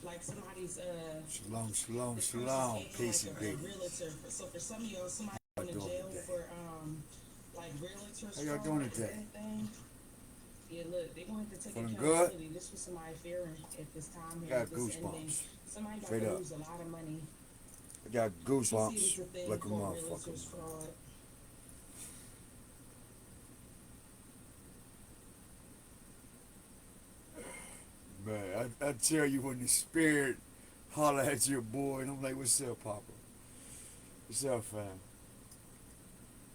like somebody's Shalom, shalom, this person's shalom. acting Peace like and a greetings. realtor. So for some of y'all, somebody How going y'all to doing jail today? for like realtors How y'all fraud doing or today? anything. Yeah, look, they're going to have to take Feeling good? accountability. This was somebody fearing at this time I here got with this ending. goosebumps. Somebody about Straight to up. lose a lot of money. I got You see, there's goosebumps a thing like a called motherfucker. realtors fraud. Man, I tell you when the spirit holler at your boy, and I'm like, what's up, Papa? What's up, fam?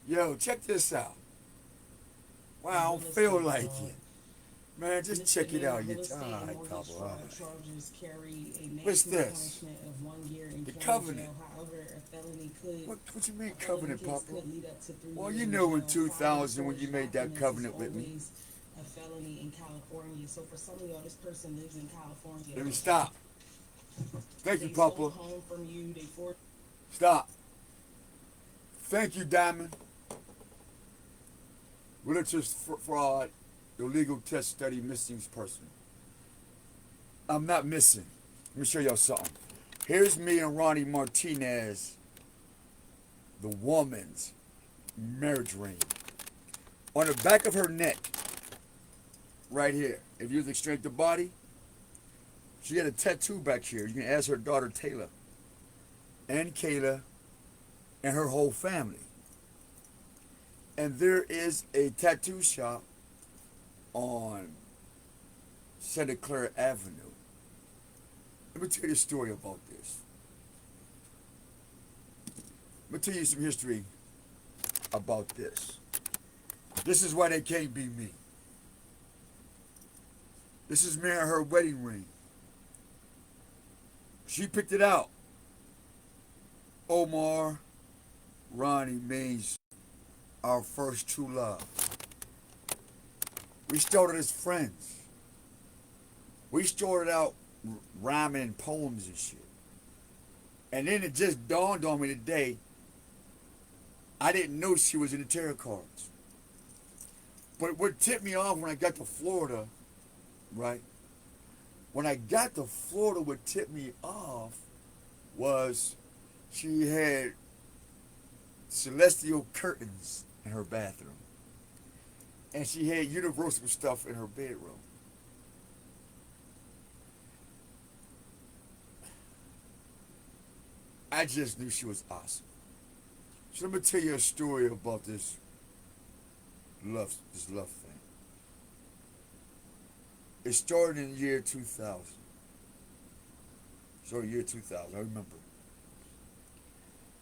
Yo, check this out. Wow, I Real don't feel estate like fraud. it. Man, just check it Misdemeanor out. real All estate and right, Papa, mortgage all fraud right. charges carry a What's maximum this? punishment of 1 year in The county covenant. jail. However, What What you mean a felony covenant, case Papa? could lead up to three Well, years you in know in jail. Filing 2000 when you forged made that documents is covenant with me. always a felony in California. So for some of y'all, this person lives in California. Let me stop. Thank you, They stole a Papa. home from you. They forged. Stop. Thank you, Diamond. Religious fraud, illegal test study, missing person. I'm not missing. Let me show y'all something. Here's me and Ronnie Martinez, the woman's marriage ring. On the back of her neck, right here. If you look straight the body, she had a tattoo back here. You can ask her daughter Taylor and Kayla and her whole family. And there is a tattoo shop on Santa Clara Avenue. Let me tell you a story about this. Let me tell you some history about this. This is why they can't be me. This is me and her wedding ring. She picked it out. Omar, Ronnie means our first true love. We started as friends. We started out rhyming poems and shit. And then it just dawned on me today, I didn't know she was into tarot cards. But what tipped me off when I got to Florida, right? When I got to Florida, what tipped me off was she had celestial curtains in her bathroom. And she had universal stuff in her bedroom. I just knew she was awesome. So let me tell you a story about this love thing. It started in the year 2000. So year 2000, I remember.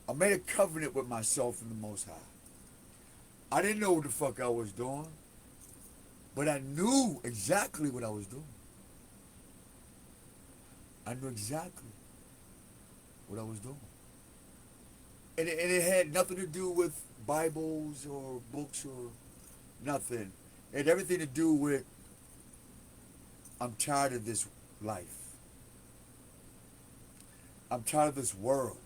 I made a covenant with myself and the Most High. I didn't know what the fuck I was doing, but I knew exactly what I was doing. I knew exactly what I was doing. And it had nothing to do with Bibles or books or nothing. It had everything to do with, I'm tired of this life. I'm tired of this world.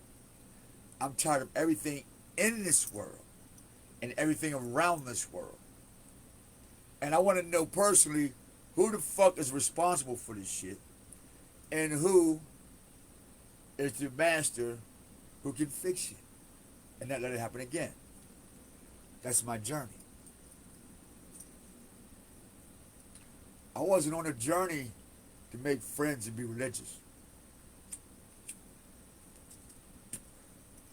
I'm tired of everything in this world and everything around this world. And I want to know personally who the fuck is responsible for this shit and who is the master who can fix it and not let it happen again. That's my journey. I wasn't on a journey to make friends and be religious.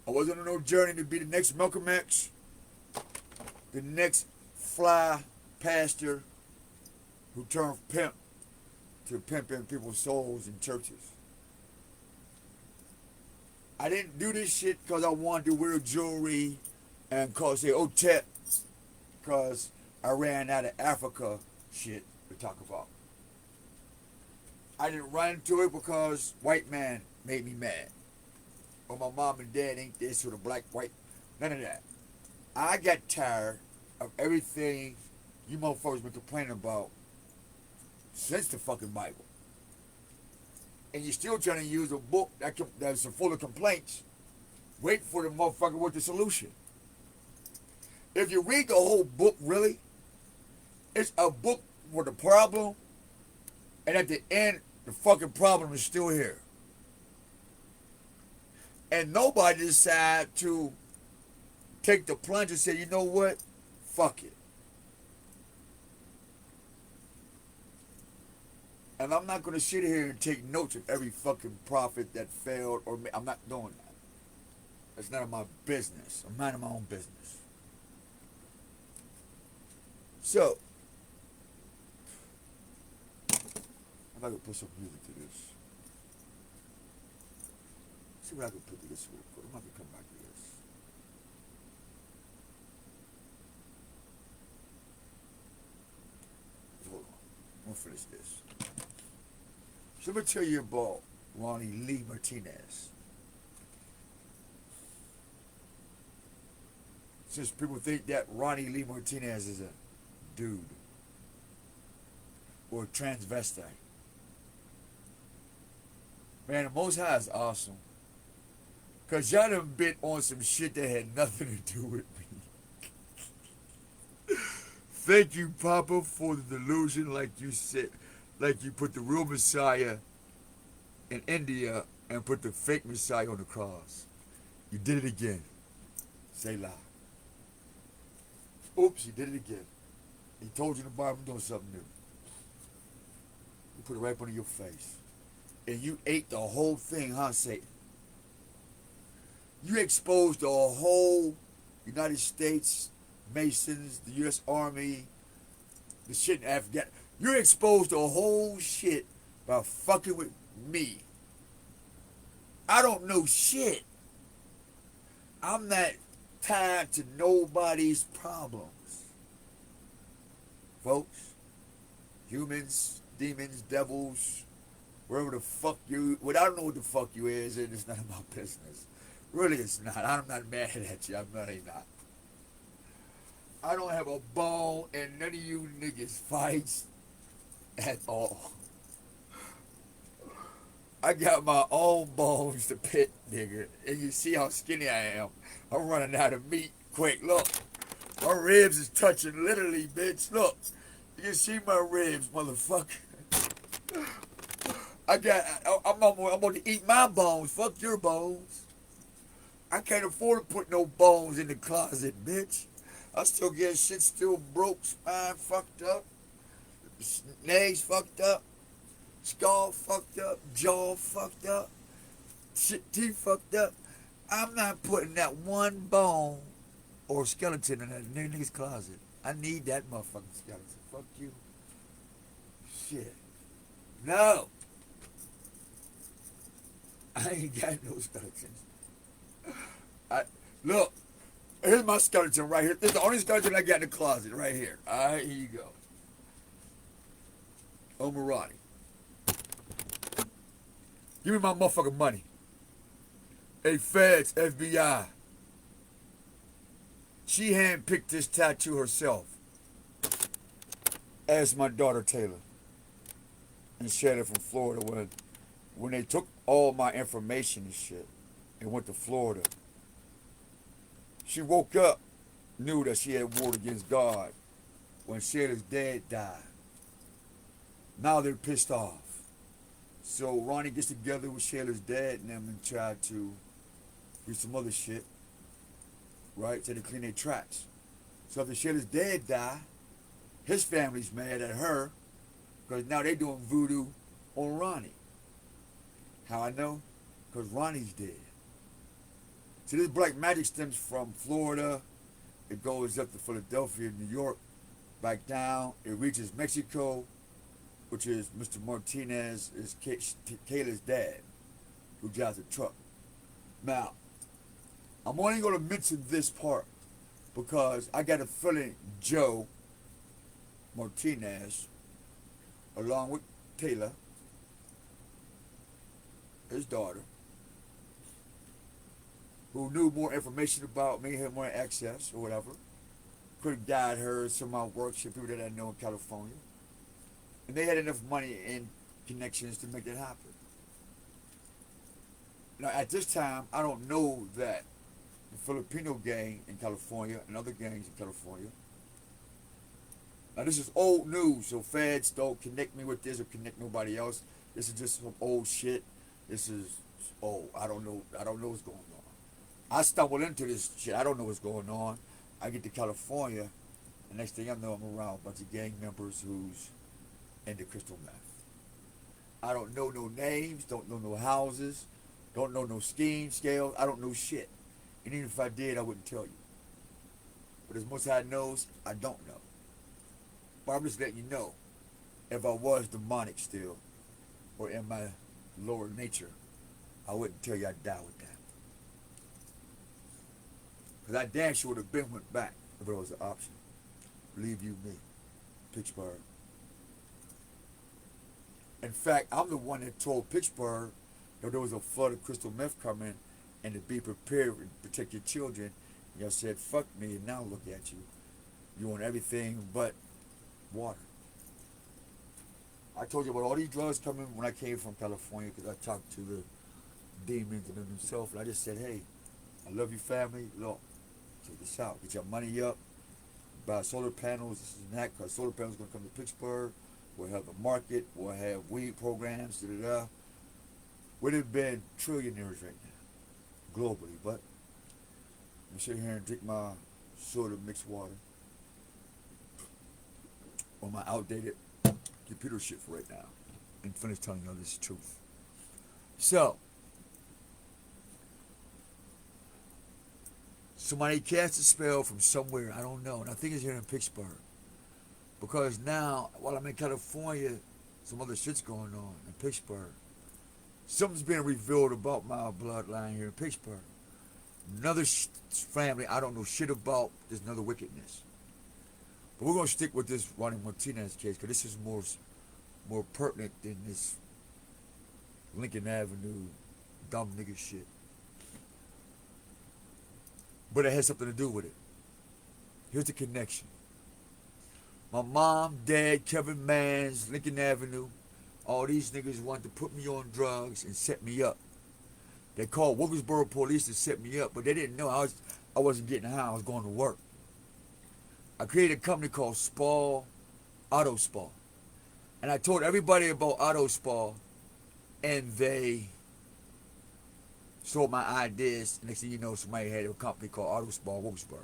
I wasn't on no journey to be the next Malcolm X, the next fly pastor who turned pimp to pimping people's souls in churches. I didn't do this shit because I wanted to wear jewelry and cause say, oh, tip, because I ran out of Africa shit to talk about. I didn't run into it because white man made me mad. Or my mom and dad ain't this or the black, white, none of that. I got tired of everything you motherfuckers been complaining about since the fucking Bible. And you're still trying to use a book that's full of complaints, wait for the motherfucker with the solution. If you read the whole book, really, it's a book with a problem, and at the end, the fucking problem is still here. And nobody decided to take the plunge and say, you know what? Fuck it. And I'm not going to sit here and take notes of every fucking prophet that failed or I'm not doing that. That's none of my business. I'm minding my own business. So, I'm not going to put some music to this. See what I can put to this real quick. I'm not going to come back to this. Hold on. I'm going to finish this. So let me tell you about Ronnie Lee Martinez. Since people think that Ronnie Lee Martinez is a dude or a transvestite. Man, the Most High is awesome. Because y'all done been on some shit that had nothing to do with me. Thank you, Papa, for the delusion, like you said. Like you put the real Messiah in India and put the fake Messiah on the cross. You did it again. Say la. Oops, you did it again. He told you in the Bible, I'm doing something new. You put it right under your face. And you ate the whole thing, huh, Satan? You exposed the whole United States, Masons, the U.S. Army, the shit in Afghanistan. You exposed the whole shit by fucking with me. I don't know shit. I'm not tied to nobody's problems. Folks, humans, demons, devils, wherever the fuck you, well, I don't know what the fuck you is, and it's none of my business. Really, it's not. I'm not mad at you. I'm really not. I don't have a bone in none of you niggas fights at all. I got my own bones to pit, nigga. And you see how skinny I am. I'm running out of meat quick. Look. My ribs is touching literally, bitch. Look. You can see my ribs, motherfucker. I'm going to eat my bones. Fuck your bones. I can't afford to put no bones in the closet, bitch. I still get shit still broke, spine fucked up, legs fucked up, skull fucked up, jaw fucked up, shit teeth fucked up. I'm not putting that one bone or skeleton in that nigga's closet. I need that motherfucking skeleton. Fuck you. Shit. No. I ain't got no skeletons. Look, here's my skeleton right here. This is the only skeleton I got in the closet right here. Alright, here you go. Omarati. Give me my motherfucking money. Hey, feds, FBI. She handpicked this tattoo herself. As my daughter Taylor. And she had it from Florida when they took all my information and shit and went to Florida. She woke up, knew that she had warred against God when Shayla's dad died. Now they're pissed off. So Ronnie gets together with Shayla's dad and them and try to do some other shit, right? So they clean their tracks. So after Shayla's dad died, his family's mad at her because now they doing voodoo on Ronnie. How I know? Because Ronnie's dead. So this black magic stems from Florida. It goes up to Philadelphia, New York, back down. It reaches Mexico, which is Mr. Martinez, is Kayla's dad, who drives a truck. Now, I'm only going to mention this part because I got a feeling Joe Martinez, along with Taylor, his daughter, who knew more information about me, had more access or whatever, could have guided her some of my workshop, people that I know in California. And they had enough money and connections to make it happen. Now, at this time, I don't know that the Filipino gang in California and other gangs in California. Now, this is old news, so feds don't connect me with this or connect nobody else. This is just some old shit. This is old. I don't know what's going on. I stumbled into this shit. I don't know what's going on. I get to California, the next thing I know, I'm around a bunch of gang members who's into crystal meth. I don't know no names, don't know no houses, don't know no scheme, scales. I don't know shit. And even if I did, I wouldn't tell you. But as most High knows, I don't know. But I'm just letting you know, if I was demonic still, or in my lower nature, I wouldn't tell you I'd die with that. Because I damn sure would have been went back if there was an option. Believe you me. Pittsburgh. In fact, I'm the one that told Pittsburgh that there was a flood of crystal meth coming and to be prepared and protect your children. Y'all said, fuck me, and now look at you. You want everything but water. I told you about all these drugs coming when I came from California because I talked to the demons and them themselves. And I just said, hey, I love you, family. Look, check this out. Get your money up. Buy solar panels, this and that, because solar panels are going to come to Pittsburgh. We'll have a market. We'll have weed programs. Da-da-da. We'd have been trillionaires right now, globally. But I'm sitting here and drink my soda mixed water on my outdated computer shit for right now and finish telling you all this truth. So, somebody cast a spell from somewhere, I don't know, and I think it's here in Pittsburgh. Because now, while I'm in California, some other shit's going on in Pittsburgh. Something's being revealed about my bloodline here in Pittsburgh. Another family I don't know shit about. There's another wickedness. But we're going to stick with this Ronnie Martinez case because this is more pertinent than this Lincoln Avenue dumb nigga shit. But it has something to do with it. Here's the connection. My mom, dad, Kevin Mans, Lincoln Avenue, all these niggas wanted to put me on drugs and set me up. They called Wilkesboro police to set me up, but they didn't know I wasn't getting high. I was going to work. I created a company called Auto Spa. And I told everybody about Auto Spa, and they sold my ideas. Next thing you know, somebody had a company called Auto Spa Wilkesboro.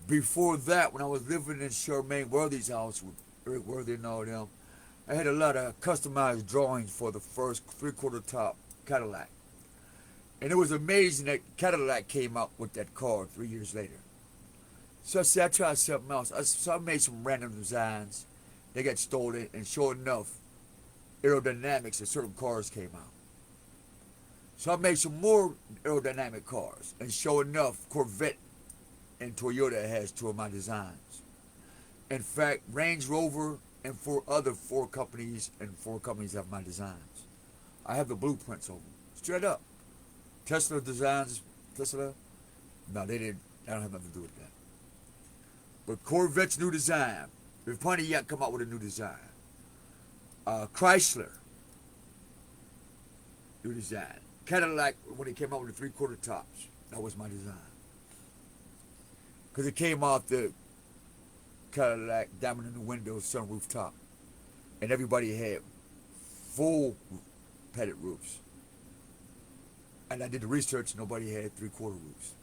Before that, when I was living in Charmaine Worthy's house with Eric Worthy and all them, I had a lot of customized drawings for the first 3/4 top Cadillac. And it was amazing that Cadillac came out with that car 3 years later. So I said, I tried something else. So I made some random designs. They got stolen, and sure enough, aerodynamics of certain cars came out. So I made some more aerodynamic cars, and sure enough, Corvette and Toyota has two of my designs. In fact, Range Rover and four companies have my designs. I have the blueprints of them. Straight up. Tesla designs, Tesla? No, they didn't. I don't have nothing to do with that. But Corvette's new design. If Pontiac come out with a new design. Chrysler, new design. Cadillac, when it came out with the 3/4 tops, that was my design. Because it came off the Cadillac diamond in the window, sunroof top. And everybody had full padded roofs. And I did the research, nobody had 3/4 roofs.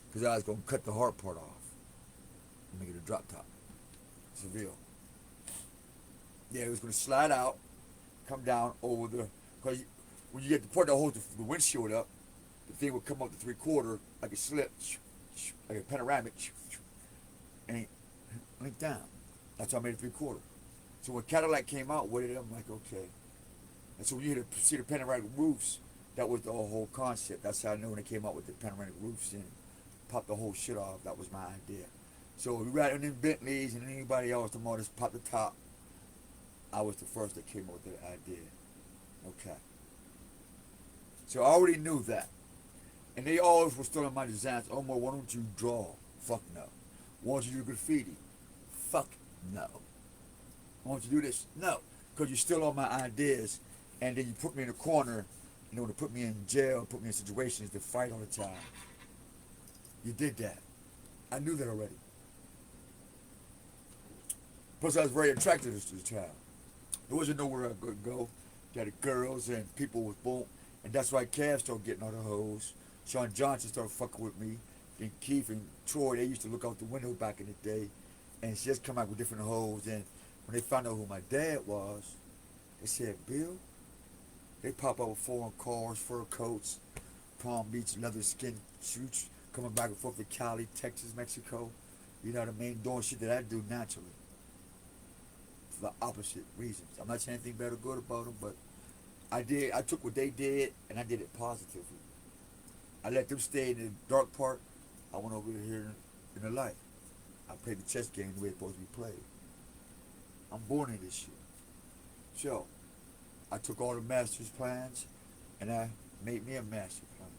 Because I was going to cut the hard part off and make it a drop top. It's real. Yeah, it was going to slide out, come down over the... Because when you get the part that holds the windshield up, the thing would come up to 3/4 like a slip, like a panoramic, and link down. That's how I made it 3/4. So when Cadillac came out with it, I'm like, okay. And so when you see the panoramic roofs, that was the whole concept. That's how I knew when they came out with the panoramic roofs and popped the whole shit off. That was my idea. So we riding in Bentleys and anybody else, the more just pop the top. I was the first that came up with the idea. Okay. So I already knew that. And they always were stealing my designs. Oh, well, why don't you draw? Fuck no. Why don't you do graffiti? Fuck no. Why don't you do this? No. Because you steal all my ideas and then you put me in a corner, you know, to put me in jail, put me in situations to fight all the time. You did that. I knew that already. Plus, I was very attracted to the child. There wasn't nowhere I could go. Got the girls and people was boom. And that's why Cav started getting all the hoes. Sean Johnson started fucking with me. Then Keith and Troy, they used to look out the window back in the day and just come out with different hoes. And when they found out who my dad was, they said, Bill? They pop out with foreign cars, fur coats, Palm Beach leather skin suits, coming back and forth to Cali, Texas, Mexico. You know what I mean? Doing shit that I do naturally. For the opposite reasons. I'm not saying anything bad or good about them, but I took what they did and I did it positively. I let them stay in the dark part. I went over here in the light. I played the chess game the way it's supposed to be played. I'm born in this shit. So, I took all the master's plans and I made me a master plan.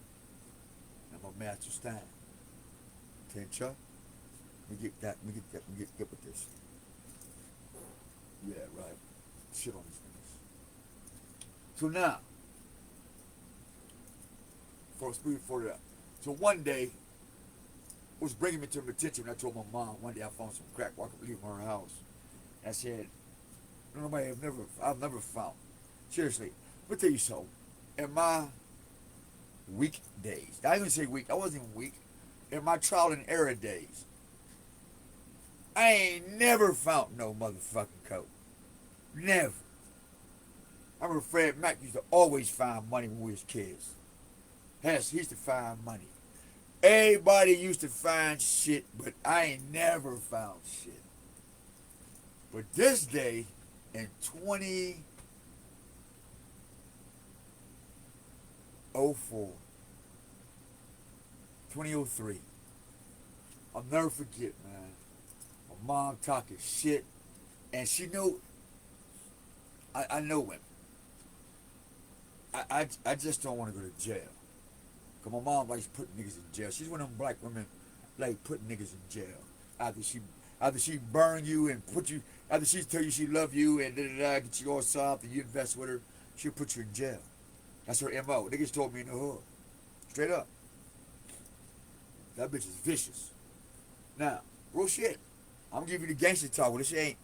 I'm a master stand. Chuck? We get with this. Yeah, right. Shit on these niggas. So now, before that. So one day, it was bringing me to my attention when I told my mom one day I found some crack while I could leave her house. I said, nobody I've never found. Seriously, let me tell you something. In my weekdays, I didn't say week, I wasn't weak. In my trial and error days, I ain't never found no motherfucking coke. Never. I remember Fred Mack used to always find money when we was kids. He used to find money. Everybody used to find shit, but I ain't never found shit. But this day, in 2003, I'll never forget, man. My mom talking shit, and she knew. I know him. I just don't want to go to jail. Cause my mom likes putting niggas in jail. She's one of them black women like putting niggas in jail. After she burn you and put you, after she tell you she love you and get you all soft and you invest with her, she'll put you in jail. That's her MO. Niggas told me in the hood. Straight up. That bitch is vicious. Now, real shit. I'm gonna give you the gangster talk. This ain't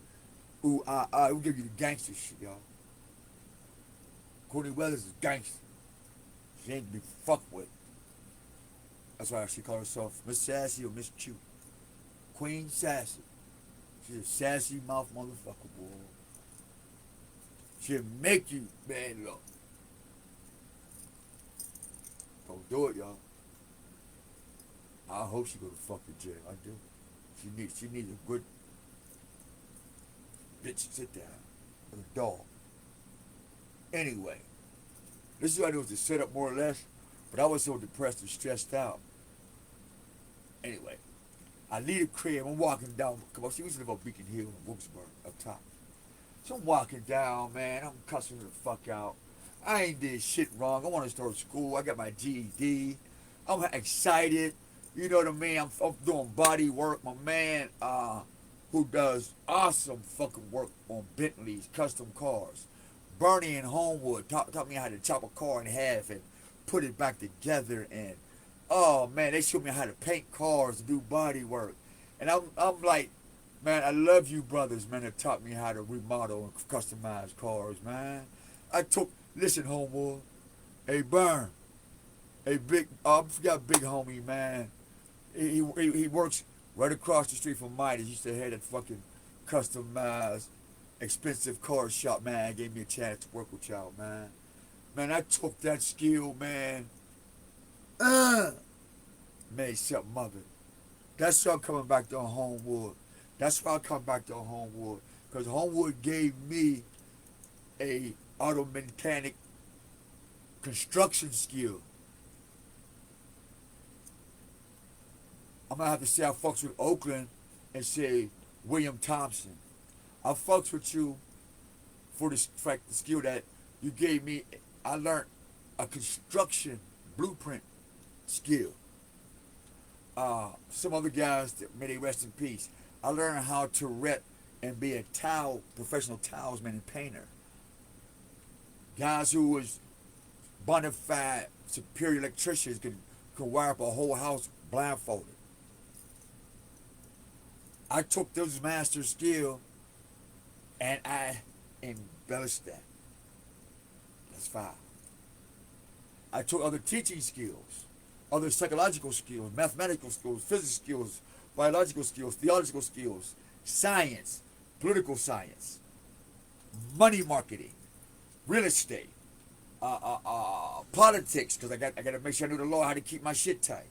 ooh we'll give you the gangster shit, y'all. Courtney Weathers is gangster. She ain't to be fucked with. That's why she called herself Miss Sassy or Miss Cute. Queen Sassy. She's a sassy mouth motherfucker, boy. She'll make you, man, look. Don't do it, y'all. I hope she go to fucking jail. I do. She needs a good bitch to sit down with a dog. Anyway, this is what I do, was to set up more or less, but I was so depressed and stressed out. Anyway, I leave the crib. I'm walking down. Come on, she used to live up Beacon Hill in Wilkesburg, up top. So I'm walking down, man. I'm cussing the fuck out. I ain't did shit wrong. I want to start school. I got my GED. I'm excited. You know what I mean? I'm doing body work. My man, who does awesome fucking work on Bentleys, custom cars. Bernie in Homewood taught me how to chop a car in half and put it back together. And oh man, they showed me how to paint cars, do body work. And I'm like, man, I love you brothers, man, that taught me how to remodel and customize cars, man. Listen, Homewood. Hey, Burn. Hey, I forgot Big Homie, man. He works right across the street from Midas. He used to have that fucking customized, expensive car shop, man. Gave me a chance to work with y'all, man. Man, I took that skill, man. Made something of it. That's why I'm coming back to Homewood. That's why I come back to Homewood. Because Homewood gave me a auto mechanic construction skill. I'm going to have to say I fucks with Oakland and say William Thompson. I fucks with you for the skill that you gave me. I learned a construction blueprint skill. Some other guys, may they rest in peace. I learned how to rep and be a professional talisman and painter. Guys who was bona fide superior electricians can wire up a whole house blindfolded. I took those master skill and I embellish that. That's 5. I took other teaching skills, other psychological skills, mathematical skills, physics skills, biological skills, theological skills, science, political science, money marketing, real estate, politics, because I got to make sure I knew the law, how to keep my shit tight.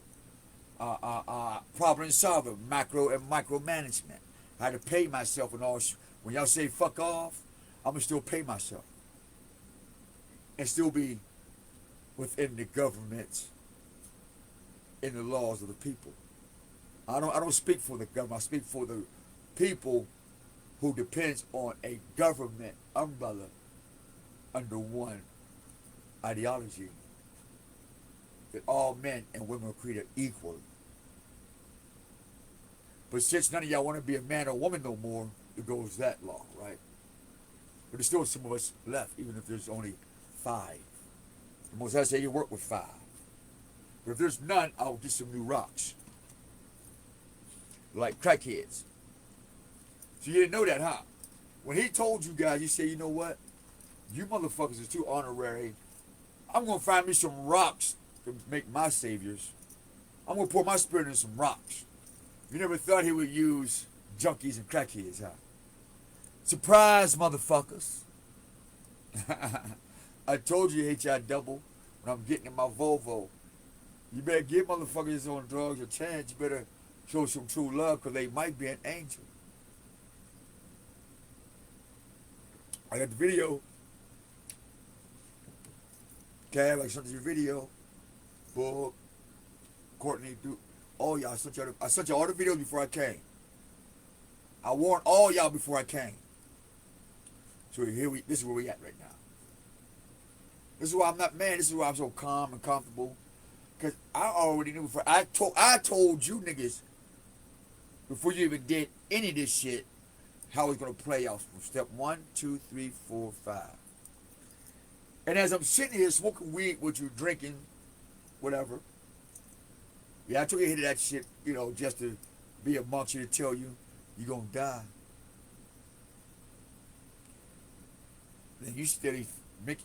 Problem solving, macro and micro management, how to pay myself and all. When y'all say fuck off, I'm gonna still pay myself and still be within the government and the laws of the people. I don't speak for the government. I speak for the people who depends on a government umbrella under one ideology that all men and women are created equally. But since none of y'all want to be a man or woman no more, it goes that law, right? But there's still some of us left, even if there's only 5. The Most High say you work with 5. But if there's none, I'll get some new rocks. Like crackheads. So you didn't know that, huh? When he told you guys, he said, you know what? You motherfuckers are too honorary. I'm going to find me some rocks to make my saviors. I'm going to pour my spirit in some rocks. You never thought he would use junkies and crackheads, huh? Surprise, motherfuckers. I told you HI double when I'm getting in my Volvo. You better give motherfuckers on drugs a chance. You better show some true love because they might be an angel. I got the video. Tab, I sent you the video. Book, Courtney, dude. All y'all, I sent you all the videos before I came. I warned all y'all before I came. So this is where we at right now. This is why I'm not mad. This is why I'm so calm and comfortable. Because I already knew before. I told you niggas before you even did any of this shit how it's going to play out from step 1, 2, 3, 4, 5. And as I'm sitting here smoking weed with you, drinking, whatever. Yeah, I took a hit of that shit, just to be amongst you to tell you you're going to die. Then you steady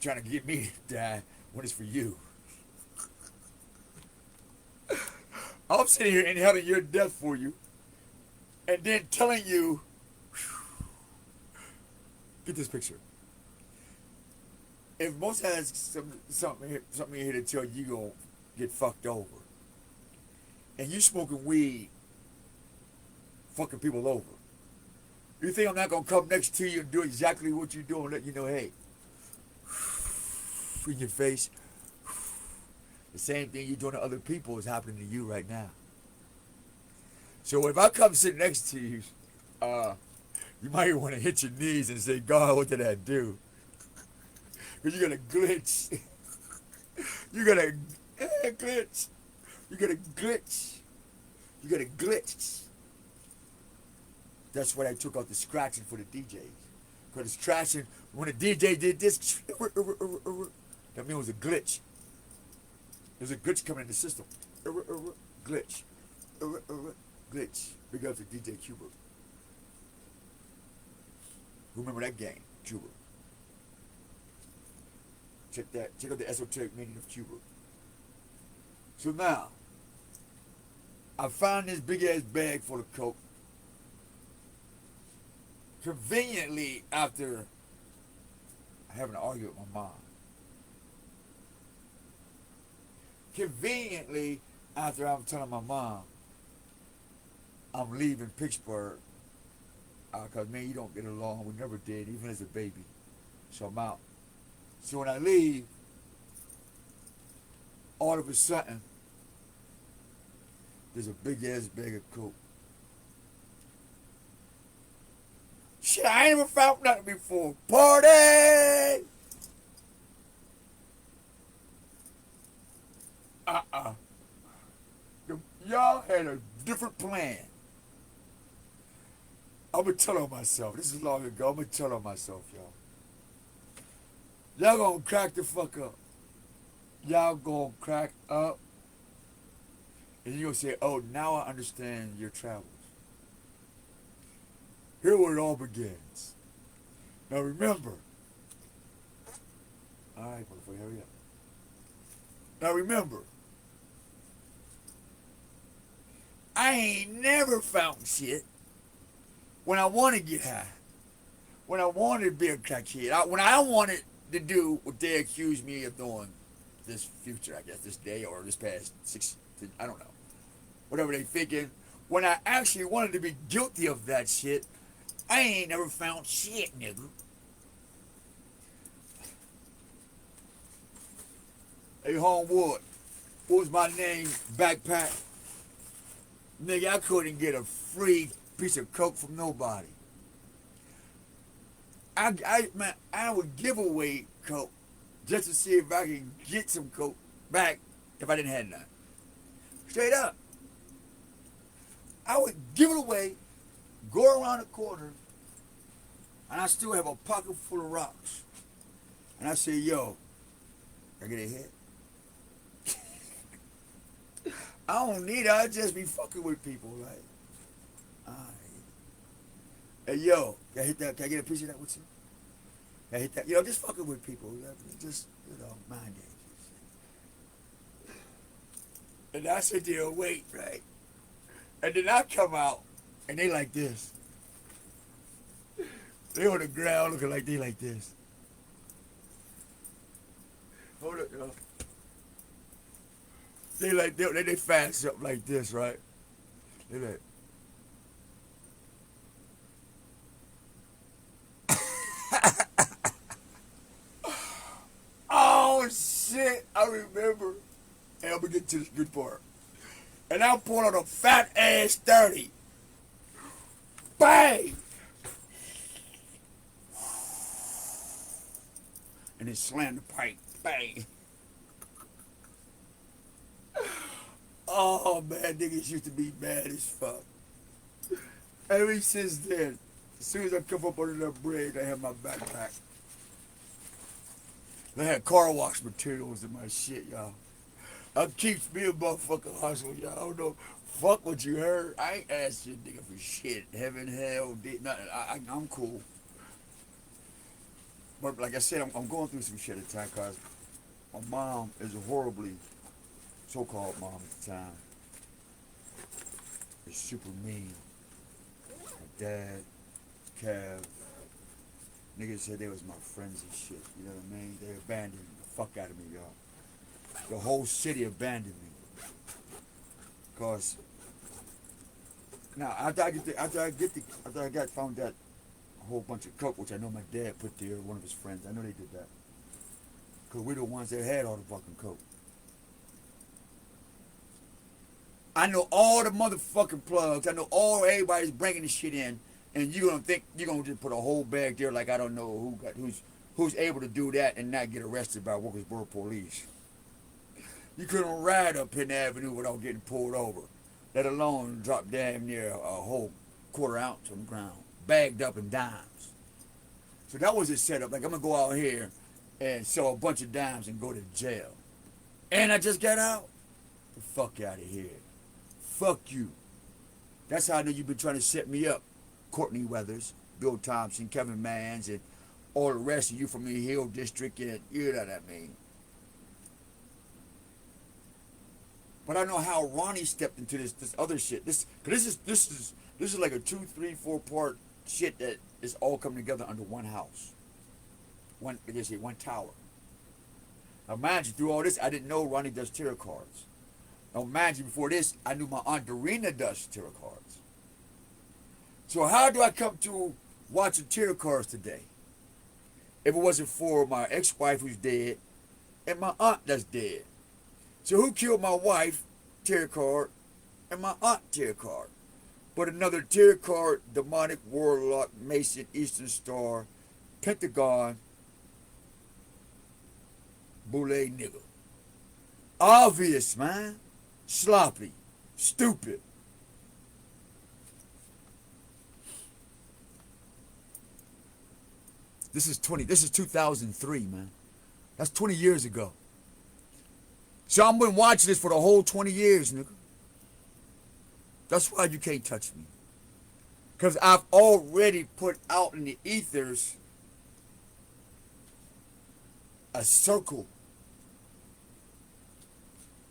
trying to get me to die when it's for you. I'm sitting here inhaling your death for you and then telling you, get this picture. If most has something here to tell you gonna get fucked over, and you smoking weed, fucking people over, you think I'm not gonna come next to you and do exactly what you're doing, let you know, hey, in your face, the same thing you're doing to other people is happening to you right now. So if I come sit next to you, you might want to hit your knees and say, God, what did I do? Because you're going to glitch. You're going to glitch. You're going to glitch. You're going to glitch. That's why I took out the scratching for the DJs. Because the scratching, when the DJ did this, that means it was a glitch. There's a glitch coming in the system. Glitch. Glitch. Big up to DJ Cuba. Remember that game, Cuba. Check out the esoteric meaning of Cuba. So now, I found this big ass bag full of coke. Conveniently after having an argument with my mom. Conveniently after I'm telling my mom I'm leaving Pittsburgh because man, you don't get along. We never did, even as a baby. So I'm out. So when I leave, all of a sudden, there's a big ass bag of coke. Shit, I ain't never found nothing before. Party! Y'all had a different plan. I'm going to tell on myself. This is long ago. I'm going to tell on myself, y'all. Y'all going to crack the fuck up. Y'all going to crack up. And you're going to say, oh, now I understand your travels. Here where it all begins. Now remember, right, motherfucker, hurry up. Now remember, I ain't never found shit when I want to get high. When I wanted to be a crackhead. When I wanted to do what they accused me of doing this future, I guess, this day or this past 6, I don't know. Whatever they thinking. When I actually wanted to be guilty of that shit, I ain't never found shit, nigga. Hey, Homewood, what was my name? Backpack. Nigga, I couldn't get a free piece of coke from nobody. I would give away coke just to see if I could get some coke back if I didn't have none. Straight up. I would give it away, go around the corner, and I still have a pocket full of rocks. And I say, yo, can I get a hit? I don't need it. I just be fucking with people, like, alright. Hey, yo, can I hit that? Can I get a piece of that with you? Can I hit that? You know, just fucking with people. Just, mind games. And I sit there and wait, right? And then I come out, and they like this. They on the ground looking like they like this. Hold up, yo. They like, they find something like this, right? They like. Oh, shit, I remember. And I'm gonna get to this good part. And I'm pulling out a fat ass 30. Bang! And then slam the pipe. Bang! Oh man, niggas used to be mad as fuck. Ever since then, as soon as I come up under that bridge, I have my backpack. They had car wash materials in my shit, y'all. That keeps me a motherfucking hustle, y'all. I don't know. Fuck what you heard. I ain't asked you nigga for shit. Heaven, hell, nothing. I'm cool. But like I said, I'm going through some shit at the time because my mom is a horribly so-called mom at the time. It's super mean. My dad, Kev, niggas said they was my friends and shit. You know what I mean? They abandoned the fuck out of me, y'all. The whole city abandoned me. Cause now after I got found that whole bunch of coke, which I know my dad put there, one of his friends. I know they did that. Cause we're the ones that had all the fucking coke. I know all the motherfucking plugs. I know everybody's bringing the shit in, and you gonna think you're gonna just put a whole bag there like I don't know who's able to do that and not get arrested by Wilkesboro police. You couldn't ride up Penn Avenue without getting pulled over, let alone drop damn near a whole quarter ounce on the ground, bagged up in dimes. So that was his setup. Like, I'm gonna go out here and sell a bunch of dimes and go to jail. And I just got out. The fuck out of here. Fuck you. That's how I know you've been trying to set me up. Courtney Weathers, Bill Thompson, Kevin Mans, and all the rest of you from the Hill District, and you know what I mean. But I know how Ronnie stepped into this other shit. This is like a 2, 3, 4 part shit that is all coming together under one house. One tower. Now mind you, through all this, I didn't know Ronnie does tarot cards. Now mind you, before this, I knew my Aunt Dorina does tarot cards. So how do I come to watching tarot cards today? If it wasn't for my ex-wife who's dead and my aunt that's dead. So who killed my wife, tarot card, and my aunt, tarot card? But another tarot card, demonic warlock, Mason, Eastern Star, Pentagon, Boule nigga. Obvious, man. Sloppy. Stupid. This is 2003, man. That's 20 years ago. So I've been watching this for the whole 20 years, nigga. That's why you can't touch me. Because I've already put out in the ethers a circle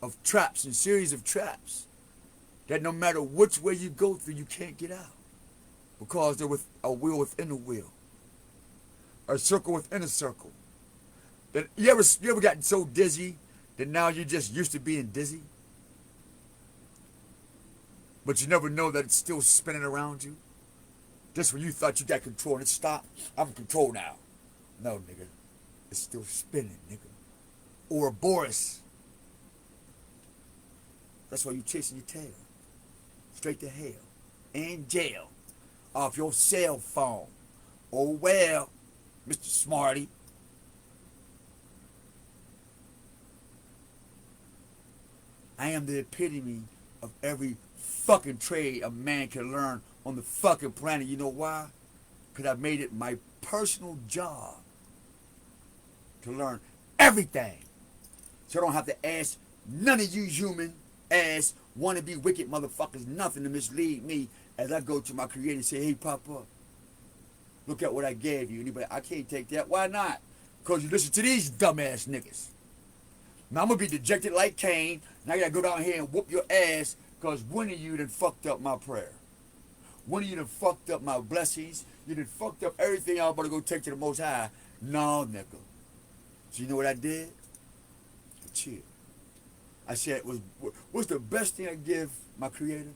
of traps and series of traps that no matter which way you go through, you can't get out because they're with a wheel within a wheel, a circle within a circle. That you ever gotten so dizzy that now you're just used to being dizzy, but you never know that it's still spinning around you. Just when you thought you got control and it stopped, I'm in control now. No, nigga, it's still spinning, nigga. Or Boris. That's why you chasing your tail. Straight to hell. And jail. Off your cell phone. Oh well, Mr. Smarty. I am the epitome of every fucking trade a man can learn on the fucking planet. You know why? Because I made it my personal job to learn everything. So I don't have to ask none of you human ass wannabe wicked motherfuckers nothing to mislead me as I go to my creator and say, hey Papa, look at what I gave you. Anybody, I can't take that. Why not? Because you listen to these dumbass niggas. Now I'm going to be dejected like Cain, and I got to go down here and whoop your ass because one of you done fucked up my prayer. One of you done fucked up my blessings. You done fucked up everything I'm about to go take to the Most High. No, nigga. So you know what I did? I chilled. I said, what's the best thing I give my creator?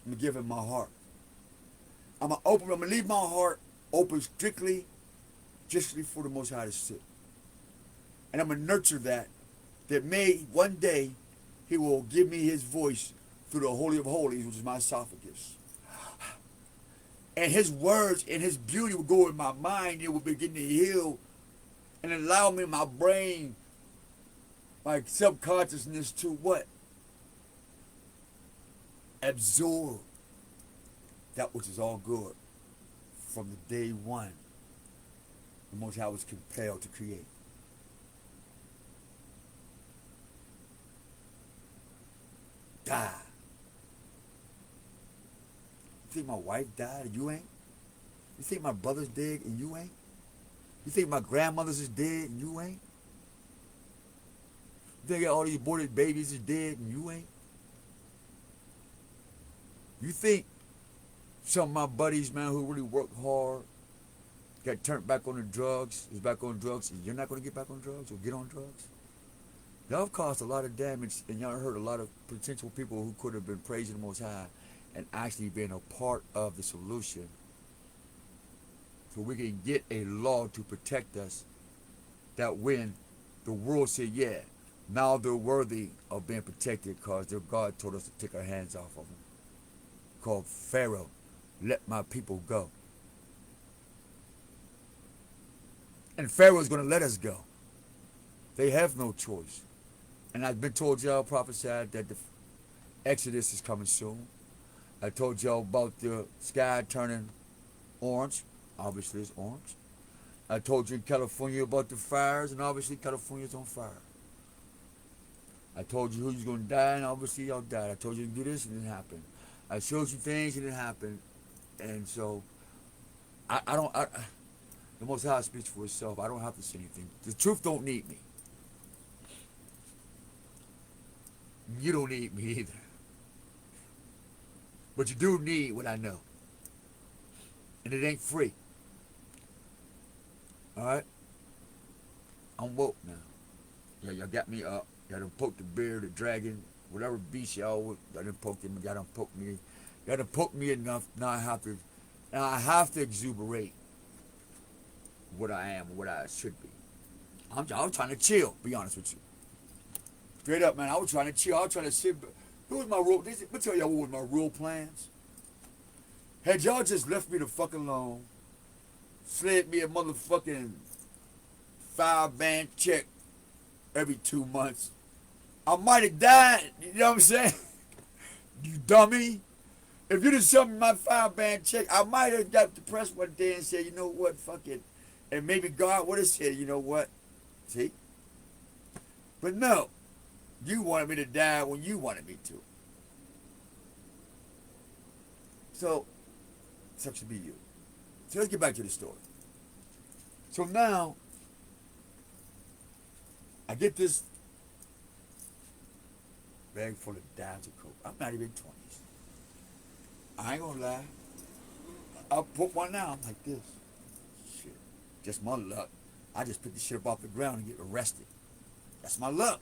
I'm going to give him my heart. I'm going to leave my heart open strictly just for the Most High to sit. And I'm going to nurture that may one day he will give me his voice through the Holy of Holies, which is my esophagus. And his words and his beauty will go in my mind. It will begin to heal and allow me, my brain, my subconsciousness to what? Absorb that which is all good from the day one. The Most High was compelled to create. Die. You think my wife died and you ain't? You think my brother's dead and you ain't? You think my grandmother's is dead and you ain't? You think all these aborted babies is dead and you ain't? You think some of my buddies, man, who really worked hard, got turned back on the drugs, is back on drugs, and you're not going to get back on drugs or get on drugs? Y'all have caused a lot of damage, and y'all hurt a lot of potential people who could have been praising the Most High and actually being a part of the solution. So we can get a law to protect us that when the world said, yeah, now they're worthy of being protected because their God told us to take our hands off of them. Called Pharaoh, let my people go. And Pharaoh's going to let us go. They have no choice. And I've been told y'all, prophesied that the Exodus is coming soon. I told y'all about the sky turning orange. Obviously it's orange. I told you in California about the fires, and obviously California's on fire. I told you who's going to die, and obviously y'all died. I told you to do this, and it happened. I showed you things, and it happened. And so, the Most High speaks for itself. I don't have to say anything. The truth don't need me. You don't need me either. But you do need what I know. And it ain't free. Alright? I'm woke now. Yeah, y'all got me up. Y'all done poked the bear, the dragon, whatever beast y'all done poked him. Y'all done poked me. Y'all done poked me enough. Now I have to exuberate what I am and what I should be. I'm trying to chill, be honest with you. Straight up, man, I was trying to chill. I was trying to sit. Who was my real? Let me tell y'all what was my real plans. Had y'all just left me the fuck alone, slid me a motherfucking 5-band check every 2 months, I might have died. You know what I'm saying? You dummy. If you'd have sent me my 5-band check, I might have got depressed one day and said, you know what, fuck it. And maybe God would have said, you know what? See? But no. You wanted me to die when you wanted me to. So, sucks to be you. So let's get back to the story. So now, I get this bag full of dabs of coke. I'm not even 20s. I ain't gonna lie. I'll put one out. I'm like this. Shit. Just my luck. I just pick the shit up off the ground and get arrested. That's my luck.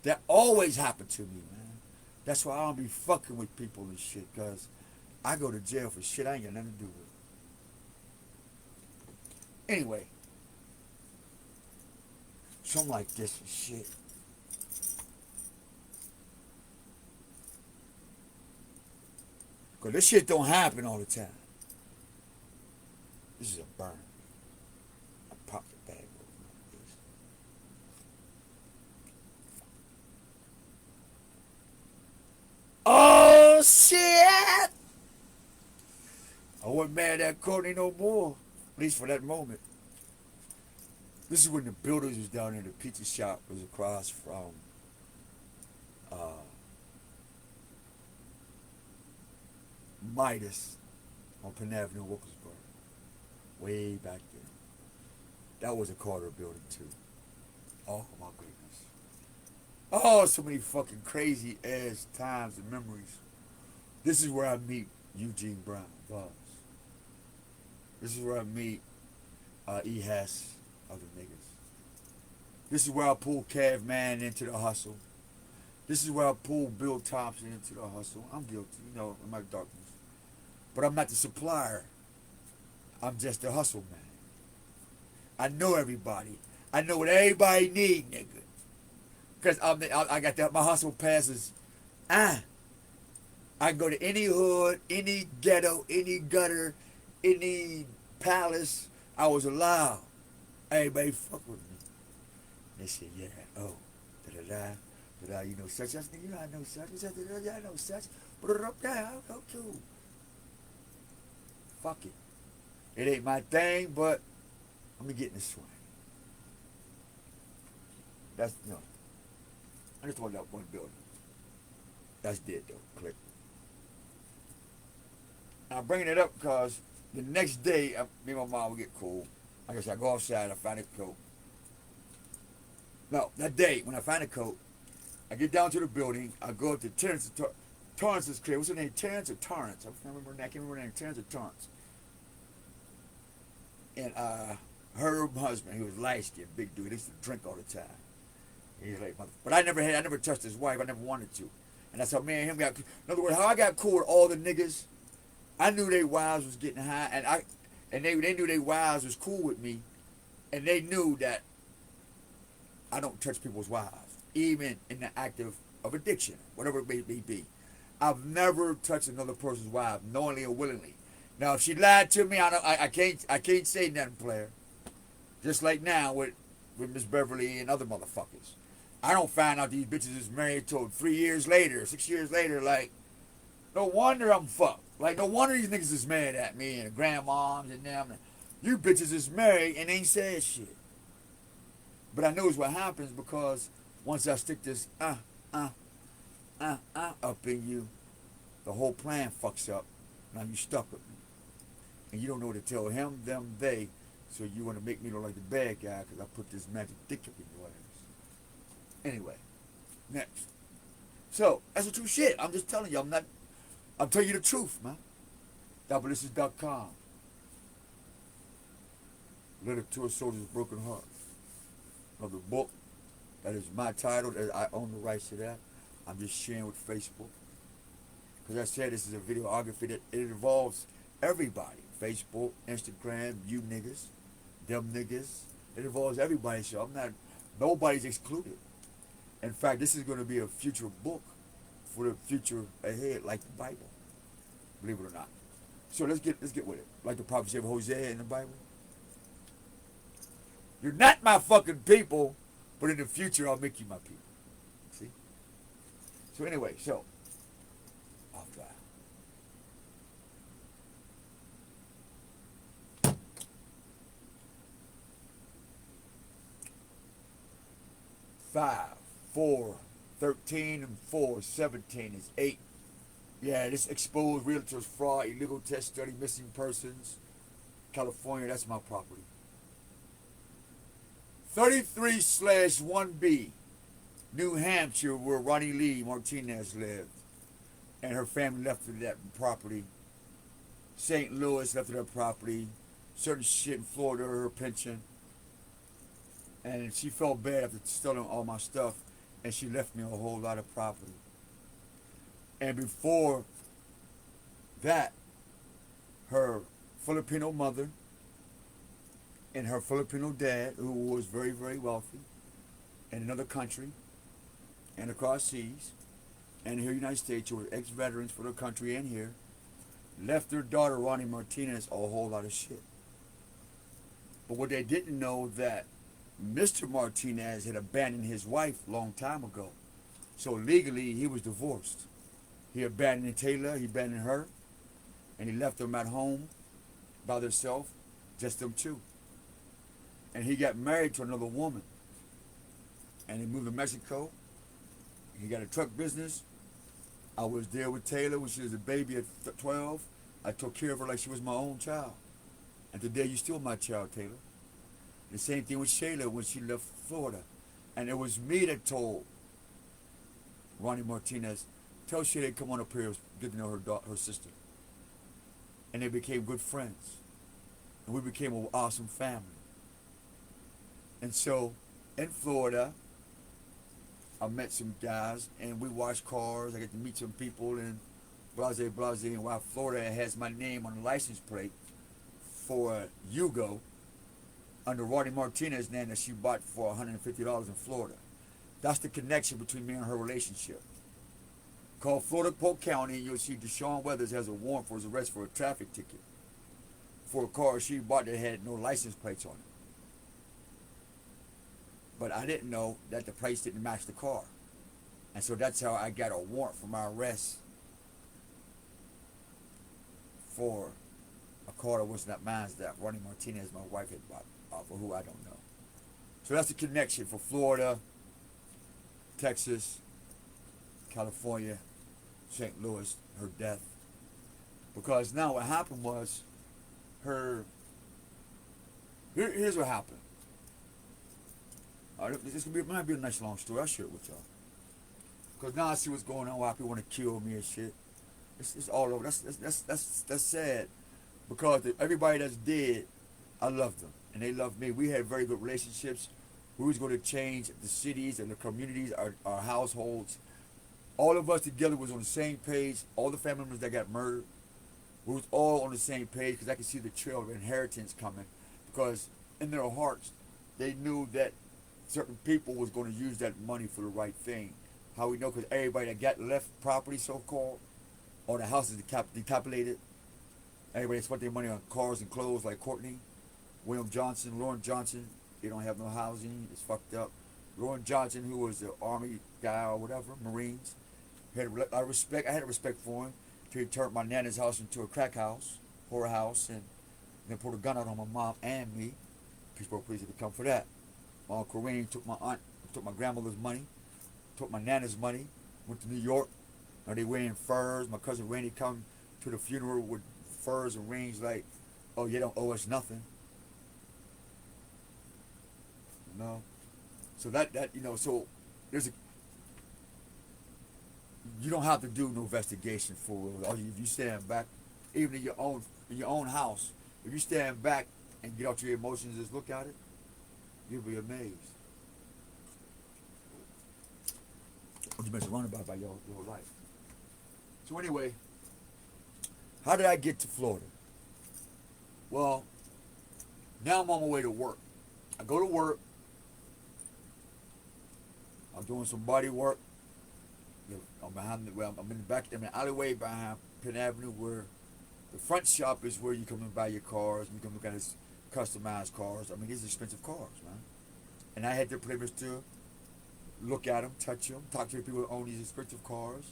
That always happened to me, man. That's why I don't be fucking with people and shit, cause I go to jail for shit I ain't got nothing to do with. Anyway, something like this and shit. Cause this shit don't happen all the time. This is a burn. I popped the bag open like this. Oh shit! I wasn't mad at Courtney no more. At least for that moment. This is when the builders was down there. The pizza shop was across from Midas on Penn Avenue, Wilkesboro. Way back then. That was a Carter building too. Oh my goodness. Oh, so many fucking crazy ass times and memories. This is where I meet Eugene Brown, Buzz. This is where I meet E. Hess, other niggas. This is where I pull Caveman into the hustle. This is where I pull Bill Thompson into the hustle. I'm guilty, you know, in my darkness. But I'm not the supplier. I'm just the hustle man. I know everybody. I know what everybody need, nigga. Because I got my hustle passes. I can go to any hood, any ghetto, any gutter, any palace. I was allowed. Everybody fuck with me. They said, yeah, oh, da-da-da, da-da, you know such, you know I know such, I know such, put it up there, I'll go too. Fuck it. It ain't my thing, but I'm gonna get in the swing. That's, no. I just want that one building. That's dead though, click. I'm bringing it up because the next day, me and my mom would get cool. Like I said, I go outside, I find a coat. No, that day, when I find a coat, I get down to the building, I go up to Torrance's crib. What's her name? Terrence or Torrance? I can't remember her name. Terrence or Torrance. And her husband, he was light-skinned, big dude. He used to drink all the time. He's like, but I never touched his wife. I never wanted to. And that's how me and him got. In other words, how I got cool with all the niggas. I knew their wives was getting high, and they knew their wives was cool with me, and they knew that I don't touch people's wives, even in the act of addiction, whatever it may be. I've never touched another person's wife, knowingly or willingly. Now, if she lied to me, I can't say nothing, player. Just like now with Miss Beverly and other motherfuckers. I don't find out these bitches is married till 3 years later, 6 years later. Like, no wonder I'm fucked. Like, no wonder these niggas is mad at me and grandmoms and them. You bitches is married and ain't said shit. But I know it's what happens because once I stick this up in you, the whole plan fucks up. Now you stuck with me. And you don't know what to tell him, them, they. So you want to make me look like the bad guy because I put this magic dick up in your ass. Anyway, next. So, that's the true shit. I'm just telling you. I'm telling you the truth, man. Doublelicious.com. Letter to a Soldier's Broken Heart. Another book. That is my title. I own the rights to that. I'm just sharing with Facebook. Because I said this is a videography that it involves everybody. Facebook, Instagram, you niggas, them niggas. It involves everybody, so I'm not, nobody's excluded. In fact, this is going to be a future book for the future ahead, like the Bible. Believe it or not. So let's get with it. Like the prophecy of Hosea in the Bible. You're not my fucking people, but in the future I'll make you my people. See? So anyway, so off dry. Five, 4, 13, and 4, 17 is 8. Yeah, this exposed realtors fraud, illegal test study, missing persons, California, that's my property. 33/1B, New Hampshire, where Ronnie Lee Martinez lived. And her family left her that property. St. Louis left her that property. Certain shit in Florida, her pension. And she felt bad after stealing all my stuff. And she left me a whole lot of property. And before that, her Filipino mother and her Filipino dad, who was very, very wealthy, in another country and across seas, and here in the United States, who were ex-veterans for the country and here, left their daughter, Ronnie Martinez, a whole lot of shit. But what they didn't know that Mr. Martinez had abandoned his wife a long time ago. So legally, he was divorced. He abandoned Taylor, he abandoned her, and he left them at home by themselves, just them two. And he got married to another woman. And he moved to Mexico. He got a truck business. I was there with Taylor when she was a baby at 12. I took care of her like she was my own child. And today you're still my child, Taylor. The same thing with Shayla when she left Florida. And it was me that told Ronnie Martinez, tell Shayla to come on up here, get to know her sister. And they became good friends. And we became an awesome family. And so, in Florida, I met some guys, and we washed cars. I get to meet some people, and blase. And while Florida has my name on the license plate for Yugo, under Ronnie Martinez's name that she bought for $150 in Florida. That's the connection between me and her relationship. Call Florida Polk County, and you'll see Deshaun Weathers has a warrant for his arrest for a traffic ticket for a car she bought that had no license plates on it. But I didn't know that the plates didn't match the car. And so that's how I got a warrant for my arrest for a car that was not mine, that Ronnie Martinez, my wife, had bought off of who I don't know. So that's the connection for Florida, Texas, California, St. Louis, her death. Because now what happened was here's what happened. This might be a nice long story. I'll share it with y'all. Because now I see what's going on, why people want to kill me and shit. It's all over. That's sad. Because everybody that's dead, I love them. And they love me. We had very good relationships. We was going to change the cities and the communities, our households. All of us together was on the same page. All the family members that got murdered, we was all on the same page because I could see the trail of inheritance coming. Because in their hearts, they knew that certain people was going to use that money for the right thing. How we know? Because everybody that got left property, so-called, or the houses decapitated, everybody spent their money on cars and clothes like Courtney, William Johnson, Lauren Johnson. They don't have no housing. It's fucked up. Lauren Johnson, who was the Army guy or whatever, Marines, had respect. I had respect for him till he turned my nana's house into a crack house, whorehouse, and then pulled a gun out on my mom and me. Pittsburgh police had to come for that. My Uncle Kareem took my grandmother's money, took my nana's money, went to New York. Now they wearing furs. My cousin Randy come to the funeral with furs and rings like, oh, you don't owe us nothing. You know? So that so there's you don't have to do no investigation for it. If you stand back, even in your own house, if you stand back and get out your emotions and just look at it, you'll be amazed. What you been surrounded by your life. So anyway, how did I get to Florida? Well, now I'm on my way to work. I go to work. I'm doing some body work. I'm in the alleyway behind Penn Avenue, where the front shop is where you come and buy your cars. You can look at his customized cars. I mean, these are expensive cars, man. And I had the privilege to look at them, touch them, talk to the people who own these expensive cars,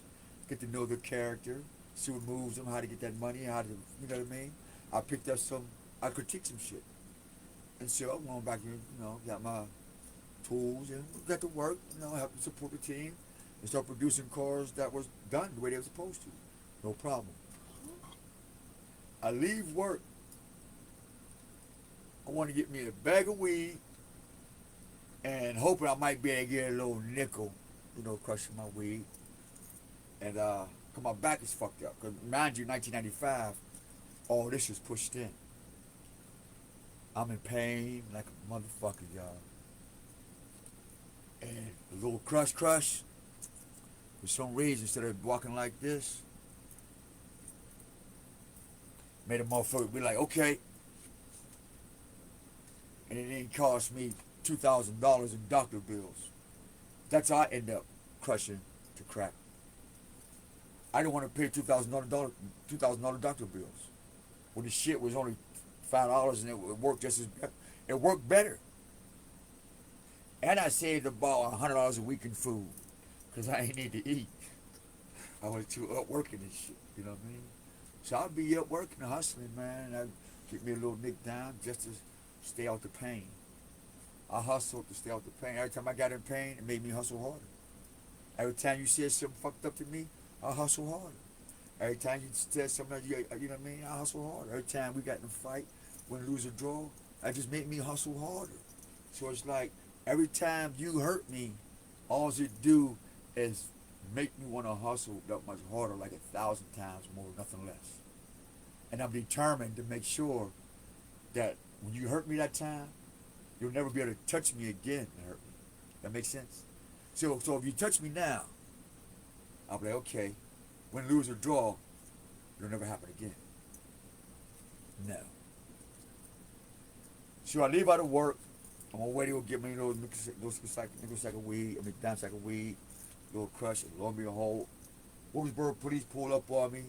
get to know their character, see what moves them, how to get that money, how to, you know what I mean? I picked up I critiqued some shit. And so I'm going back here, got my tools and got to work, help support the team and start producing cars that was done the way they were supposed to. No problem. I leave work want to get me a bag of weed and hoping I might be able to get a little nickel, you know, crushing my weed. And, cause my back is fucked up. Cause mind you, 1995, all this was pushed in. I'm in pain like a motherfucker, y'all. And a little crush, for some reason, instead of walking like this, made a motherfucker be like, okay. And it didn't cost me $2,000 in doctor bills. That's how I end up crushing to crack. I didn't want to pay $2,000 doctor bills. When the shit was only $5 and it worked just as better. It worked better. And I saved about $100 a week in food. Because I ain't need to eat. I was too up working and shit. You know what I mean? So I'd be up working and hustling, man. And I'd get me a little nick down just to stay out the pain. I hustled to stay out the pain. Every time I got in pain, it made me hustle harder. Every time you said something fucked up to me, I hustle harder. Every time you said something, you know what I mean? I hustle harder. Every time we got in a fight, win, lose, or draw, that just made me hustle harder. So it's like, every time you hurt me, all it do is make me want to hustle that much harder, like 1,000 times more, nothing less. And I'm determined to make sure that when you hurt me that time, you'll never be able to touch me again and hurt me. That makes sense? So if you touch me now, I'll be like, okay, win, lose, or draw, it'll never happen again. No. So I leave out of work. I'm on my way to go get me a little nickel sack of weed, down sack of weed, a little crush, and lo and behold, Wilkesboro police pull up on me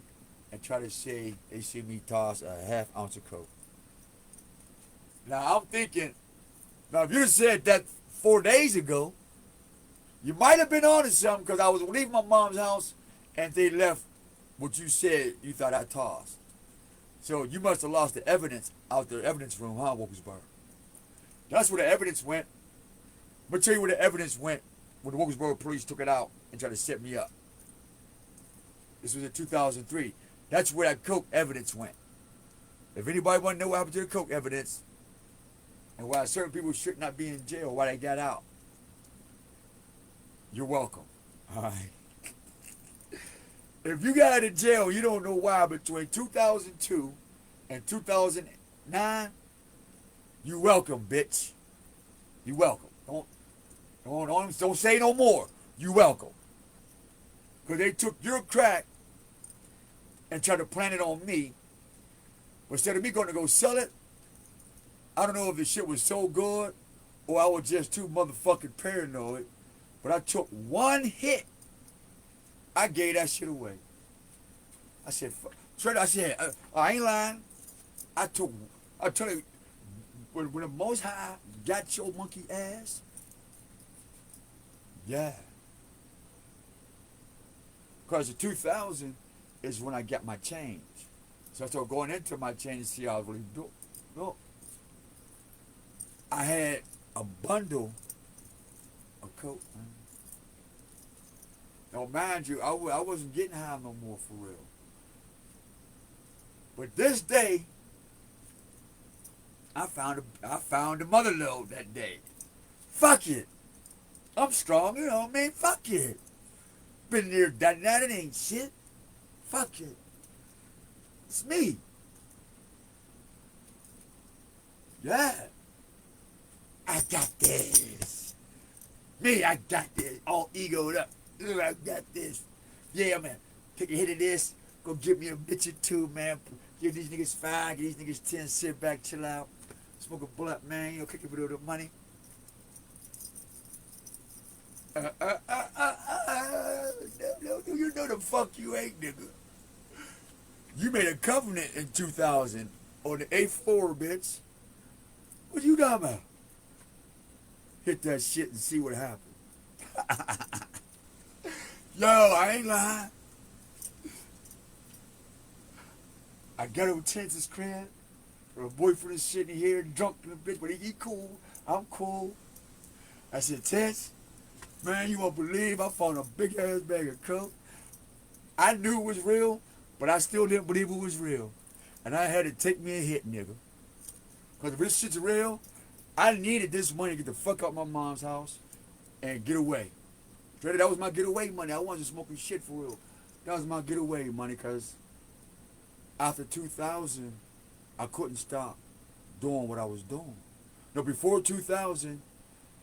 and try to say they see me toss a half ounce of coke. Now I'm thinking, now if you said that 4 days ago, you might have been on to something, because I was leaving my mom's house and they left what you said you thought I tossed. So you must have lost the evidence out the evidence room, huh, Wilkesboro? That's where the evidence went. I'm going to tell you where the evidence went when the Wilkesboro police took it out and tried to set me up. This was in 2003. That's where that coke evidence went. If anybody want to know what happened to the coke evidence and why certain people should not be in jail, why they got out, you're welcome. All right. If you got out of jail, you don't know why, between 2002 and 2009, you welcome, bitch. You welcome. Don't say no more. You welcome. Because they took your crack and tried to plant it on me. But instead of me going to go sell it, I don't know if the shit was so good or I was just too motherfucking paranoid, but I took one hit. I gave that shit away. I said, I ain't lying. I tell you, when the Most High got your monkey ass, yeah. Because the 2000 is when I got my change. So I started going into my change to see how I was really doing. No. I had a bundle of coke, man. Now, mind you, I wasn't getting high no more for real. But this day, I found a mother lode that day. Fuck it. I'm strong, you know what I mean? Fuck it. Been there, done that, it ain't shit. Fuck it. It's me. Yeah. I got this. Me, I got this. All egoed up. I got this. Yeah, man. Take a hit of this. Go give me a bitch or two, man. Give these niggas 5, give these niggas 10, sit back, chill out. Smoke a blunt, man. You know, kick a bit of the money. No, you know the fuck you ain't, nigga. You made a covenant in 2000 on the A4, bitch. What you talking about? Hit that shit and see what happens. Yo, I ain't lying. I got over Tense's crib. Her boyfriend is sitting here drunk in the bitch, but he cool. I'm cool. I said, Tense, man, you won't believe I found a big ass bag of coke. I knew it was real, but I still didn't believe it was real. And I had to take me a hit, nigga. Because if this shit's real, I needed this money to get the fuck out my mom's house and get away. Straight up, that was my getaway money. I wasn't smoking shit for real. That was my getaway money because after 2000, I couldn't stop doing what I was doing. No, before 2000,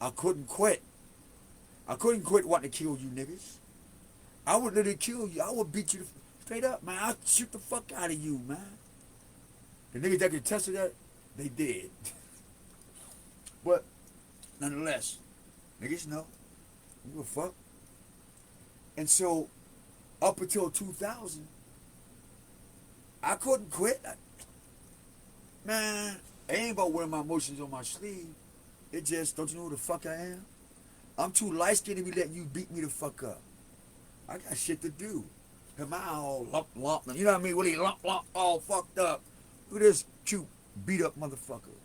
I couldn't quit. I couldn't quit wanting to kill you niggas. I would literally kill you. I would beat you straight up, man. I'd shoot the fuck out of you, man. The niggas that could test that, they did. But, nonetheless, niggas know. You give a fuck. And so, up until 2000, I couldn't quit. Man, it ain't about wearing my emotions on my sleeve. It just, don't you know who the fuck I am? I'm too light-skinned to be letting you beat me the fuck up. I got shit to do. Am I all lump, you know what I mean? Really lump, all fucked up. Look at this cute, beat-up motherfucker.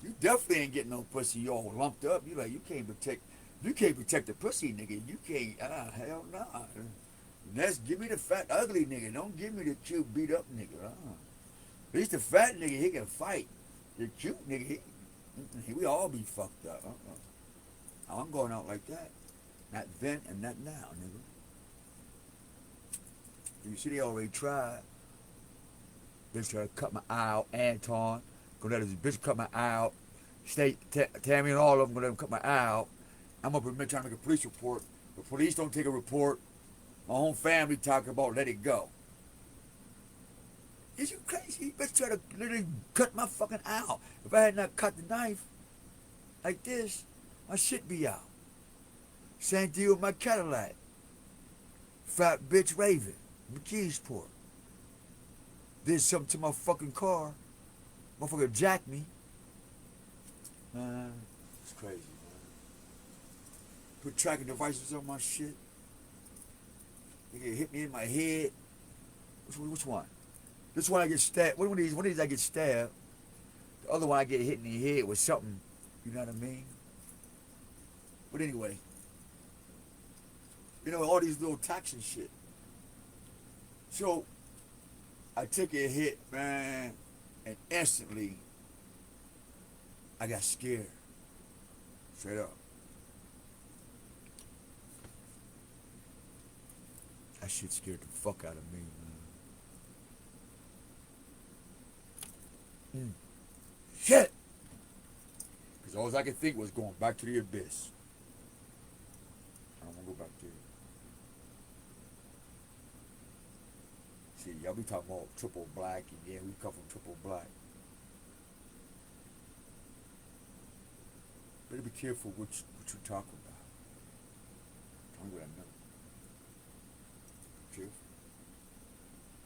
You definitely ain't getting no pussy. You all lumped up. You like, you can't protect the pussy, nigga. You can't, hell nah. Let's give me the fat, ugly nigga. Don't give me the cute, beat-up nigga. At least the fat nigga, he can fight. The cute nigga, we all be fucked up. I'm going out like that. Not then and not now, nigga. You see, they already tried. They tried to cut my eye out. Anton, gonna let this bitch cut my eye out. Tammy and all of them gonna let them cut my eye out. I'm up here trying to make a police report. The police don't take a report. My own family talking about let it go. Is you crazy? You bitch try to literally cut my fucking eye out. If I had not cut the knife like this, my shit be out. Same deal with my Cadillac. Fat bitch Raven, McKeesport. Did something to my fucking car. Motherfucker jacked me. Man, it's crazy, man. Put tracking devices on my shit. They hit me in my head. Which one? This one I get stabbed. One of these I get stabbed. The other one I get hit in the head with something. You know what I mean? But anyway, you know, all these little attacks and shit. So, I took a hit, man, and instantly, I got scared. Straight up. That shit scared the fuck out of me, man. Shit! Because all I could think was going back to the abyss. I don't want to go back there. See, y'all be talking about triple black, and yeah, we come from triple black. Better be careful what you're talking about. Tell me what I know. Careful.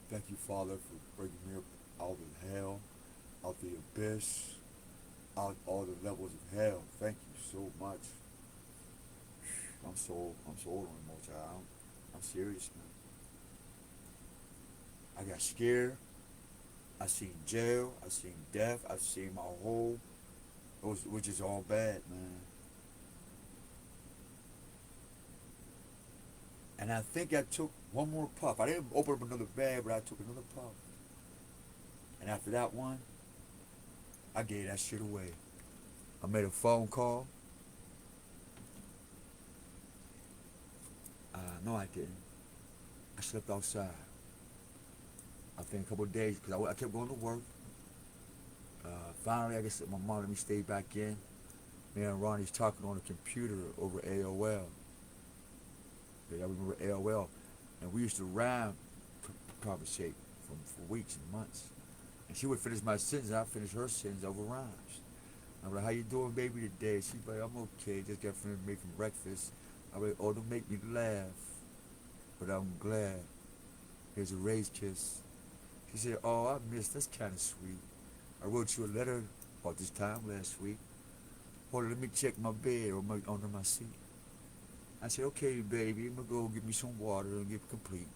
Thank you, Father, for bringing me up out of hell, out the abyss, out all the levels of hell. Thank you so much. I'm so old on the child. I'm serious, man. I got scared. I seen jail. I seen death. I seen my whole, which is all bad, man. And I think I took one more puff. I didn't open up another bag, but I took another puff. And after that one, I gave that shit away. I made a phone call. No, I didn't. I slept outside. I think a couple of days, because I kept going to work. Finally, I guess my mom let me stay back in. Me and Ronnie's talking on the computer over AOL. I remember AOL. And we used to rhyme, conversate for weeks and months. And she would finish my sentence, and I'd finish her sentence over rhymes. I'm like, how you doing, baby, today? She's like, I'm okay, just got finished making breakfast. I'm like, oh, don't make me laugh, but I'm glad. Here's a raised kiss. She said, oh, I missed, that's kind of sweet. I wrote you a letter about this time last week. Hold on, let me check my bed or under my seat. I said, okay, baby, I'm going to go get me some water and get complete.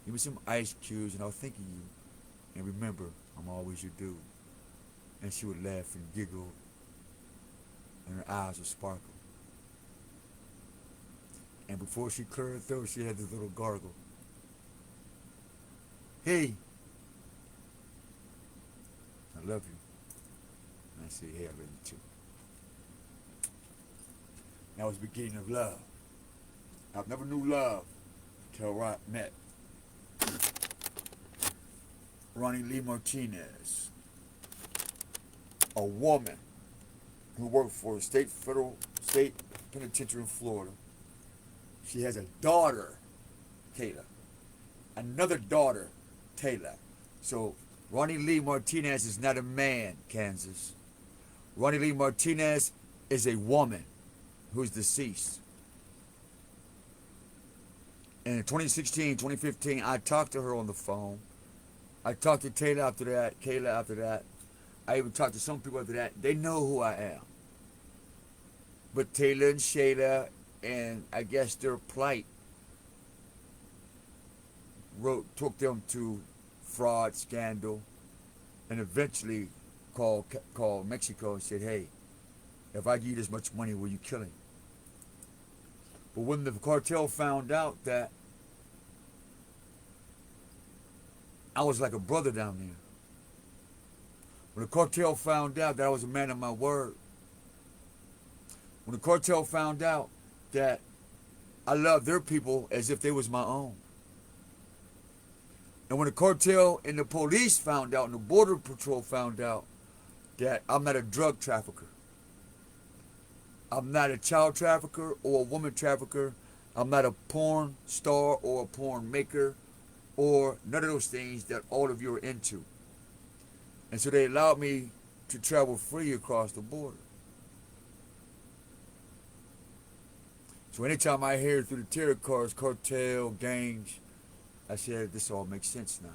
Give me some ice cubes and I'll think of you. And remember, I'm always your dude. And she would laugh and giggle and her eyes would sparkle. And before she cleared her throat, she had this little gargle. Hey, I love you. I said, yeah, I love you too. That was the beginning of love. I never knew love until I met Ronnie Lee Martinez, a woman who worked for a federal state penitentiary in Florida. She has a daughter, Kayla. Another daughter, Taylor. So Ronnie Lee Martinez is not a man, Kansas. Ronnie Lee Martinez is a woman who's deceased. And in 2016, 2015, I talked to her on the phone. I talked to Taylor after that, Kayla after that. I even talked to some people after that. They know who I am. But Taylor and Shayla, and I guess their plight, took them to fraud, scandal, and eventually called Mexico and said, hey, if I give you this much money, will you kill him? But when the cartel found out that I was like a brother down there, when the cartel found out that I was a man of my word, when the cartel found out that I loved their people as if they was my own, and when the cartel and the police found out and the border patrol found out that I'm not a drug trafficker, I'm not a child trafficker or a woman trafficker, I'm not a porn star or a porn maker or none of those things that all of you are into. And so they allowed me to travel free across the border. So anytime I hear through the terror cars, cartel, gangs, I said, this all makes sense now.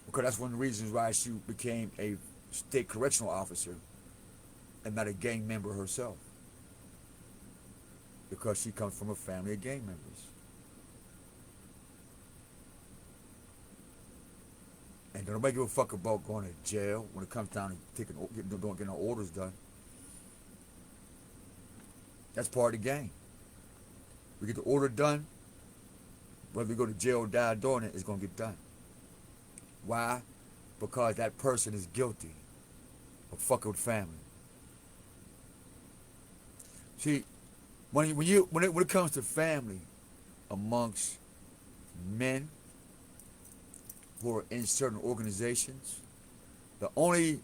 Because that's one of the reasons why she became a state correctional officer and not a gang member herself. Because she comes from a family of gang members. And don't nobody give a fuck about going to jail when it comes down to getting no orders done. That's part of the game. We get the order done, whether we go to jail or die doing it, it's going to get done. Why? Because that person is guilty of fucking with family. See, when it comes to family amongst men who are in certain organizations, the only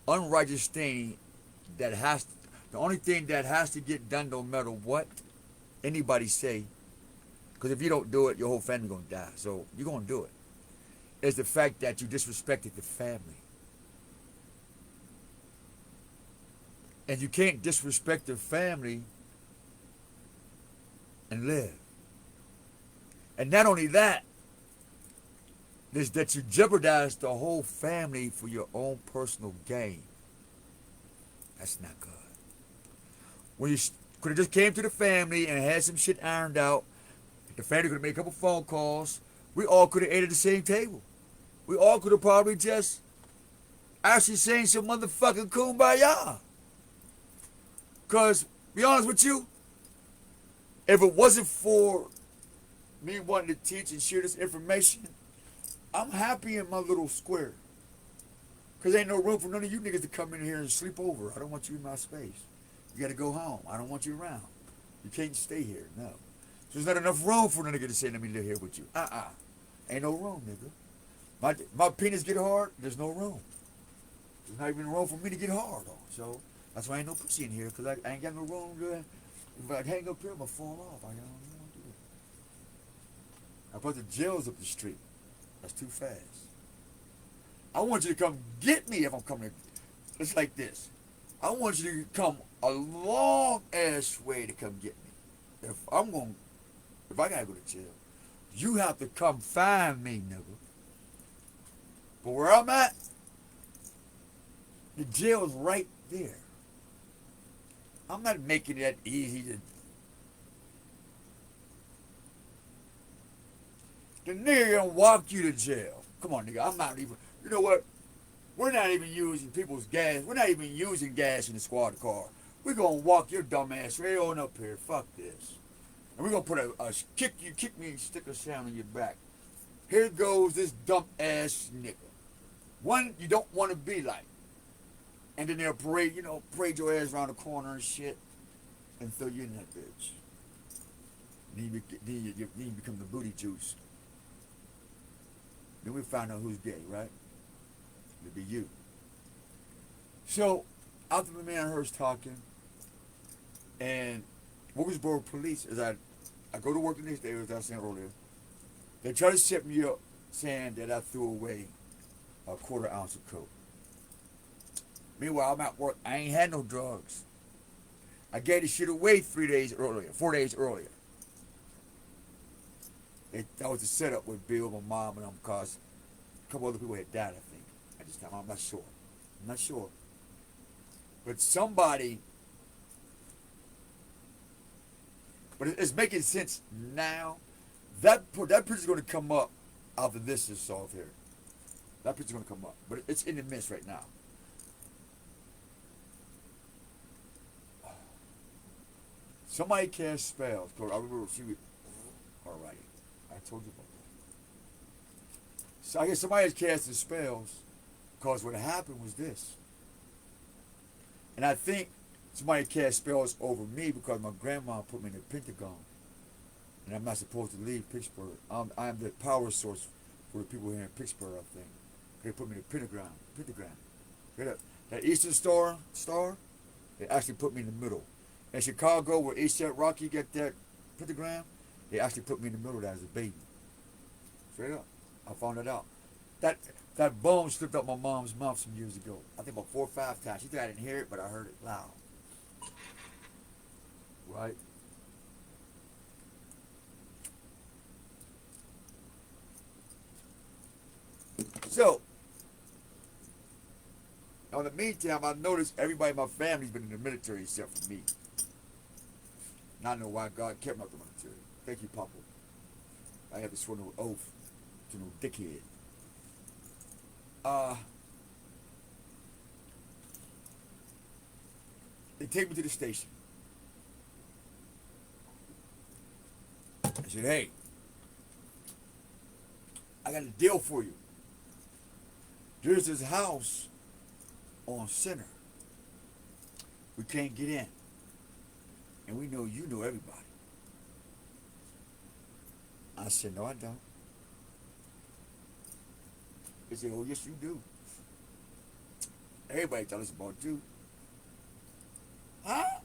unrighteous thing that has to get done no matter what anybody say, because if you don't do it, your whole family gonna die. So you're gonna do it. Is the fact that you disrespected the family. And you can't disrespect the family and live. And not only that, is that you jeopardize the whole family for your own personal gain. That's not good. When you could have just came to the family and had some shit ironed out, the family could have made a couple phone calls, we all could have ate at the same table. We all could have probably just actually sang some motherfucking kumbaya. Because, be honest with you, if it wasn't for me wanting to teach and share this information, I'm happy in my little square. Because ain't no room for none of you niggas to come in here and sleep over. I don't want you in my space. You got to go home. I don't want you around. You can't stay here, no. So there's not enough room for a nigga to say, let me live here with you. Ain't no room, nigga. My penis get hard, there's no room. There's not even room for me to get hard on. So that's why ain't no pussy in here, because I ain't got no room to, if I hang up here, I'm going to fall off. I don't want to do it. I put the jails up the street. That's too fast. I want you to come get me if I'm coming. It's like this. I want you to come a long ass way to come get me. If I gotta go to jail, you have to come find me, nigga. But where I'm at, the jail is right there. I'm not making it that easy to. The nigga gonna walk you to jail. Come on, nigga. I'm not even. You know what? We're not even using people's gas. We're not even using gas in the squad car. We're gonna walk your dumb ass right on up here. Fuck this. And we're gonna put a kick me and stick a sound on your back. Here goes this dumb ass nigga. One you don't want to be like. And then they'll parade, parade your ass around the corner and shit and throw you in that bitch. Then you become the booty juice. Then we find out who's gay, right? It'll be you. So, after the man heard us talking, and Wilkesboro police, as I go to work the next day, as I was saying earlier, they try to set me up saying that I threw away a quarter ounce of coke. Meanwhile, I'm at work. I ain't had no drugs. I gave the shit away 4 days earlier. That was the setup with Bill, my mom, and them, because a couple other people had died, I think, at this time. I'm not sure. But somebody, but it's making sense now. That picture's going to come up after this is solved here. That picture's going to come up. But it's in the mist right now. Somebody cast spells. I remember she was, alright, I told you about that. So I guess somebody was casting spells, because what happened was this. And I think somebody cast spells over me because my grandma put me in the Pentagon. And I'm not supposed to leave Pittsburgh. I'm the power source for the people here in Pittsburgh, I think. They put me in the pentagram. That Eastern Star, they actually put me in the middle. In Chicago, where A$AP Rocky got that pentagram, they actually put me in the middle of that as a baby. Straight up. I found that out. That bone slipped up my mom's mouth some years ago. I think about 4 or 5 times. She said I didn't hear it, but I heard it loud. Right? So, in the meantime, I noticed everybody in my family's been in the military except for me. And I know why God kept me out the military. Thank you, Papa. I have to swear no oath to no dickhead. They take me to the station. I said, hey, I got a deal for you. There's this house on Center. We can't get in. And we know you know everybody. I said, no, I don't. They said, oh, yes, you do. Everybody tell us about you. Huh?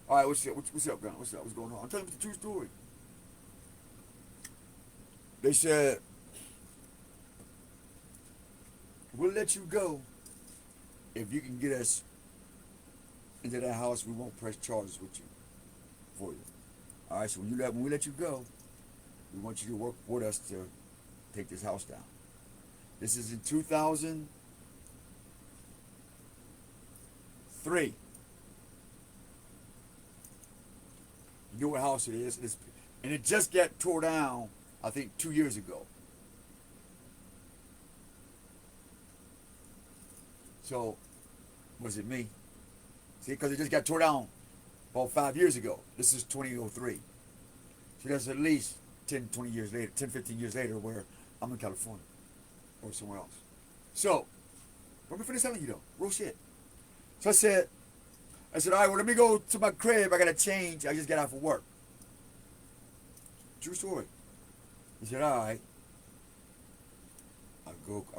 All right, what's up, Gunn? What's going on? I'm telling you the true story. They said, we'll let you go if you can get us into that house. We won't press charges with you, for you. All right, so when we let you go, we want you to work with us to take this house down. This is in 2003. You know what house it is? And it just got tore down, I think, 2 years ago. So, was it me? See, because it just got tore down about 5 years ago. This is 2003. So that's at least 10, 20 years later, 10, 15 years later, where I'm in California or somewhere else. So, let me finish telling you though, real shit. So I said, all right, well, let me go to my crib. I got to change. I just got out for work. True story. He said, all right. I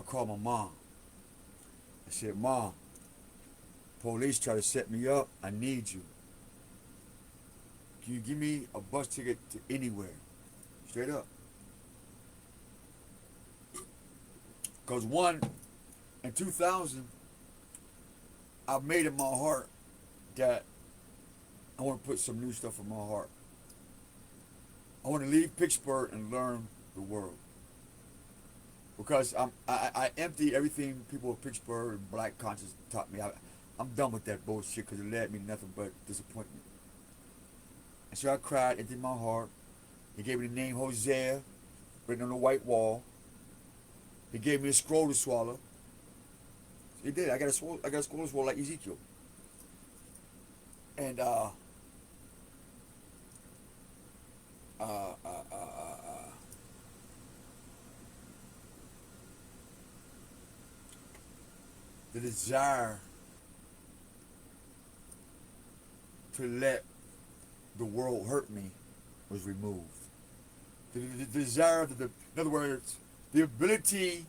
call my mom. I said, Mom, police try to set me up. I need you. Can you give me a bus ticket to anywhere? Straight up. Because in 2000, I made in my heart that I want to put some new stuff in my heart. I want to leave Pittsburgh and learn the world. Because I emptied everything people of Pittsburgh and black conscience taught me. I'm done with that bullshit because it led me to nothing but disappointment. And so I cried, emptied my heart. He gave me the name Hosea, written on the white wall. He gave me a scroll to swallow. He did. I got a scroll to swallow like Ezekiel. And the desire to let the world hurt me was removed. The desire, in other words, the ability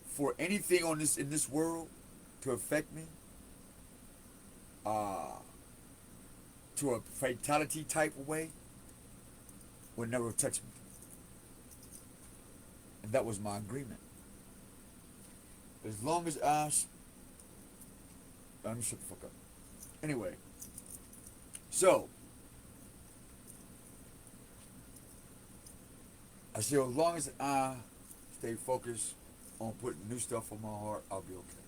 for anything in this world to affect me, to a fatality type of way, would never touch me. And that was my agreement. As long as let me shut the fuck up. Anyway, so I said, as long as I stay focused on putting new stuff on my heart, I'll be okay.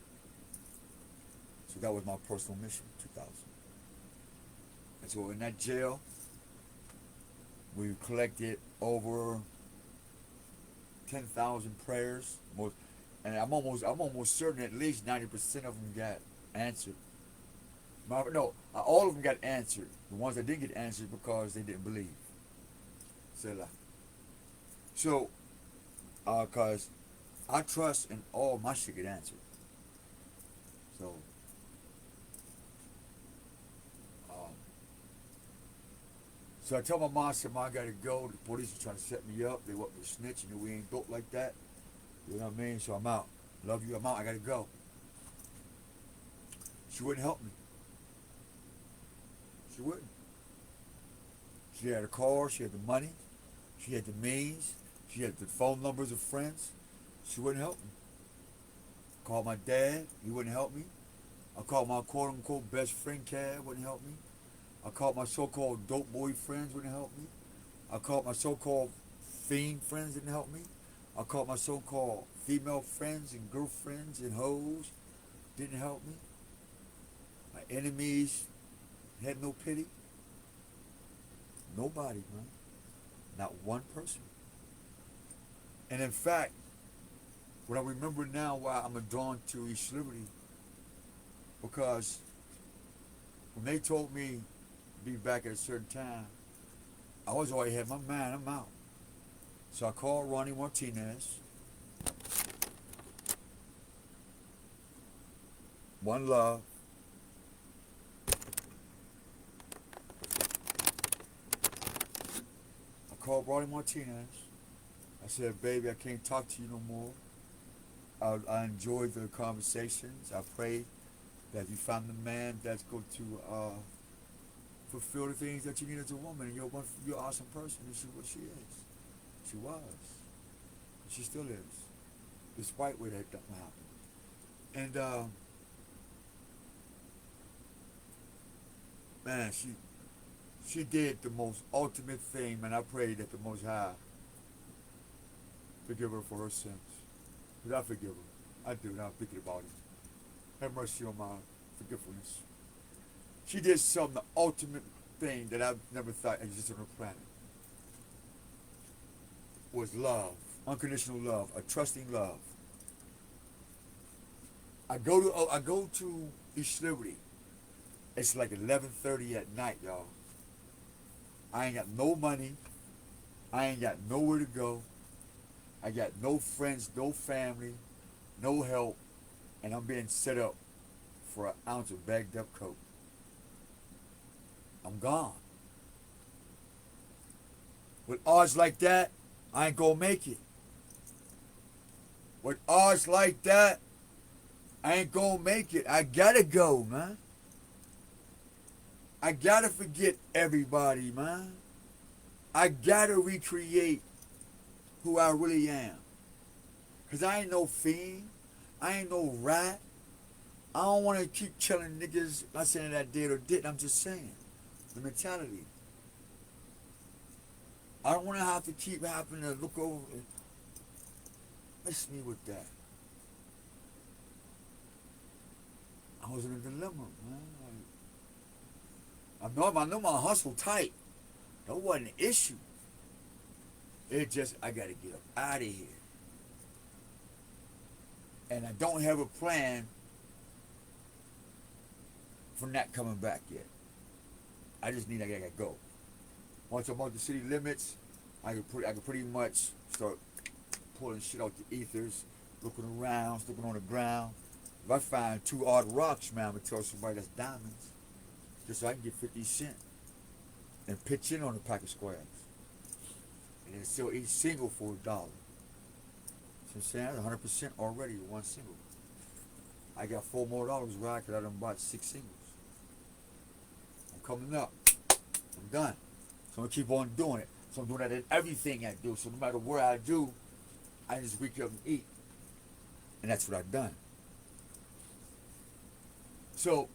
So that was my personal mission, 2000. And so in that jail, we collected over 10,000 prayers, and I'm almost certain at least 90% of them got answered. No, all of them got answered. The ones that didn't get answered because they didn't believe. Selah. So, cause I trust in all my shit get answered. So, so I tell my mom, I said, "Mom, I gotta go. The police are trying to set me up. They want me to snitch, and we ain't built like that. You know what I mean? So I'm out. Love you. I'm out. I gotta go." She wouldn't help me. She wouldn't. She had a car. She had the money. She had the means. She had the phone numbers of friends. She wouldn't help me. Called my dad. He wouldn't help me. I called my quote-unquote best friend, Cad. Wouldn't help me. I called my so-called dope boy friends. Wouldn't help me. I called my so-called fiend friends. Didn't help me. I called my so-called female friends and girlfriends and hoes. Didn't help me. My enemies had no pity. Nobody, man. Not one person. And in fact, what I remember now why I'm drawn to East Liberty, because when they told me to be back at a certain time, I was already had my mind, I'm out. So I called Ronnie Martinez. One love. I called Ronnie Martinez. I said, "Baby, I can't talk to you no more. I enjoyed the conversations. I pray that you found the man that's going to fulfill the things that you need as a woman. And you're an awesome person." And she's what she is. She was. She still is, despite what that happened. And man, she did the most ultimate thing, man. I pray that the Most High forgive her for her sins. Because I forgive her. I do, now I'm thinking about it. Have mercy on my forgiveness. She did something, the ultimate thing that I've never thought existed on the planet. Was love. Unconditional love. A trusting love. I go to East Liberty. It's like 11:30 at night, y'all. I ain't got no money. I ain't got nowhere to go. I got no friends, no family, no help, and I'm being set up for an ounce of bagged up coke. I'm gone. With odds like that, I ain't gonna make it. With odds like that, I ain't gonna make it. I gotta go, man. I gotta forget everybody, man. I gotta recreate who I really am. Because I ain't no fiend. I ain't no rat. I don't want to keep killing niggas. Not saying that I did or didn't. I'm just saying. The mentality. I don't want to have to keep having to look over. Miss me with that. I was in a dilemma, man. I know my hustle tight. That wasn't an issue. It just, I got to get up out of here. And I don't have a plan for not coming back yet. I just need, I got to go. Once I'm out the city limits, I can pretty much start pulling shit out the ethers, looking around, looking on the ground, If I find 2 odd rocks, man, I'm gonna tell somebody that's diamonds, just so I can get 50 cents and pitch in on a pack of squares, and then sell each single for $1. So I'm saying that's 100% already in one single. I got $4 more where I could have done bought 6 singles. I'm coming up. I'm done. So I'm gonna keep on doing it. So I'm doing that in everything I do. So no matter where I do, I just wake up and eat. And that's what I've done. So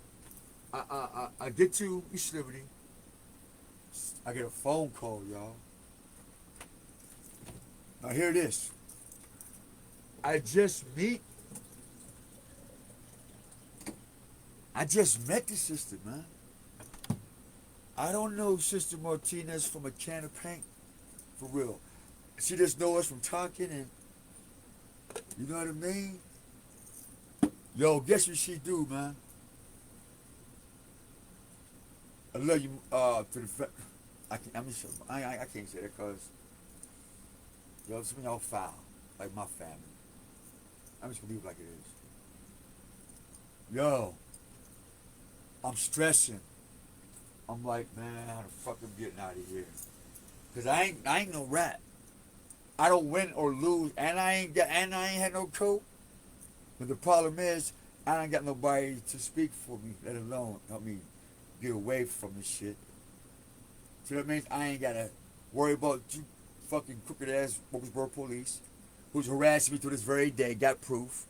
I get to East Liberty. I get a phone call, y'all. Now hear this. I just met the sister, man. I don't know Sister Martinez from a can of paint, for real. She just knows us from talking, and you know what I mean? Yo, guess what she do, man? I love you. To the I can't say that because yo, some of y'all foul, like my family. I'm just gonna leave it like it is. Yo, I'm stressing. I'm like, man, how the fuck I'm getting out of here? Cause I ain't no rat. I don't win or lose, and I ain't had no coat. But the problem is, I ain't got nobody to speak for me, let alone help me get away from this shit. So that means I ain't gotta worry about you fucking crooked ass Wilkesboro police who's harassing me to this very day. Got proof.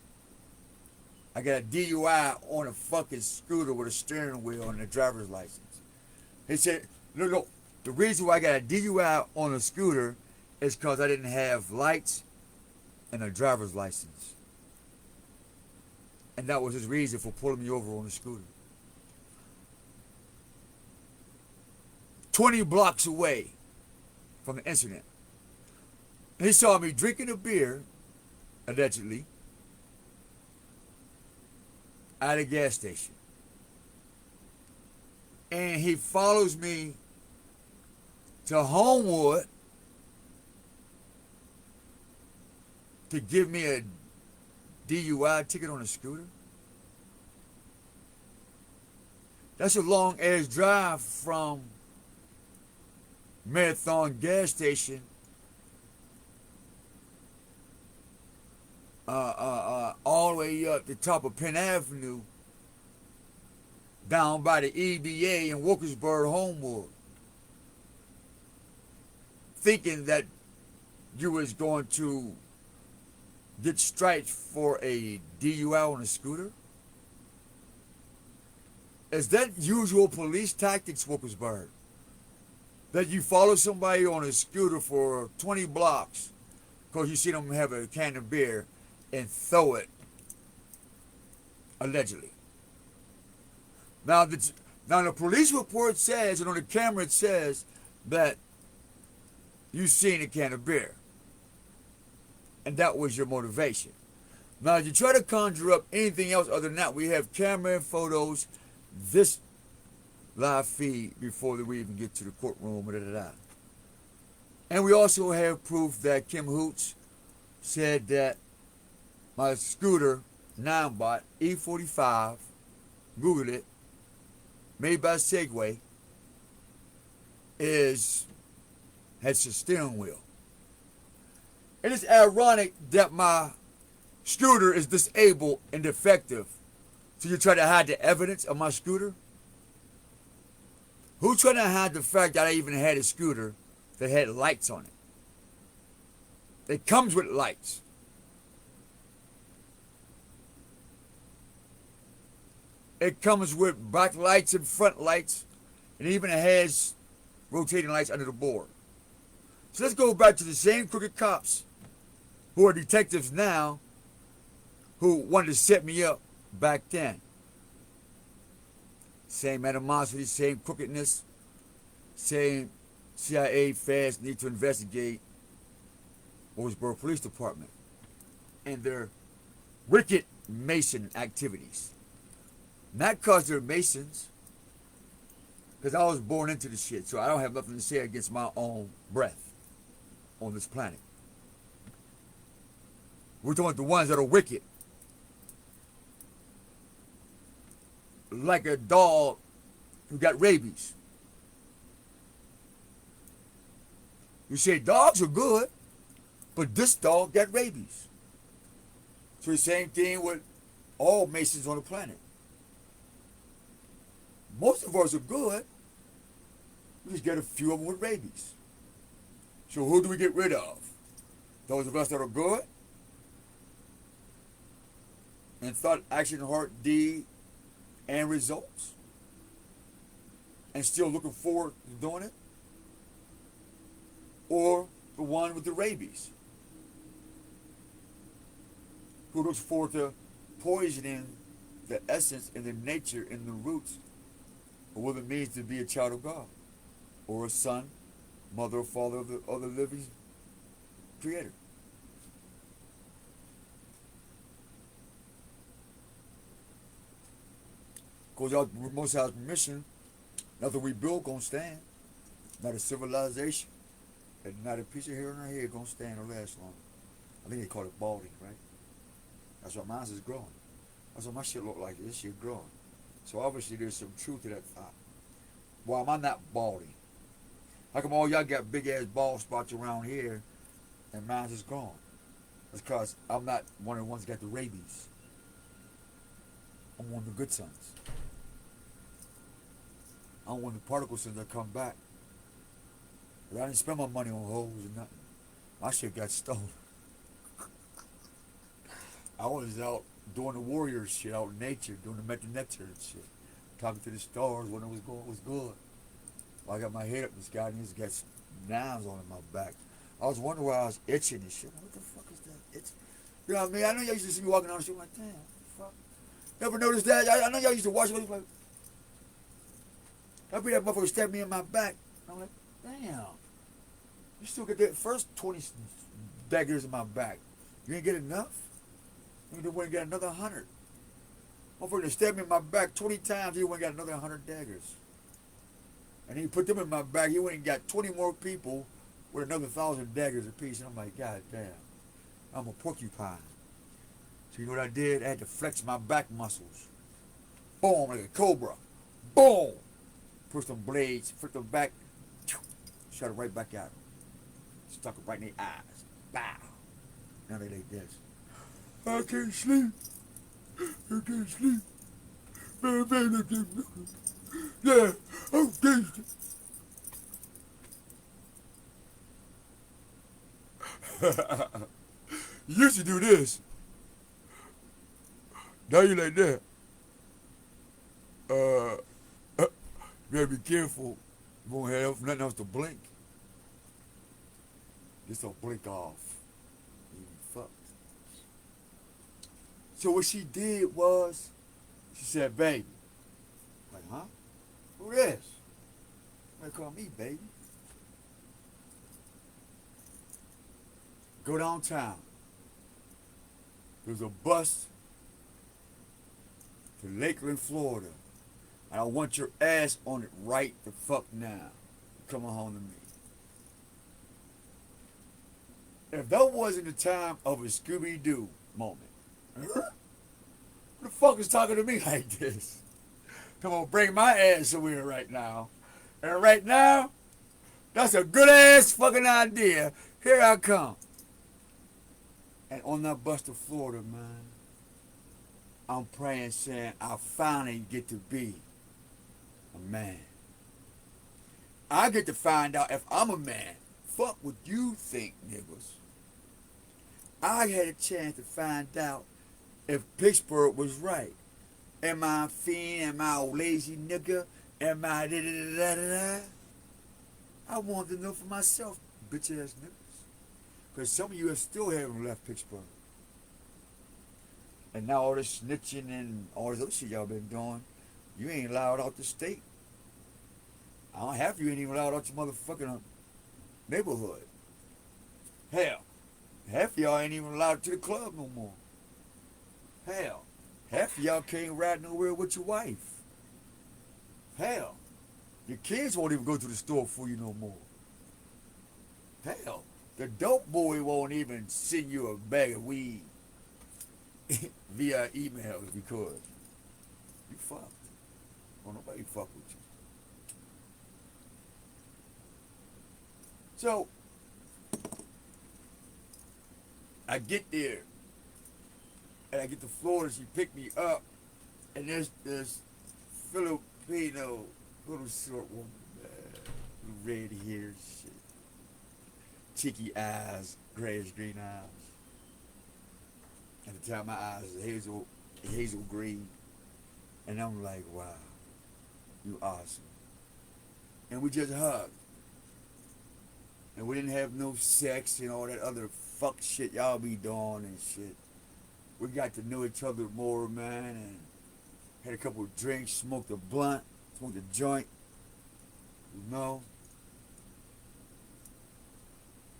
I got a DUI on a fucking scooter with a steering wheel and a driver's license. He said, no, the reason why I got a DUI on a scooter is because I didn't have lights and a driver's license. And that was his reason for pulling me over on the scooter. 20 blocks away from the incident. He saw me drinking a beer, allegedly, at a gas station. And he follows me to Homewood to give me a DUI ticket on a scooter. That's a long ass drive from Marathon gas station all the way up the top of Penn Avenue down by the EBA in Wilkesboro, Homewood, thinking that you was going to get striped for a DUI on a scooter? Is that usual police tactics, Wilkesboro? That you follow somebody on a scooter for 20 blocks because you see them have a can of beer and throw it, allegedly. Now the police report says, and on the camera it says, that you seen a can of beer. And that was your motivation. Now, if you try to conjure up anything else other than that, we have camera and photos, this live feed before we even get to the courtroom, And we also have proof that Kim Hoots said that my scooter, Ninebot E45, Google it, made by Segway, has a steering wheel. It is ironic that my scooter is disabled and defective. So you try to hide the evidence of my scooter? Who's trying to hide the fact that I even had a scooter that had lights on it? It comes with lights. It comes with back lights and front lights, and even has rotating lights under the board. So let's go back to the same crooked cops who are detectives now who wanted to set me up back then. Same animosity, same crookedness, same CIA feds need to investigate Wilkesboro Police Department and their wicked Mason activities. Not because they're Masons, because I was born into the shit, so I don't have nothing to say against my own breath on this planet. We're talking about the ones that are wicked. like a dog who got rabies. You say dogs are good, but this dog got rabies. So the same thing with all Masons on the planet. Most of us are good. We just get a few of them with rabies. So who do we get rid of? Those of us that are good in thought, action, heart, deed, and results, and still looking forward to doing it? Or the one with the rabies, who looks forward to poisoning the essence and the nature and the roots of what it means to be a child of God, or a son, mother, or father of the living Creator. Because out with Most High's permission, nothing we build gonna stand. Not a civilization, and not a piece of hair on our head gonna stand or last long. I think they call it balding, right? That's why mine is growing. That's what my shit look like. This shit growing. So obviously there's some truth to that thought. Why am I not balding? How come all y'all got big ass bald spots around here and mine is growing? That's because I'm not one of the ones that got the rabies. I'm one of the good sons. I'm one of the particle sons that come back. But I didn't spend my money on hoes and nothing. My shit got stolen. I was out doing the warrior shit out in nature, doing the nectar and shit. Talking to the stars when it was going was good. I got my head up in the sky and he's got knives on my back. I was wondering why I was itching and shit. What the fuck is that? It's, you know what I mean? I know y'all used to see me walking down the street like, damn, what the fuck? Never noticed that? I know y'all used to watch me like, I be that motherfucker stab me in my back. I'm like, damn. You still get that first 20 daggers in my back. You ain't get enough? You went and got another 100. Motherfucker stabbed me in my back 20 times, he went and got another 100 daggers. And he put them in my back, he went and got 20 more people with another 1,000 daggers apiece. And I'm like, God damn, I'm a porcupine. So you know what I did? I had to flex my back muscles. Boom, like a cobra. Boom! Push them blades, flick them back, shot it right back at them. Stuck it right in their eyes. Bow. Now they like this. I can't sleep. I can't sleep. Yeah, I'm tasty. You used to do this. Now you like that. You gotta be careful. You won't have nothing else to blink. Just don't blink off. You fucked. So what she did was, she said, baby. I'm like, huh? Who this? They call me baby. Go downtown. There's a bus to Lakeland, Florida. And I want your ass on it right the fuck now. Come on home to me. If that wasn't the time of a Scooby-Doo moment, who the fuck is talking to me like this? Come on, bring my ass somewhere right now. And right now, that's a good ass fucking idea. Here I come. And on that bus to Florida, man, I'm praying, saying, I finally get to be a man. I get to find out if I'm a man. Fuck what you think, niggas. I had a chance to find out if Pittsburgh was right. Am I a fiend? Am I a lazy nigga? Am I da-da-da-da-da-da? I wanted to know for myself, bitch ass niggas. Because some of you still haven't left Pittsburgh. And now all this snitching and all this other shit y'all been doing, you ain't allowed out the state. I don't have you ain't even allowed out your motherfucking neighborhood. Hell, half of y'all ain't even allowed to the club no more. Hell, half of y'all can't ride nowhere with your wife. Hell, your kids won't even go to the store for you no more. Hell, the dope boy won't even send you a bag of weed via email if he could. You fucked. Don't nobody fuck with you. So I get there, and I get to Florida. She picked me up, and there's this Filipino little short woman, red hair, shit, cheeky eyes, grayish green eyes. At the time, my eyes was hazel green, and I'm like, wow, you awesome. And we just hugged. And we didn't have no sex and all that other fuck shit y'all be doing and shit. We got to know each other more, man, and had a couple of drinks, smoked a blunt, smoked a joint, you know.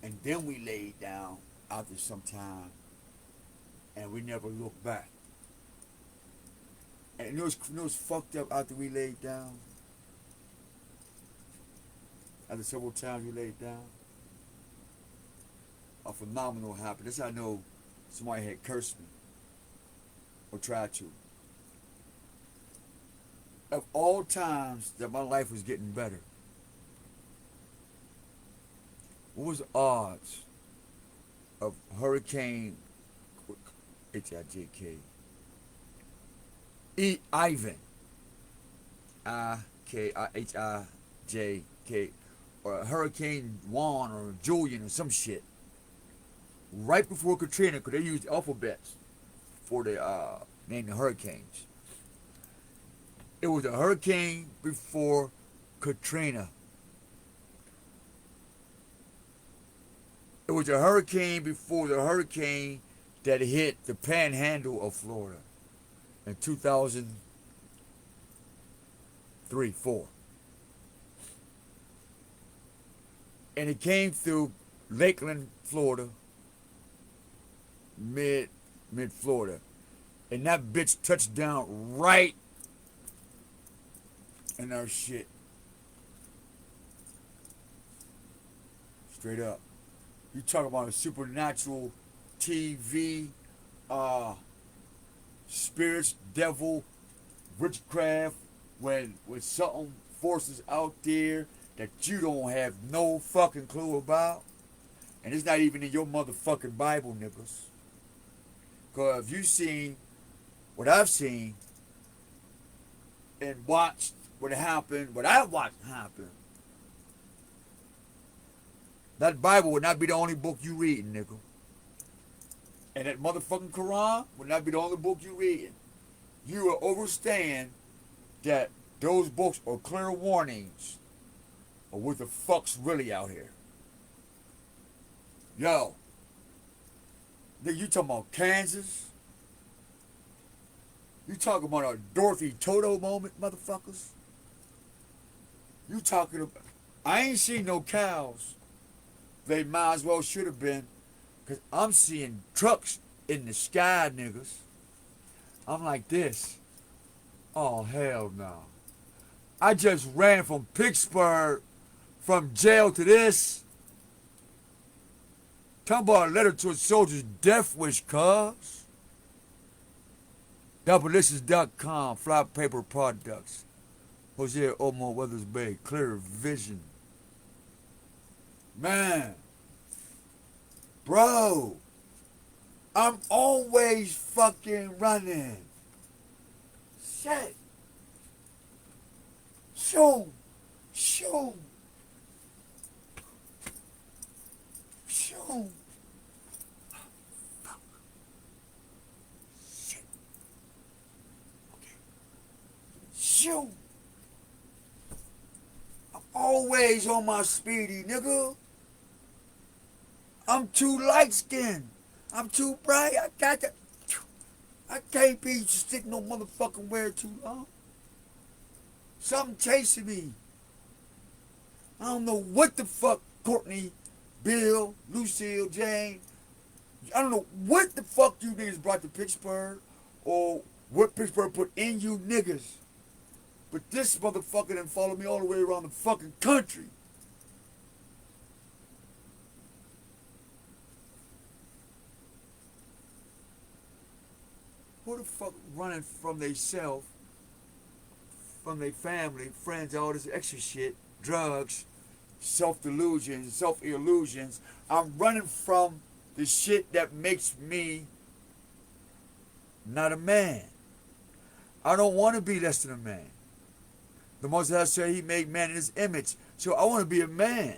And then we laid down after some time, and we never looked back. And it was fucked up after we laid down? After several times we laid down? A phenomenal happened. That's how I know somebody had cursed me. Or tried to. Of all times that my life was getting better, what was the odds of Hurricane H-I-J-K Ivan I-K-H-I-J-K or Hurricane Juan or Julian or some shit right before Katrina, because they used alphabets for the name the hurricanes. It was a hurricane before Katrina. It was a hurricane before the hurricane that hit the panhandle of Florida in 2003-4. And it came through Lakeland, Florida, mid Florida. And that bitch touched down right in our shit. Straight up. You talk about a supernatural TV, spirits, devil, witchcraft, when something forces out there that you don't have no fucking clue about, and it's not even in your motherfucking Bible, niggas. Because if you seen what I've seen and watched what happened, what I watched happen, that Bible would not be the only book you reading, nigga. And that motherfucking Quran would not be the only book you reading. You will understand that those books are clear warnings of what the fuck's really out here. Yo. Nigga, you talking about Kansas? You talking about a Dorothy Toto moment, motherfuckers? You talking about... I ain't seen no cows. They might as well should have been. Because I'm seeing trucks in the sky, niggas. I'm like this. Oh, hell no. I just ran from Pittsburgh, from jail to this. Talking about a letter to a soldier's death wish, cuz. Doublelicious.com, Fly Paper Products. Jose Omo Weathers Bay, Clear Vision. Man. Bro. I'm always fucking running. Shit. Shoo. Shoo. Shoo. Fuck. Shit. Okay. Shoo. I'm always on my speedy, nigga. I'm too light-skinned. I'm too bright. I can't be sitting no motherfucking wear too long. Something chasing me. I don't know what the fuck Courtney, Bill, Lucille, Jane. I don't know what the fuck you niggas brought to Pittsburgh or what Pittsburgh put in you niggas. But this motherfucker done followed me all the way around the fucking country. Who the fuck running from theyself from their family, friends, all this extra shit, drugs, self-delusions, self-illusions. I'm running from the shit that makes me not a man. I don't want to be less than a man. The Most High said he made man in his image. So I want to be a man.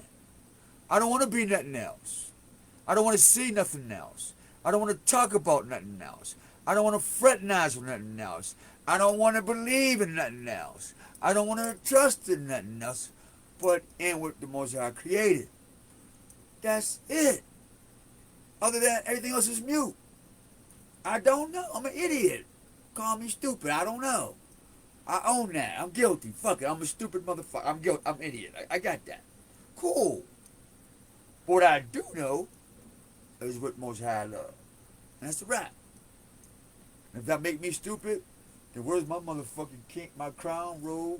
I don't want to be nothing else. I don't want to see nothing else. I don't want to talk about nothing else. I don't want to fraternize with nothing else. I don't want to believe in nothing else. I don't want to trust in nothing else but in what the Most High created. That's it. Other than that, everything else is mute. I don't know. I'm an idiot. Call me stupid. I don't know. I own that. I'm guilty. Fuck it. I'm a stupid motherfucker. I'm guilty. I'm an idiot. I got that. Cool. But what I do know is what Most High love. And that's the rap. And if that make me stupid, then where's my motherfucking king, my crown, robe,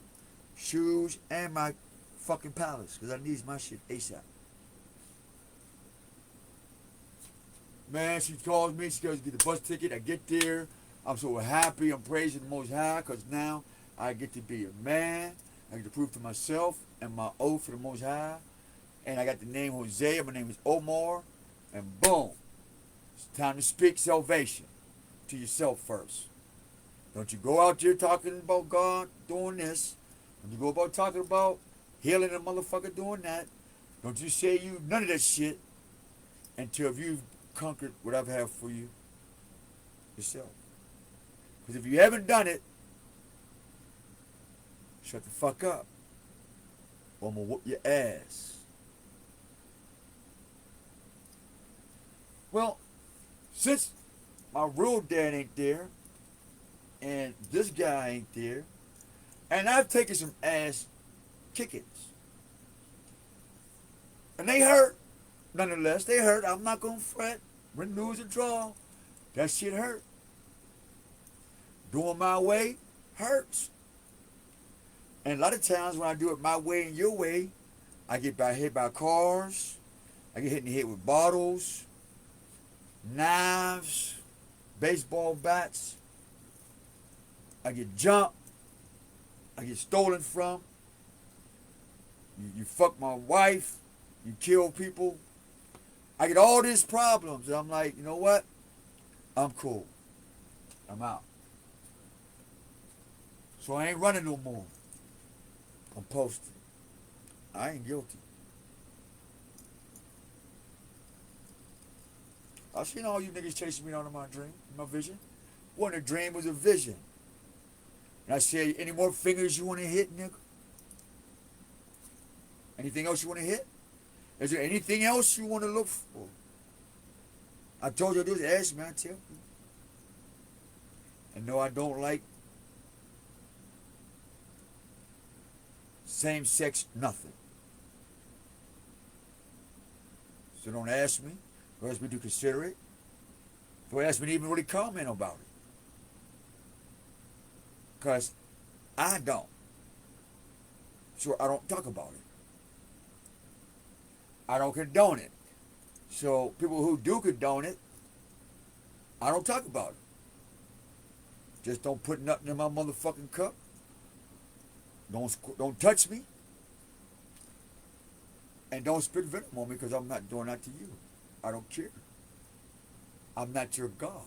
shoes, and my fucking palace? Because I need my shit ASAP. Man, she calls me. She goes to get the bus ticket. I get there. I'm so happy. I'm praising the Most High because now I get to be a man. I get to prove to myself and my oath for the Most High. And I got the name Hosea. My name is Omar. And boom. It's time to speak salvation to yourself first. Don't you go out there talking about God doing this. Don't you go about talking about healing a motherfucker doing that. Don't you say you none of that shit until you've conquered what I've had for you yourself. Because if you haven't done it, shut the fuck up. Or I'm going to whoop your ass. Well, since my real dad ain't there, and this guy ain't there, and I've taken some ass kickings. And they hurt. Nonetheless, they hurt. I'm not going to fret. Win, lose, or draw. That shit hurt. Doing my way hurts. And a lot of times when I do it my way and your way, I get hit by cars. I get hit in the head with bottles, knives, baseball bats. I get jumped. I get stolen from. You fuck my wife. You kill people. I get all these problems. And I'm like, you know what? I'm cool. I'm out. So I ain't running no more. I'm posted. I ain't guilty. I seen all you niggas chasing me out of my dream, my vision. Wasn't a dream, was a vision. And I said, any more fingers you want to hit, nigga? Anything else you want to hit? Is there anything else you want to look for? I told you this, ask me, I tell you. And no, I don't like same-sex nothing. So don't ask me. Don't ask me to consider it. Don't ask me to even really comment about it. Because I don't. So I don't talk about it. I don't condone it. So people who do condone it, I don't talk about it. Just don't put nothing in my motherfucking cup. Don't touch me. And don't spit venom on me because I'm not doing that to you. I don't care. I'm not your God.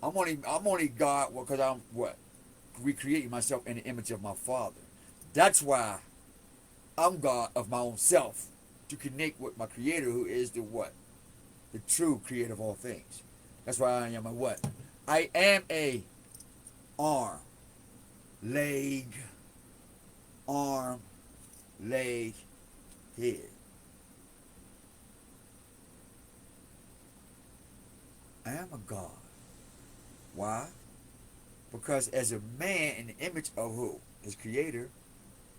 I'm only God because I'm what? Recreating myself in the image of my Father. That's why I'm God of my own self. To connect with my Creator, who is the what? The true creator of all things. That's why I am a what? I am a arm, leg, head. I am a God. Why? Because as a man in the image of who? His creator,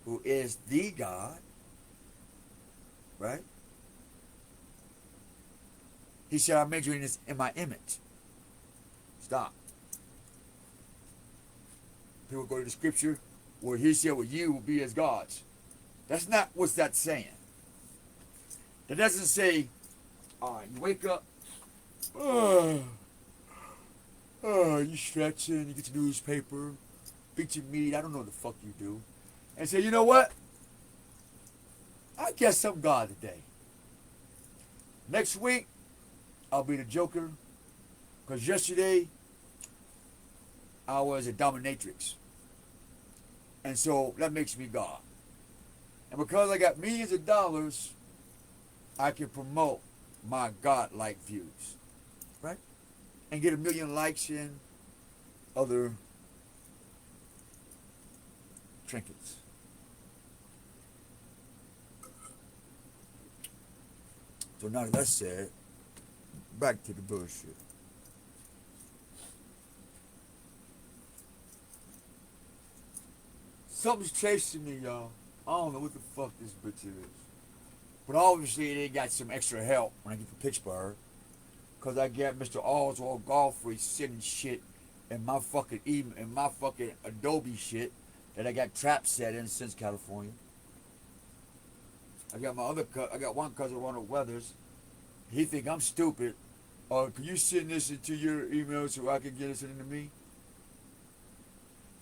who is the God, right? He said, I made you in my image. Stop. People go to the scripture where he said, well, you will be as gods. That's not what's that saying. That doesn't say, you wake up, you you stretching, you get your newspaper, beat your meat, I don't know what the fuck you do. And say, you know what? I guess I'm God today. Next week, I'll be the Joker. Because yesterday, I was a dominatrix. And so that makes me God. And because I got millions of dollars, I can promote my God-like views. Right? And get 1 million likes and other trinkets. So now that that's said, back to the bullshit. Something's chasing me, y'all. I don't know what the fuck this bitch is. But obviously they got some extra help when I get to Pittsburgh. Because I got Mr. Oswald Godfrey sending shit in my fucking email, in my fucking Adobe shit that I got trap set in since California. I got I got one cousin, Ronald Weathers. He think I'm stupid. Can you send this into your email so I can get it sent into me?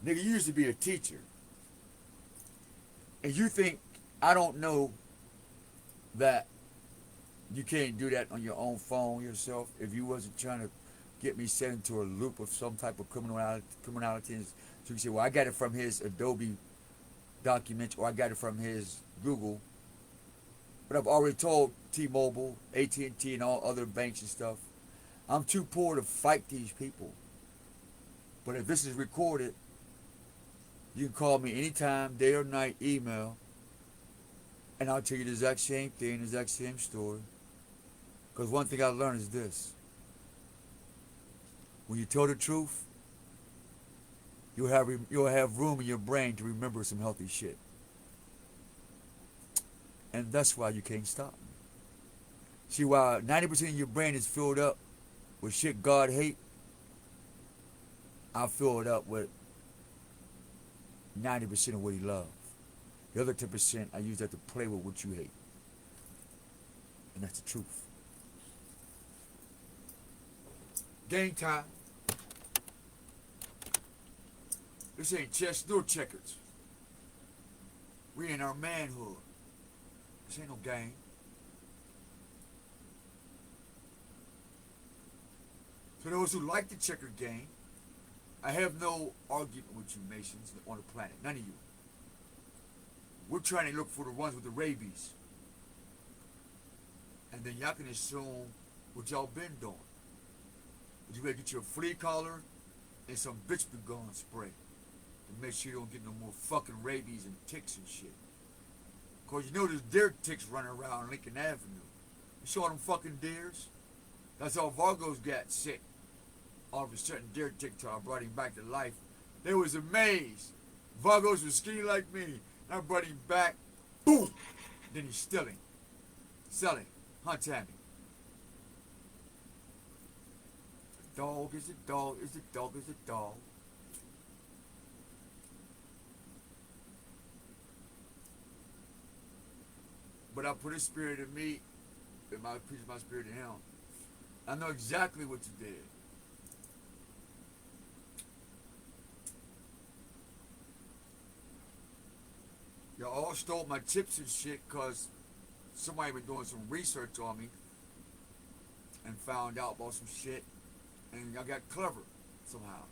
Nigga, you used to be a teacher. And you think I don't know that you can't do that on your own phone yourself if you wasn't trying to get me sent into a loop of some type of criminality. So you can say, well, I got it from his Adobe document or I got it from his Google. But I've already told T-Mobile, AT&T, and all other banks and stuff, I'm too poor to fight these people. But if this is recorded, you can call me anytime, day or night, email, and I'll tell you the exact same thing, the exact same story. Because one thing I learned is this. When you tell the truth, you'll have room in your brain to remember some healthy shit. And that's why you can't stop me. See, while 90% of your brain is filled up with shit God hate, I fill it up with 90% of what he loves. The other 10%, I use that to play with what you hate. And that's the truth. Game time. This ain't chess nor checkers. We in our manhood. This ain't no game. For those who like the checker game, I have no argument with you Masons on the planet. None of you. We're trying to look for the ones with the rabies. And then y'all can assume what y'all been doing. But you better get your flea collar and some bitch begone spray. To make sure you don't get no more fucking rabies and ticks and shit. Cause you know there's deer ticks running around Lincoln Avenue. You saw them fucking deers? That's how Vargos got sick. All of a sudden, deer tick brought him back to life. They was amazed. Vargos was skinny like me. And I brought him back. Boom! Then he's stealing. Selling. Hunt at me. The dog is a dog is a dog is a dog. But I put his spirit in me, and my piece of my spirit in him. I know exactly what you did. Y'all all stole my tips and shit because somebody was doing some research on me and found out about some shit, and y'all got clever somehow.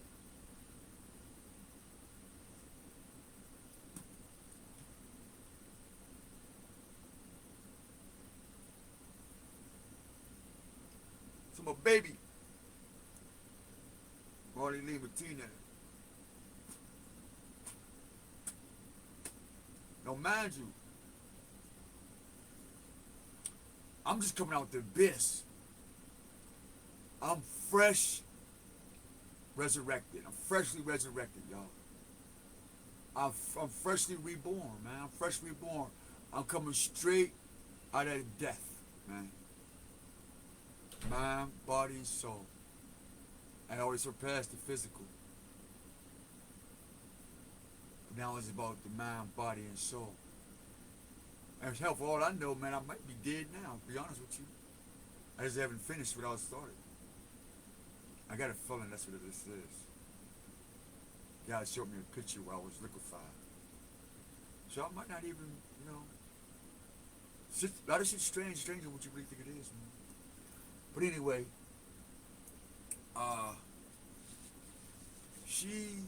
So my baby, Ronnie Lee Martinez. Now mind you, I'm just coming out with the abyss. I'm fresh resurrected. I'm freshly resurrected, y'all. I'm freshly reborn, man. I'm freshly reborn. I'm coming straight out of death, man. Mind, body, and soul. I already surpassed the physical. But now it's about the mind, body, and soul. And hell, for all I know, man, I might be dead now, to be honest with you. I just haven't finished what I started. I got a feeling that's what this is. God showed me a picture where I was liquefied. So I might not even, you know, a lot of shit's stranger than what you really think it is, man. But anyway, uh, she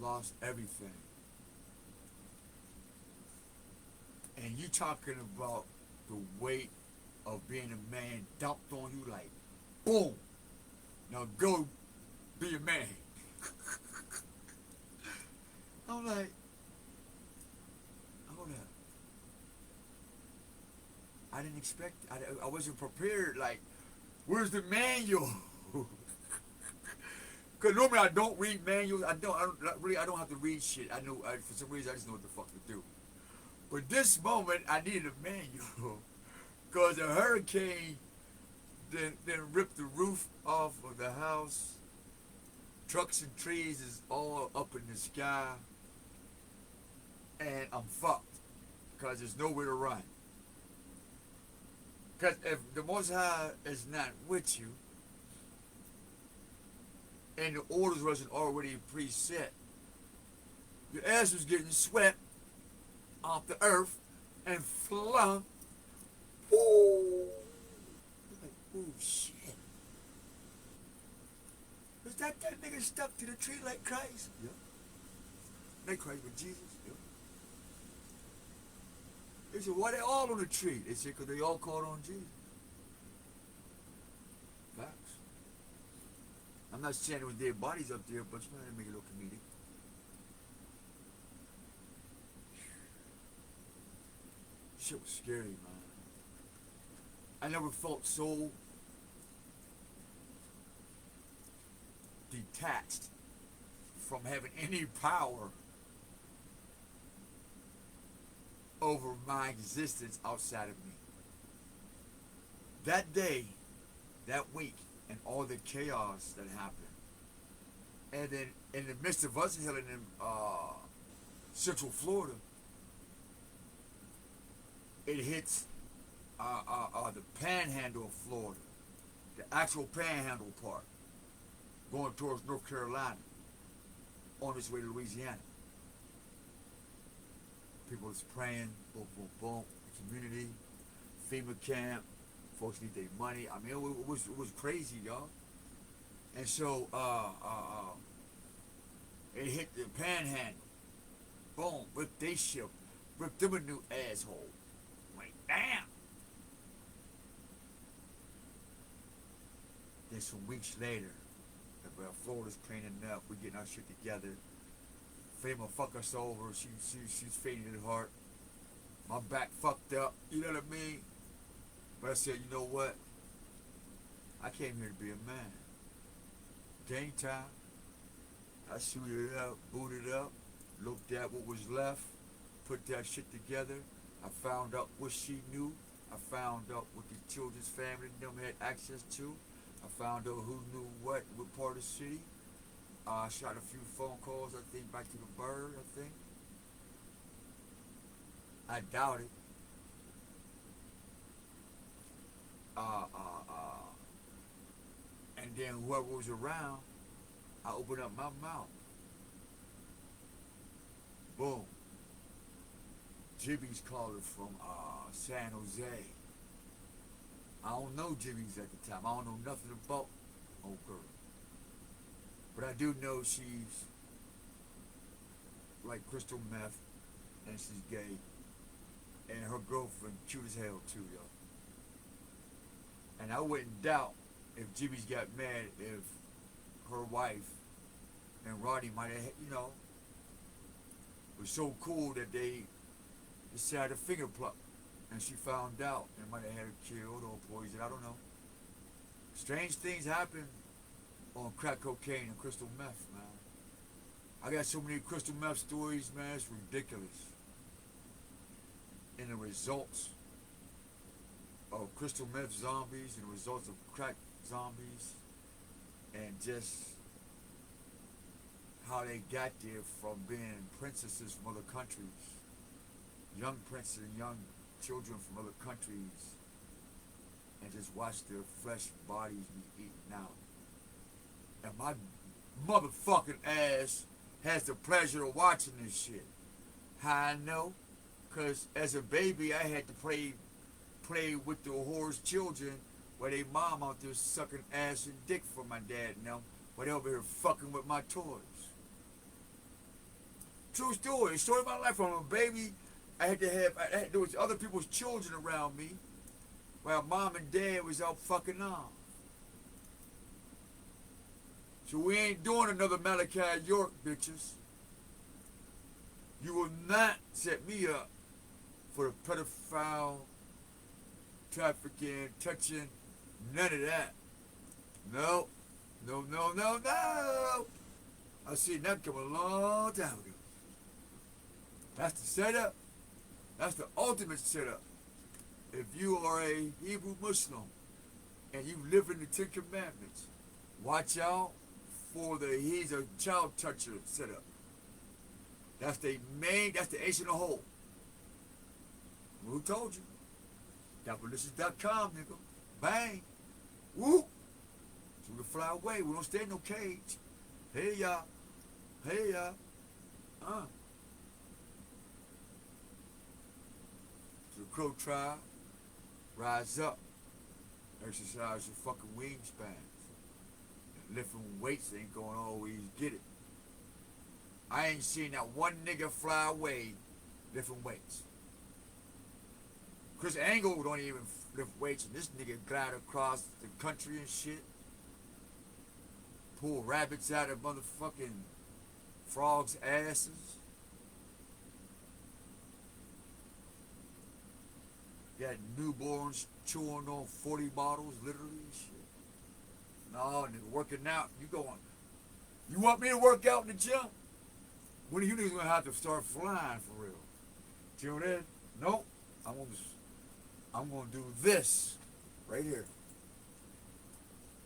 lost everything. And you talking about the weight of being a man dumped on you like, boom. Now go be a man. I'm like, hold up. I didn't expect, I wasn't prepared. Like, where's the manual? Because normally I don't read manuals. I don't have to read shit. I know, for some reason, I just know what the fuck to do. But this moment, I needed a manual. Because a hurricane then ripped the roof off of the house. Trucks and trees is all up in the sky. And I'm fucked. Because there's nowhere to run. Because if the Most High is not with you, and the orders wasn't already preset, your ass was getting swept off the earth and flung. Woo! Like, oh shit. Was that nigga stuck to the tree like Christ? Yeah. Like Christ with Jesus? Yeah. They said, why they all on the tree? They said, because they all called on Jesus. Facts. I'm not saying there was dead bodies up there, but you know how to make it look comedic. Shit was scary, man. I never felt so detached from having any power over my existence outside of me. That day, that week, and all the chaos that happened. And then in the midst of us healing in Central Florida, it hits the panhandle of Florida, the actual panhandle part, going towards North Carolina, on its way to Louisiana. People was praying, boom, boom, boom, the community, FEMA camp, folks need their money. I mean, it was crazy, y'all. And so, it hit the panhandle. Boom, ripped they ship, ripped them a new asshole. Like, damn. Then some weeks later, Florida's cleaning up, we getting our shit together. FEMA fuck us over, she's fading at heart. My back fucked up, you know what I mean? But I said, you know what? I came here to be a man. Game time. I suited up, booted up, looked at what was left, put that shit together. I found out what she knew. I found out what the children's family and them had access to. I found out who knew what part of the city. I shot a few phone calls, I think, back to the bird, I think. I doubt it. And then whoever was around, I opened up my mouth. Boom. Jimmy's calling from San Jose. I don't know Jimmy's at the time. I don't know nothing about old girl. But I do know she's like crystal meth, and she's gay. And her girlfriend cute as hell too, y'all. And I wouldn't doubt if Jimmy's got mad if her wife and Roddy might have, you know, was so cool that they decided to finger pluck. And she found out and might have had her killed or poisoned, I don't know. Strange things happen on crack cocaine and crystal meth, man. I got so many crystal meth stories, man, it's ridiculous. And the results of crystal meth zombies and the results of crack zombies, and just how they got there from being princesses from other countries, young princes and young children from other countries, and just watch their flesh bodies be eaten out. And my motherfucking ass has the pleasure of watching this shit. How I know? Because as a baby, I had to play with the whore's children where they mom out there sucking ass and dick for my dad and them, while they over here fucking with my toys. True story. Story of my life. From a baby, there was other people's children around me while mom and dad was out fucking on. So we ain't doing another Malachi York, bitches. You will not set me up for the pedophile, trafficking, touching, none of that. No, no, no, no, no. I seen that come a long time ago. That's the setup. That's the ultimate setup. If you are a Hebrew Muslim and you live in the Ten Commandments, watch out for he's a child toucher setup. That's the ace in the hole. Who told you? Capitalistic.com, nigga. Bang. Whoop. So we can fly away. We don't stay in no cage. Hey, y'all. Hey, y'all. So the Crow tribe, rise up. Exercise your fucking wingspans. Lifting weights ain't gonna always get it. I ain't seen that one nigga fly away lifting weights. Chris Angle don't even lift weights, and this nigga glide across the country and shit. Pull rabbits out of motherfucking frogs' asses. Got newborns chewing on 40 bottles, literally and shit. No, nigga, working out, you want me to work out in the gym? When are you niggas gonna have to start flying for real? Tune in? Nope. I'm gonna do this right here.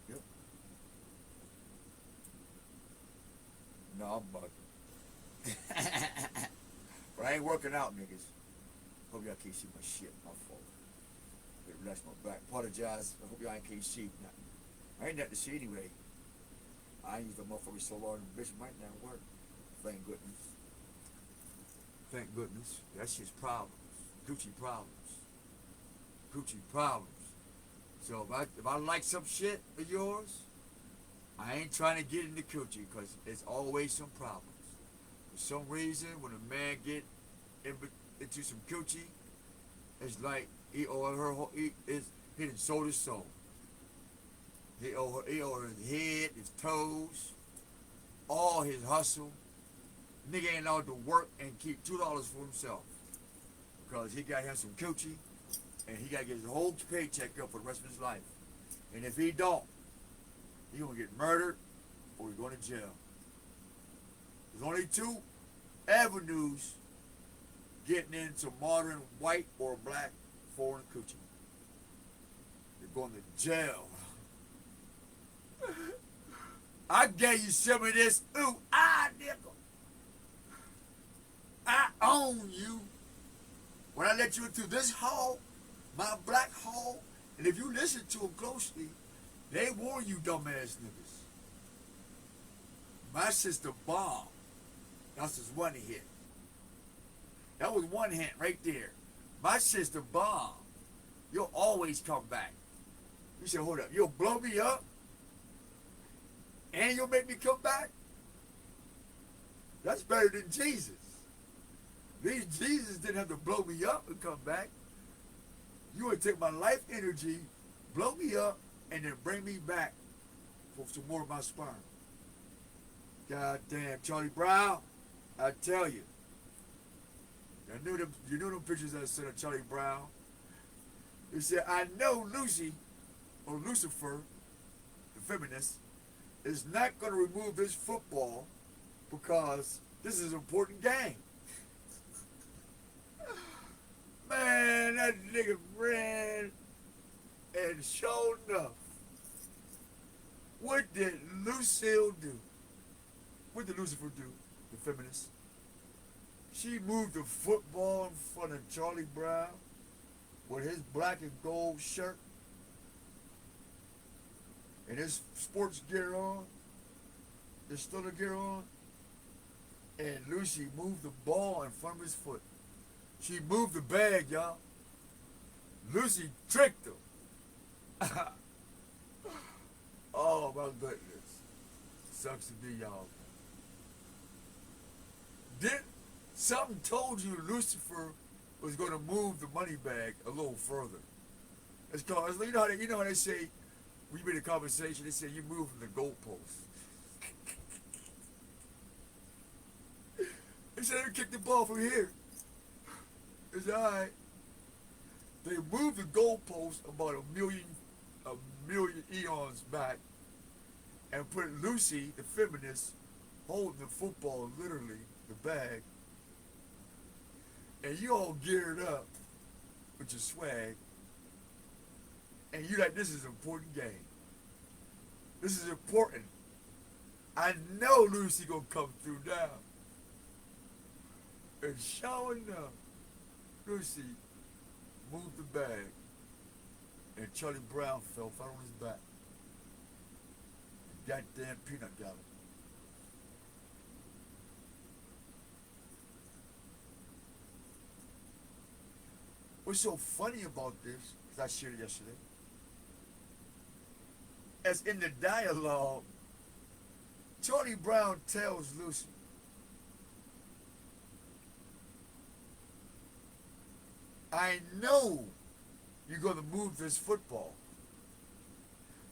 Yep. No, I'm bugging. But I ain't working out, niggas. Hope y'all can't see my shit. My fault. Better relax my back. Apologize. I hope y'all can't see nothing. I ain't nothing to see anyway. I ain't used the motherfucker so long, the bitch might not work. Thank goodness. Thank goodness. That shit's problems. Gucci problems. Gucci problems. So if I like some shit of yours, I ain't trying to get into Gucci because it's always some problems. For some reason, when a man get into some Gucci, it's like he done sold his soul. He owe his head, his toes, all his hustle. Nigga ain't allowed to work and keep $2 for himself because he got him some coochie and he got to get his whole paycheck up for the rest of his life. And if he don't, he gonna get murdered or he's going to jail. There's only two avenues getting into modern white or black foreign coochie. You're going to jail. I gave you some of this. Ooh, nigga. I own you. When I let you into this hall, my black hall, and if you listen to them closely, they warn you dumbass niggas. My sister bomb. That's just one hit. That was one hint right there. My sister bomb. You'll always come back. You said, hold up, you'll blow me up? And you'll make me come back? That's better than Jesus. Jesus didn't have to blow me up and come back. You would take my life energy, blow me up, and then bring me back for some more of my sperm. God damn, Charlie Brown, I tell you. You know them pictures I sent of Charlie Brown? He said, I know Lucy, or Lucifer, the feminist, is not going to remove his football because this is an important game. Man, that nigga ran, and sure enough, what did Lucille do? What did Lucifer do? The feminist. She moved the football in front of Charlie Brown with his black and gold shirt and his sports gear on, his Stiller gear on, and Lucy moved the ball in front of his foot. She moved the bag, y'all. Lucy tricked him. Oh my goodness. Sucks to be y'all. Then something told you Lucifer was going to move the money bag a little further. It's called, you know how they say, when you made a conversation, they say you moving the goalpost. They said they kick the ball from here. It's alright. They moved the goalpost about a million eons back and put Lucy, the feminist, holding the football, literally, the bag. And you all geared up with your swag. And you like, this is an important game. This is important. I know Lucy gonna come through now. And sure enough, Lucy moved the bag, and Charlie Brown fell flat on his back. Goddamn peanut gallery. What's so funny about this, because I shared it yesterday, as in the dialogue, Charlie Brown tells Lucy, I know you're going to move this football.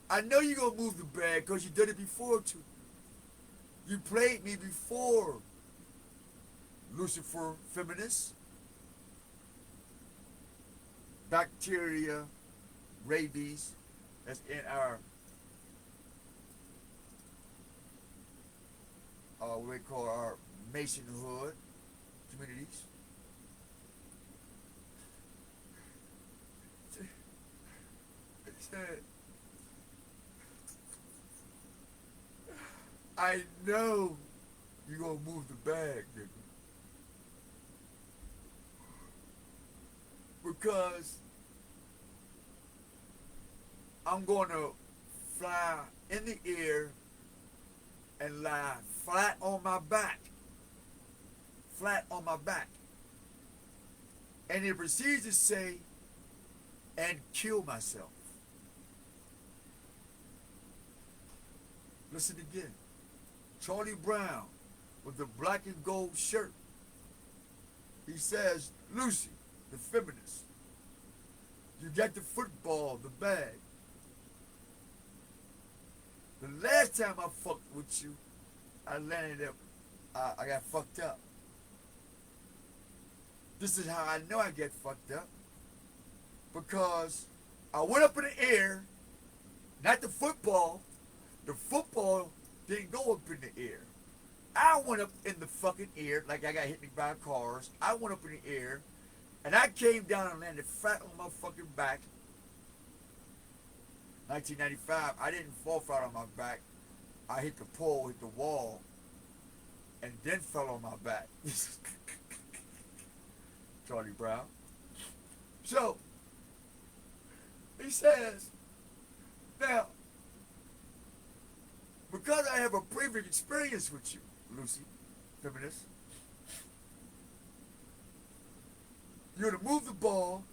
I know you're going to move the bag because you did it before too. You played me before, Lucifer feminist. Bacteria, rabies, that's in our what we call our Masonhood communities. It said, I know you're gonna move the bag, nigga. Because I'm gonna fly in the air and lie flat on my back. Flat on my back. And it proceeds to say, and kill myself. Listen again. Charlie Brown with the black and gold shirt. He says, Lucy, the feminist, you got the football, the bag. The last time I fucked with you, I landed up, I got fucked up. This is how I know I get fucked up. Because I went up in the air, not the football. The football didn't go up in the air. I went up in the fucking air like I got hit me by cars. I went up in the air, and I came down and landed flat on my fucking back. 1995, I didn't fall flat on my back. I hit the pole, hit the wall, and then fell on my back. Charlie Brown. So, he says, now, because I have a previous experience with you, Lucy, feminist, you're going to move the ball.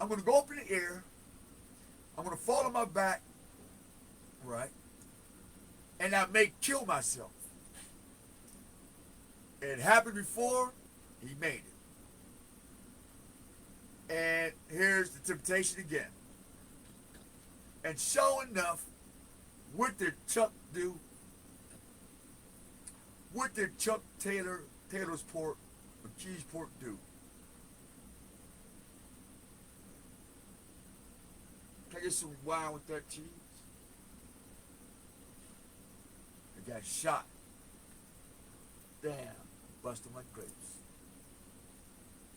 I'm going to go up in the air. I'm going to fall on my back, right? And I may kill myself. It happened before, he made it. And here's the temptation again. And sure enough, what did Chuck do? What did Chuck Taylor's pork, or cheese pork do? Can I get some wine with that cheese? I got shot. Damn, busted my grapes.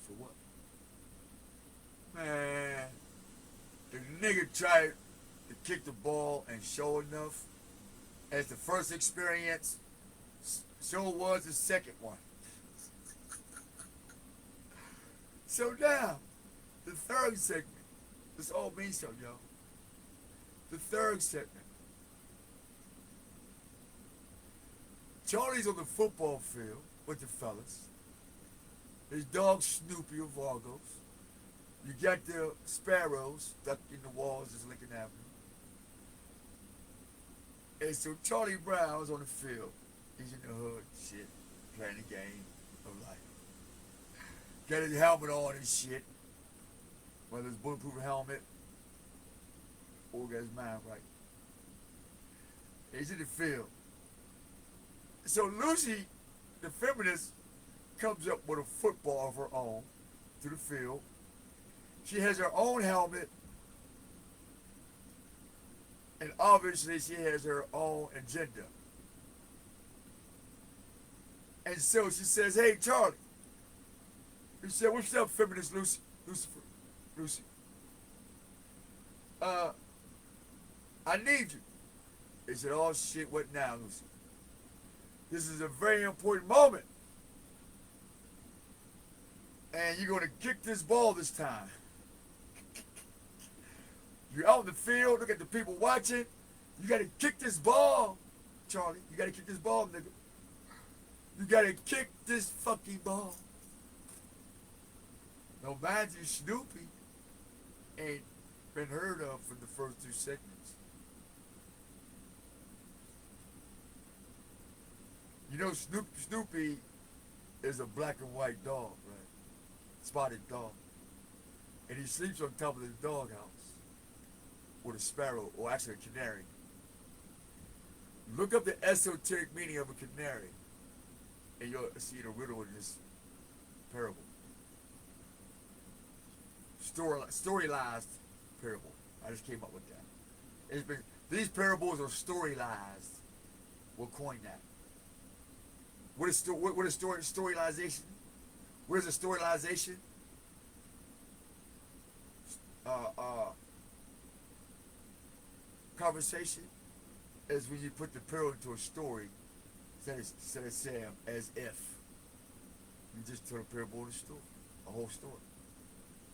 For what? Man, the nigga tried to kick the ball, and sure enough, as the first experience, So was the second one. So now, the third segment. This all means something, y'all. The third segment. Charlie's on the football field with the fellas. His dog Snoopy of Argos. You got the sparrows stuck in the walls of Lincoln Avenue. And so Charlie Brown's on the field. He's in the hood, shit, playing the game of life. Got his helmet on and shit. Whether it's bulletproof helmet or got his mind right. He's in the field. So Lucy, the feminist, comes up with a football of her own to the field. She has her own helmet. And obviously she has her own agenda. And so she says, hey, Charlie. He said, what's up, feminist Lucifer? Lucy. I need you. He said, oh, shit, what now, Lucy? This is a very important moment. And you're going to kick this ball this time. You're out in the field, look at the people watching. You got to kick this ball, Charlie. You got to kick this ball, nigga. You got to kick this fucking ball. No, mind you, Snoopy ain't been heard of for the first two segments. You know, Snoopy is a black and white dog, right? Spotted dog. And he sleeps on top of his doghouse with a sparrow, or actually a canary. Look up the esoteric meaning of a canary, and you'll see the riddle in this parable. Storylized parable. I just came up with that. It's been, these parables are storylized. We'll coin that. What is storylization? What is a storylization? Conversation is when you put the parable into a story instead of saying as if. You just tell a parable in a story, a whole story.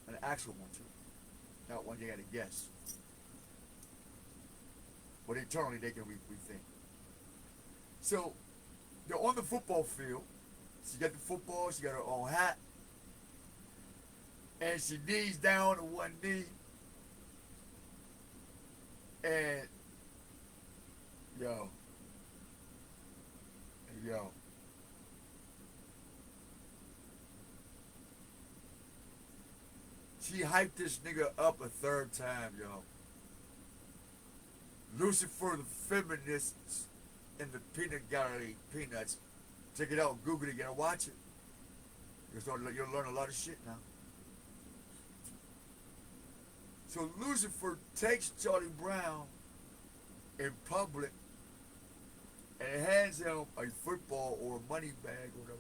An actual one too. Not one you gotta guess. But internally they can rethink. So they're on the football field. She got the football, she got her own hat. And she knees down to one knee. And yo. She hyped this nigga up a third time, yo. Lucifer the feminists in the peanut gallery, Peanuts. Check it out, Google it, you gotta watch it. You'll learn a lot of shit now. So Lucifer takes Charlie Brown in public and hands him a football or a money bag or whatever.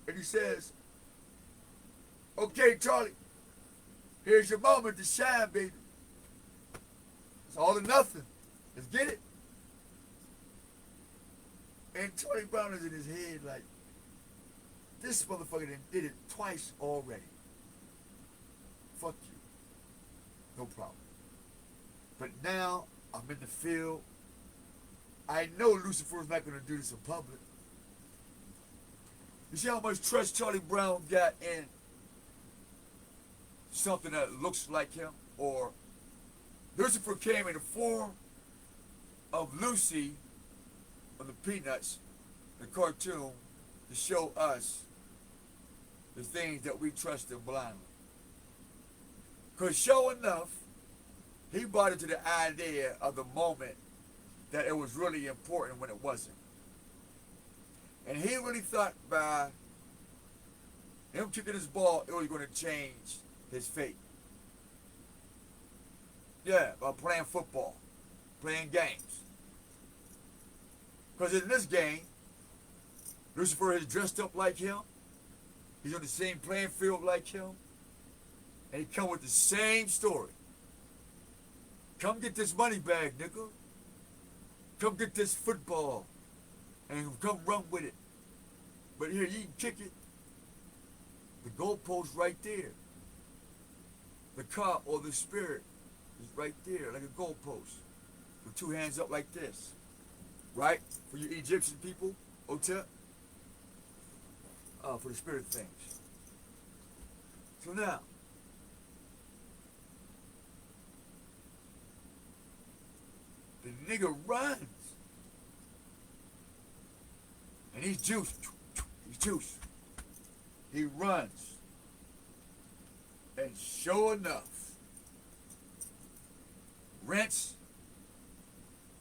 And he says, okay, Charlie, here's your moment to shine, baby. It's all or nothing. Let's get it. And Charlie Brown is in his head like, this motherfucker did it twice already. Fuck you. No problem. But now I'm in the field. I know Lucifer's not going to do this in public. You see how much trust Charlie Brown got in something that looks like him? Or Lucifer came in the form of Lucy on the Peanuts, the cartoon, to show us the things that we trust in blindly. Because sure enough, he brought it to the idea of the moment that it was really important when it wasn't. And he really thought by him kicking his ball, it was going to change his fate. Yeah, by playing football, playing games. Because in this game, Lucifer has dressed up like him. He's on the same playing field like him. And he come with the same story. Come get this money bag, nigga. Come get this football. and come run with it. But here, you can kick it. The goalpost right there. The car or the spirit is right there, like a goalpost, with two hands up like this. Right? For you Egyptian people, Otep. For the spirit things. So now, the nigga runs. And he's juice. He's juice. He runs. And sure enough, rinse,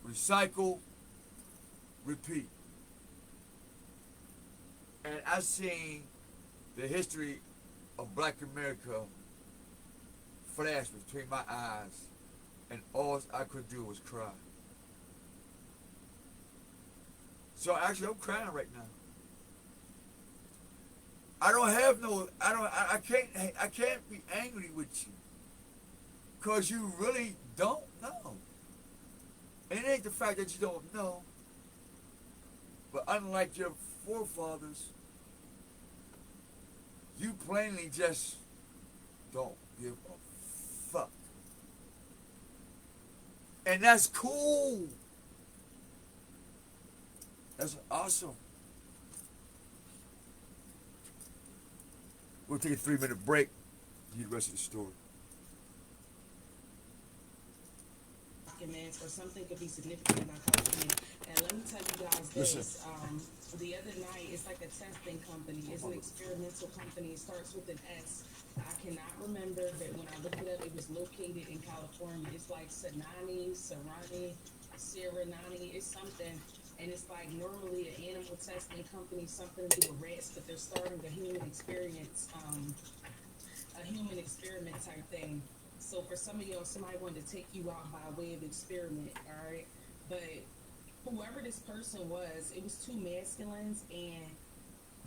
recycle, repeat. And I seen the history of Black America flash between my eyes, and all I could do was cry. So actually, I'm crying right now. I can't be angry with you, cause you really don't know. And it ain't the fact that you don't know, but unlike your forefathers, you plainly just don't give a fuck. And that's cool. That's awesome. We'll take a 3-minute break. Get the rest of the story. Documents or something could be significant in our country. And let me tell you guys this. The other night, it's like a testing company. It's an experimental company. It starts with an S. I cannot remember, but when I looked it up, it was located in California. It's like Serrani. It's something. And it's like normally an animal testing company, something to do with rats, but they're starting a human experience, a human experiment type thing. So for some of y'all, somebody wanted to take you out by way of experiment, all right? But whoever this person was, it was two masculines, and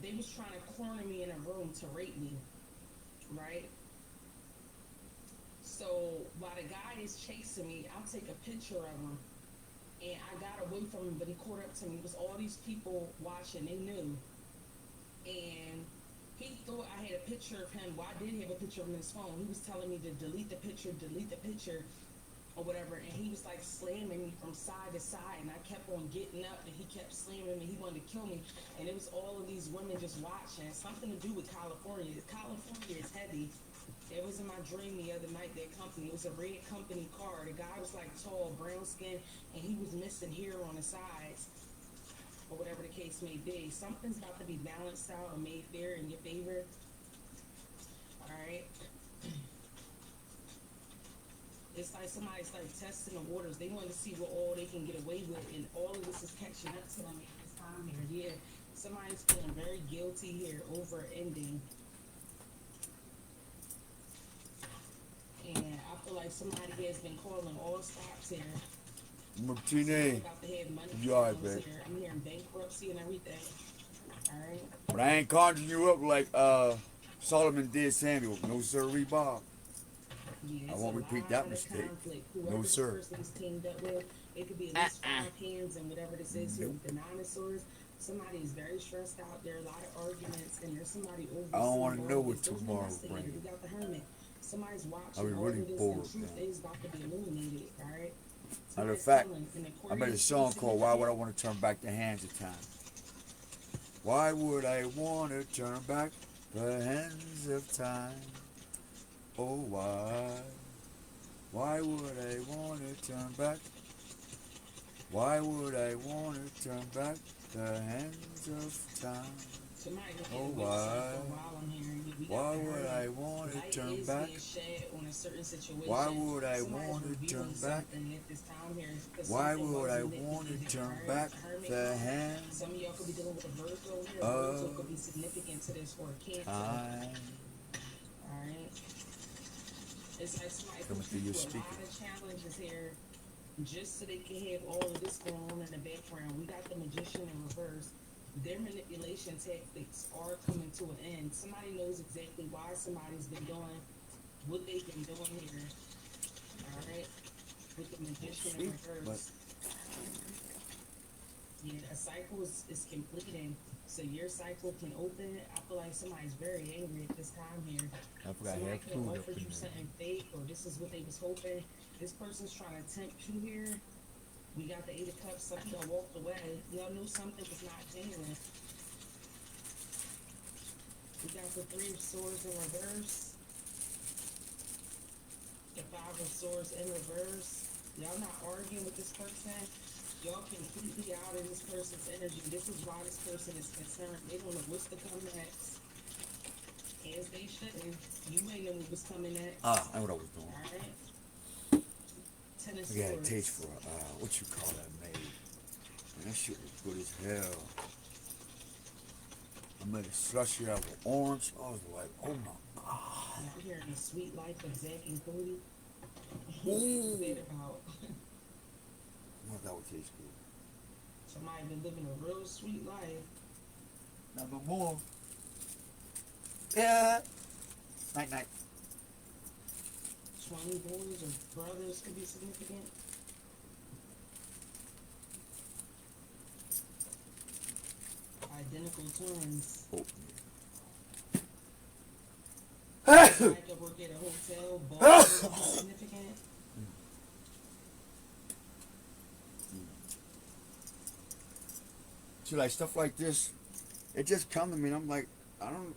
they was trying to corner me in a room to rape me, right? So while the guy is chasing me, I'll take a picture of him. And I got away from him, but he caught up to me. It was all these people watching. They knew. And he thought I had a picture of him. Well, I did have a picture of him on his phone. He was telling me to delete the picture, or whatever. And he was like slamming me from side to side. And I kept on getting up, and he kept slamming me. He wanted to kill me. And it was all of these women just watching. Something to do with California. California is heavy. It was in my dream the other night, that company. It was a red company car. The guy was like tall, brown skin, and he was missing hair on the sides, or whatever the case may be. Something's about to be balanced out or made fair in your favor. Alright? It's like somebody's like testing the waters. They want to see what all they can get away with, and all of this is catching up to them at this time here. Yeah, somebody's feeling very guilty here over ending. And I feel like somebody has been calling all stops here. Martine, About to have money you alright, problems babe? here. I'm hearing bankruptcy and everything. Alright? But I ain't conjuring you up like Solomon did Samuel. No sir, Bob. Yeah, I won't repeat that mistake. No, sir. This person's teamed up with, it could be at least 5 hands and whatever this is here with the dinosaurs. Somebody is very stressed out. There are a lot of arguments, and there's somebody over. I don't want to know what tomorrow brings. We got the hermit. Somebody's watching. I'll be really bored. The truth is about to be illuminated. All right. Matter of fact, I made a song called "Why Would I Want to Turn Back the Hands of Time." Why would I want to turn back the hands of time? Oh, why? Why would I want to turn back? Why would I want to turn back the hands of time? Oh, why? Why would I want to turn back? Why would I want to turn back? Why would I want to turn back the hands Some of y'all could be dealing with a Virgo here. Virgo could be significant to this, or a Cancer. Alright. It's like somebody Coming through your a speaker. lot of challenges here just so they can have all of this going on in the background. We got the Magician in reverse. Their manipulation tactics are coming to an end. Somebody knows exactly why somebody's been doing what they've been doing here. Alright? With the Magician in reverse. Yeah, a cycle is completing, so your cycle can open. I feel like somebody's very angry at this time here. I forgot Somebody half could have food up offered in you there. something fake, or this is what they was hoping. This person's trying to tempt you here. We got the Eight of Cups. Some people walked away. Y'all knew something was not genuine. We got the Three of Swords in reverse. The Five of Swords in reverse. Y'all not arguing with this person. Y'all completely out of this person's energy. This is why this person is concerned. They don't know what's to come next. As they shouldn't. You ain't know what was coming next. Ah, I know what I was doing. Alright? Ten of I got a Swords. taste for what you call that made. Man, that shit was good as hell. I made a slushy out with orange. I was like, oh my god. And I'm hearing the sweet life of Zach and Cody. Ooh. What's that about? Oh, that would taste good. Somebody been living a real sweet life. Not no more. Yeah. Night night. 20 boys or brothers could be significant. Identical twins. Oh. Like to work at a hotel. Both could be significant. So like stuff like this, it just come to me and I'm like, I don't.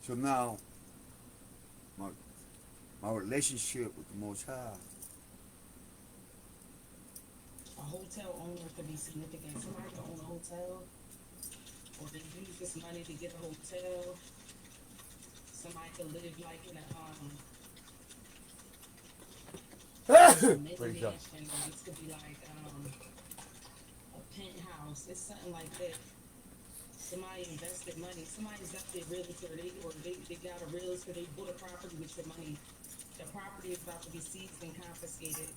So now, my relationship with the Most High. A hotel owner could be significant. Somebody could own a hotel. Or they use this money to get a hotel. Somebody could live like in a Pretty tough. mansion. Or this could be like a penthouse. It's something like that. Somebody invested money. Somebody's got their realtor, they got a realtor, they bought a property with your money. The property is about to be seized and confiscated.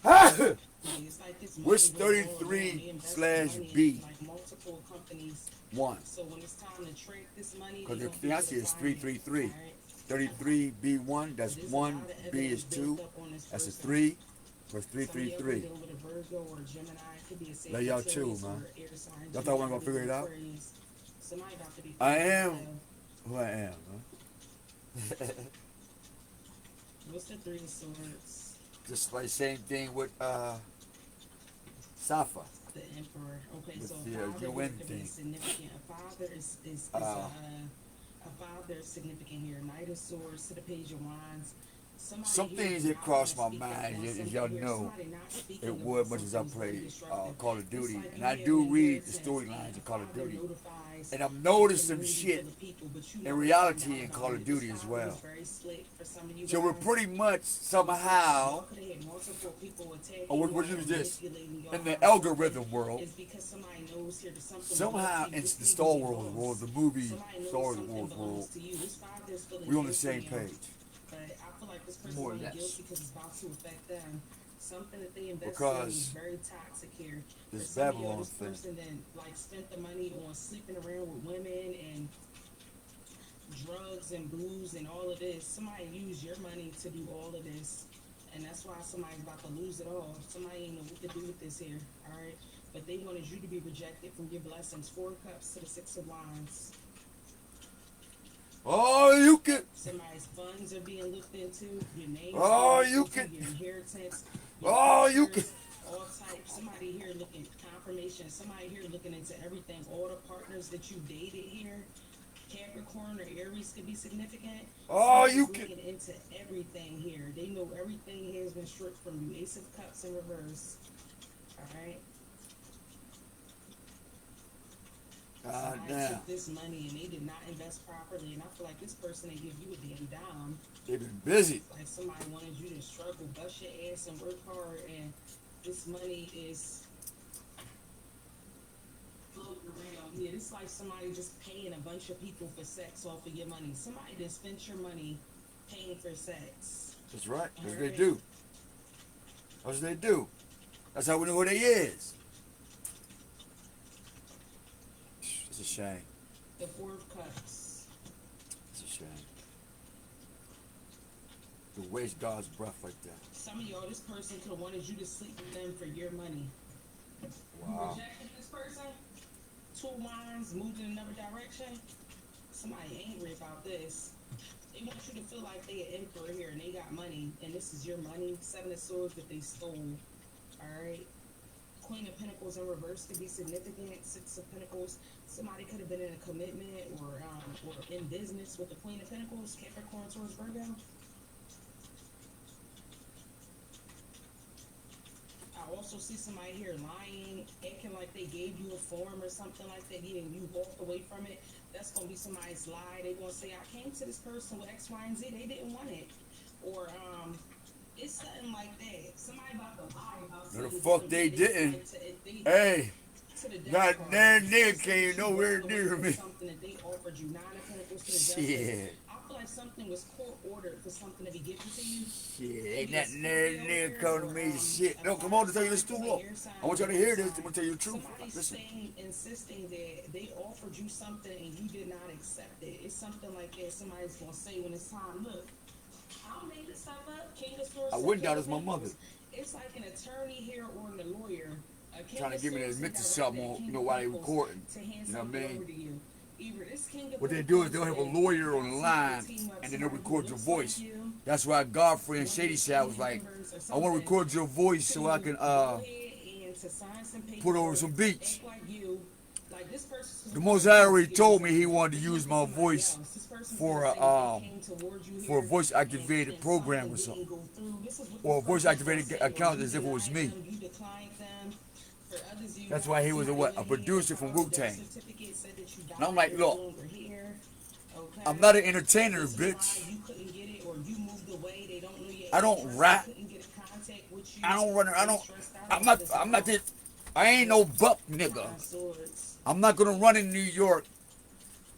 It's like this money What's was all around. They 33 invested slash money in, B? like multiple companies. 1. So when it's time to track this money, Because they the don't give fiance you the is timing. 333. Alright? 33B1, that's There's a 1, lot of B is evidence 2, built up on this that's a person. 3, plus Some of y'all 333. dealing with a Virgo or a Gemini. It could be a Love y'all Sagittarius too, man. or air sign. Y'all thought I wasn't gonna figure it out? Aquarius. Somebody about to be I figuring it am out. who I am, huh? What's the Three of Swords? Just like same thing with Safa. The Emperor. Okay, With so the, a father UN could be thing. significant. A father is a father is significant here. Knight of Swords to the Page of Wands. Somebody Some here things is that not cross gonna my speak up mind, on as something y'all here. know, Somebody not speaking it about would much as I something very play disruptive. Call of It's Duty, like and you I having do read the inheritance storylines and of Call of father Duty, notifies and I've the noticed some community shit full of people, but you in never reality find out in about Call it. of This Duty as father well. was very slick for some of you So we're guys. pretty much Y'all somehow, could have had multiple people attacking or y'all what and is this? manipulating y'all In the out of something. algorithm world, It's because somebody knows here that something somehow belongs to you. in This the even Star be Wars lost. world, the movie Somebody knows Star something Wars belongs world, to you. This father's feeling we on the guilty same now. page, But I feel like this person's more or feeling less, guilty because it's about to affect them. Something that they invested in is because very toxic here. For this some of y'all, Babylon this thing. person then like spent the money on sleeping around with women and drugs and booze and all of this. Somebody used your money to do all of this. And that's why somebody's about to lose it all. Somebody ain't know what to do with this here. Alright? But they wanted you to be rejected from your blessings. 4 cups to the 6 of wands. Oh, you can. Somebody's funds are being looked into. Your name Oh, is being you looked into. can. Your inheritance. Your Oh, you can. pictures, all types. Somebody here looking confirmation. Somebody here looking into everything. All the partners that you dated here. Capricorn or Aries could be significant. Oh, Somebody's you can. looking into everything here. They know everything here has been stripped from you. Ace of Cups in reverse. Alright? God Somebody damn. took this money and they did not invest properly, and I feel like this person ain't give you a damn dime. They've been busy. Like somebody wanted you to struggle, bust your ass, and work hard, and this money is floating around. Yeah, it's like somebody just paying a bunch of people for sex off of your money. Somebody that spent your money paying for sex. That's right. That's what they Alright? do. That's what they do. That's how we know who they is. That's It's a shame. The Four of Cups. It's a shame. To waste God's breath like that. Some of y'all, this person could have wanted you to sleep with them for your money. You Wow. rejected this person. Two minds moved in another direction. Somebody angry about this. They want you to feel like they an emperor here and they got money and this is your money. Seven of Swords that they stole. Alright. Queen of Pentacles in reverse could be significant. Six of Pentacles. Somebody could have been in a commitment or in business with the Queen of Pentacles. Capricorn, Taurus, Virgo. I also see somebody here lying, acting like they gave you a form or something like that, and you walked away from it. That's going to be somebody's lie. They're going to say, I came to this person with X, Y, and Z. They didn't want it. Or, it's something like that. Somebody about to lie about No, the something. fuck they didn't. Hey, not that nigga came nowhere near me. Something that they offered you. Nine of Pentacles to the Justice. Shit. I feel like something was court ordered for something to be given to you. Shit, ain't that nigga come to me shit. No, come on to tell you this too long. I want y'all to hear this. I'm gonna tell you the truth. Somebody's Listen. saying, insisting that they offered you something and you did not accept it. It's something like that. Somebody's gonna say when it's time. Look, I'll make this stuff up. King of Swords. I wouldn't doubt it's my mother. It's like an attorney here or a lawyer. Trying to get me to admit to something on, you know, while they recording. You know what I mean? What they do is they'll have a lawyer on the line and then they'll record your voice. That's why Godfrey and Shady said, I was like, I want to record your voice so I can put over some beats. The Most High already told me he wanted to use my voice for a voice activated program or something, or a voice activated account as if it was me. That's why he was a producer from Wu-Tang. And I'm like, look, I'm not an entertainer, bitch. I don't rap. I don't run. I'm not this. I ain't no buck nigga. I'm not gonna run in New York.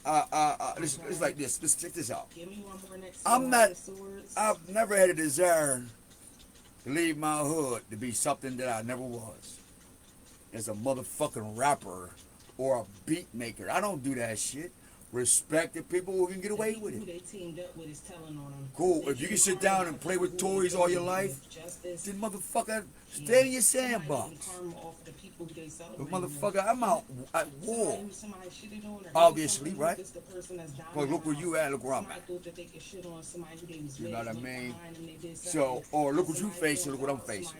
It's like this. Let's check this out. I've never had a desire to leave my hood to be something that I never was. As a motherfucking rapper or a beat maker. I don't do that shit. Respect the people who can get away with it. Cool. If you can sit down and play with toys all your life, then motherfucker, stay in your sandbox. But motherfucker, I'm out at war. Obviously, right? Well, look where you at, look where I'm at. You know what I mean? So, or look what you facing, look what I'm facing.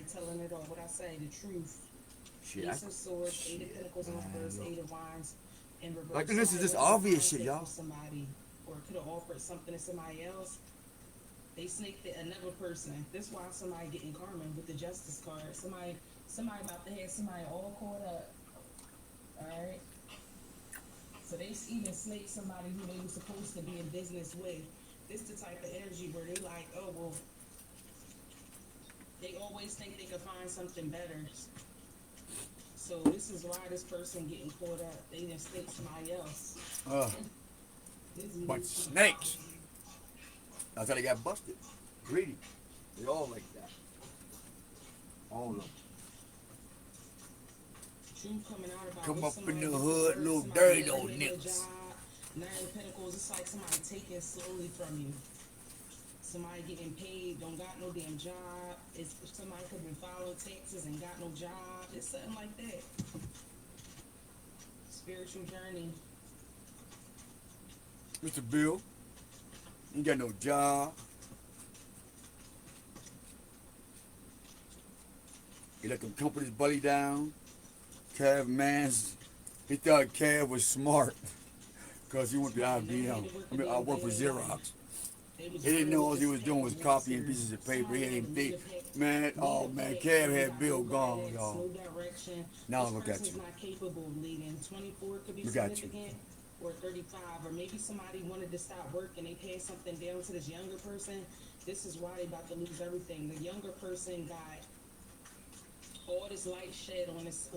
Shit, Ace of Swords, Eight of Pentacles in reverse, Eight of Wands in reverse. Like, this is just obvious shit, y'all. Somebody, or could have offered something to somebody else. They snaked it another person. That's why somebody getting karma with the Justice card. Somebody about to have somebody all caught up. Alright? So they even snaked somebody who they were supposed to be in business with. This the type of energy where they like, oh, well, they always think they could find something better. So this is why this person getting caught up. They didn't snake somebody else. Bunch of snakes. That's how they got busted. Greedy. They all like that. All of them. Truth coming out about come up in the hood, little dirty old niggas. Nine of Pentacles, it's like somebody taking slowly from you. Somebody getting paid, don't got no damn job. It's somebody could have been filing taxes and got no job. It's something like that. Spiritual journey. Mr. Bill, you got no job. You let them companies bully down. Cav mans, he thought Cav was smart because he went to IBM. I work for Xerox. He didn't know all he was doing was copying pieces of paper. He didn't think, man, oh man, Cav had Bill gone, y'all. Now look at you. Look at you. Or 35, or maybe somebody wanted to stop work and they passed something down to this younger person. This is why they about to lose everything. The younger person got all this light shed on this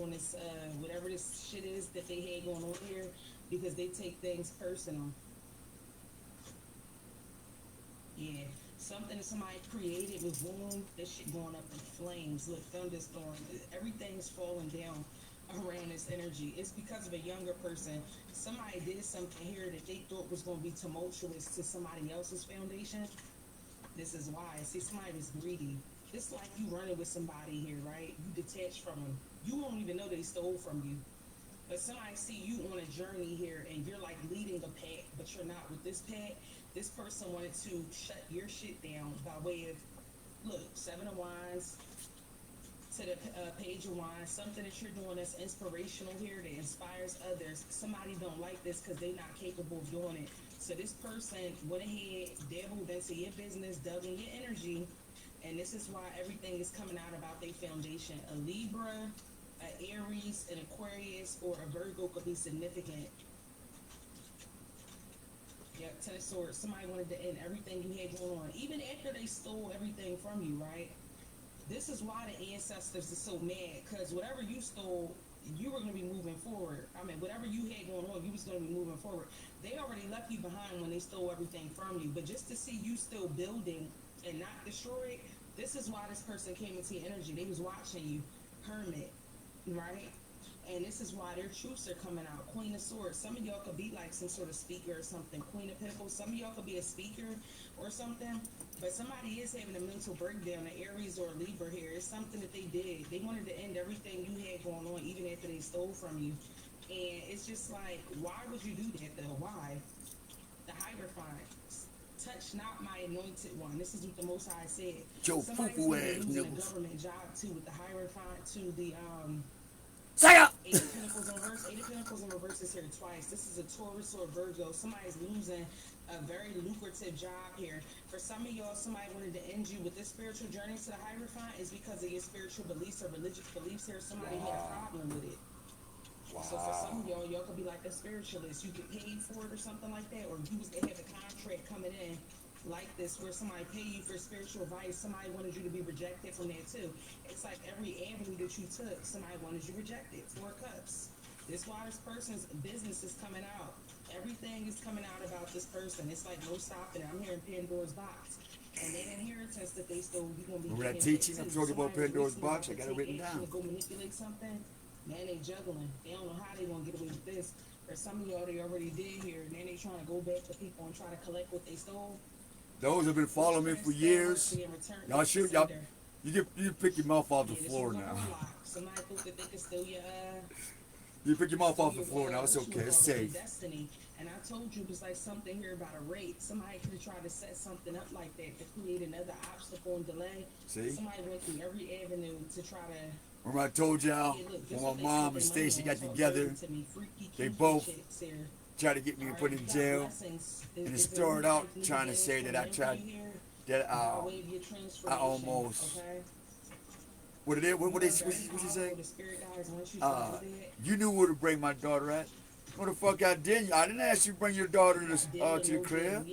whatever this shit is that they had going on here, because they take things personal. Yeah, something that somebody created was boom, this shit going up in flames. Look, thunderstorm, everything's falling down around this energy. It's because of a younger person. Somebody did something here that they thought was going to be tumultuous to somebody else's foundation. This is why. See, somebody was greedy. It's like you running with somebody here, right? You detach from them. You won't even know they stole from you. But somebody see you on a journey here and you're like leading a pack, but you're not with this pack. This person wanted to shut your shit down by way of, look, Seven of Wands to the Page of Wands, something that you're doing that's inspirational here that inspires others. Somebody don't like this because they're not capable of doing it. So this person went ahead, dabbled into your business, dug in your energy, and this is why everything is coming out about their foundation. A Libra, an Aries, an Aquarius, or a Virgo could be significant. Yeah, Ten of Swords. Somebody wanted to end everything you had going on, even after they stole everything from you, right? This is why the ancestors are so mad, because whatever you stole, you were going to be moving forward. I mean, whatever you had going on, you was going to be moving forward. They already left you behind when they stole everything from you. But just to see you still building and not destroyed, this is why this person came into your energy. They was watching you, Hermit, right? And this is why their truths are coming out. Queen of Swords. Some of y'all could be like some sort of speaker or something. Queen of Pentacles. Some of y'all could be a speaker or something. But somebody is having a mental breakdown, an Aries or a Libra here. It's something that they did. They wanted to end everything you had going on, even after they stole from you. And it's just like, why would you do that, though? Why? The Hierophant. Touch not my anointed one. This is what the Most High said. Joe Somebody's Fufu been ass losing a niggas. government job, too, with the Hierophant to the, Say up! Eight of Pentacles in reverse. Eight of Pentacles in reverse is here twice. This is a Taurus or a Virgo. Somebody's losing a very lucrative job here. For some of y'all, somebody wanted to end you with this spiritual journey to the Hierophant is because of your spiritual beliefs or religious beliefs here. Somebody had a problem with it. Wow. So for some of y'all could be like a spiritualist. You get paid for it or something like that, or you was to have a contract coming in like this where somebody pay you for spiritual advice. Somebody wanted you to be rejected from that too. It's like every avenue that you took, somebody wanted you rejected. Four Cups. This is why this person's business is coming out. Everything is coming out about this person. It's like no stopping it. I'm hearing Pandora's box. And that inheritance that they stole, you're going to be Remember that getting teaching? too. I'm talking about Somebody Pandora's recently box. I about got to it written take action down. to go manipulate something. Man, they juggling. They don't know how they going to get away with this. Or some of y'all, they already did here. And then they trying to go back to people and try to collect what they stole. Those have been following me for years. Y'all shoot, y'all. You pick your mouth off the floor now. Somebody thought that they could steal your You pick your mouth off the floor now. It's okay. It's safe. Destiny. And I told you it was like something here about a rape. Somebody could have tried to set something up like that to create another obstacle and delay. See? Somebody went through every avenue to try to. Remember I told y'all when my mom and Stacy got together, they both tried to get me put in jail, and it started out trying to say that I tried that I almost. What you say? You knew where to bring my daughter at. What the fuck I didn't? I didn't ask you to bring your daughter to the crib.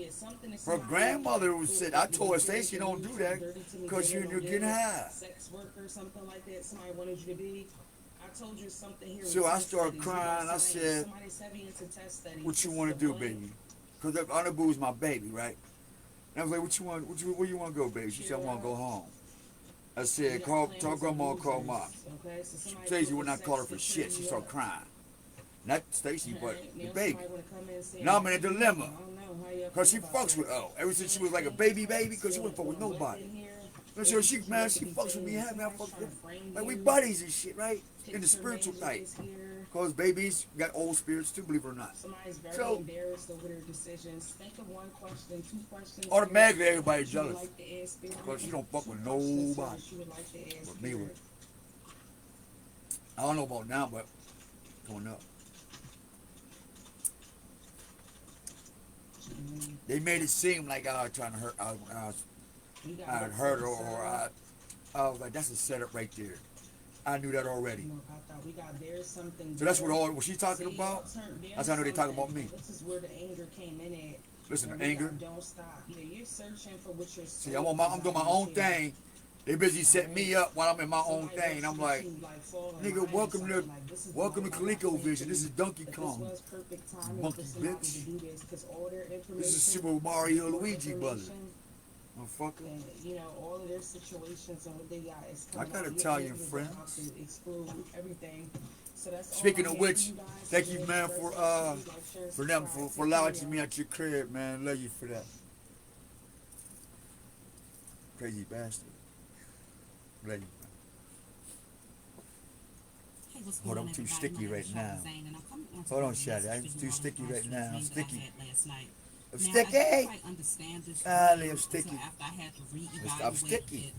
Her grandmother was said. I told her, Stacey, don't do that because you're getting high. Sex worker, something like that. Somebody wanted you to be. I told you something here. So I started crying. I said, "What you want to do, baby?" Because Anabu was my baby, right? And I was like, "What you want? Where you want to go, baby?" She said, "I want to go home." I said, "Tell grandma, call mom." Stacey would not call her for shit. She started crying. Not Stacy, but the baby. Now I'm in a dilemma. Because she fucks with O. Ever since she was like a baby, because she wouldn't fuck with nobody. And so she fucks with me, I fuck with her. Like we buddies and shit, right? In the spiritual type. Because babies got old spirits too, believe it or not. So, embarrassed over their decisions. Think of one question, 2 questions. Automatically everybody's jealous. Because she don't fuck with nobody. But me with. I don't know about now, but going up. They made it seem like I was trying to hurt. I hurt her, or I was like, that's a setup right there. I knew that already. So that's what she's talking about. That's how I know they're talking about me. This is where the anger came in at. Listen, the anger. Don't stop. You're searching for what you're. See, I'm doing my own thing. They busy setting me up while I'm in my own thing. And I'm like, nigga, welcome to XOLID-VIXION. This is Donkey Kong. Monkey bitch. This is Super Mario Luigi brother. Motherfucker. You know, all of their situations and what they got is I got Italian friends. Exclude everything. So that's all Speaking I of have for which, you guys. thank you, Enjoy man, the rest of the day. Like, share, for them subscribe. for Take care, allowing me y'all. at your crib, man. Love you for that. Crazy bastard. Love you. Hey, what's Hold going on, on, I'm too everybody? sticky My name right is now. Shawty Zane, and I'm coming on to Hold on, leave a Shawty. message I'm for too you all in sticky regards right to a now. I'm dream that I sticky. had last night. I'm Now, I didn't sticky. quite understand this Golly, dream I'm until sticky. after I had to I'm reevaluate sticky. it.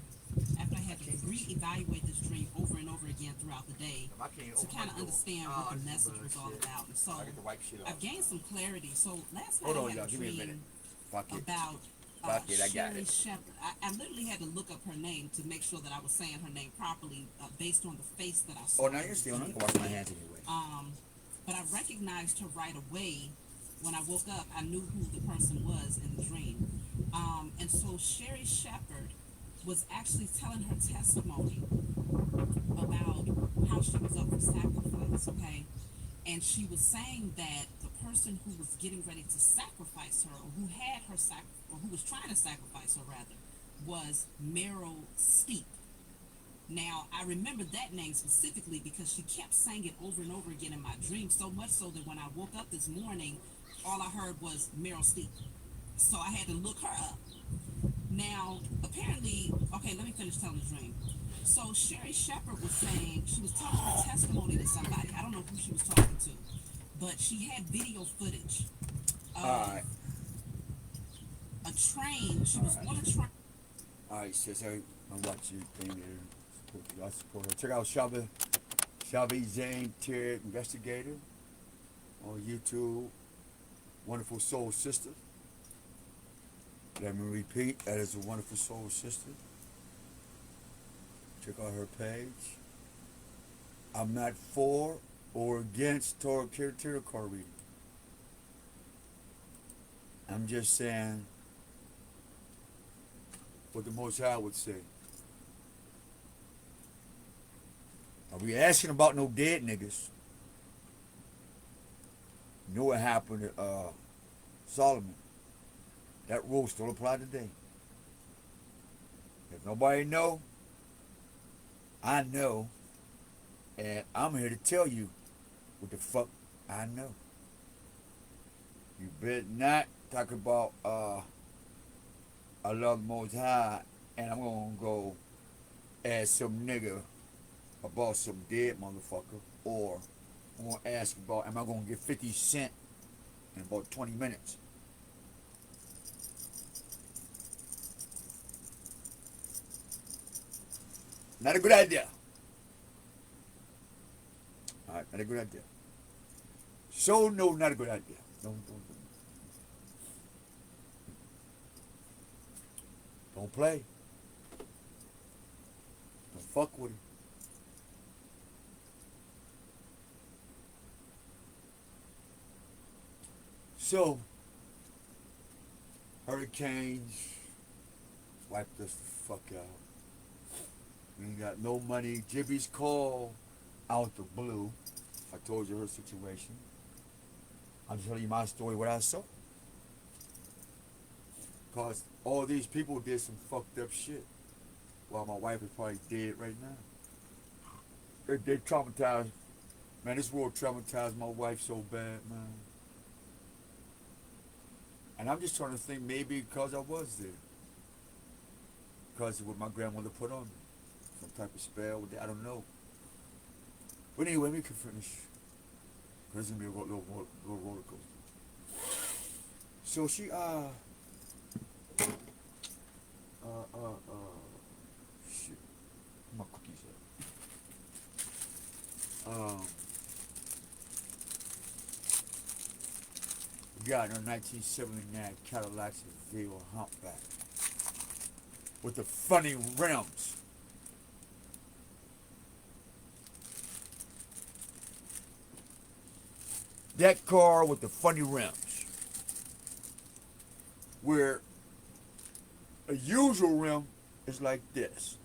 After I I had to can't get you. reevaluate this dream over and over again throughout the day I can't to open my kind of door. understand Oh, what the this is message was all bullshit. about. And so I get to wipe shit off. I've gained some clarity. So last night Hold I on, had y'all. a Give me a minute. dream Fuck it. about Fuck it. I got Sherry it. Shepherd. I literally had to look up her name to make sure that I was saying her name properly based on the face that I saw. Oh, now you're still. I'm gonna wash my hands anyway. But I recognized her right away. When I woke up, I knew who the person was in the dream. And so Sherry Shepherd was actually telling her testimony about how she was up for sacrifice, okay? And she was saying that the person who was getting ready to sacrifice her, or who had her or who was trying to sacrifice her rather, was Meryl Steep. Now, I remember that name specifically because she kept saying it over and over again in my dream, so much so that when I woke up this morning, all I heard was Meryl Steep. So I had to look her up. Now, apparently, okay, let me finish telling the dream. So Sherry Shepherd was saying, she was telling her testimony to somebody. I don't know who she was talking to, but she had video footage of Alright. a train. She was on a train. Alright, sis. I'm watch your thing there. I support her. Check out Shawty Zane, Tier Investigator on YouTube. Wonderful Soul Sister. Let me repeat, that is a wonderful soul sister. Check out her page. I'm not for or against tarot card reading. I'm just saying what the Most High would say. Are we asking about no dead niggas? You know what happened to Solomon? That rule still apply today. If nobody know, I know, and I'm here to tell you what the fuck I know. You better not talk about I love the Most High, and I'm gonna go ask some nigga about some dead motherfucker, or I'm gonna ask about am I gonna get 50 cents in about 20 minutes. Not a good idea. Alright, not a good idea. So no, not a good idea. Don't play. Don't fuck with it. So, hurricanes wiped us the fuck out. We ain't got no money. Jibby's call out the blue. I told you her situation. I'm telling you my story, what I saw. Because all these people did some fucked up shit. While my wife is probably dead right now. They traumatized. Man, this world traumatized my wife so bad, man. And I'm just trying to think maybe because I was there. Because of what my grandmother put on me. Some type of spell. I don't know. But anyway, we can finish. There's going to be a little roller coaster. So she, shit. My cookies up. We got in a 1979 Cadillac Seville Humpback with the funny rims. That car with the funny rims, where a usual rim is like this.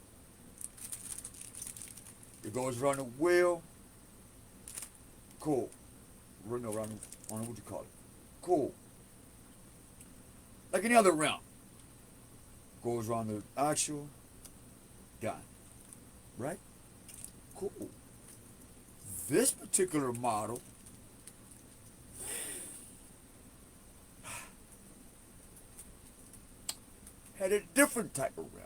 It goes around the wheel. Cool. No, around, I don't know what you call it. Cool. Like any other rim. Goes around the axle. Done. Right? Cool. This particular model had a different type of rim.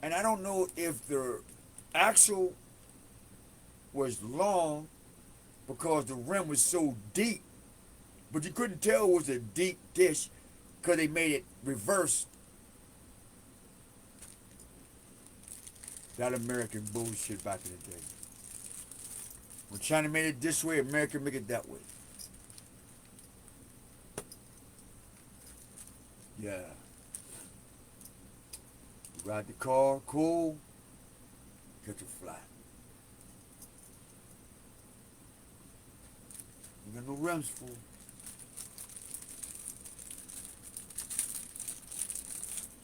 And I don't know if the axle was long because the rim was so deep, but you couldn't tell it was a deep dish because they made it reverse. That American bullshit back in the day. When China made it this way, America make it that way. Yeah. You ride the car, cool, catch a flat. You got no rims for it.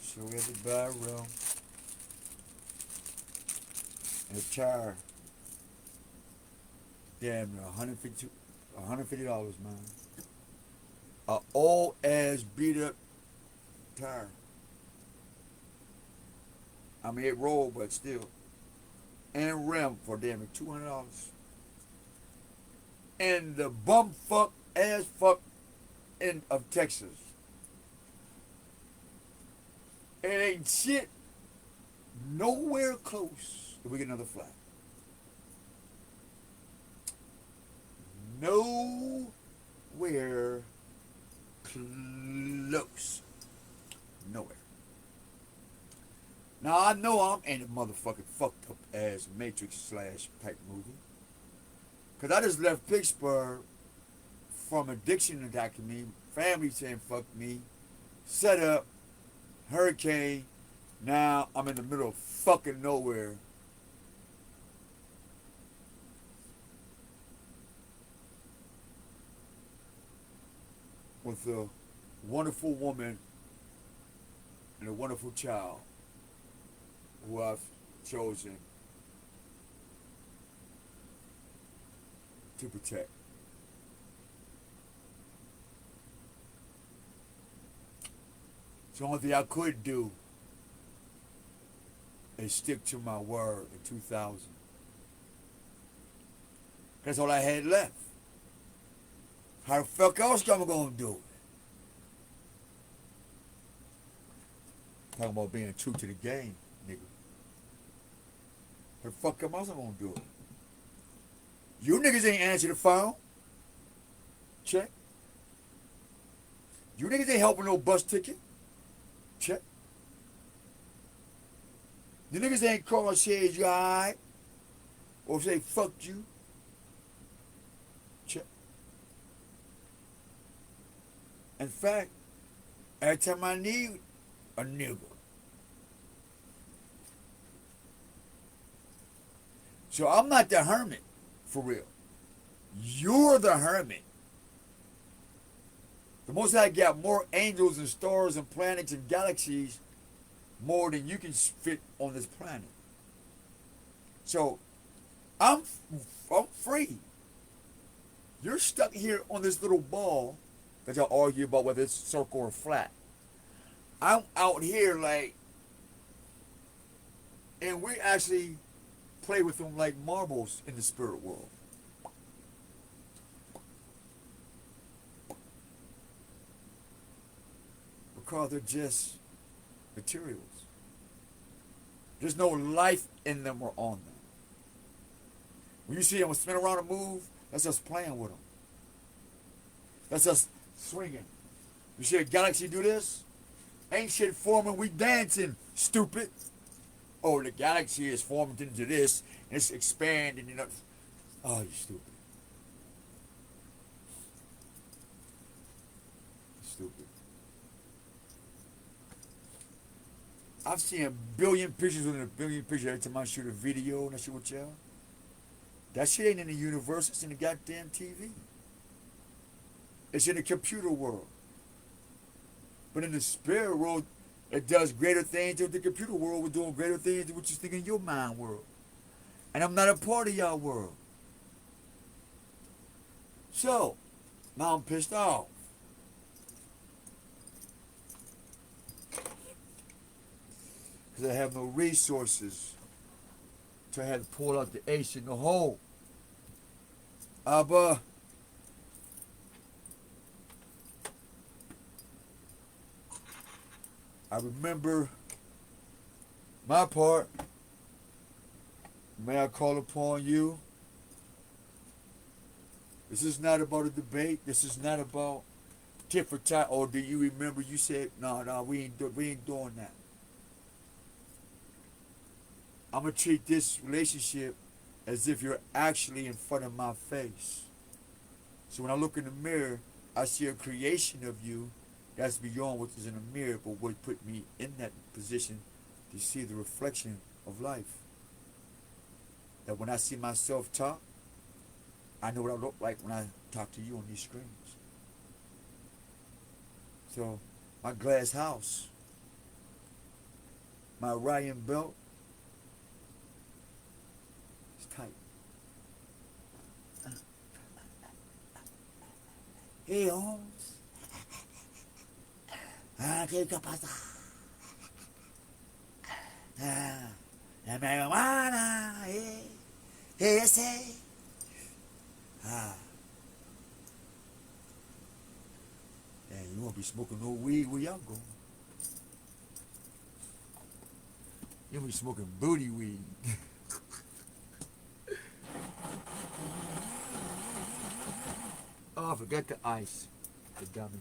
So we have to buy a rim and a tire. Damn, $150, man. A old ass beat up tire. I mean, it rolled, but still. And rim for damn it, $200. And the bumfuck ass fuck end of Texas. It ain't shit nowhere close if we get another flat. Nowhere close. Nowhere. Now I know I'm in a motherfucking fucked up ass Matrix slash type movie. Cause I just left Pittsburgh from addiction attacking me, family saying fuck me, set up, hurricane, now I'm in the middle of fucking nowhere. With a wonderful woman and a wonderful child who I've chosen to protect. So the only thing I could do is stick to my word in 2000. That's all I had left. How the fuck else am I gonna do it? Talking about being true to the game, nigga. How the fuck am I gonna do it? You niggas ain't answer the phone. Check. You niggas ain't helping no bus ticket. Check. You niggas ain't call and say you alright. Or say fuck you. Check. In fact, every time I need a nigga. So I'm not the hermit, for real. You're the hermit. The Most High got more angels and stars and planets and galaxies more than you can fit on this planet. So I'm free. You're stuck here on this little ball that y'all argue about whether it's circle or flat. I'm out here like, and we actually play with them like marbles in the spirit world. Because they're just materials. There's no life in them or on them. When you see them spin around and move, that's us playing with them. That's us swinging. You see a galaxy do this? Ain't shit forming, we dancing, stupid. Oh, the galaxy is formed into this, and it's expanding, you know. Oh, you stupid. Stupid. I've seen a billion pictures within a billion pictures every time I shoot a video and I shoot with y'all. That shit ain't in the universe, it's in the goddamn TV. It's in the computer world. But in the spirit world, it does greater things than the computer world. We're doing greater things than what you think in your mind world. And I'm not a part of y'all world. So, now I'm pissed off. because I have no resources. So I had to pull out the ace in the hole. Abba, I remember my part. May I call upon you? This is not about a debate. This is not about tit for tat. Or do you remember you said, no, we ain't doing that. I'm going to treat this relationship as if you're actually in front of my face. So when I look in the mirror, I see a creation of you that's beyond what is in the mirror, but what put me in that position to see the reflection of life. That when I see myself talk, I know what I look like when I talk to you on these screens. So my glass house, my Orion belt, is tight. Hey Holmes. ¿Qué pasa? La marihuana, ese. Yeah, you won't be smoking no weed where y'all go. You'll be smoking booty weed. Oh, I forgot the ice. The dummy.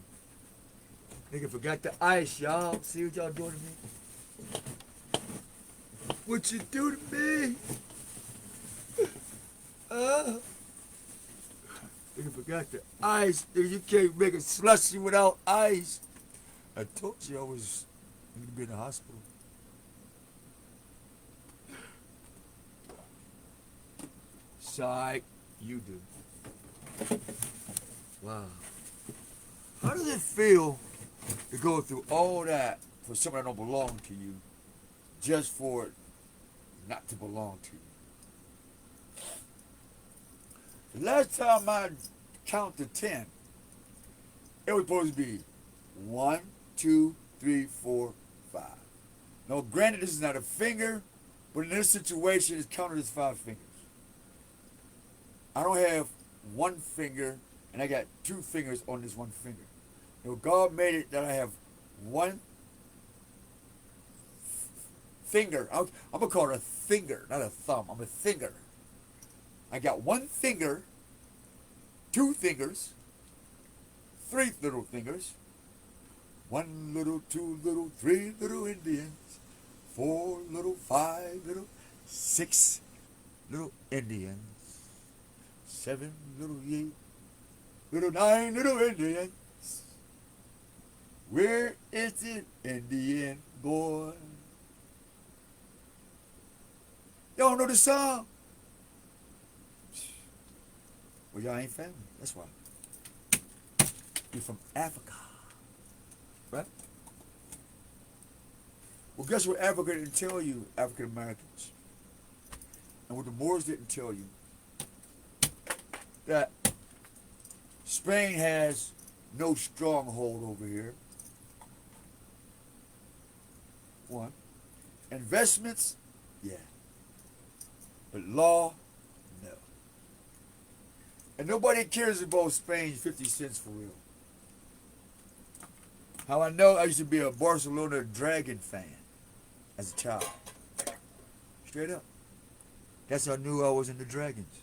Nigga forgot the ice, y'all. See what y'all doing to me? What you do to me? Nigga forgot the ice. Nigga, you can't make a slushy without ice. I told you I was going to be in the hospital. Psych, you do. Wow. How does it feel to go through all that for something that don't belong to you, just for it not to belong to you? The last time I counted to 10, it was supposed to be 1, 2, 3, 4, 5. Now, granted, this is not a finger, but in this situation, it's counted as 5 fingers. I don't have one finger, and I got 2 fingers on this one finger. You know, God made it that I have one finger. I'm going to call it a finger, not a thumb. I'm a finger. I got 1 finger, 2 fingers, 3 little fingers, 1 little, 2 little, 3 little Indians, 4 little, 5 little, 6 little Indians, 7 little 8 little 9 little Indians. Where is it, Indian boy? Y'all know the song? Well, y'all ain't family. That's why. You're from Africa. Right? Well, guess what Africa didn't tell you, African Americans? And what the Moors didn't tell you? That Spain has no stronghold over here. 1. Investments, yeah. But law, no. And nobody cares about Spain's 50 cents for real. How I know, I used to be a Barcelona Dragon fan as a child. Straight up. That's how I knew I was in the Dragons.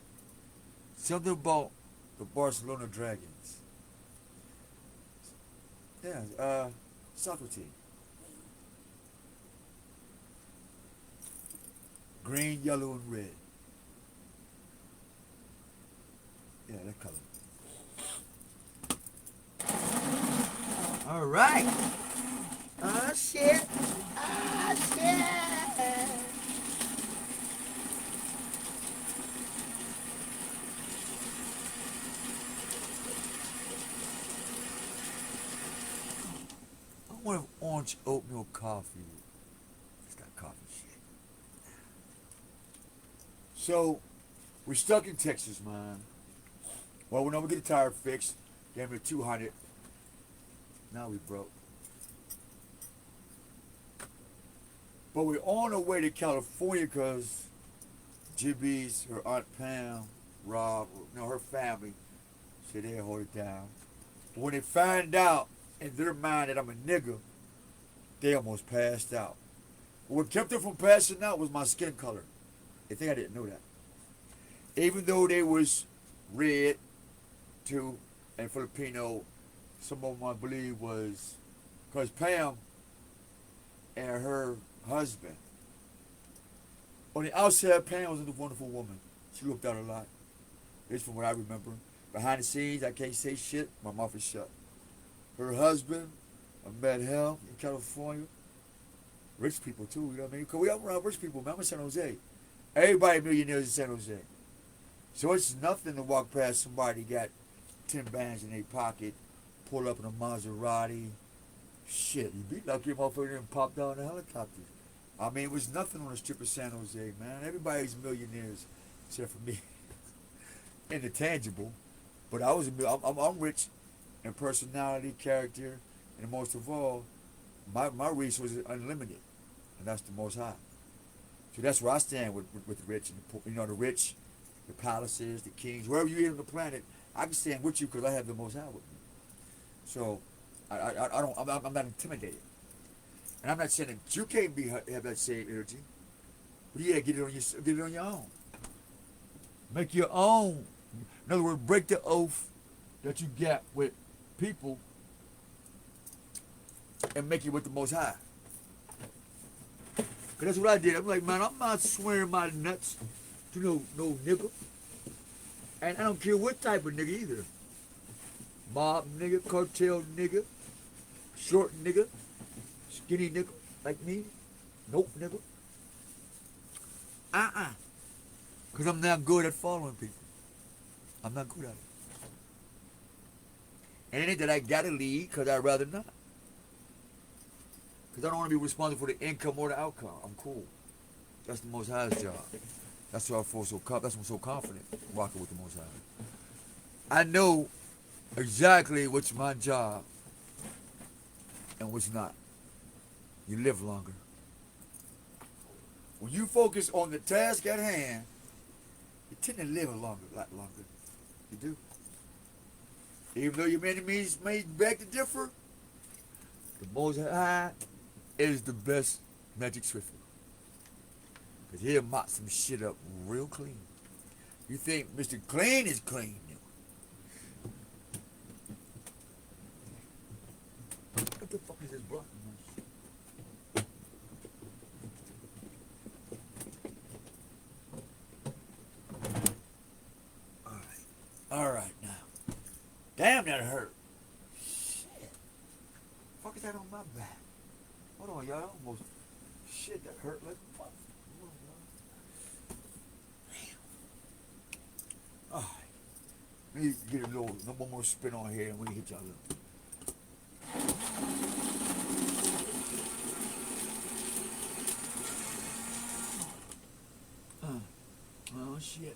Something about the Barcelona Dragons. Yeah, soccer team. Green, yellow, and red. Yeah, that color. All right. Oh, shit. Oh, shit. I want orange oatmeal coffee. It's got coffee shit. So, we're stuck in Texas, man. Well, we know we get a tire fixed. Gave me 200. Now we broke. But we're on our way to California because Gibby's, her Aunt Pam, Rob, her family said they'll hold it down. But when they find out in their mind that I'm a nigga, they almost passed out. What kept them from passing out was my skin color. They think I didn't know that. Even though they was red too and Filipino, some of them I believe was because Pam and her husband. On the outside, Pam was a wonderful woman. She looked out a lot. It's from what I remember. Behind the scenes, I can't say shit. My mouth is shut. Her husband, I met him in California. Rich people too, you know what I mean? Because we all around rich people, man. I'm in San Jose. Everybody millionaires in San Jose. So it's nothing to walk past somebody got 10 bands in their pocket, pull up in a Maserati. Shit, you'd be lucky if motherfucker didn't pop down the helicopter. I mean, it was nothing on the strip of San Jose, man. Everybody's millionaires, except for me. In the tangible. But I'm rich in personality, character, and most of all, my resources are unlimited. And that's the Most High. So that's where I stand with the rich. And the, the rich, the palaces, the kings, wherever you are on the planet, I can stand with you because I have the Most High with me. So I'm not intimidated. And I'm not saying that you can't have that same energy. But you gotta get it on your own. Make your own. In other words, break the oath that you get with people and make it with the Most High. Cause that's what I did. I'm like, man, I'm not swearing my nuts to no nigga. And I don't care what type of nigga either. Mob nigga, cartel nigga, short nigga, skinny nigga like me. Nope, nigga. Cause I'm not good at following people. I'm not good at it. And it ain't that I gotta lead, cause I'd rather not. Cause I don't want to be responsible for the income or the outcome. I'm cool. That's the Most High's job. That's why I feel that's why I'm so confident walking with the Most High. I know exactly what's my job and what's not. You live longer. When you focus on the task at hand, you tend to live a lot longer. You do. Even though your enemies may beg to differ, the Most High is the best magic swiffer. Because he'll mop some shit up real clean. You think Mr. Clean is clean now. What the fuck is this blocking my shit? Alright now. Damn, that hurt. Shit. Fuck is that on my back? Hold on, y'all. Almost. Shit, that hurt like fuck. Damn. Alright. Let me get a little, no more spin on here and we hit y'all up. Oh shit.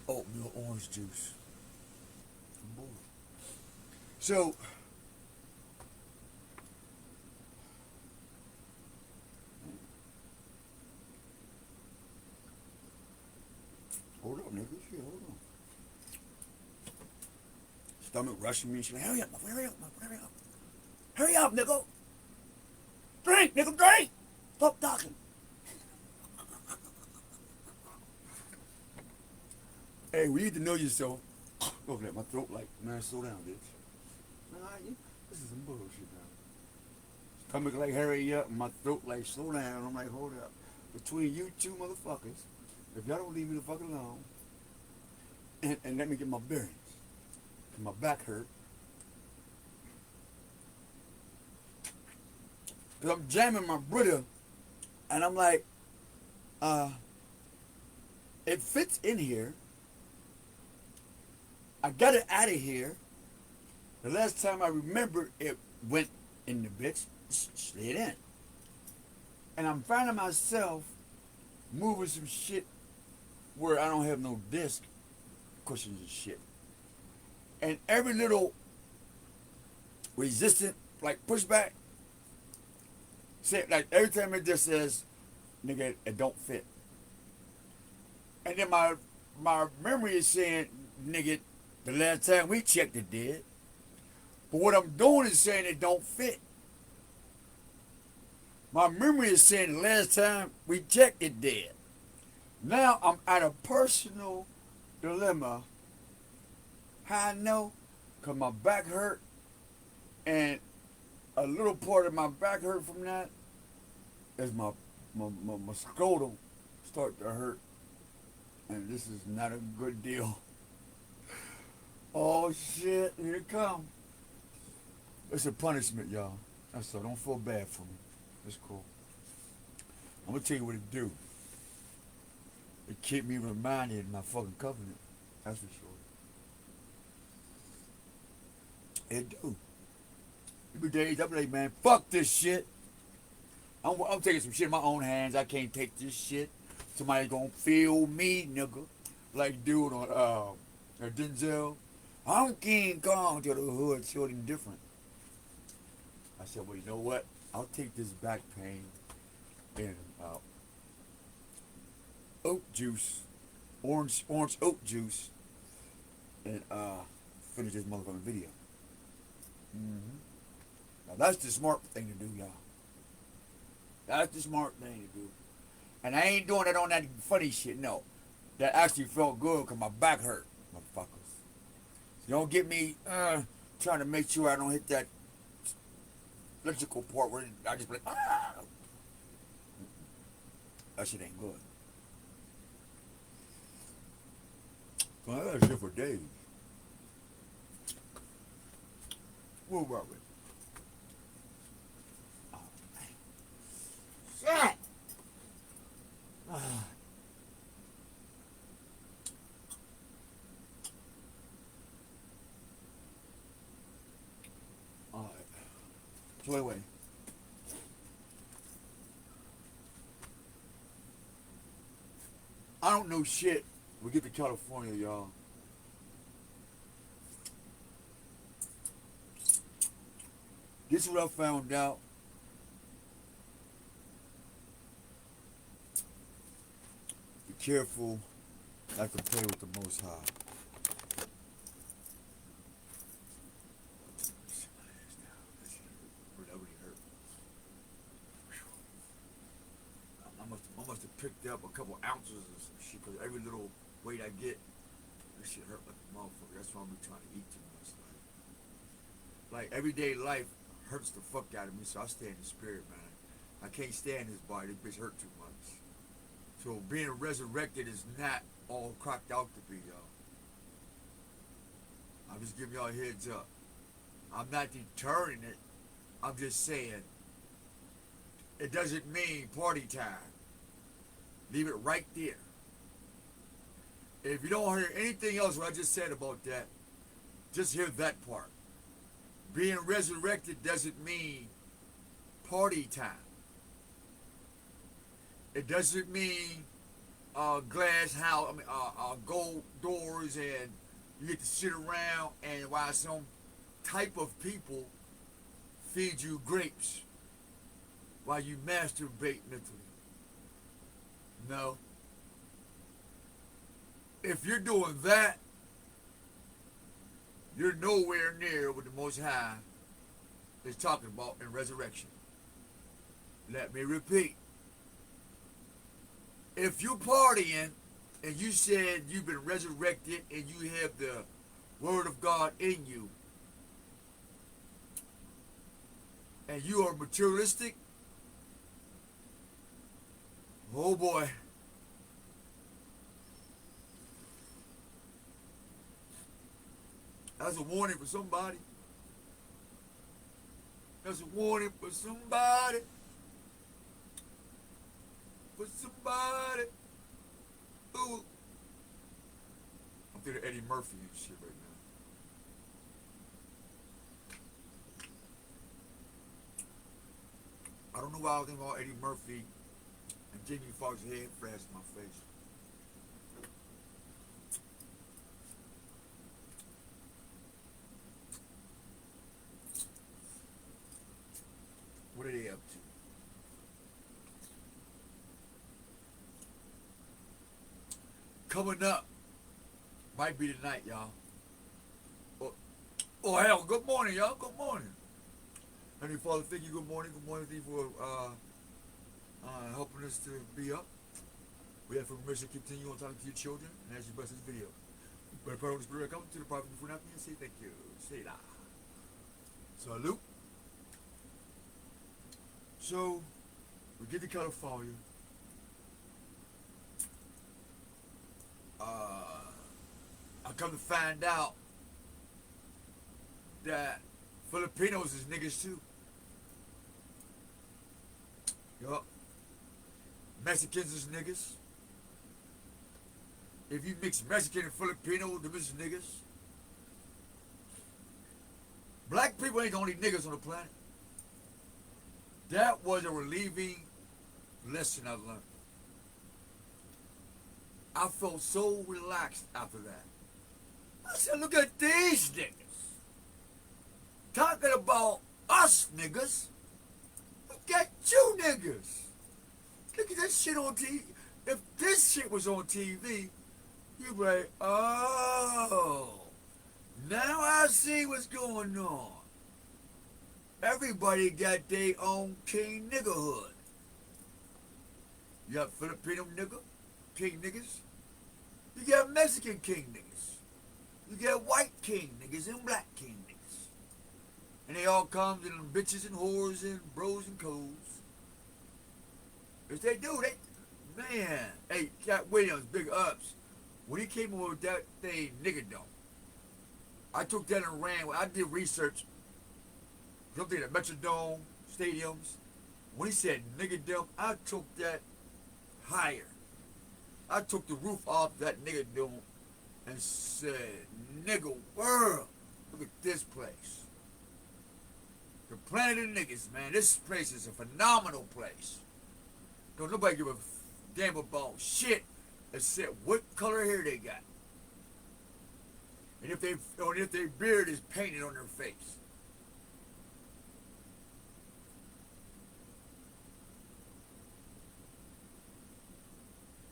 Oatmeal orange juice. I'm bored. So, hold up, nigga. Shit, hold on. Stomach rushing me. She's like, hurry up, hurry up, hurry up. Hurry up, nigga. Drink, nigga, drink. Stop talking. Hey, we need to know yourself. Look at my throat like, man, slow down, bitch. Nah, this is some bullshit, man. Stomach like, hurry up, and my throat like, slow down. I'm like, hold up. Between you two motherfuckers, if y'all don't leave me the fuck alone, and let me get my bearings, cause my back hurt. Cause I'm jamming my Brita, and I'm like, it fits in here. I got it out of here. The last time I remember, it went in the bitch, slid in. And I'm finding myself moving some shit where I don't have no disc cushions and shit. And every little resistant, like pushback, say, like every time it just says, nigga, it don't fit. And then my memory is saying, nigga, the last time we checked it did. But what I'm doing is saying it don't fit. My memory is saying the last time we checked it did. Now I'm at a personal dilemma. How I know? Because my back hurt, and a little part of my back hurt from that is my scrotum start to hurt. And this is not a good deal. Oh shit, here it come. It's a punishment, y'all. That's all. Don't feel bad for me. It's cool. I'm gonna tell you what it do. It keep me reminded of my fucking covenant. That's for sure. It do. Every day I'm like, man, fuck this shit. I'm taking some shit in my own hands. I can't take this shit. Somebody gonna feel me, nigga. Like dude on Denzel. I'm King Kong to the hood, short different. I said, well, you know what? I'll take this back pain and oat juice, orange oat juice, and finish this motherfucking video. Now that's the smart thing to do, y'all. That's the smart thing to do. And I ain't doing it on that funny shit, no. That actually felt good because my back hurt, motherfuckers. So don't get me trying to make sure I don't hit that electrical part where I just like, ah! That shit ain't good. Well, that's shit for days. Where were we? Oh, man. Shit! Alright. So anyway. I don't know shit. We get to California, y'all. This is what I found out. Be careful not to play with the Most High. I must have picked up a couple ounces of some shit because every little weight I get, this shit hurt like a motherfucker. That's why I'm trying to eat too much. Like everyday life hurts the fuck out of me, so I stay in the spirit, man. I can't stand this body. This bitch hurt too much. So being resurrected is not all cracked out to be, y'all. I'm just giving y'all a heads up. I'm not deterring it. I'm just saying it doesn't mean party time. Leave it right there. If you don't hear anything else what I just said about that, just hear that part. Being resurrected doesn't mean party time. It doesn't mean glass house, gold doors, and you get to sit around and while some type of people feed you grapes while you masturbate mentally. No. If you're doing that, you're nowhere near what the Most High is talking about in resurrection. Let me repeat. If you're partying and you said you've been resurrected and you have the Word of God in you, and you are materialistic, oh boy. That's a warning for somebody. That's a warning for somebody. For somebody. Ooh. I'm thinking Eddie Murphy and shit right now. I don't know why I was thinking about Eddie Murphy and Jamie Foxx's head flash in my face. What are they up to? Coming up might be tonight, y'all. Oh hell, good morning, y'all. Good morning. Heavenly Father, thank you. Good morning. Good morning. Thank you for helping us to be up. We have permission to continue on talking to your children and as you bless this video. But the power of the Spirit, come to the prophet before nothing and say thank you. Say that. Salute. So, we get to California. I come to find out that Filipinos is niggas too. Yup. Mexicans is niggas. If you mix Mexican and Filipino, them is niggas. Black people ain't the only niggas on the planet. That was a relieving lesson I learned. I felt so relaxed after that. I said, look at these niggas. Talking about us niggas. Look at you niggas. Look at that shit on TV. If this shit was on TV, you'd be like, oh, now I see what's going on. Everybody got their own king niggerhood. You got Filipino nigga, king niggas. You got Mexican king niggas. You got white king niggas and black king niggas. And they all come to them bitches and whores and bros and codes. If they do, man. Hey, Cat Williams, big ups. When he came over with that thing, nigga don't. I took that and ran. I did research. Something at Metrodome, stadiums. When he said nigga dump, I took that higher. I took the roof off that nigga dome and said, nigga world, look at this place. The planet of niggas, man. This place is a phenomenal place. Don't nobody give a damn about shit except what color hair they got. And if their beard is painted on their face.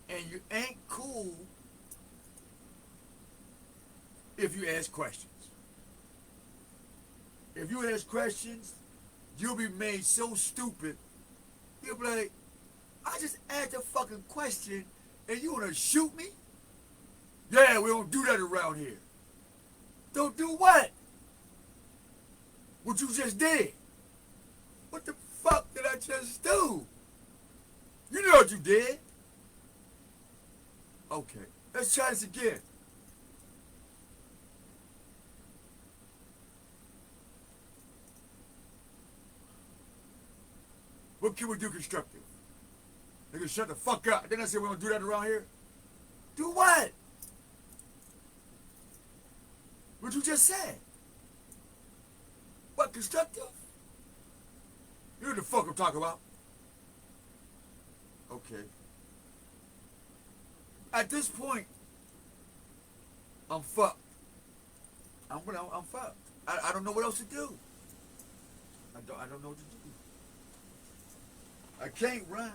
And you ain't cool if you ask questions. If you ask questions, you'll be made so stupid. You'll be like, I just asked a fucking question and you wanna shoot me? Yeah, we don't do that around here. Don't do what? What you just did. What the fuck did I just do? You know what you did. Okay, let's try this again. What can we do constructive? Nigga, shut the fuck up. Didn't I say we don't do that around here? Do what? What you just said? What, constructive? You know what the fuck I'm talking about? Okay. At this point, I'm fucked. I'm fucked. I don't know what else to do. I don't know what to do. I can't run.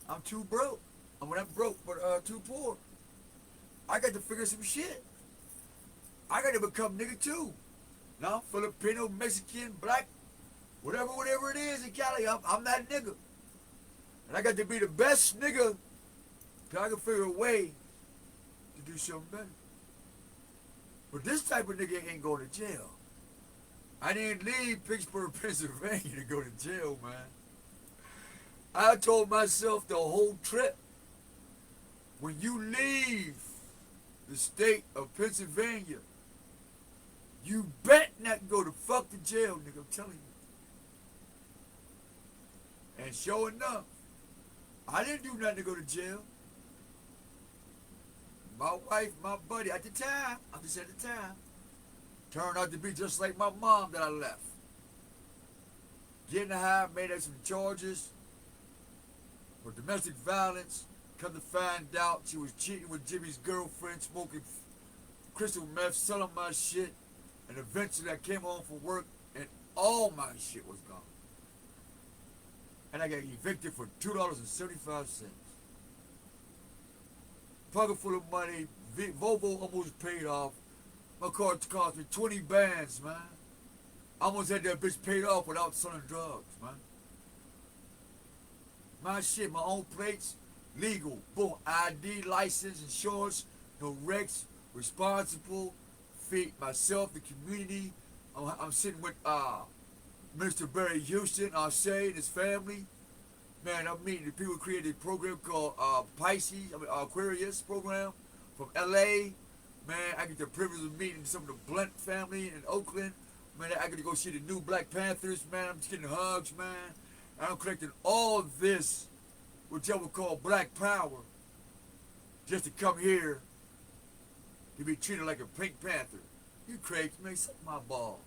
I'm too broke. I'm not broke, but too poor. I got to figure some shit. I got to become nigga too. No, Filipino, Mexican, black, whatever it is in Cali, I'm that nigga. And I got to be the best nigga till I can figure a way to do something better. But this type of nigga ain't going to jail. I didn't leave Pittsburgh, Pennsylvania to go to jail, man. I told myself the whole trip, when you leave the state of Pennsylvania, you bet not go to fuck the jail, nigga, I'm telling you. And sure enough, I didn't do nothing to go to jail. my wife, my buddy at the time, I'm just at the time, turned out to be just like my mom that I left. Getting high, made up some charges for domestic violence. Come to find out she was cheating with Jimmy's girlfriend, smoking crystal meth, selling my shit, and eventually I came home from work and all my shit was gone. And I got evicted for $2.75. Pocket full of money, Volvo almost paid off. My car cost me 20 bands, man. I almost had that bitch paid off without selling drugs, man. My shit, my own plates, legal. Boom, ID, license, insurance, no wrecks, responsible, feed myself, the community. I'm sitting with Mr. Barry Houston, Arce, and his family. Man, I'm meeting the people who created a program called Aquarius program from LA. Man, I get the privilege of meeting some of the Blunt family in Oakland. Man, I get to go see the new Black Panthers. Man, I'm just getting hugs, man. And I'm collecting all this, which I would call Black Power, just to come here to be treated like a Pink Panther. You crazy, man, suck my balls.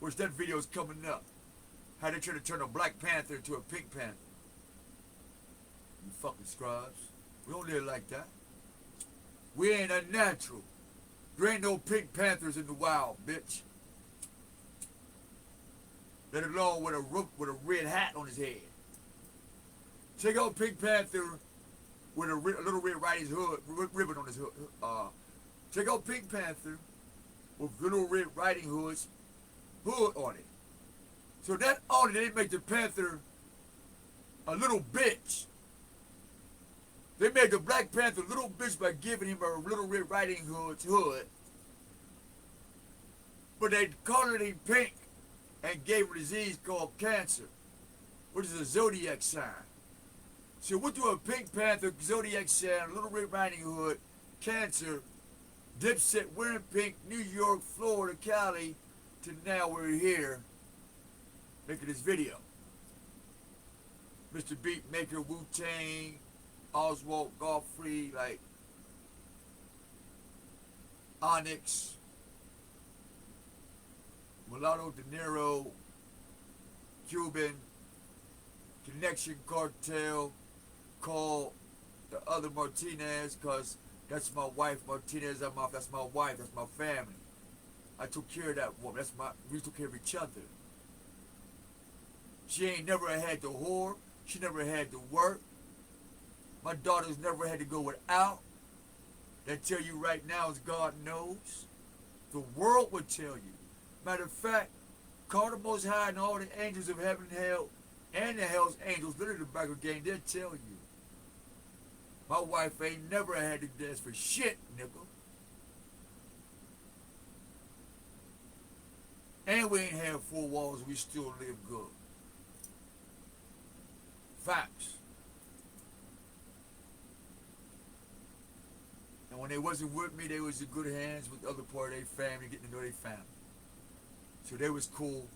Which that video's coming up. How they try to turn a Black Panther into a Pink Panther. You fucking scribes. We don't live like that. We ain't unnatural. There ain't no Pink Panthers in the wild, bitch. Let alone with a red hat on his head. Check out Pink Panther with a little Red Riding Hood ribbon on his hood. Check out Pink Panther with Little Red Riding Hood's hood on it. So that on it, they make the Panther a little bitch. They made the Black Panther a little bitch by giving him a Little Red Riding Hood's hood. But they colored him pink and gave him a disease called cancer, which is a zodiac sign. So what do a Pink Panther, zodiac sign, Little Red Riding Hood, cancer, Dipset, wearing pink, New York, Florida, Cali, to now we're here making this video. Mr. Beatmaker, Wu-Tang, Oswald, Godfrey, like Onyx, Mulatto, De Niro, Cuban, Connection Cartel, call the other Martinez, because that's my wife, Martinez, that's my wife, that's my family. I took care of that woman. We took care of each other. She ain't never had to whore. She never had to work. My daughters never had to go without. They tell you right now, as God knows. The world would tell you. Matter of fact, call the Most High and all the angels of heaven and hell, and the hell's angels, literally the back of the game, they'll tell you. My wife ain't never had to dance for shit, nigga. And we ain't had 4 walls, we still live good. Facts. And when they wasn't with me, they was in good hands with the other part of their family, getting to know their family. So they was cool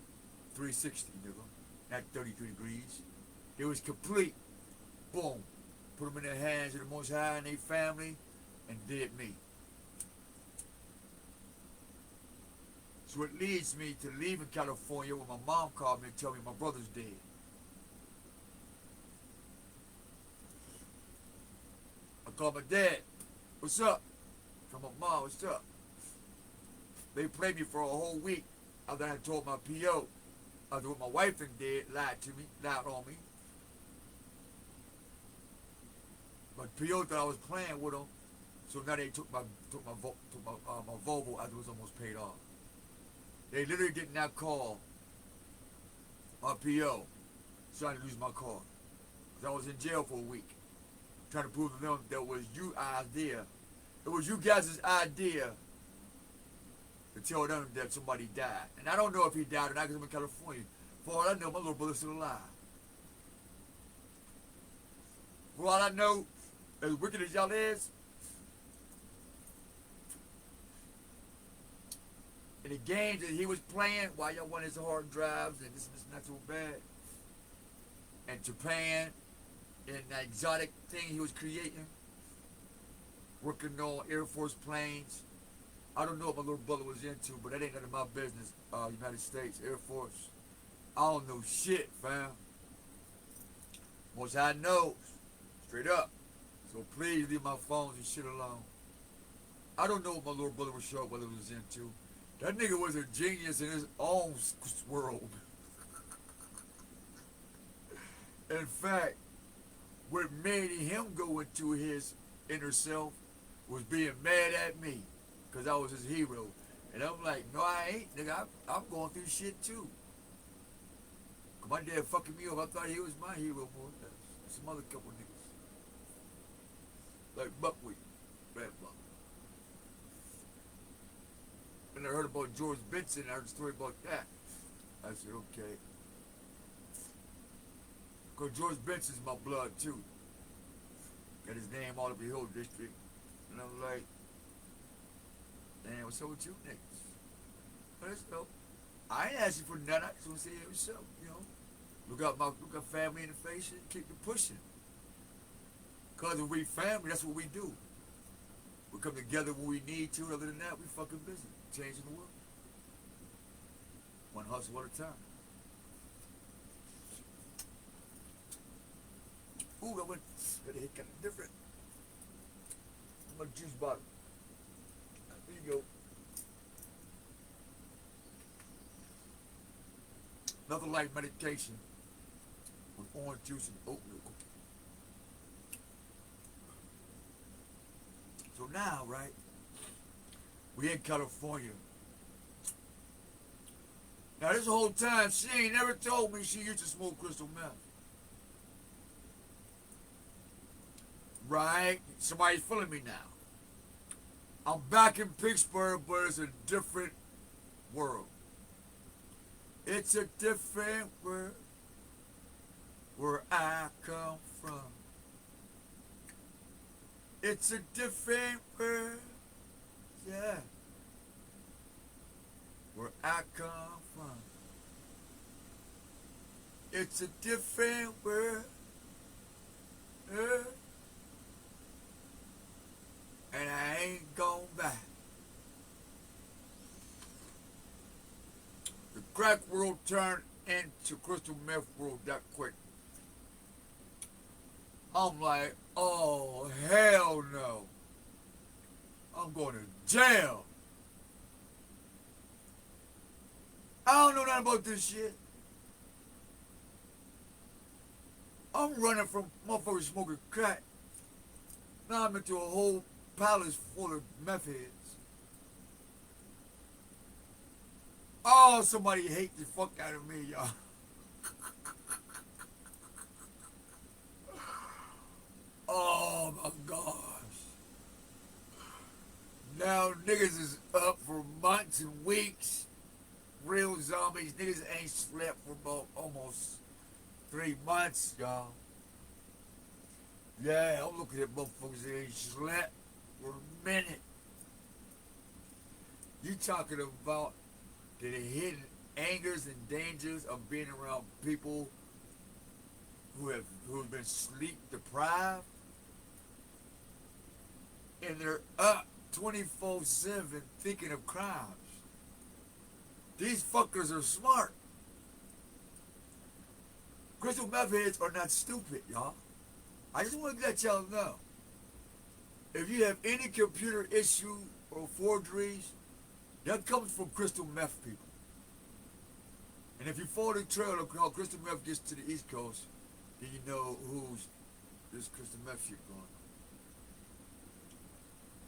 360, nigga. Not 33 degrees. They was complete. Boom. Put them in the hands of the Most High and their family, and did me. So it leads me to leaving California when my mom called me and told me my brother's dead. I called my dad. What's up? From my mom, what's up? They played me for a whole week after I had told my P.O. After what my wife did, lied to me, lied on me. My P.O. thought I was playing with them, so now they took my Volvo after it was almost paid off. They literally did not call my P.O. so I didn't lose my car. Because I was in jail for a week. Trying to prove to them that it was your idea. It was you guys' idea to tell them that somebody died. And I don't know if he died or not because I'm in California. For all I know, my little brother's still alive. For all I know, as wicked as y'all is, in the games that he was playing while y'all won his hard drives and this not so bad, and Japan, and that exotic thing he was creating, working on Air Force planes. I don't know what my little brother was into, but that ain't none of my business. United States Air Force. I don't know shit, fam. Most High knows. Straight up. So please leave my phones and shit alone. I don't know what my little brother was sure what he was into. That nigga was a genius in his own world. In fact, what made him go into his inner self was being mad at me because I was his hero. And I'm like, no, I ain't, nigga. I'm going through shit too. Cause my dad fucking me up. I thought he was my hero, boy. Some other couple niggas. Like Buckwheat, Red Buck. And I heard about George Benson. I heard a story about that. I said, okay. Because George Benson's my blood, too. Got his name all over the Hill District. And I'm like, damn, what's up with you niggas? Let's go. I ain't asking for nothing. I just want to say it myself, you know. Look at family in the face and keep it pushing. Because if we family, that's what we do. We come together when we need to. Other than that, we fucking busy. Changing the world. One hustle at a time. Ooh, that hit kind of different. My juice bottle. There you go. Nothing like medication with orange juice and oatmeal cookie. So now, right, we in California. Now this whole time, she ain't never told me she used to smoke crystal meth. Right? Somebody's fooling me now. I'm back in Pittsburgh, but it's a different world. It's a different world where I come from. It's a different world, yeah, where I come from. It's a different world, and I ain't going back. The crack world turned into crystal meth world that quick. I'm like, oh, hell no. I'm going to jail. I don't know nothing about this shit. I'm running from motherfuckers smoking crack. Now I'm into a whole palace full of meth heads. Oh, somebody hate the fuck out of me, y'all. Oh my gosh. Now niggas is up for months and weeks. Real zombies. Niggas ain't slept for about almost 3 months, y'all. Yeah, I'm looking at motherfuckers that ain't slept for a minute. You talking about the hidden angers and dangers of being around people who've been sleep deprived, and they're up 24/7 thinking of crimes. These fuckers are smart. Crystal meth heads are not stupid, y'all. I just want to let y'all know. If you have any computer issue or forgeries, that comes from crystal meth people. And if you follow the trail of how crystal meth gets to the East Coast, then you know who's this crystal meth shit going on.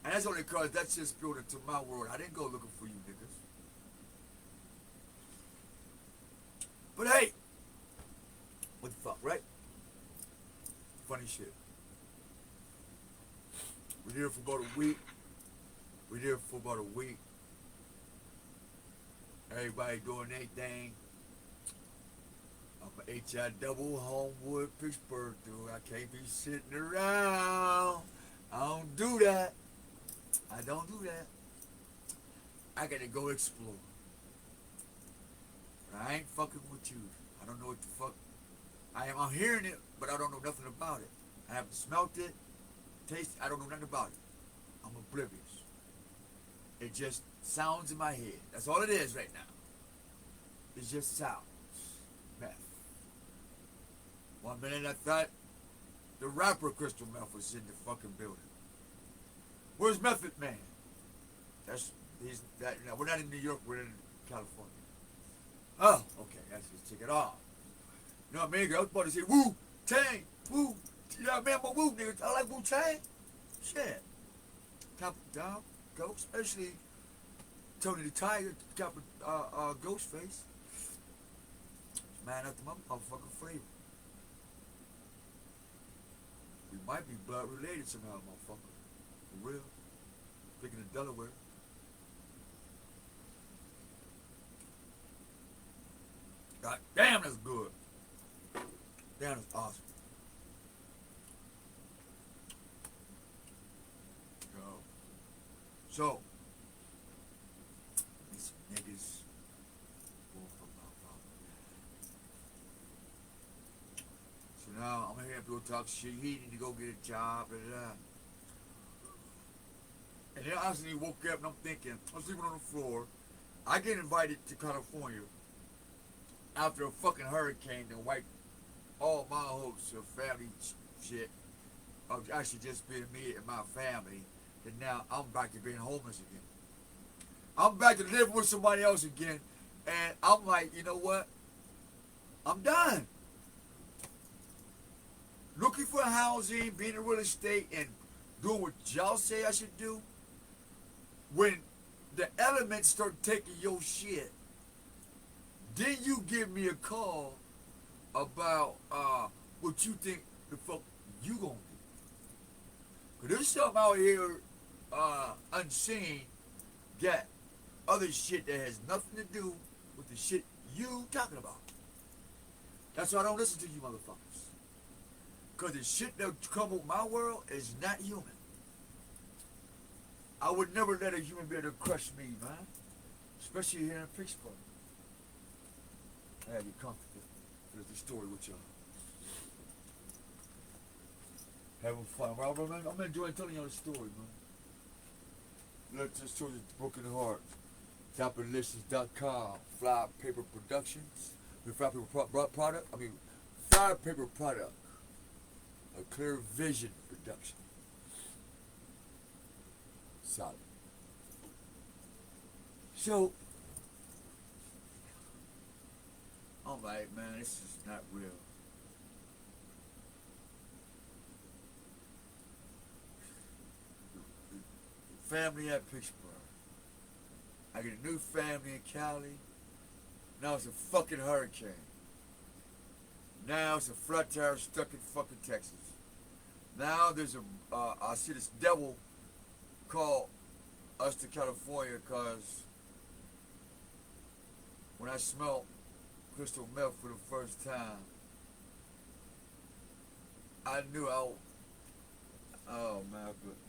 And that's only because that's just spilled into my world. I didn't go looking for you niggas. But hey, what the fuck, right? Funny shit. We're here for about a week. Everybody doing their thing. I'm a HI double Homewood Pittsburgh dude. I can't be sitting around. I don't do that. I gotta go explore. But I ain't fucking with you. I don't know what the fuck. I'm hearing it, but I don't know nothing about it. I haven't smelt it, tasted it, I don't know nothing about it. I'm oblivious. It just sounds in my head. That's all it is right now. It's just sounds. Meth. 1 minute I thought the rapper Crystal Meth was in the fucking building. Where's Method Man? We're not in New York, we're in California. Oh, okay, that's just take it off. You know what I mean? I was about to say Wu Tang, Wu. You know what I mean? I'm a Wu nigga. I like Wu Tang. Shit. Top down, go, especially Tony the Tiger, got Ghostface. Man after my motherfucking flavor. We might be blood related somehow, motherfucker. For real. Speaking of Delaware. God damn, that's good. Damn, that's awesome. So, these niggas will from my father. So now I'm here to talk shit. He need to go get a job, blah, blah, blah. And then honestly woke up and I'm thinking, I'm sleeping on the floor. I get invited to California after a fucking hurricane that wiped all my hopes of family shit of actually just being me and my family. And now I'm back to being homeless again. I'm back to living with somebody else again. And I'm like, you know what? I'm done. Looking for housing, being in real estate, and doing what y'all say I should do. When the elements start taking your shit, then you give me a call about what you think the fuck you gonna do. Cause there's something out here unseen, got other shit that has nothing to do with the shit you talking about. That's why I don't listen to you motherfuckers. Cause the shit that come with my world is not human. I would never let a human be able to crush me, man. Especially here in Pittsburgh. I had you comfortable with the story with y'all. Having fun. Well, I'm enjoying telling y'all the story, man. Let's just show you Broken Heart. Topperlicious.com. Fly Paper Productions. Fly Paper Product. Fly Paper Product. A Clear Vision Production. Solid. So, I'm like, man, this is not real. Family at Pittsburgh. I get a new family in Cali. Now it's a fucking hurricane. Now it's a flat tire stuck in fucking Texas. Now there's I see this devil call us to California because when I smelled crystal meth for the first time, I knew oh my goodness.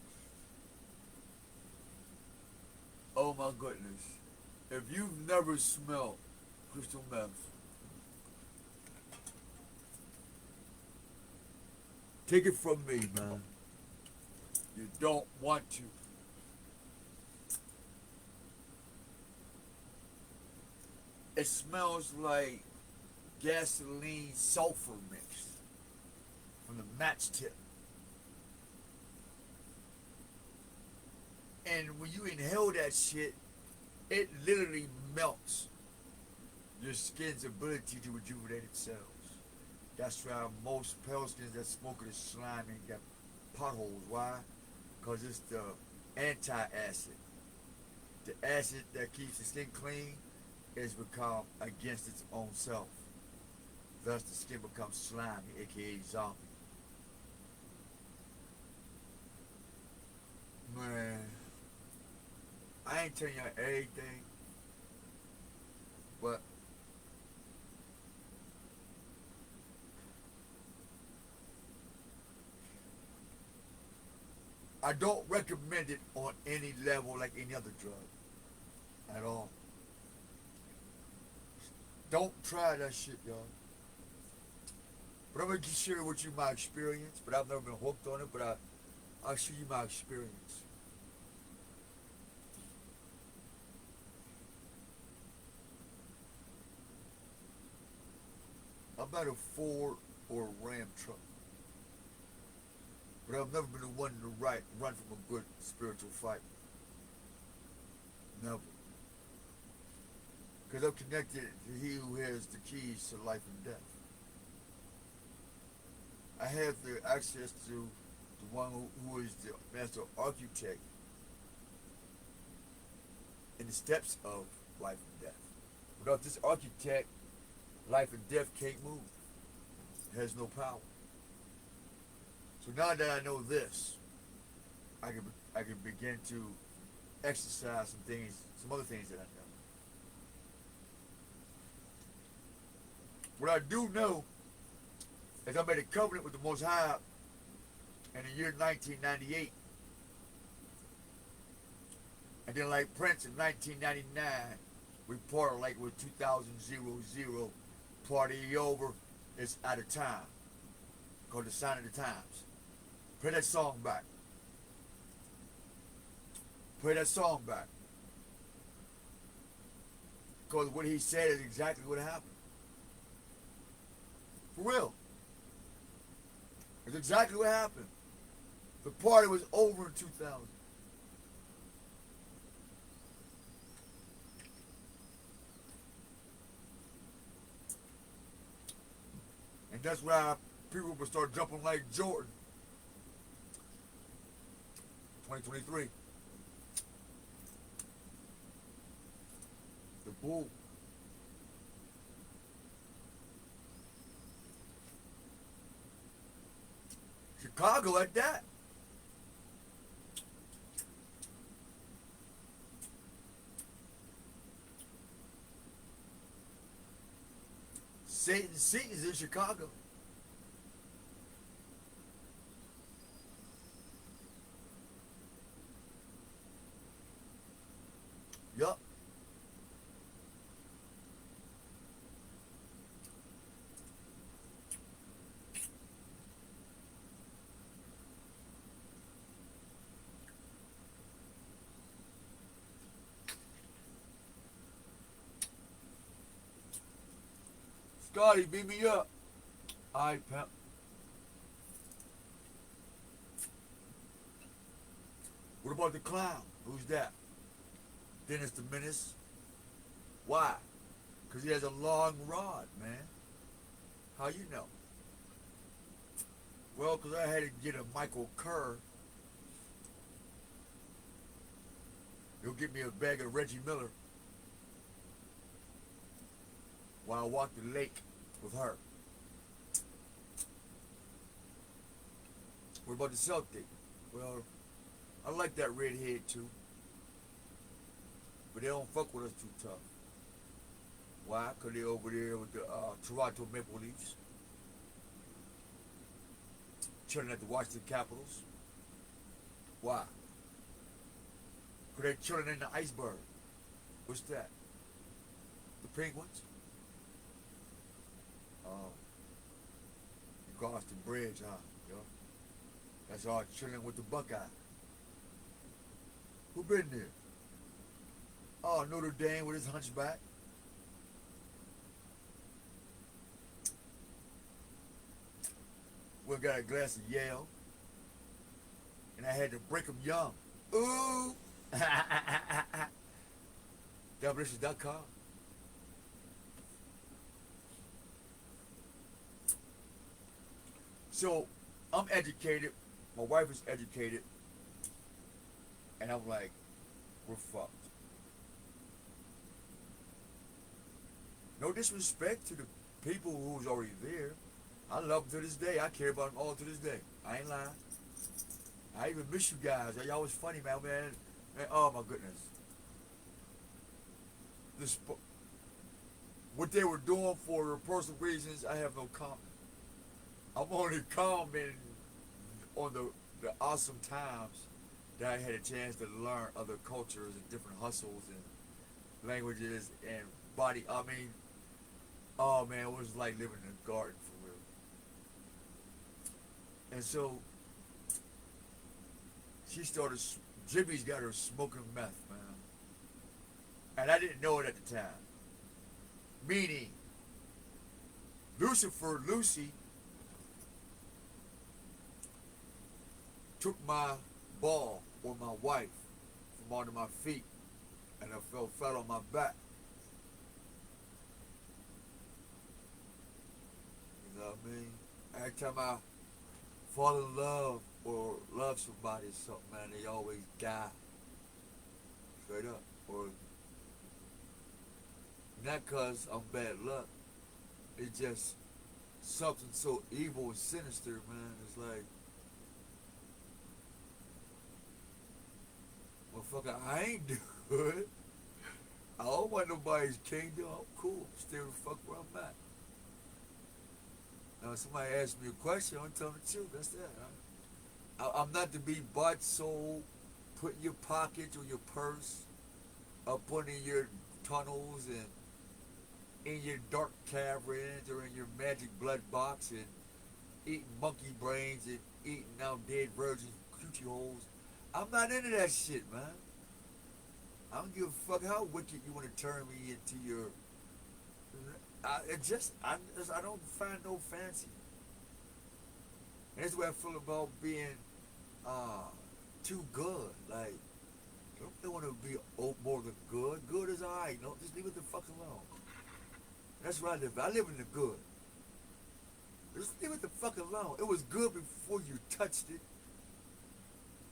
Oh my goodness. If you've never smelled crystal meth, take it from me, man. You don't want to. It smells like gasoline sulfur mix from the matchstick. And when you inhale that shit, it literally melts your skin's ability to rejuvenate itself. That's why most pale skins that smoke is slimy and got potholes. Why? Because it's the anti-acid. The acid that keeps the skin clean is become against its own self. Thus the skin becomes slimy, aka zombie. Man, I ain't telling y'all everything, but I don't recommend it on any level like any other drug at all. Don't try that shit, y'all. But I'm gonna share with you my experience. But I've never been hooked on it. But I'll show you my experience. I'm not a Ford or a Ram truck. But I've never been the one to run from a good spiritual fight. Never. Because I'm connected to he who has the keys to life and death. I have the access to the one who is the master architect in the steps of life and death. Without this architect, life and death can't move. It has no power. So now that I know this, I can begin to exercise some other things that I know. What I do know is I made a covenant with the Most High in the year 1998. And then like Prince in 1999, we parted like with 2000, party over, it's out of time. Called the Sign of the Times. Play that song back. Play that song back. Because what he said is exactly what happened. For real. It's exactly what happened. The party was over in 2000. And that's why people will start jumping like Jordan. 2023. The bull. Chicago at that. Satan's seat is in Chicago. Yup. Scotty, beat me up. Alright, pimp. What about the clown? Who's that? Dennis the Menace. Why? Because he has a long rod, man. How you know? Well, because I had to get a Michael Kerr. He'll get me a bag of Reggie Miller while I walk the lake with her. What about the Celtic? Well, I like that redhead too. But they don't fuck with us too tough. Why? Because they're over there with the Toronto Maple Leafs. Chilling at the Washington Capitals. Why? Because they're chilling in the iceberg. What's that? The Penguins? Oh. You crossed the bridge, huh? Yo. That's all chilling with the Buckeye. Who been there? Oh, Notre Dame with his hunchback. We got a glass of Yale. And I had to break them young. Ooh! Delicious.com. So, I'm educated. My wife is educated. And I'm like, we're fucked. No disrespect to the people who was already there. I love them to this day. I care about them all to this day. I ain't lying. I even miss you guys. Y'all was funny, man. Man, oh my goodness. What they were doing for personal reasons, I have no comment. I'm only commenting on the awesome times that I had a chance to learn other cultures and different hustles and languages and body. I mean, oh man, it was like living in a garden for real. And so she started, Jimmy's got her smoking meth, man. And I didn't know it at the time. Meaning, Lucifer, Lucy, took my ball or my wife from under my feet, and I fell flat on my back. You know what I mean? Every time I fall in love or love somebody or something, man, they always die. Straight up. Or not cause I'm bad luck. It's just something so evil and sinister, man. It's like, motherfucker, I ain't good. I don't want nobody's kingdom. I'm cool. Stay the fuck where I'm at. Now, if somebody asks me a question, I'm telling the truth. That's that. I'm not to be bought, sold, put in your pocket or your purse, up under your tunnels and in your dark caverns or in your magic blood box and eating monkey brains and eating now dead virgin coochie holes. I'm not into that shit, man. I don't give a fuck how wicked you want to turn me into your. I don't find no fancy. And that's the way I feel about being too good. Like, I don't want to be more than good. Good is alright. No, just leave it the fuck alone. That's where I live. I live in the good. Just leave it the fuck alone. It was good before you touched it.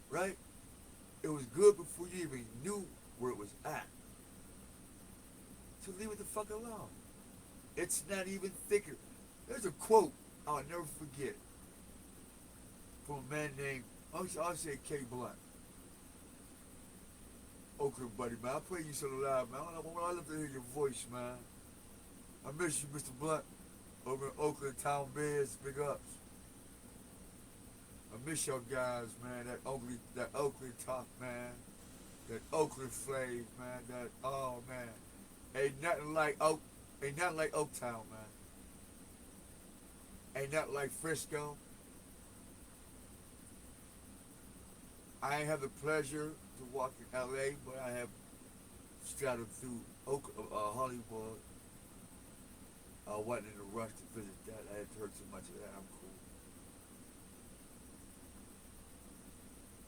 Right? It was good before you even knew where it was at. So leave it the fuck alone. It's not even thicker. There's a quote I'll never forget from a man named, I'll say K. Blunt. Oakland buddy, man. I pray you still alive, man. I love to hear your voice, man. I miss you, Mr. Blunt. Over in Oakland, Town Bears, big ups. I miss y'all guys, man. That Oakland talk, man. That Oakland flave, man. That, oh man. Ain't nothing like Oaktown, man. Ain't nothing like Frisco. I ain't have the pleasure to walk in LA, but I have scattered through Hollywood. I wasn't in a rush to visit that. I had heard too much of that. I'm cool.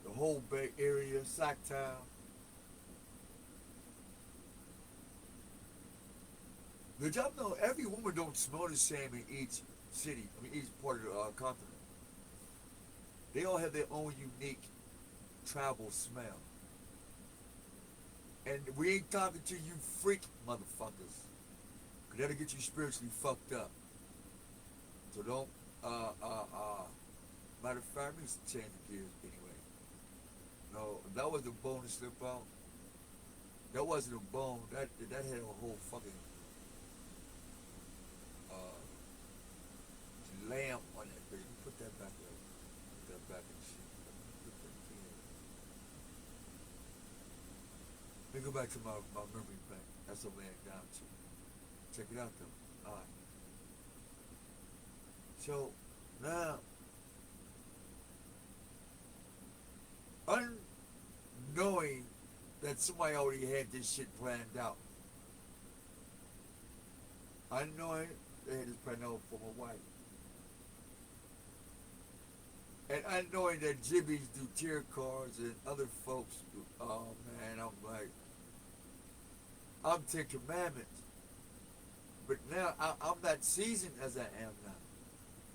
The whole Bay Area, Sacktown. Did y'all know every woman don't smell the same in each city, each part of the continent? They all have their own unique travel smell. And we ain't talking to you freak motherfuckers. Cause that'll get you spiritually fucked up. So don't, matter of fact, let me change the gears anyway. No, that was a bone to slip out. That wasn't a bone, that had a whole fucking lamb on that bitch. Put that back there. Put that back in shit. Put that in. Let me go back to my memory bank. That's a laying down to. Check it out though. Alright. So now unknowing that somebody already had this shit planned out. Unknowing they had this planned out for my wife. And unknowing that Jibbies do tier cards and other folks do, oh man, I'm like, I'm 10 Commandments. But now I'm not seasoned as I am now.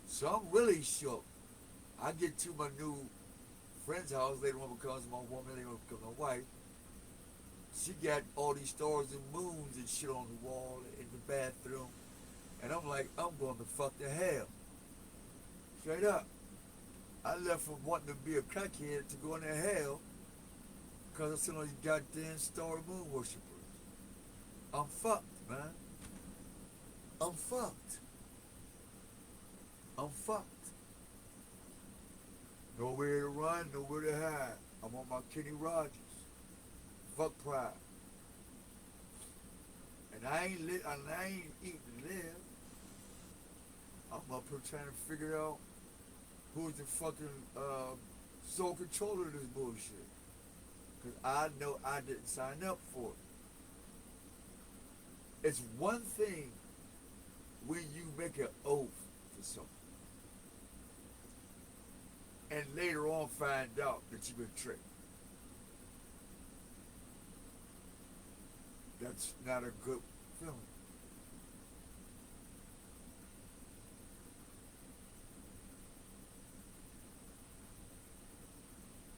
So I'm really shook. I get to my new friend's house, later on becomes my woman, later on becomes my wife. She got all these stars and moons and shit on the wall in the bathroom. And I'm like, I'm going to fuck to hell. Straight up. I left from wanting to be a crackhead to going to hell because I seen all these goddamn star and moon worshippers. I'm fucked, man. I'm fucked. I'm fucked. Nowhere to run, nowhere to hide. I'm on my Kenny Rogers. Fuck pride. And I ain't eating to live. I'm up here trying to figure out who's the fucking sole controller of this bullshit. Because I know I didn't sign up for it. It's one thing when you make an oath for something, and later on find out that you've been tricked, that's not a good feeling.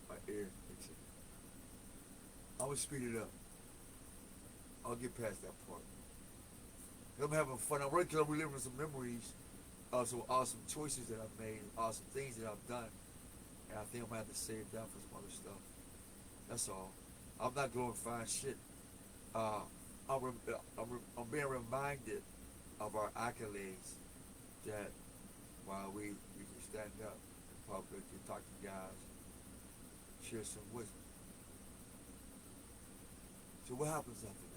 My ear makes it. I'm gonna speed it up. I'll get past that part. I'm having fun. I'm really reliving some memories of some awesome choices that I've made, awesome things that I've done, and I think I'm gonna have to save that for some other stuff. That's all. I'm not glorifying shit. Uh, I'm being reminded of our accolades that while we can stand up in public and talk to guys, share some wisdom. So what happens after that?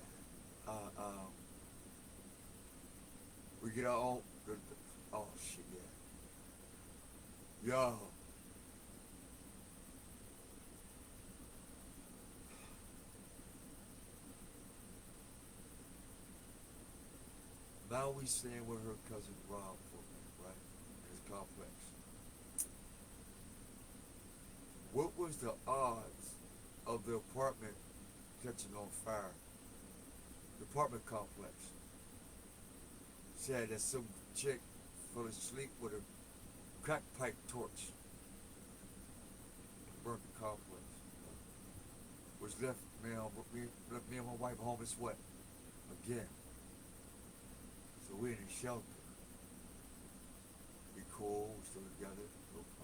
We get our own. Oh shit, yeah. Yo. Now we staying with her cousin Rob for a minute, right? In his complex. What was the odds of the apartment catching on fire? The apartment complex. Said that some chick fell asleep with a crack pipe torch and burnt the complex. Which left me and my wife home in sweat again. So we're in a shelter. We cool, we're still together, no problem.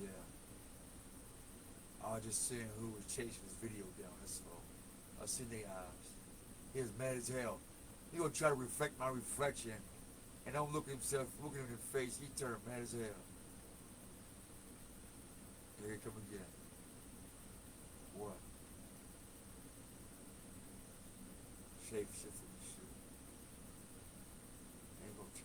Yeah. I was just seeing who was chasing this video down, that's all. I seen their eyes. He was mad as hell. He gonna try to reflect my reflection, and I'm looking him in the face, he turned mad as hell. Here he come again. What? Shape shifting shit. Ain't gonna try.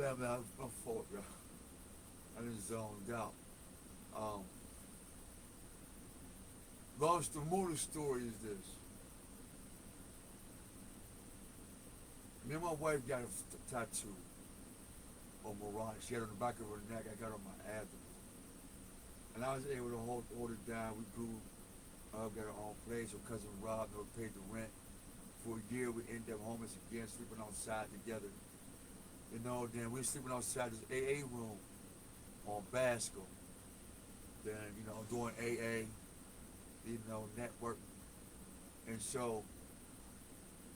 Yeah, man, I'm fault, bro. I just zoned out. Um, the moral story is this. Me and my wife got a tattoo on Mariah. She had it on the back of her neck. I got it on my abdomen. And I was able to hold it down. We grew up, got our own place. Her cousin Rob never paid the rent. For a year, we ended up homeless again, sleeping outside together. You know, then we were sleeping outside this AA room on Basco. Then, you know, doing AA, you know, networking. And so,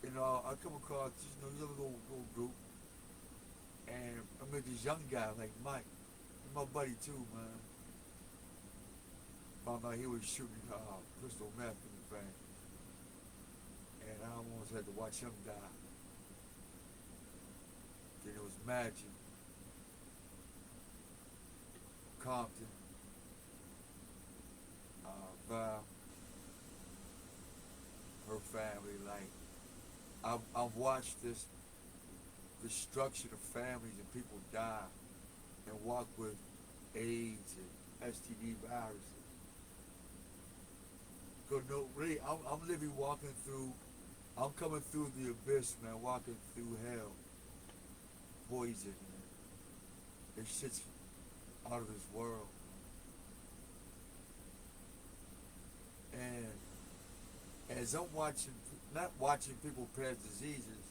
you know, I come across, you know, this little group. And I met this young guy like Mike. He's my buddy too, man. Found out he was shooting crystal meth in the thing. And I almost had to watch him die. Then it was Magic, Compton, Val, her family. Like, I've watched this destruction of families and people die and walk with AIDS and STD viruses. Cause no, really, I'm literally I'm coming through the abyss, man, walking through hell. Poison, man. This shit's out of this world. And as I'm not watching people pass diseases,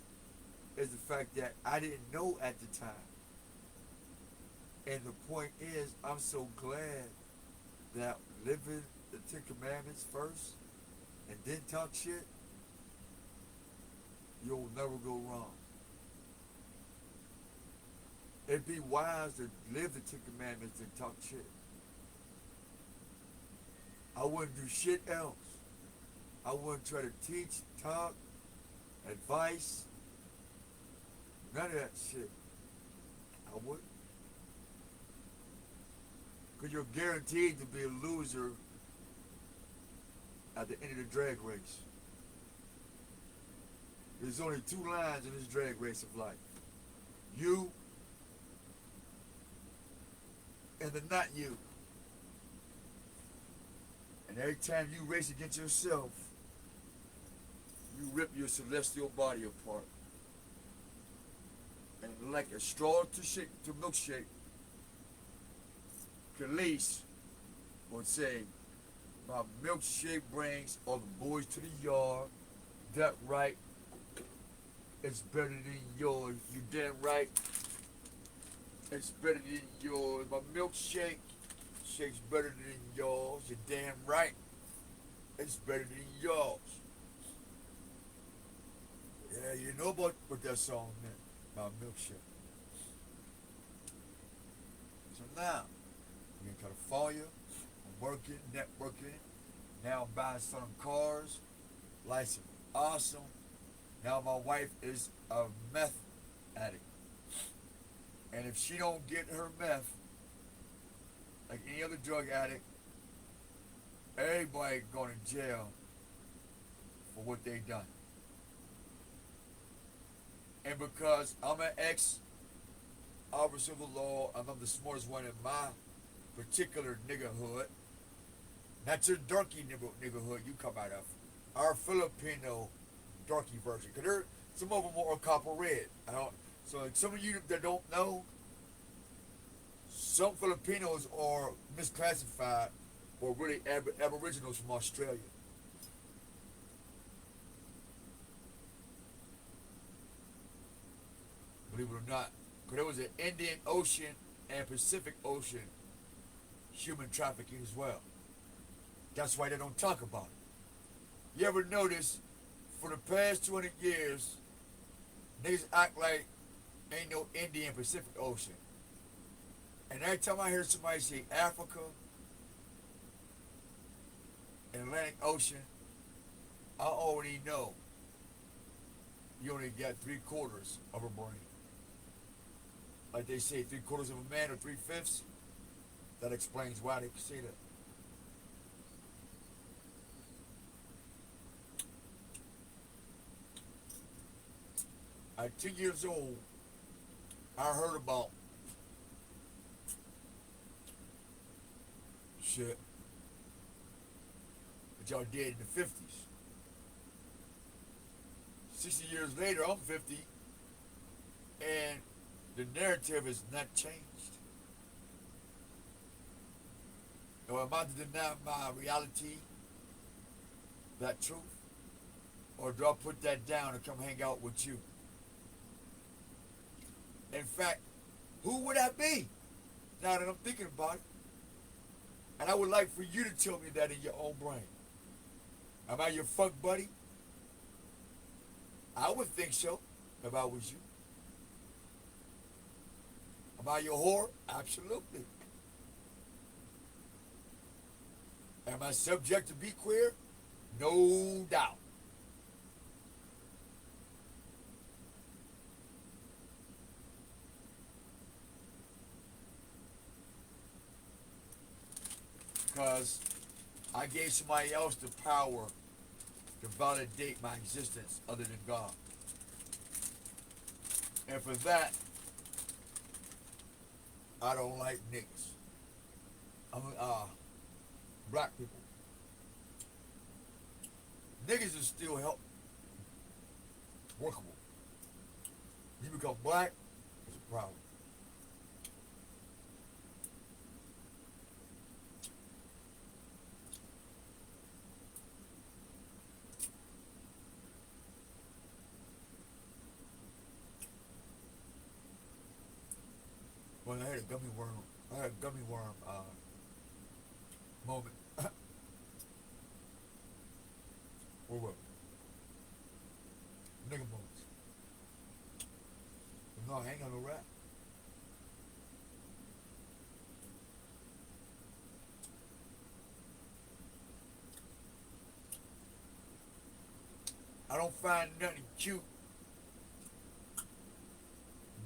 is the fact that I didn't know at the time. And the point is, I'm so glad that living the Ten Commandments first and then talk shit, you'll never go wrong. It'd be wise to live the Ten Commandments and talk shit. I wouldn't do shit else. I wouldn't try to teach, talk, advice, none of that shit. I wouldn't. Because you're guaranteed to be a loser at the end of the drag race. There's only two lines in this drag race of life. You and the not you. And every time you race against yourself, you rip your celestial body apart. And like a straw to milkshake, Khalees would say, my milkshake brings all the boys to the yard. That right, it's better than yours. You damn right, it's better than yours. My milkshake shake's better than yours. You're damn right, it's better than yours. Yeah, you know what that song meant, my milkshake. So now, I'm in California, I'm working, networking. Now I'm buying some cars, license awesome. Now my wife is a meth addict. And if she don't get her meth, like any other drug addict, everybody going to jail for what they done. And because I'm an ex-officer of the law, and I'm the smartest one in my particular niggerhood, not your darky niggerhood you come out of, our Filipino darky version. Because some of them are copper red. So some of you that don't know, some Filipinos are misclassified or really aboriginals from Australia. Believe it or not. Because there was an Indian Ocean and Pacific Ocean human trafficking as well. That's why they don't talk about it. You ever notice, for the past 200 years, niggas act like ain't no Indian Pacific Ocean. And every time I hear somebody say Africa and Atlantic Ocean, I already know you only got 3/4 of a brain. Like they say, 3/4 of a man or 3/5. That explains why they say that. At 10 years old, I heard about shit that y'all did in the 50s. 60 years later, I'm 50, and the narrative has not changed. Now, am I to deny my reality, that truth? Or do I put that down and come hang out with you? In fact, who would that be? Now that I'm thinking about it. And I would like for you to tell me that in your own brain. Am I your fuck buddy? I would think so if I was you. Am I your whore? Absolutely. Am I subject to be queer? No doubt. Because I gave somebody else the power to validate my existence other than God. And for that, I don't like niggas. Black people. Niggas is still help workable. You become black, it's a problem. Well, I had a gummy worm. Moment. Or what? Nigga moments. But no, I ain't got no rap. I don't find nothing cute to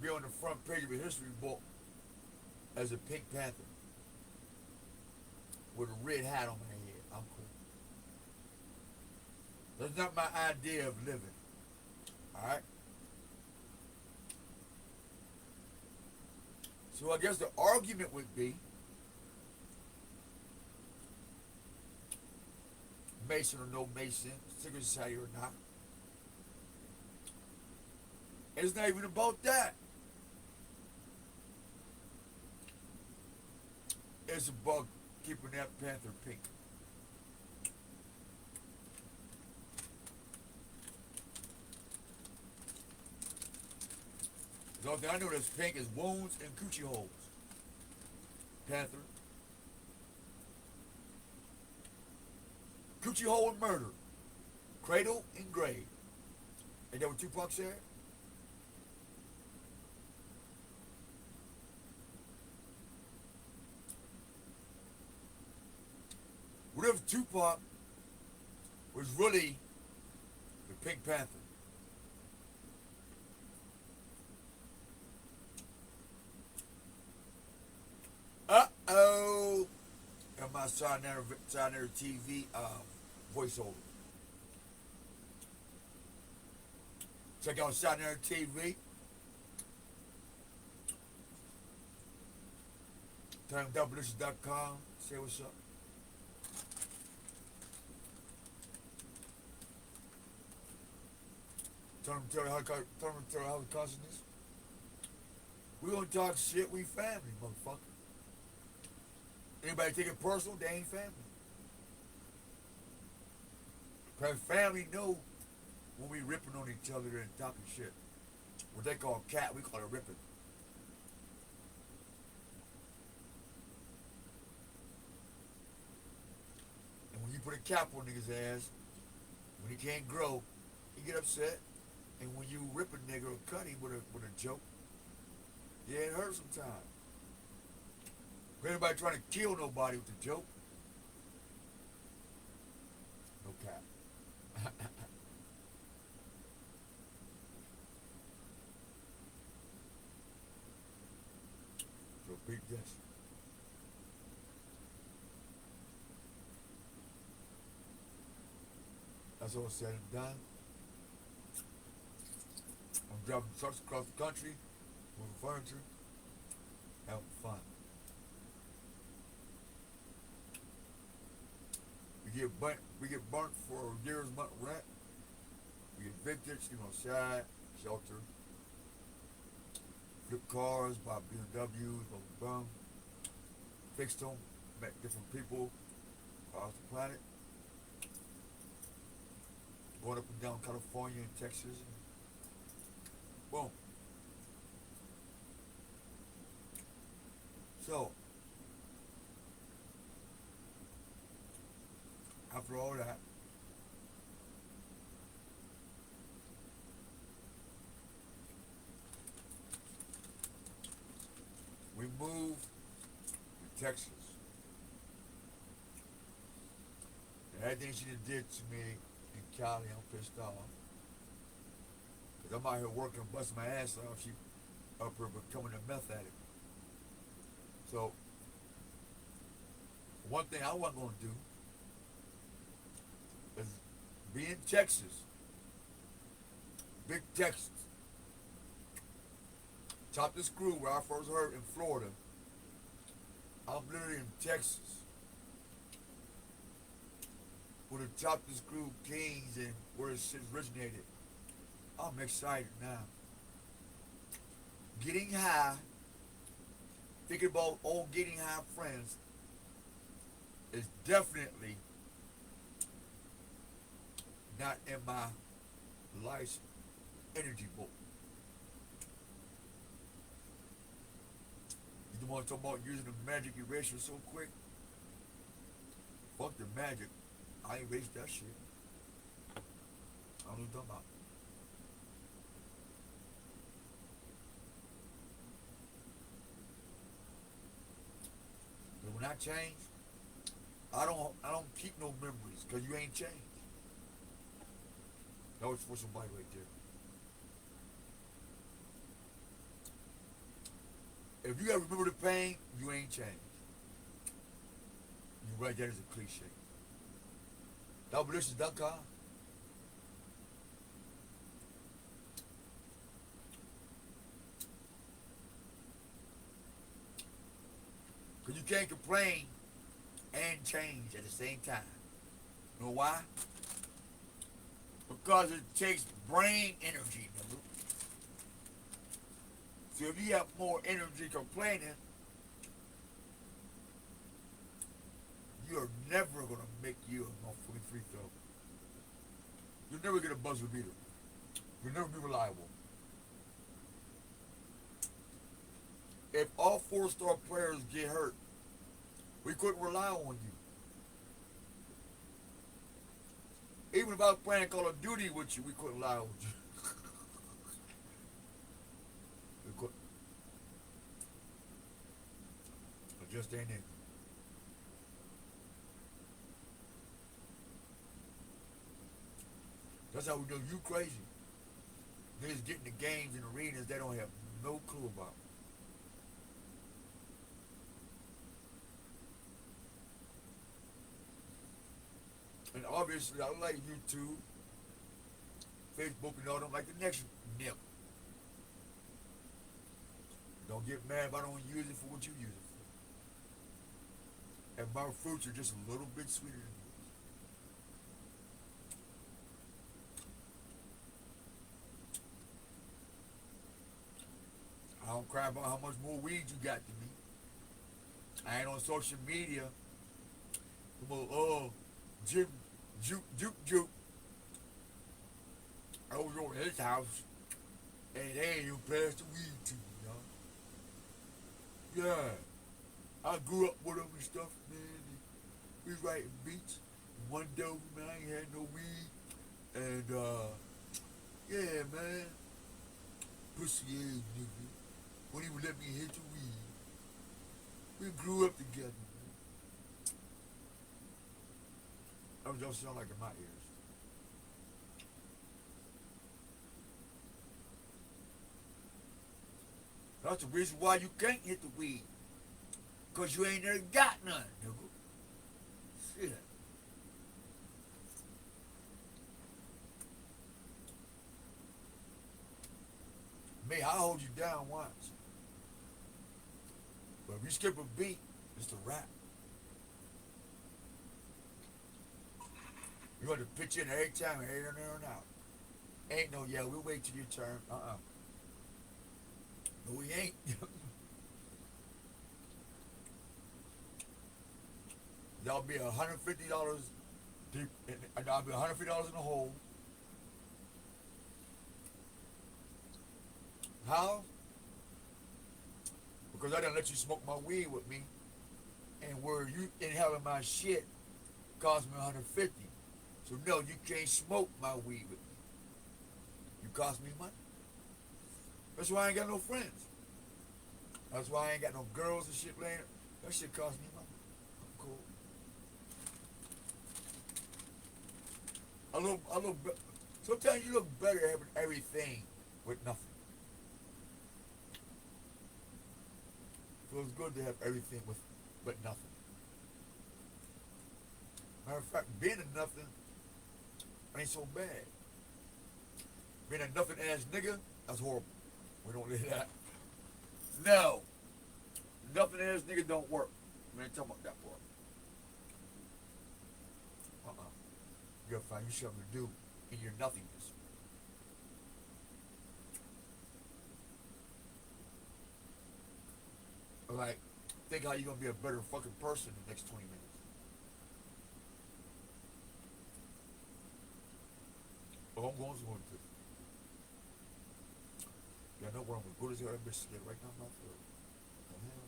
be on the front page of a history book as a Pink Panther with a red hat on my head. I'm cool. That's not my idea of living. Alright? So I guess the argument would be Mason or no Mason, secret society or not. And it's not even about that. It's about keeping that Panther pink. The only thing I know that's pink is wounds and coochie holes. Panther. Coochie hole and murder. Cradle and grave. Ain't that what Tupac said? What if Tupac was really the Pink Panther? Uh-oh. And my Sinary TV voiceover. Check out Sinary TV. TurnDownProduktions.com. Say what's up. Tell them to tell how the consciousness. We gonna talk shit, we family, motherfucker. Anybody take it personal, they ain't family. Cause family know when we ripping on each other and talking shit. What they call cat, we call it ripping. And when you put a cap on nigga's ass, when he can't grow, he get upset. And when you rip a nigga or cut him with a joke, yeah, it hurts sometimes. Anybody trying to kill nobody with a joke? No cap. So beat this. That's all said and done. I'm driving trucks across the country, moving furniture, having fun. We get burnt for a year's month rent. We get evicted, sleep on the side, shelter, flip cars, buy BMWs, blah blah blah. Fixed them, met different people across the planet, going up and down California and Texas. And boom. So, after all that, we moved to Texas. And everything she did to me in Cali, I'm pissed off. Because I'm out here working, busting my ass off. She up here becoming a meth addict. So, one thing I wasn't going to do is be in Texas, big Texas, top the screw where I first heard in Florida. I'm literally in Texas, where the top the screw kings and where this shit originated. I'm excited now. Getting high, thinking about old getting high friends is definitely not in my life's energy book. You want to talk about using the magic eraser so quick? Fuck the magic. I erased that shit. I don't know what you're talking about. But when I change, I don't keep no memories because you ain't changed. That was for somebody right there. If you gotta remember the pain, you ain't changed. You write that as a cliche. Doubledelicious.com. Because you can't complain and change at the same time. You know why? Because it takes brain energy, nigga. So if you have more energy complaining, you're never gonna make you a motherfucking free throw. You'll never get a buzzer beater. You'll never be reliable. If all 4-star players get hurt, we couldn't rely on you. Even if I was playing Call of Duty with you, we couldn't rely on you. We couldn't. It just ain't it. That's how we know you crazy. Niggas getting the games and arenas they don't have no clue about. And obviously, I like YouTube, Facebook, and all them like the next nip. Don't get mad if I don't use it for what you use it for. And my fruits are just a little bit sweeter than yours. I don't cry about how much more weed you got than me. I ain't on social media. Come on, oh, Jim, juke. I was over at his house, and they ain't even passed the weed to me, y'all. Yeah, I grew up with them and stuff, man. We was writing beats. One dope, man, I ain't had no weed. And, yeah, man. Pussy ass nigga. Wouldn't even let me hit the weed. We grew up together, man. That don't sound like in my ears. That's the reason why you can't hit the weed. Because you ain't never got none, nigga. Shit. mean, I'll hold you down once. But if you skip a beat, it's a rap. You got to pitch in every time and here and there and out. Ain't no, yeah, we'll wait till your turn. No, we ain't. That'll be $150 deep, and I'll be $150 in the hole. How? Because I didn't let you smoke my weed with me, and where you ain't having my shit cost me $150. So no, you can't smoke my weed with me. You cost me money. That's why I ain't got no friends. That's why I ain't got no girls and shit laying. That shit cost me money. I'm cool. I look. Sometimes you look better having everything with nothing. Feels good to have everything with but nothing. Matter of fact, being a nothing ain't so bad. Being a nothing ass nigga, that's horrible. We don't live that. No. Nothing ass nigga don't work. We ain't talking about that part. You gotta find you something to do in your nothingness. Like, think how you're gonna be a better fucking person in the next 20 minutes. Oh, I'm going somewhere with this. Yeah, I know where I'm gonna go to that bitch to get right down my throat. The hell?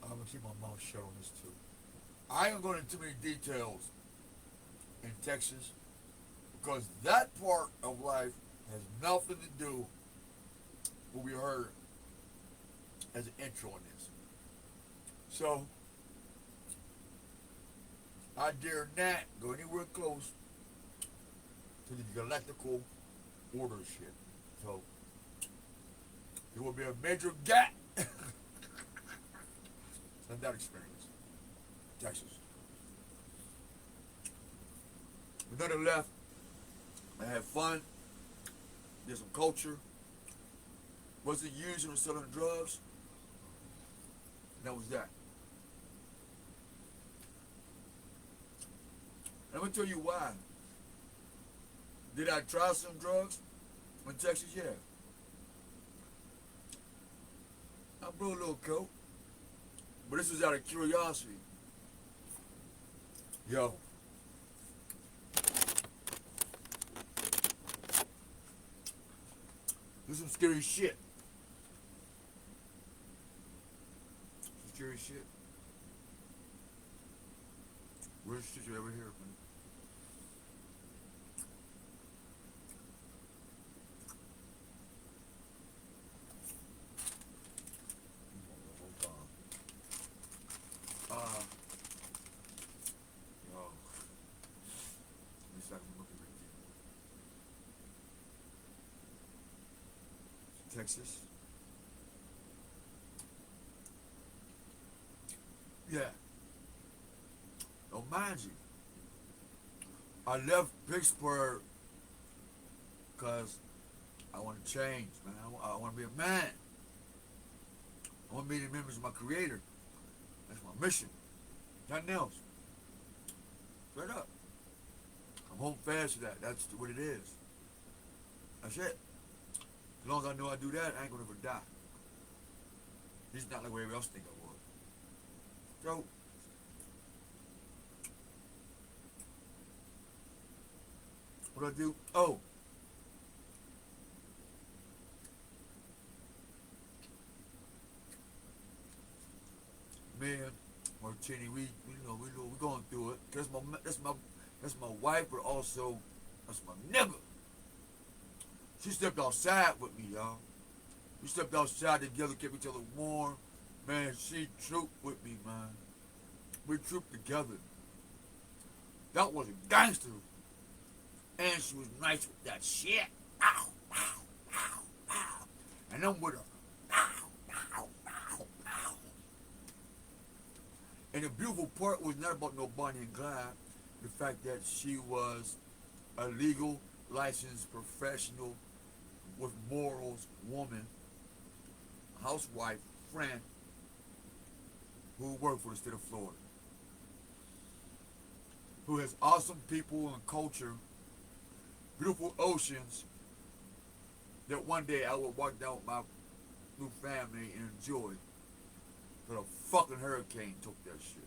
I'm gonna keep my mouth shut on this too. I ain't going into too many details in Texas because that part of life has nothing to do with what we heard as an intro on this. So, I dare not go anywhere close to the galactical order shit. So, there will be a major gap in that experience. Texas. But nonetheless, I had fun, did some culture, wasn't using or selling drugs, and that was that. And I'm gonna tell you why. Did I try some drugs in Texas? Yeah. I blew a little coke, but this was out of curiosity. Yo. This is some scary shit. Some scary shit. Where's the shit you ever hear, man? Texas. Yeah. Don't mind you. I left Pittsburgh because I want to change, man. I want to be a man. I want to be the members of my creator. That's my mission. Nothing else. Straight up. I'm home fast to that. That's what it is. That's it. As long as I know I do that, I ain't gonna ever die. He's not like whatever else think I would. So, what I do? Oh, man, Martini, we going through it. That's my wife, but also that's my nigga. She stepped outside with me, y'all. We stepped outside together, kept each other warm. Man, she trooped with me, man. We trooped together. That was a gangster. And she was nice with that shit. Ow, ow, ow, ow. And I'm with her. Ow, ow, ow, ow. part was not about no Bonnie and Clyde. The fact that she was a legal, licensed professional with morals woman, housewife, friend, who worked for the state of Florida, who has awesome people and culture, beautiful oceans, that one day I would walk down with my new family and enjoy. But a fucking hurricane took that shit.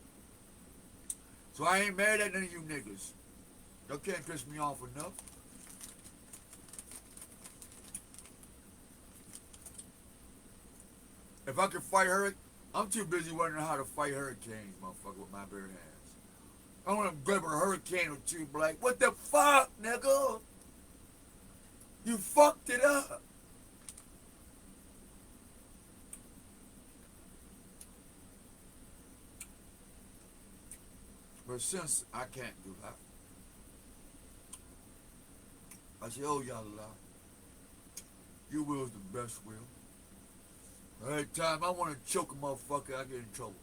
So I ain't mad at none of you niggas. Y'all can't piss me off enough. If I could fight hurricane, I'm too busy wondering how to fight hurricanes, motherfucker, with my bare hands. I want to grab a hurricane or two, be like, what the fuck, nigga? You fucked it up. But since I can't do that, I say, oh, Yallah, your will's the best will. Every time I want to choke a motherfucker, I get in trouble.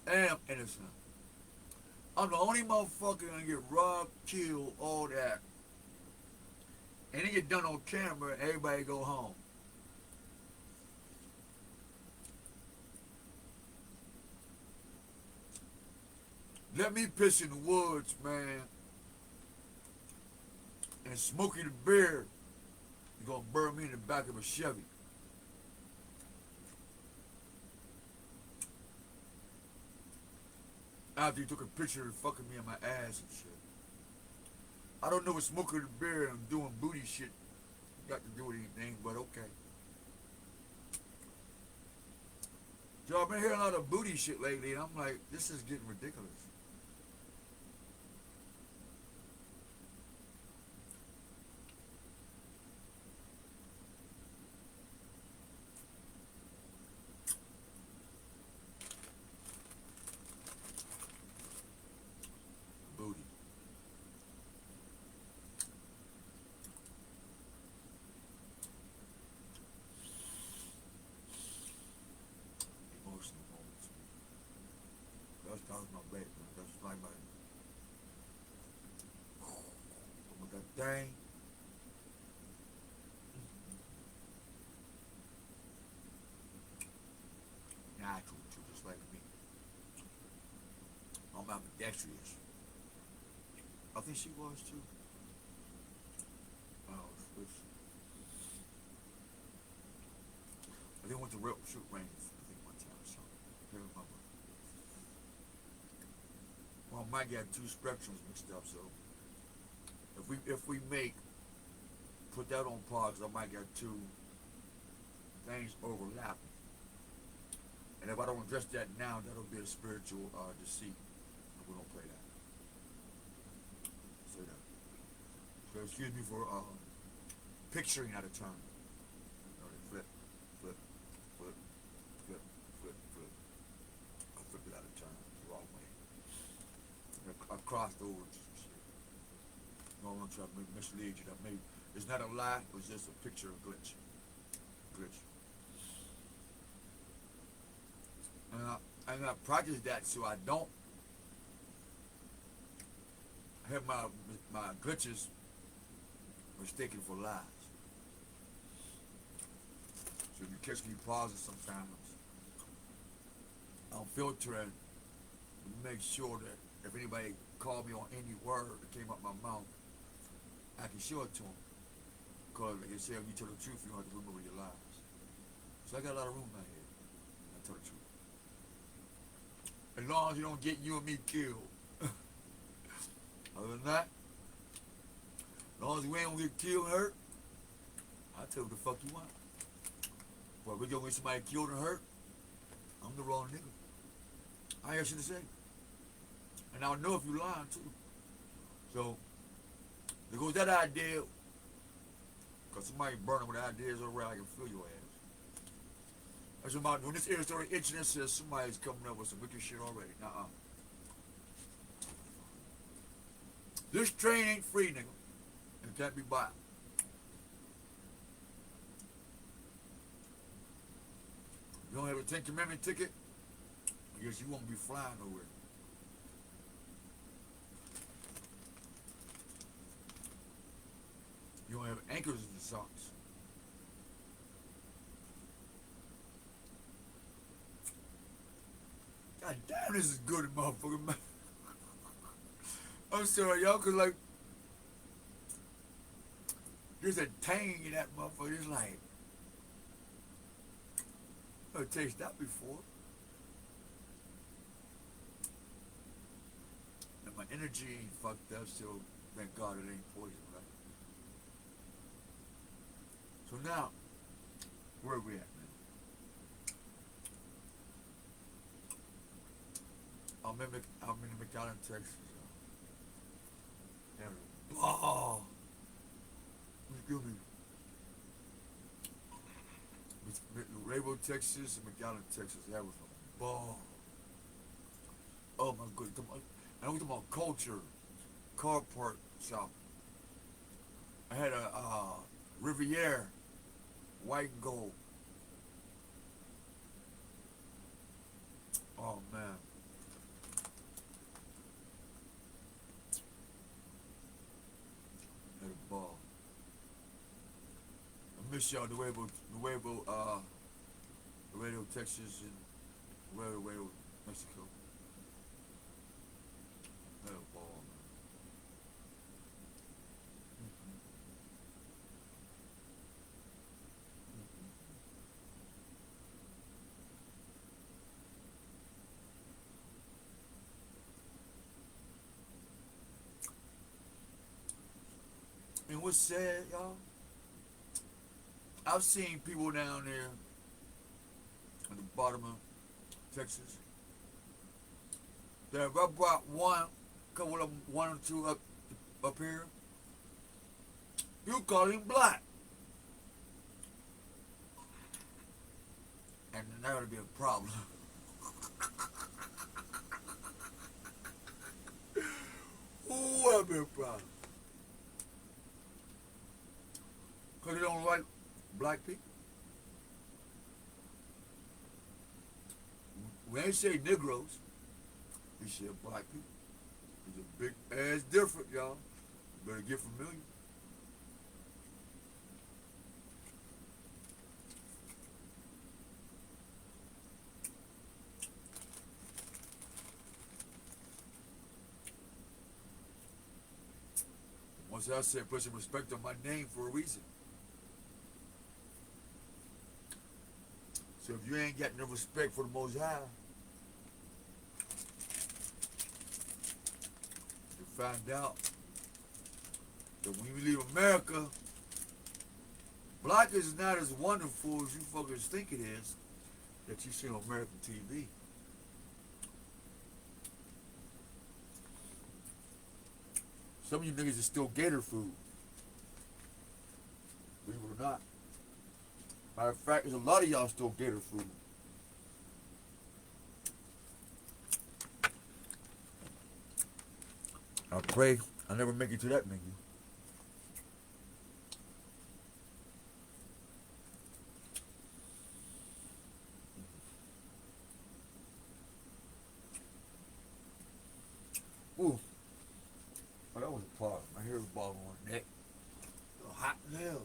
And I'm innocent. I'm the only motherfucker gonna get robbed, killed, all that. And it get done on camera, and everybody go home. Let me piss in the woods, man. And Smokey the Bear is gonna burn me in the back of a Chevy. After he took a picture of fucking me in my ass and shit. I don't know what Smokey the Bear and doing booty shit got to do with anything, but okay. Y'all been hearing a lot of booty shit lately, and I'm like, this is getting ridiculous. Booty. Emotional moments. That was my baby, man. That's like my with that thing. Natural too, just like me. I'm ambidextrous. I think she was too. Oh, switch. I think went to shoot range. I think one time or something. Can't remember. Well, I might get two spectrums mixed up. So if we put that on pause, I might get two things overlapping. And if I don't address that now, that'll be a spiritual deceit. We don't play that. Say that. So excuse me for picturing out of turn. Flip, flip, flip, flip, flip, flip. I flipped it out of turn the wrong way. I crossed over some shit. No, I'm trying to mislead you. That made it's not a lie. It was just a picture of glitch. Glitch. And I practice that so I don't have my glitches mistaken for lies. So if you catch me pausing sometimes, I'm filtering to make sure that if anybody called me on any word that came out my mouth, I can show it to them. Because like I said, when you tell the truth, you don't have to remember your lies. So I got a lot of room in my head. I tell the truth. As long as you don't get you and me killed. Other than that, as long as we ain't gonna get killed and hurt, I'll tell you what the fuck you want. But if we gonna get somebody killed and hurt, I'm the wrong nigga. I ain't got shit to say. And I'll know if you lying too. So, there goes that idea. Cause somebody burning with ideas around, I can feel your ass. That's about when this ear started itching, it says somebody's coming up with some wicked shit already. Nuh-uh. This train ain't free, nigga. And it can't be bought. You don't have a 10 Commandment ticket? I guess you won't be flying nowhere. You don't have anchors in your socks. God damn, this is good, motherfucker, man. I'm sorry, y'all, cause like, there's a tang in that motherfucker. It's like, I've tasted that before. And my energy ain't fucked up, so thank God it ain't poison, right? So now, where are we at, man? I'm in McAllen, Texas. Oh, excuse me. Rainbow, Texas, and McAllen, Texas. That was a ball. Oh my goodness. And I'm talking about culture, car part shop. I had a Riviere, white and gold. Oh man. Had a ball. I miss y'all, Laredo, Texas, and Laredo, Mexico. Had a ball, man. And what's sad, y'all? I've seen people down there at the bottom of Texas that if I brought couple of them, one or two up here, you call him black. And that would be a problem. Ooh, that'd be a problem. Because you don't like black people. We ain't say Negroes. We said black people. It's a big ass difference, y'all. You better get familiar. Once I said put some respect on my name for a reason. So if you ain't got no respect for the Most High, you find out that when you leave America, black is not as wonderful as you fuckers think it is that you see on American TV. Some of you niggas is still gator food. Believe it or not. Matter of fact, there's a lot of y'all still gator food. I pray I never make it to that menu. Ooh. Oh, that was a pause. My hair was bobbing on my neck. Oh, hot as hell.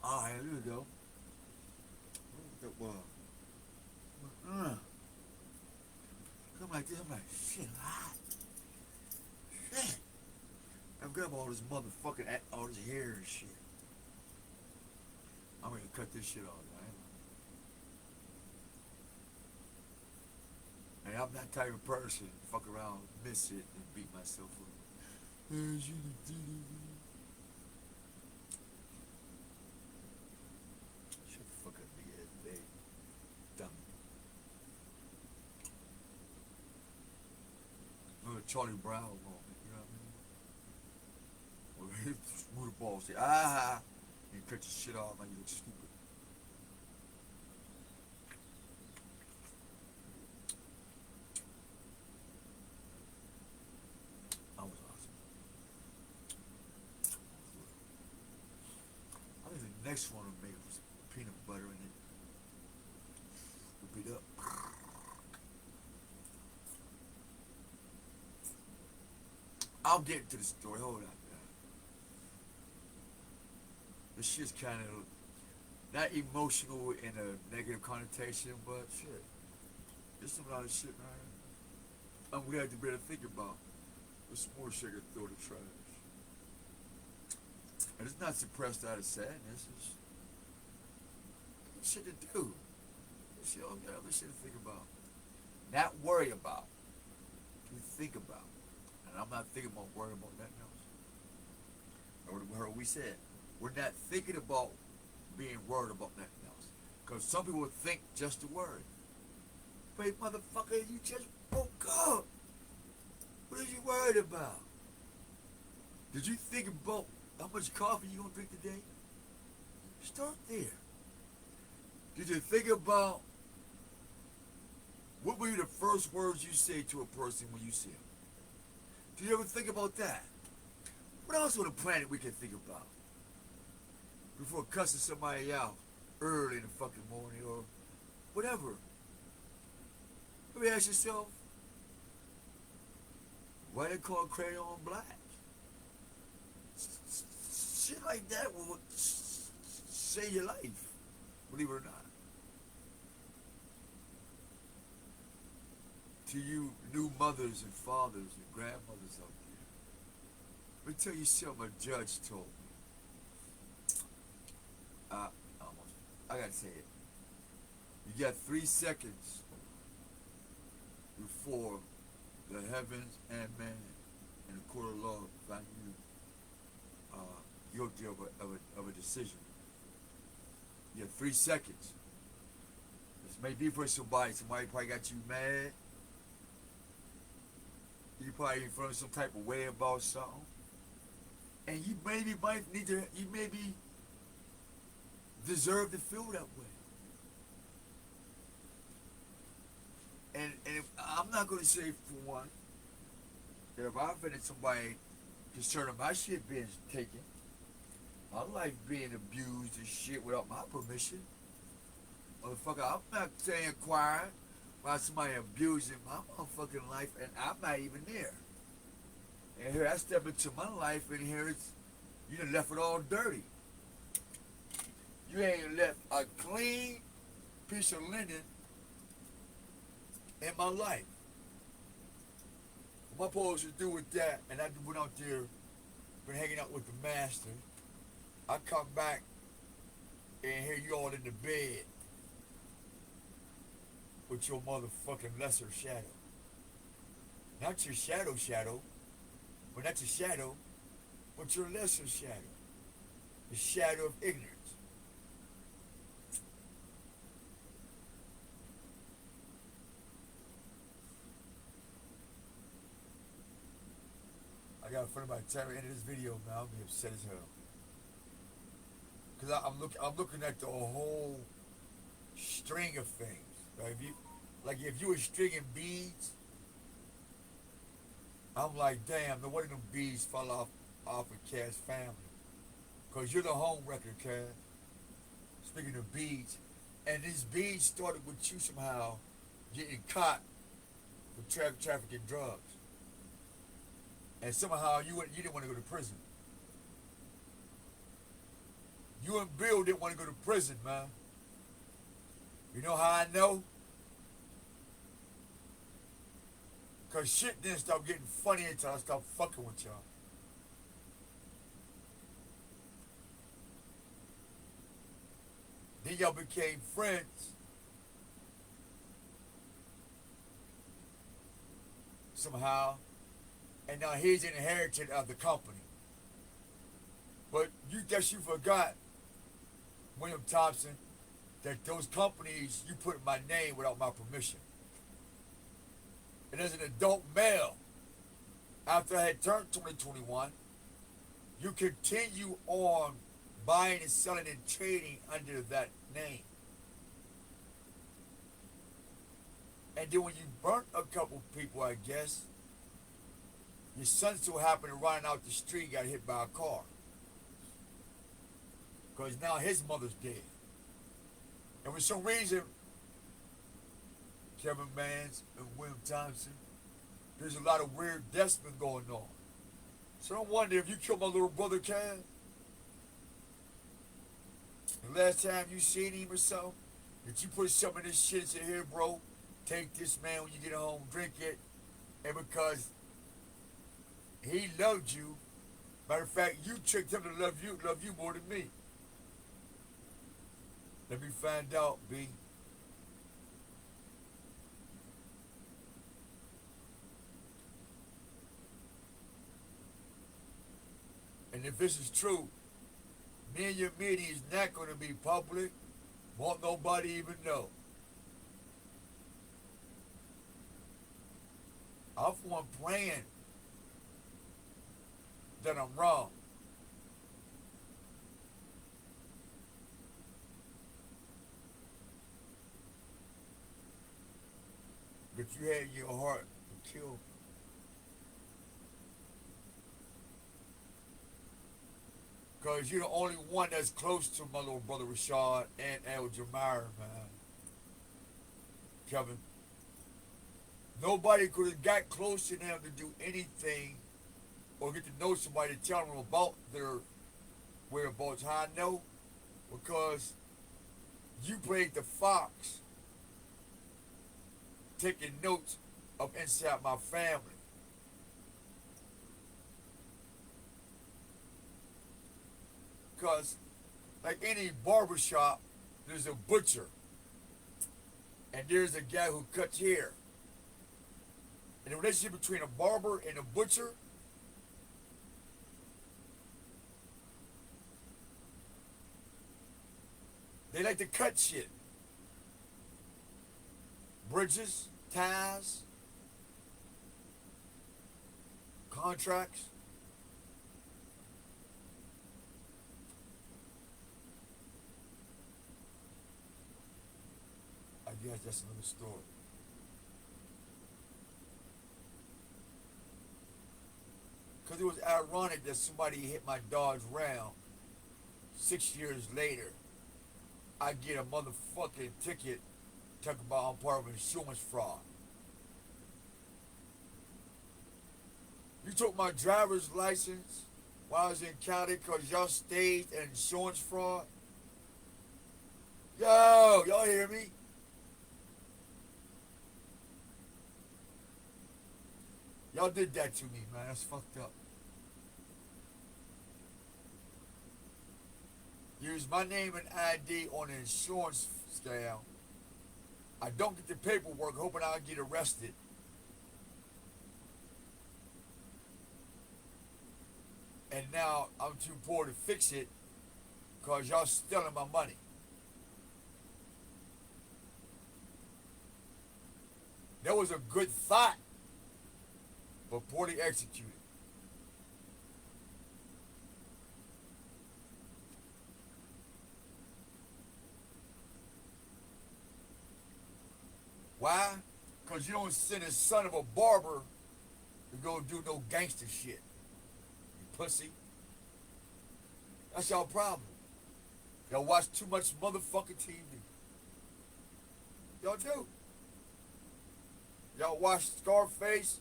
Ah, there you go. That was. Come like this, I'm like, shit, hot. Shit. I'm grabbing all this motherfucking, all this hair and shit. I'm gonna cut this shit off, right? And I'm that type of person, fuck around, miss it, and beat myself up. Shut the fuck up, big ass baby. Dummy. Look at Charlie Brown moment, you know what I mean? Well, he smooth the ball, say, ah, and cut your shit off, man, you look stupid. That was awesome. I think the next one will make was peanut butter in it. Whip it up. I'll get into the story. Hold on. This shit's kind of not emotional in a negative connotation, but shit. There's some lot of shit, man. I'm glad to be able to think about. There's more shit to throw the trash. And it's not suppressed out of sadness. It's shit to do. Shit, oh, yeah, other shit to think about. Not worry about. To think about. And I'm not thinking about worrying about nothing else. And what we said. We're not thinking about being worried about nothing else. Because some people think just the word. Wait, motherfucker, you just woke up. What are you worried about? Did you think about how much coffee you gonna drink today? Start there. Did you think about what were the first words you say to a person when you see them? Did you ever think about that? What else on the planet we can think about? Before cussing somebody out early in the fucking morning or whatever. Let me ask yourself, why they call crayon black? Shit like that will save your life, believe it or not. To you new mothers and fathers and grandmothers out there, let me tell you something a judge told me. I gotta say it. You got 3 seconds before the heavens and man and the court of law find you guilty of a decision. You have 3 seconds. This may be for somebody. Somebody probably got you mad. You probably in front of some type of way about something. And you maybe might need to, you maybe deserve to feel that way. And if, I'm not going to say for one, that if I offended somebody concerning my shit being taken, my life being abused and shit without my permission, motherfucker, I'm not saying quiet about somebody abusing my motherfucking life and I'm not even there. And here I step into my life and here it's, you done left it all dirty. You ain't left a clean piece of linen in my life. What am I supposed to do with that? And I went out there, been hanging out with the master. I come back and hear you all in the bed with your motherfucking lesser shadow. Not your shadow, but not your shadow, but your lesser shadow. The shadow of ignorance. I got a friend by the time I end of this video, man, I'll be upset as hell. Cause I'm looking at the whole string of things. Right? If you were stringing beads, I'm like, damn, no wonder them beads fall off of Cass' family. Cause you're the home wrecker, Cass. Speaking of beads, and these beads started with you somehow getting caught for trafficking drugs. And somehow you didn't want to go to prison. You and Bill didn't want to go to prison, man. You know how I know? Because shit didn't stop getting funny until I stopped fucking with y'all. Then y'all became friends. Somehow. And now he's inherited of the company. But you guess you forgot, William Thompson, that those companies, you put in my name without my permission. And as an adult male, after I had turned 2021, you continue on buying and selling and trading under that name. And then when you burnt a couple people, I guess, your son so happened to run out the street, got hit by a car. Because now his mother's dead. And for some reason, Kevin Mans and William Thompson, there's a lot of weird deaths been going on. So don't wonder if you killed my little brother, Cam. The last time you seen him or something, did you put some of this shit into here, bro? Take this, man, when you get home, drink it. And because he loved you, matter of fact, you tricked him to love you more than me. Let me find out, B. And if this is true, me and your meeting is not going to be public. Won't nobody even know. I'm for one praying that I'm wrong. But you had in your heart to kill me. Because you're the only one that's close to my little brother Rashad and El Jamar, man. Kevin. Nobody could have got close to them to do anything or get to know somebody to tell them about their whereabouts. How I know? Because you played the fox, taking notes of inside my family. Because, like any barbershop, there's a butcher. And there's a guy who cuts hair. And the relationship between a barber and a butcher, they like to cut shit. Bridges, ties, contracts. I guess that's another story. Because it was ironic that somebody hit my Dodge Ram 6 years later. I get a motherfucking ticket talking about I'm part of insurance fraud. You took my driver's license while I was in Cali because y'all staged an insurance fraud? Yo, y'all hear me? Y'all did that to me, man. That's fucked up. Use my name and ID on an insurance scale. I don't get the paperwork, hoping I'll get arrested. And now I'm too poor to fix it because y'all stealing my money. That was a good thought, but poorly executed. Why? Because you don't send a son of a barber to go do no gangster shit. You pussy. That's y'all problem. Y'all watch too much motherfucking TV. Y'all do. Y'all watch Scarface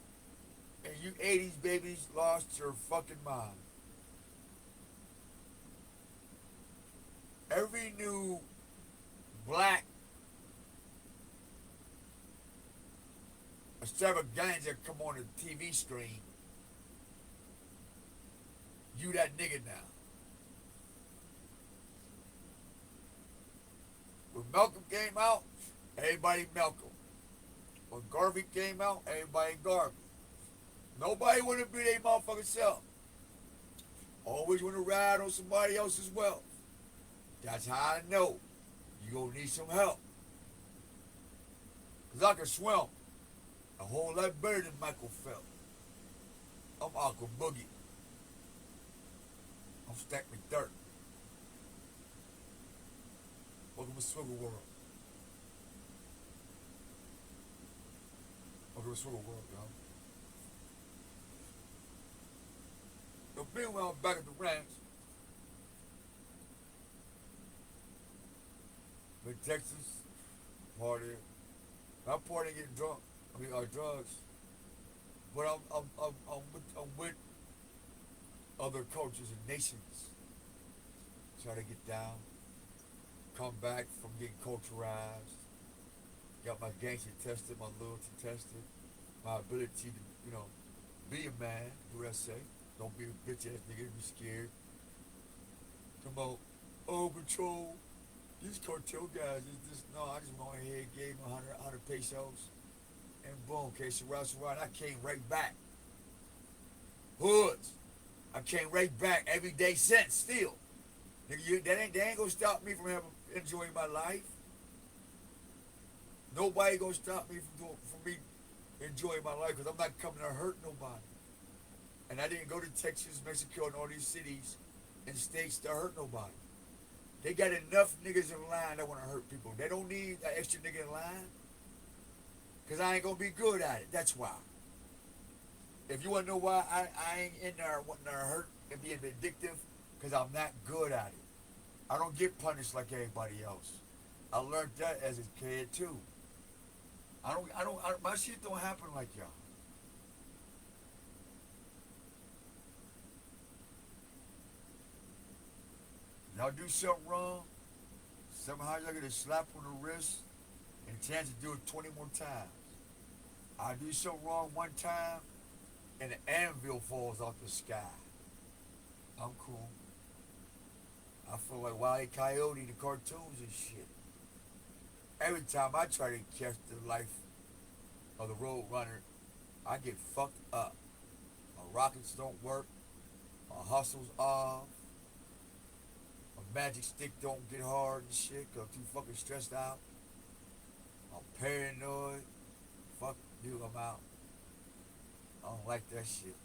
and you 80s babies lost your fucking mind. Every new black extravaganza come on the TV screen, you that nigga now. When Malcolm came out, everybody Malcolm. When Garvey came out, everybody Garvey. Nobody want to be their motherfucking self. Always want to ride on somebody else's wealth. That's how I know you gonna need some help. Cause I can swim a whole lot better than Michael Phelps. I'm Aqua Boogie. I'm Stack McDirt. Welcome to Swivel World. Welcome to Swivel World, y'all. So meanwhile, I'm back at the ranch. In Texas, partying. Not partying, getting drunk. I mean, drugs. But I'm with other cultures and nations. Try to get down, come back from getting culturized, got my gangster tested, my loyalty tested, my ability to, be a man, do what I say. Don't be a bitch ass nigga, be scared. Come on, oh, patrol, these cartel guys is just, no, I just went ahead and gave them 100 pesos, and boom, okay, Sarah, I came right back. Hoods, I came right back every day since, still. Nigga, that ain't gonna stop me from enjoying my life. Nobody gonna stop me from me enjoying my life because I'm not coming to hurt nobody. And I didn't go to Texas, Mexico, and all these cities and states to hurt nobody. They got enough niggas in line that want to hurt people. They don't need that extra nigga in line because I ain't gonna be good at it. That's why. If you want to know why I ain't in there wanting to hurt and being vindictive, because I'm not good at it. I don't get punished like everybody else. I learned that as a kid too. My shit don't happen like y'all. Y'all do something wrong, somehow y'all get a slap on the wrist and a chance to do it 20 more times. I do something wrong one time and an anvil falls off the sky. I'm cool. I feel like Wile E. Coyote, the cartoons and shit. Every time I try to catch the life of the road runner, I get fucked up. My rockets don't work. My hustle's off. My magic stick don't get hard and shit because I'm too fucking stressed out. I'm paranoid. Fuck you, I'm out. I don't like that shit.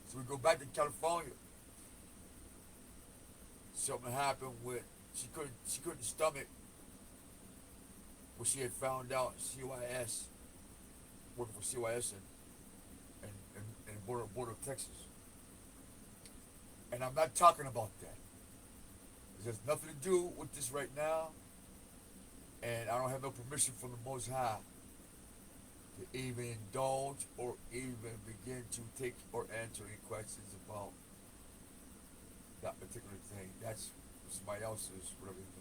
So we go back to California. Something happened with she couldn't stomach what she had found out CYS, working for CYS in border of Texas. And I'm not talking about that. It has nothing to do with this right now. And I don't have no permission from the Most High to even indulge or even begin to take or answer any questions about that particular thing. That's somebody else's, whatever they're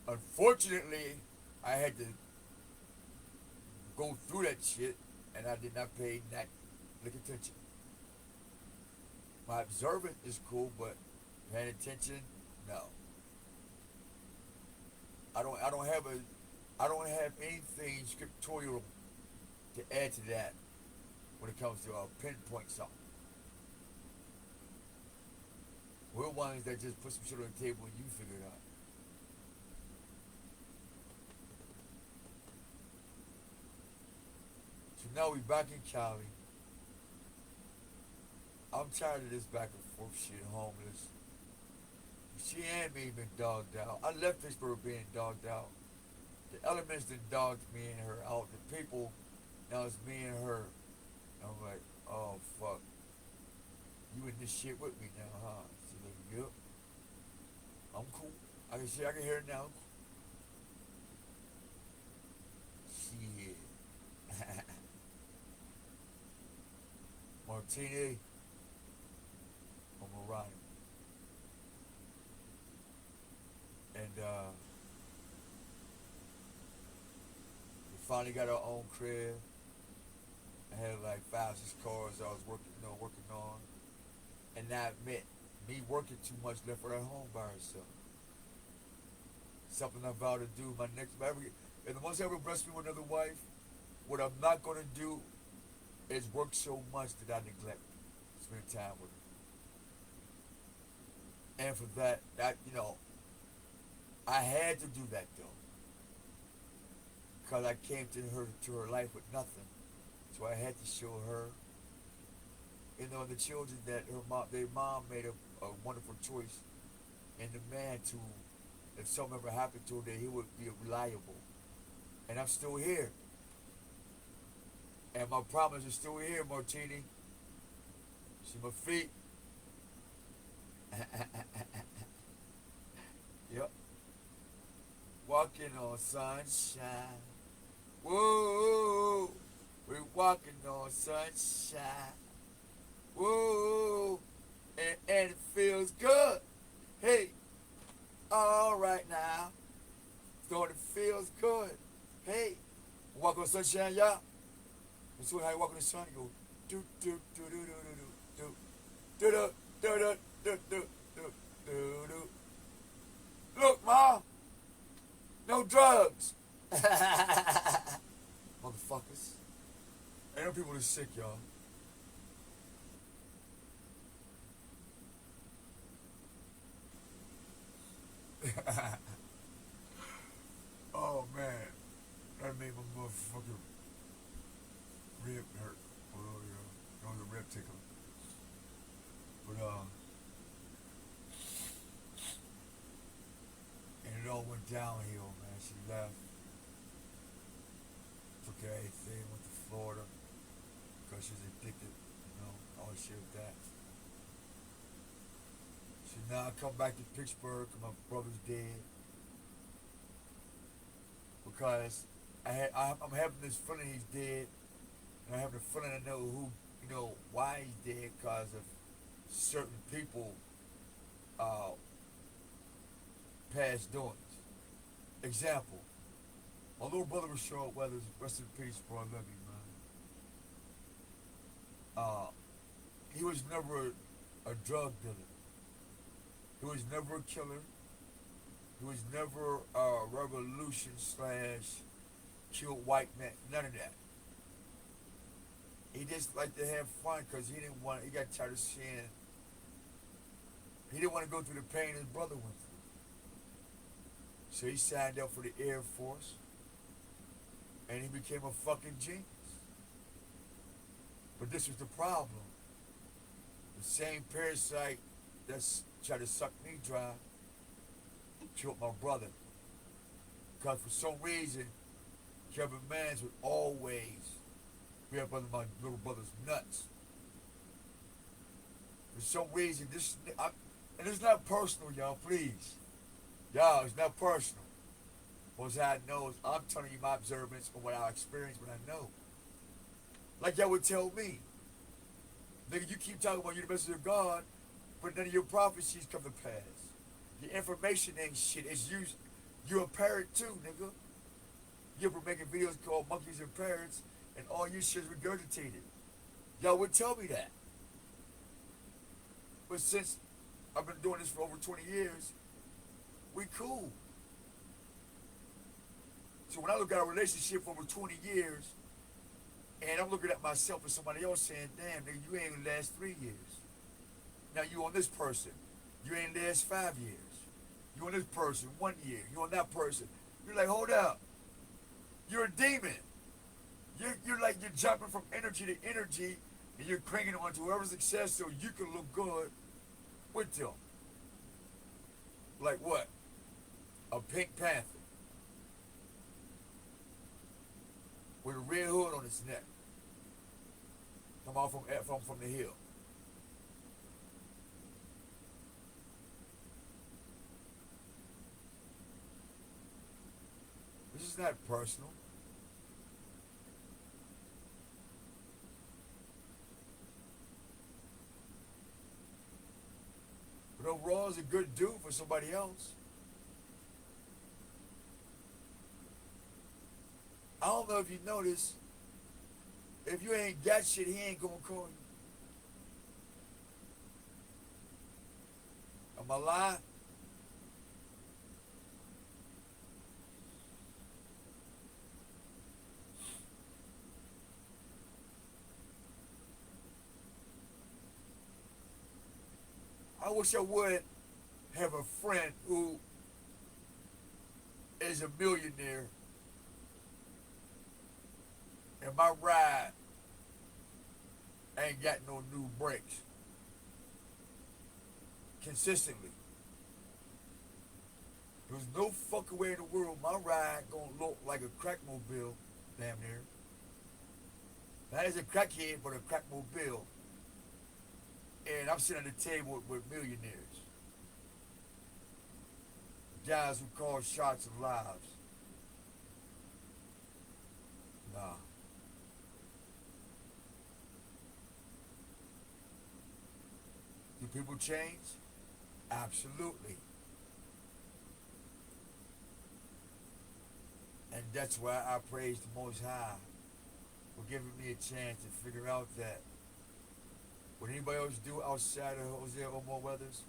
doing. Unfortunately, I had to go through that shit and I did not pay that lick attention. My observant is cool, but paying attention, no. I don't have anything scriptural to add to that when it comes to pinpoint something. We're ones that just put some shit on the table and you figure it out. So now we back in Cali. I'm tired of this back and forth shit, homeless. She and me been dogged out. I left Pittsburgh being dogged out. The elements that dogged me and her out. The people, now it's me and her. And I'm like, oh fuck. You in this shit with me now, huh? She's like, yep. I'm cool. I can hear it now. Shit. Martini. I'm around. And we finally got our own crib. I had like 5-6 cars I was working on. And I admit, me working too much left her at home by herself. Something I vowed to do. If the most ever blessed me with another wife, what I'm not gonna do is work so much that I neglect spending time with her. And for that, I had to do that though, because I came to her life with nothing, so I had to show her, the children that their mom made a wonderful choice, and the man to, if something ever happened to him, that he would be reliable, and I'm still here, and my promise is still here, Martini. See my feet. Yep. Walking on sunshine. Whoa, we're walking on sunshine. Whoa, and it feels good. Hey, all right now. Thought it feels good. Hey, walk on sunshine, y'all. That's how you walk in the sun. You go do do do do do do do do do do do do do do do. Look, ma, no drugs. Motherfuckers. Ain't no people that's sick, y'all. Oh man, that made my motherfucking rib hurt. Oh yeah, that was a rib tickle. But and it all went downhill, man. She left, took everything, went to Florida because she's addicted, all the shit with that. So now I come back to Pittsburgh because my brother's dead. Because I'm having this feeling he's dead, and I have the feeling I know who, why he's dead, because of certain people, past doings. Example, my little brother was Charlotte Weathers, rest in peace, bro, I love you, man. He was never a drug dealer. He was never a killer. He was never a revolution / killed white man. None of that. He just liked to have fun because he got tired of seeing, he didn't want to go through the pain his brother went through. So he signed up for the Air Force and he became a fucking genius. But this was the problem. The same parasite that's tried to suck me dry killed my brother. Because for some reason, Kevin Mans would always be up under my little brother's nuts. For some reason, and it's not personal, y'all, please. Y'all, it's not personal. What's how I know is I'm telling you my observance of what I experienced, what I know. Like y'all would tell me. Nigga, you keep talking about you're the messenger of God, but none of your prophecies come to pass. Your information ain't shit. It's you. You're a parrot too, nigga. You're making videos called Monkeys and Parrots, and all your shit's regurgitated. Y'all would tell me that. But since I've been doing this for over 20 years, we cool. So when I look at our relationship for over 20 years, and I'm looking at myself and somebody else saying, damn, nigga, you ain't gonna last 3 years. Now you on this person. You ain't last 5 years. You on this person 1 year. You on that person. You're like, hold up. You're a demon. You're like, you're jumping from energy to energy, and you're clinging on to whoever's success so you can look good with them. Like what? A Pink Panther with a red hood on his neck. Come off from the hill. This is not personal. But overall, is a good dude for somebody else. I don't know if you notice, if you ain't got shit, he ain't gonna call you. Am I lying? I wish I would have a friend who is a millionaire and my ride ain't got no new brakes consistently. There's no fucking way in the world my ride gonna look like a crack mobile, damn near. That is a crackhead, but a crack mobile. And I'm sitting at the table with millionaires. Guys who call shots of lives. Nah. Do people change? Absolutely. And that's why I praise the Most High for giving me a chance to figure out that what anybody else do outside of Jose Omar Weathers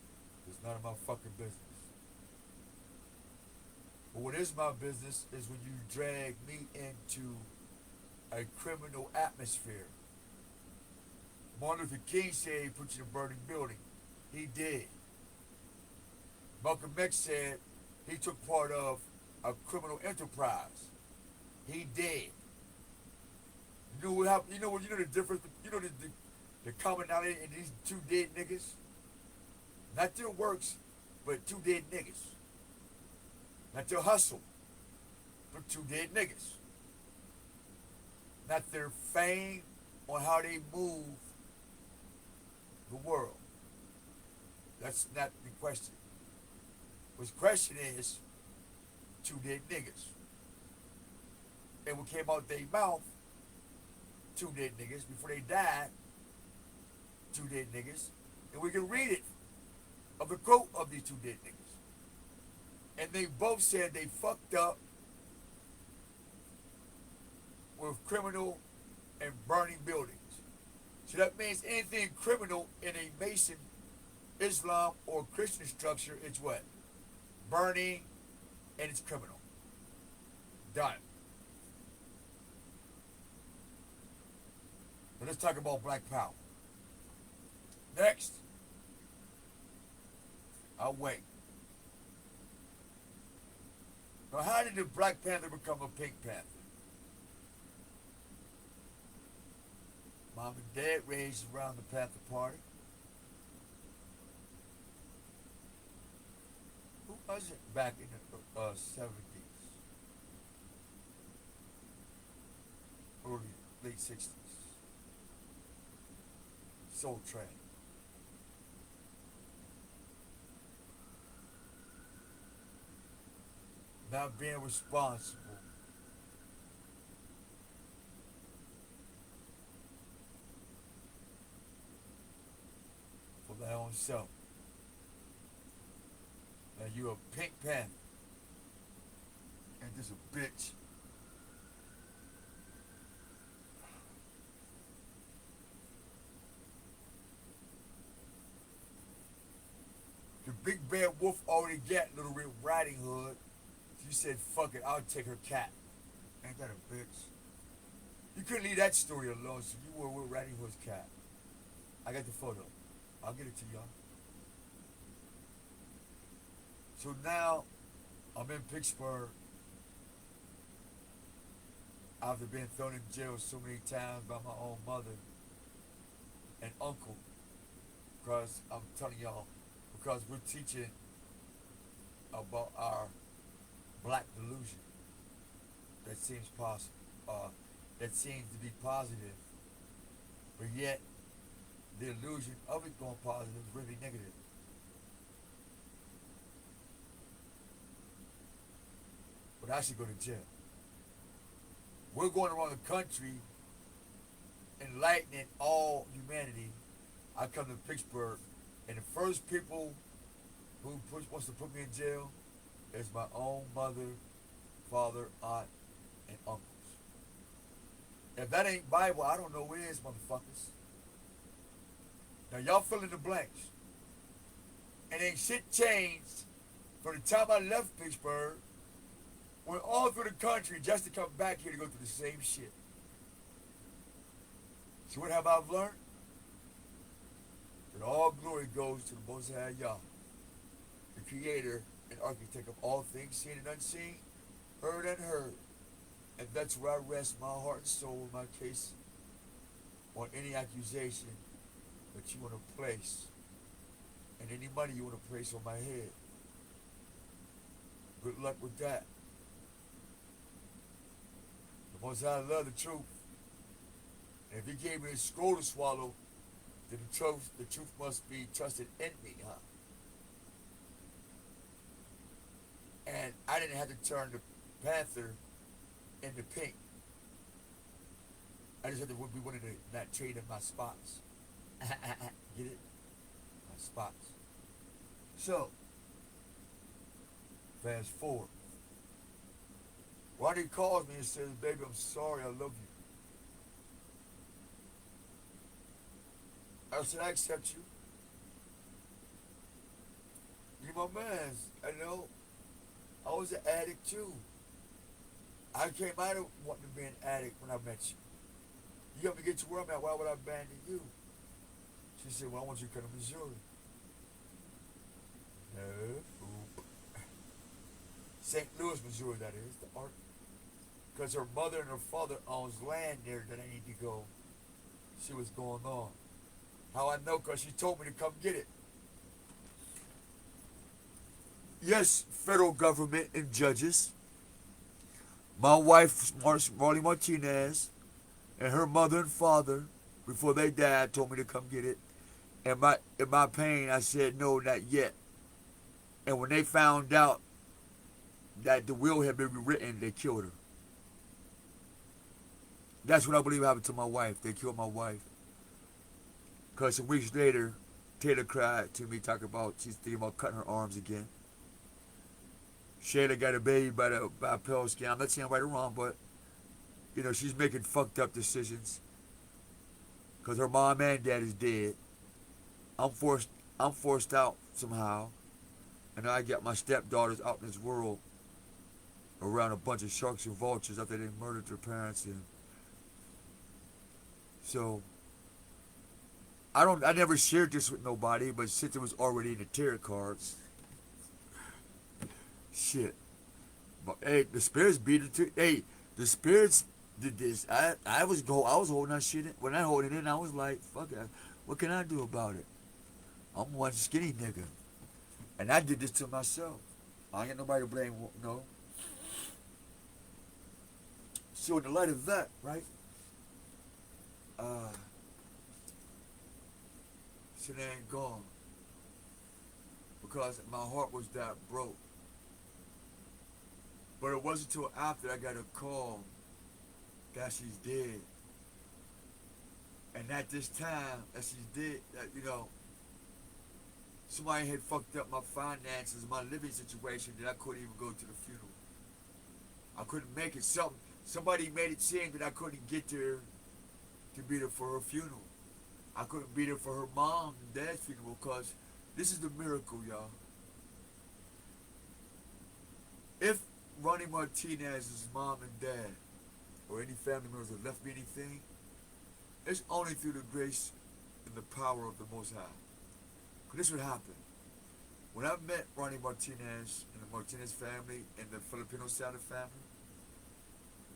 is none of my fucking business. But what is my business is when you drag me into a criminal atmosphere. Martin Luther King said he put you in a burning building. He did. Malcolm X said he took part of a criminal enterprise. He did. You know what happened? You know the difference. You know the commonality in these two dead niggas. Not their works, but two dead niggas. Not their hustle, but two dead niggas. Not their fame on how they move the world. That's not the question. What's the question is two dead niggas. And what came out their mouth, two dead niggas, before they died, two dead niggas. And we can read it of the quote of these two dead niggas. And they both said they fucked up with criminal and burning buildings. So that means anything criminal in a Mason, Islam, or Christian structure is what? Burning, and it's criminal. Done. But let's talk about Black Power. Next. I'll wait. Now, how did the Black Panther become a Pink Panther? Mom and Dad raised around the Panther Party. Who was it back in the 70s? Early, late 60s. Soul Train. Not being responsible for their own self. Now you're a Pink Panther and just a bitch. The big bad wolf already got Little Red Riding Hood. You said, fuck it, I'll take her cat. Ain't that a bitch? You couldn't leave that story alone, so you were with Riding Hood's cat. I got the photo. I'll get it to y'all. So now, I'm in Pittsburgh. After being thrown in jail so many times by my own mother and uncle. Because, I'm telling y'all, because we're teaching about our black delusion that seems possible, that seems to be positive, but yet the illusion of it going positive is really negative. But I should go to jail. We're going around the country enlightening all humanity. I come to Pittsburgh, and the first people who wants to put me in jail is my own mother, father, aunt, and uncles. If that ain't Bible, I don't know what is, motherfuckers. Now y'all fill in the blanks. And ain't shit changed from the time I left Pittsburgh, went all through the country just to come back here to go through the same shit. So what have I learned? That all glory goes to the Most High Yah, the creator and architect of all things seen and unseen, heard and heard. And that's where I rest my heart and soul in my case on any accusation that you want to place and any money you want to place on my head. Good luck with that. The Most High love the truth. And if he gave me a scroll to swallow, then the truth must be trusted in me, huh? And I didn't have to turn the panther into pink. I just had to be willing to not trade in my spots. Get it? My spots. So, fast forward. Ronnie calls me and says, baby, I'm sorry, I love you. I said, I accept you. You're my man. I know. I was an addict too. I came out of wanting to be an addict when I met you. You helped me get to where I'm at. Why would I abandon you? She said, well, I want you to come to Missouri. No. Oop. St. Louis, Missouri, that is, the art. Because her mother and her father owns land there that I need to go see what's going on. How I know? Because she told me to come get it. Yes, federal government and judges. My wife, Marley Martinez, and her mother and father, before they died, told me to come get it. And in my pain, I said, no, not yet. And when they found out that the will had been rewritten, they killed her. That's what I believe happened to my wife. They killed my wife. Because some weeks later, Taylor cried to me, talking about she's thinking about cutting her arms again. Shayla got a baby by a pill scan. I'm not saying right or wrong, but you know, she's making fucked up decisions. Because her mom and dad is dead. I'm forced out somehow. And I got my stepdaughters out in this world around a bunch of sharks and vultures after they murdered their parents. And so I never shared this with nobody, but since it was already in the tarot cards, shit. But hey, the spirits beat it too. Hey, the spirits did this. I was holding that shit in. When I hold it in, I was like, fuck it. What can I do about it? I'm one skinny nigga. And I did this to myself. I ain't got nobody to blame, no. So in the light of that, right? Shit ain't gone. Because my heart was that broke. But it wasn't until after I got a call that she's dead. And at this time that she's dead, you know, somebody had fucked up my finances, my living situation, that I couldn't even go to the funeral. I couldn't make it. Somebody made it seem that I couldn't get there to be there for her funeral. I couldn't be there for her mom and dad's funeral because this is the miracle, y'all. If Ronnie Martinez's mom and dad or any family members have left me anything, it's only through the grace and the power of the Most High. Because this would happen. When I met Ronnie Martinez and the Martinez family and the Filipino side of the family,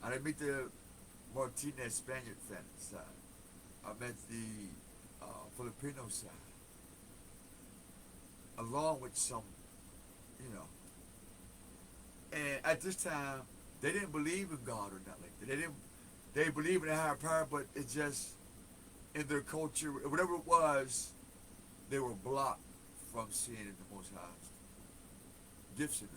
I didn't meet the Martinez Spaniard family side. I met the Filipino side. Along with some, you know. And at this time, they didn't believe in God or nothing like that. They believed in a higher power, but it just, in their culture, whatever it was, they were blocked from seeing in the Most High's gifts in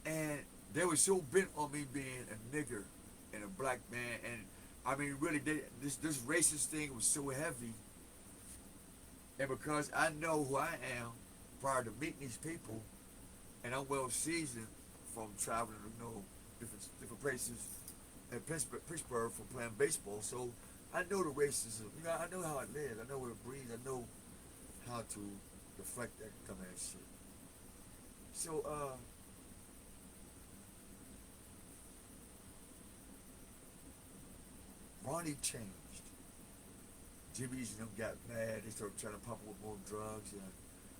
them. And they were so bent on me being a nigger and a black man, and I mean, really, this racist thing was so heavy. And because I know who I am prior to meeting these people, and I'm well seasoned from traveling to know different places in Pittsburgh from playing baseball, so I know the racism. You know, I know how it lives. I know where it breathes. I know how to deflect that dumbass shit. So, Ronnie changed. Jimmy's and them got mad. They started trying to pump up more drugs, and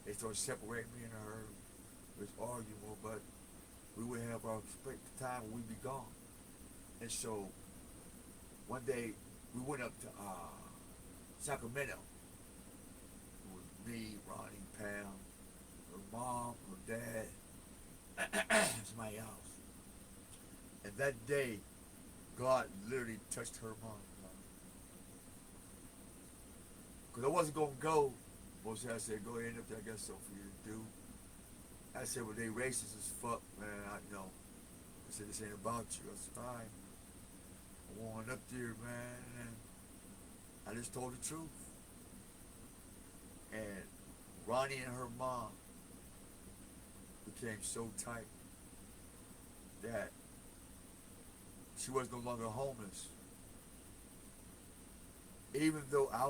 they started separating me and her. It was arguable, but we would have our time when we'd be gone. And so, one day, we went up to Sacramento with me, Ronnie, Pam, her mom, her dad, somebody else. And that day, God literally touched her mind. Because I wasn't going to go. Most I said, go ahead up there, I got something for you to do. I said, well, they racist as fuck, man. I know. I said, this ain't about you. I said, all right. I went up there, man, and I just told the truth. And Ronnie and her mom became so tight that she was no longer homeless. Even though I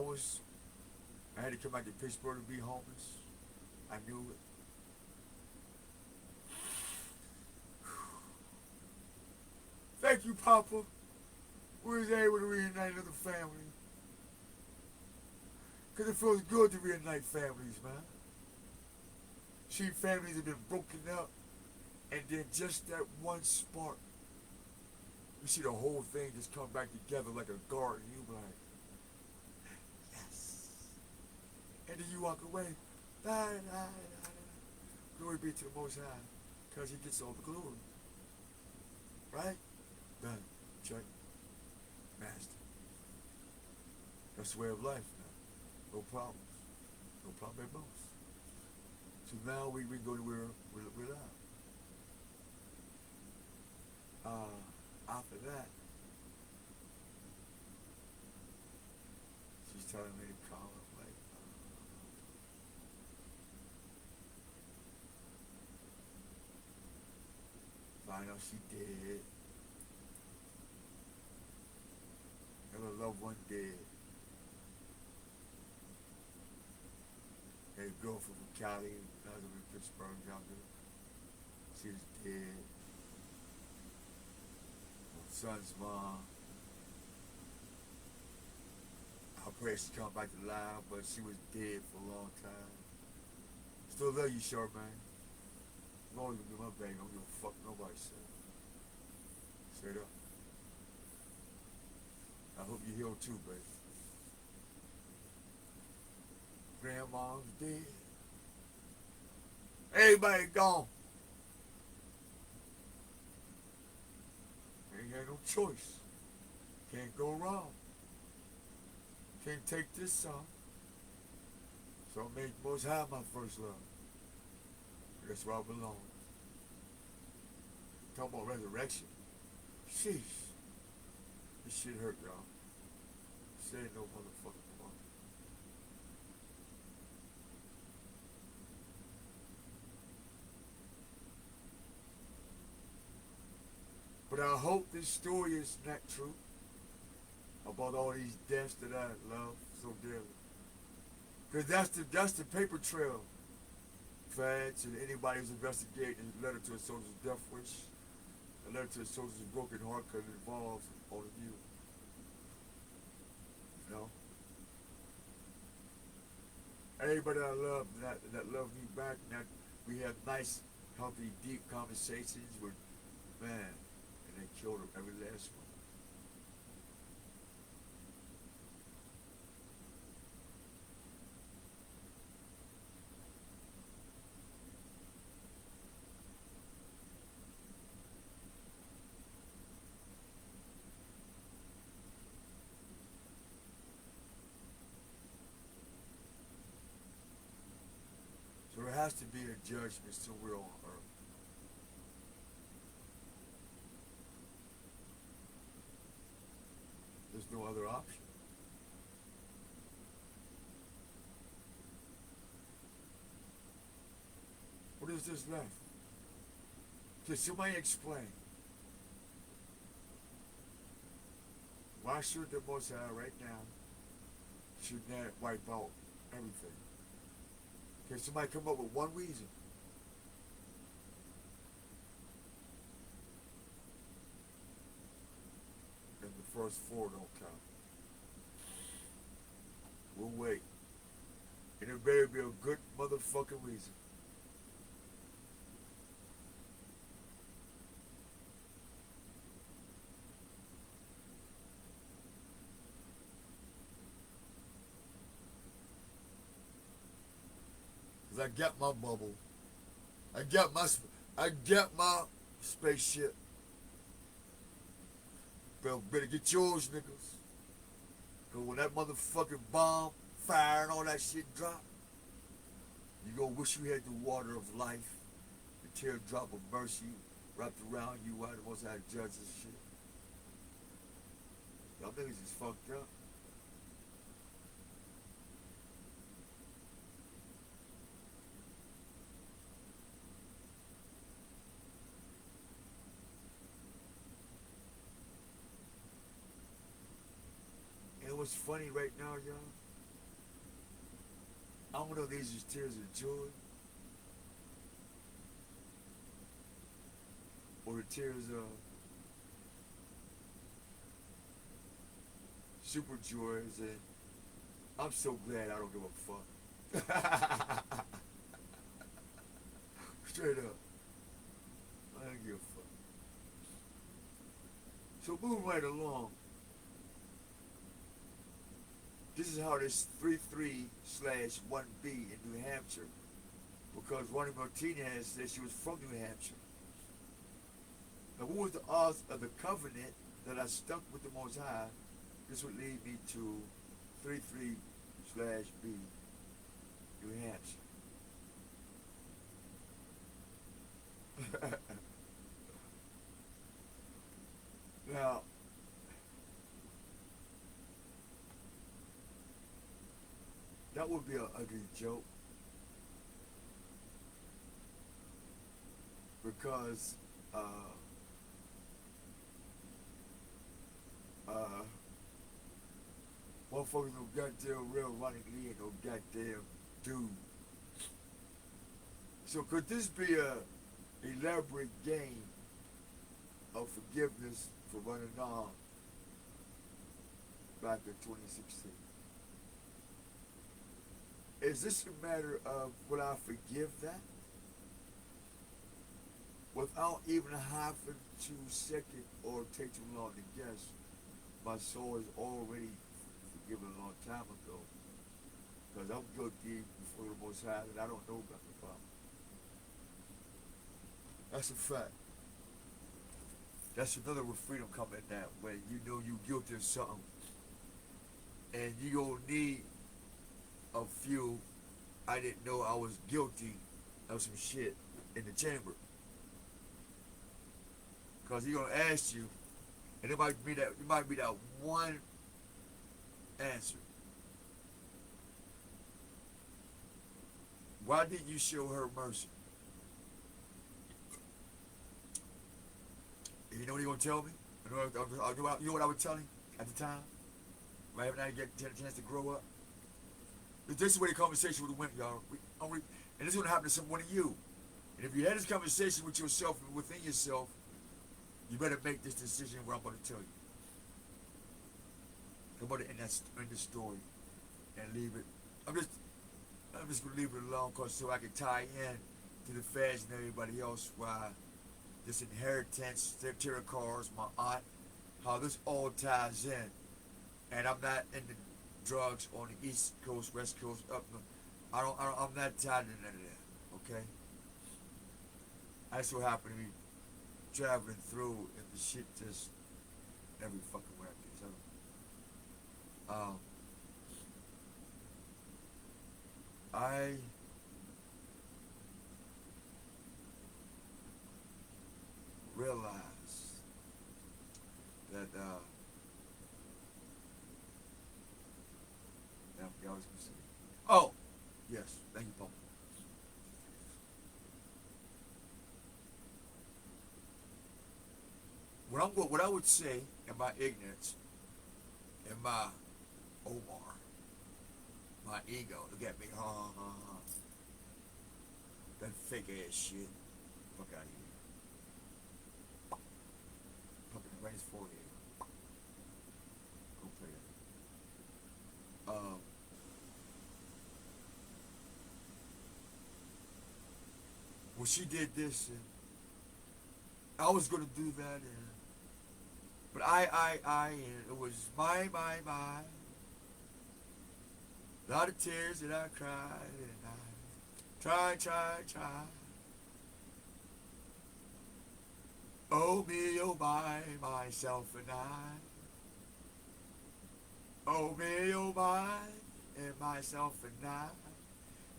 had to come back to Pittsburgh to be homeless, I knew it. Thank you, Papa. We was able to reunite as a family. Because it feels good to reunite families, man. See, families have been broken up, and then just that one spark, you see the whole thing just come back together like a garden. You be like, yes. And then you walk away. Da, da, da, da. Glory be to the Most High, because He gets all the glory. Right? Done. Check. Master. That's the way of life now. No problems. No problem at most. So now we go to where we're at. After that, she's telling me to call up like, find out she dead. And a loved one dead. A girlfriend from Cali, husband in Pittsburgh, younger. She was dead. My son's mom. I pray she come back to life, but she was dead for a long time. Still love you, Charmaine. I'm always gonna be my baby. I don't give a fuck nobody said. Straight up. I hope you heal too, baby. Grandma's dead. Everybody gone. Ain't got no choice. Can't go wrong. Can't take this song. So I made Most High my first love. That's where I belong. Talk about resurrection. Sheesh. This shit hurt, y'all. This ain't no motherfucking fun. But I hope this story is not true about all these deaths that I love so dearly. Because that's the paper trail. Feds and anybody who's investigating a letter to a soldier's death wish, a letter to a soldier's broken heart because it involves all of you. You know? Everybody I love that love me back, that we have nice, healthy, deep conversations with, man, and they killed every last one. So there has to be a judgment somewhere on earth. There's no other option. What is this left? Can somebody explain? Why should the Most High right now should not wipe out everything? Can somebody come up with one reason? And the first four don't count. We'll wait. And it better be a good motherfucking reason. Cause I got my bubble. I got my spaceship. Better get yours, niggas. Cause when that motherfucking bomb, fire, and all that shit drop, you gonna wish you had the water of life, the teardrop of mercy wrapped around you while the Most High judges shit. Y'all niggas is fucked up. And what's funny right now, y'all? I don't know if these are tears of joy or the tears of super joys, and I'm so glad I don't give a fuck. Straight up. I don't give a fuck. So moving right along. This is how this 3-3/1B in New Hampshire, because Ronnie Martinez said she was from New Hampshire. Now, what was the odds of the covenant that I stuck with the Most High? This would lead me to 3-3/B, New Hampshire. Now, that would be an ugly joke, because motherfuckers no goddamn real Ronnie Lee ain't no goddamn dude. So could this be a elaborate game of forgiveness for running on back in 2016? Is this a matter of will I forgive that? Without even having to second or take too long to guess, my soul is already forgiven a long time ago. Because I'm guilty before the Most High and I don't know about the Father. That's a fact. That's another with freedom coming that way. You know you guilty of something. And you gonna need a few. I didn't know I was guilty of some shit in the chamber. Cause he gonna ask you, and it might be that one answer. Why didn't you show her mercy? You know what he gonna tell me? You know what I would tell him at the time? Right, haven't I get a chance to grow up? This is where the conversation would have went, y'all. And this is gonna happen to someone of you. And if you had this conversation with yourself and within yourself, you better make this decision where I'm gonna tell you. I'm gonna end the story and leave it. I'm just gonna leave it alone, cause so I can tie in to the feds and everybody else why this inheritance, their tarot cards, my aunt, how this all ties in. And I'm not into drugs on the East Coast, West Coast, up. I'm not tied to none of that. Okay. I so happen to be traveling through, and the shit just every fucking way I can tell. I realized that y'all was gonna say, oh yes, thank you, Paul. What I would say in my ignorance, in my Omar, my ego, look at me, that fake ass shit, fuck out of here, pumping right his forehead, go play that. When she did this, and I was gonna do that, and but and it was my. A lot of tears that I cried, and I try. Oh me, oh my, myself and I. Oh me, oh my, and myself and I.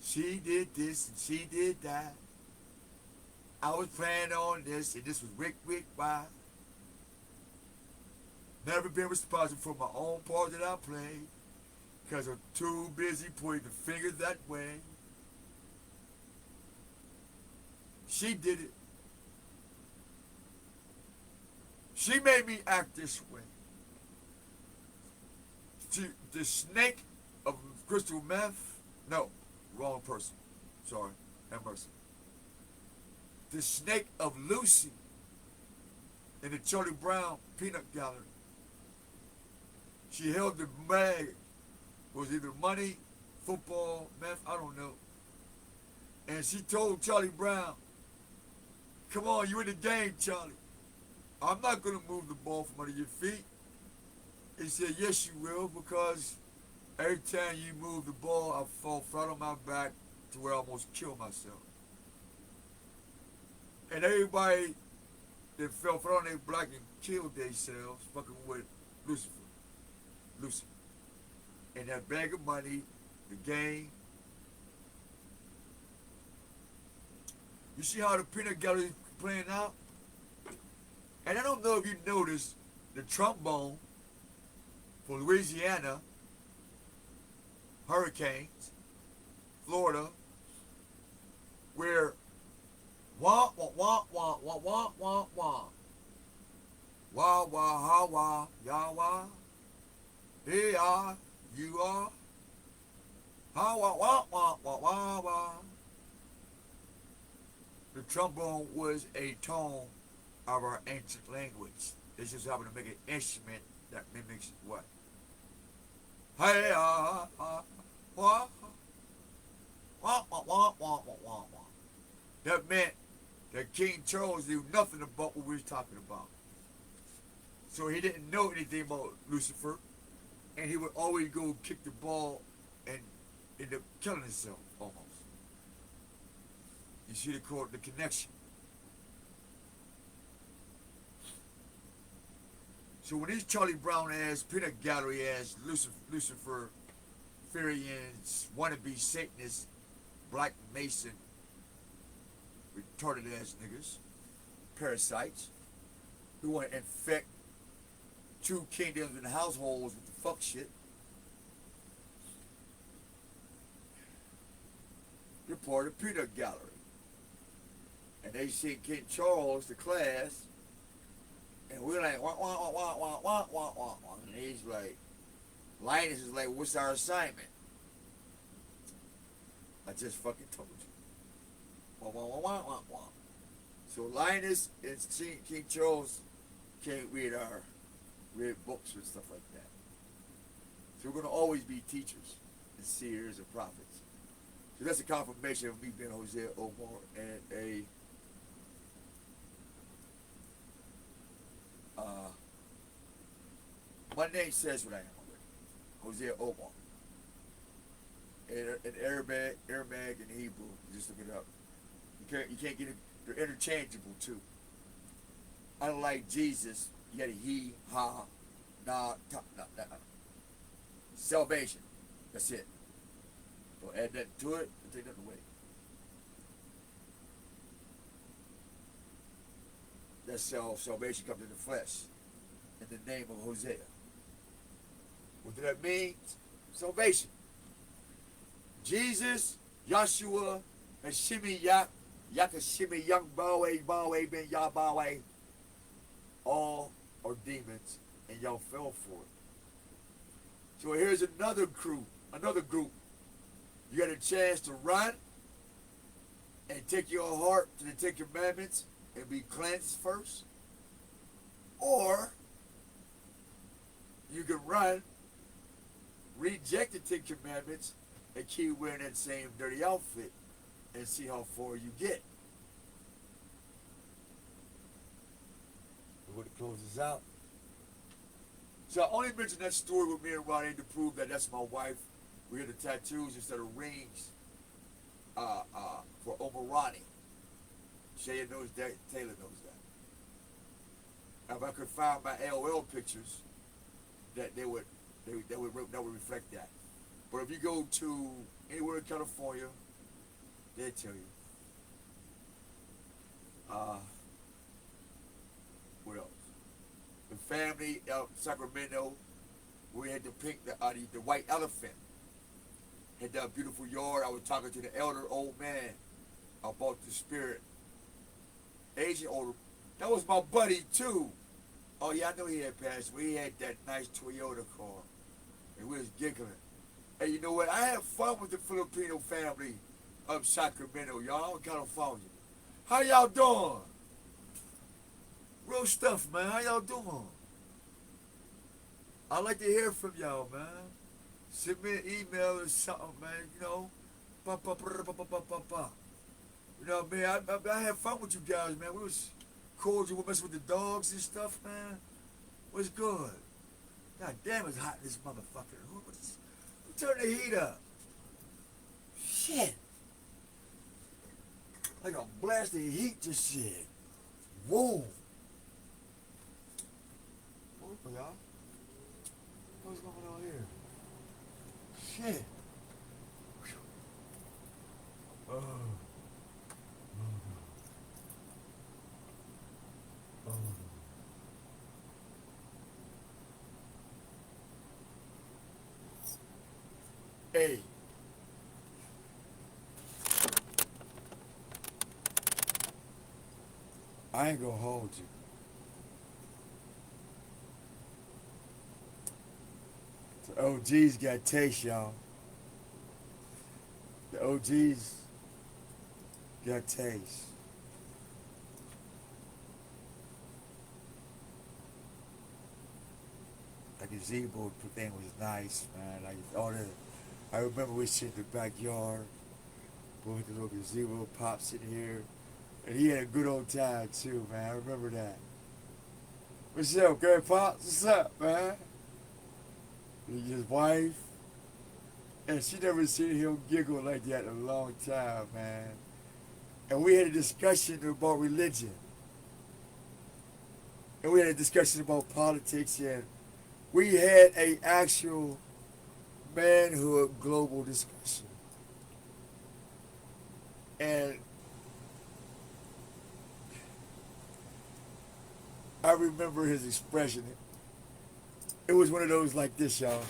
She did this and she did that. I was planning on this, and this was Rick, why? Never been responsible for my own part that I played. Because I'm too busy pointing the finger that way. She did it. She made me act this way. The snake of crystal meth. No, wrong person. Sorry, have mercy. The snake of Lucy in the Charlie Brown peanut gallery. She held the bag. It was either money, football, meth, I don't know. And she told Charlie Brown, come on, you in the game, Charlie. I'm not going to move the ball from under your feet. He said, yes, you will, because every time you move the ball, I fall flat on my back to where I almost kill myself. And everybody that fell flat on their back and killed themselves fucking with Lucy. And that bag of money, the game. You see how the peanut gallery is playing out? And I don't know if you noticed the trombone for Louisiana, hurricanes, Florida, where wah wah wah wah wah wah wah wah wah wah ha wah ya wah hey ah you are ha wah wah wah wah wah wah. The trombone was a tone of our ancient language. They just happen to make an instrument that mimics what? Hey ah ah wah wah wah wah wah wah wah. That meant that King Charles knew nothing about what we was talking about. So he didn't know anything about Lucifer, and he would always go kick the ball and end up killing himself almost. You see the connection. So when these Charlie Brown ass, peanut gallery ass, Lucifer, Farians, wannabe Satanists, Black Mason, retarded ass niggas, parasites, who want to infect two kingdoms and households with the fuck shit. They're part of the peanut gallery. And they see King Charles, the class, and we're like, wah, wah, wah, wah, wah, wah, wah, wah. And he's like, Linus is like, what's our assignment? I just fucking told you. Wah, wah, wah, wah, wah, wah. So Linus and King Charles can't read books and stuff like that. So we're going to always be teachers and seers and prophets. So that's a confirmation of me being Hosea Omar and a my name says what I am already. Hosea Omar. In Arabic and Hebrew. Just look it up. You can't get it. They're interchangeable too. Unlike Jesus, you got a he, ha, na, ta, na, na. Salvation. That's it. Don't add nothing to it, don't take nothing away. That's how salvation comes in the flesh. In the name of Hosea. What does that mean? Salvation. Jesus, Yahshua, and Shimi Yak, Yakashimi Young Bawe Ben Yahbawe, all are demons, and y'all fell for it. So here's another group. You got a chance to run and take your heart to the Ten Commandments and be cleansed first. Or you can run, reject the Ten Commandments, and keep wearing that same dirty outfit and see how far you get. When it closes out. So I only mentioned that story with me and Ronnie to prove that that's my wife. We had the tattoos instead of rings for Omarani. Shaya knows that, Taylor knows that. If I could find my AOL pictures, that would reflect that. But if you go to anywhere in California, they'll tell you. What else? the family of Sacramento. We had the white elephant. Had that beautiful yard. I was talking to the elder old man about the spirit. Asian older. That was my buddy too. Oh yeah, I know he had passed. We had that nice Toyota car, and we was giggling. And you know what? I had fun with the Filipino family of Sacramento, y'all. In California. How y'all doing? Real stuff, man. How y'all doing? I'd like to hear from y'all, man. Send me an email or something, man. You know, pa pa pa pa pa pa pa pa. You know what I mean? I had fun with you guys, man. We was cordial. We messing with the dogs and stuff, man. What's good? God damn, it's hot in this motherfucker. Who turned the heat up? Shit. Like a blasted heat just shit. Whoa. What y'all? What's going on here? Shit. Oh. Oh. Hey. I ain't gonna hold you. The OGs got taste, y'all. The OGs got taste. Like the gazebo thing was nice, man. Like all the, I remember we sit in the backyard, with the little gazebo, Pop sitting here, and he had a good old time too, man. I remember that. What's up, Gary Pops? What's up, man? His wife, and she never seen him giggle like that in a long time, man. And we had a discussion about religion, and we had a discussion about politics, and we had a actual manhood global discussion. And I remember his expression. It was one of those like this, y'all.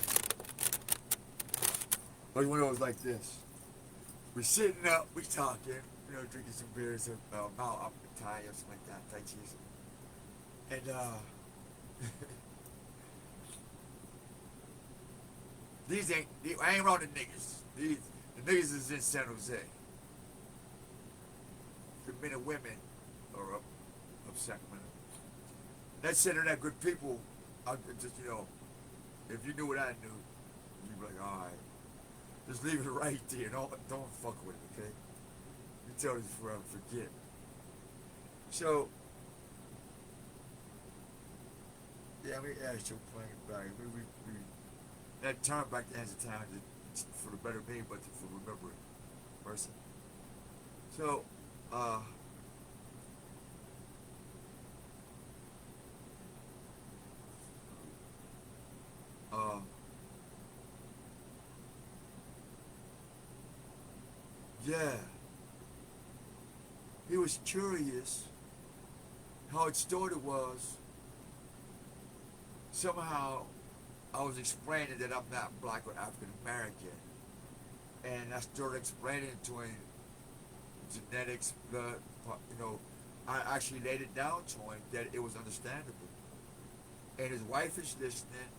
It was one of those like this. We're sitting up, we talking, you know, drinking some beers, Mount Up Thai or something like that, Thai cheese. And I ain't around the niggas. The niggas is in San Jose. The men and women are up Sacramento. That said, they're not good people. I just, you know, if you knew what I knew, you'd be like, all right, just leave it right there. Don't fuck with it, okay? You tell this before I forget. So, yeah, we actually playing back. We that turn back the ends of time for the better me, but for remembering person. So, yeah, he was curious how it started was somehow I was explaining that I'm not black or African American, and I started explaining to him genetics, blood, you know, I actually laid it down to him that it was understandable. And his wife is listening,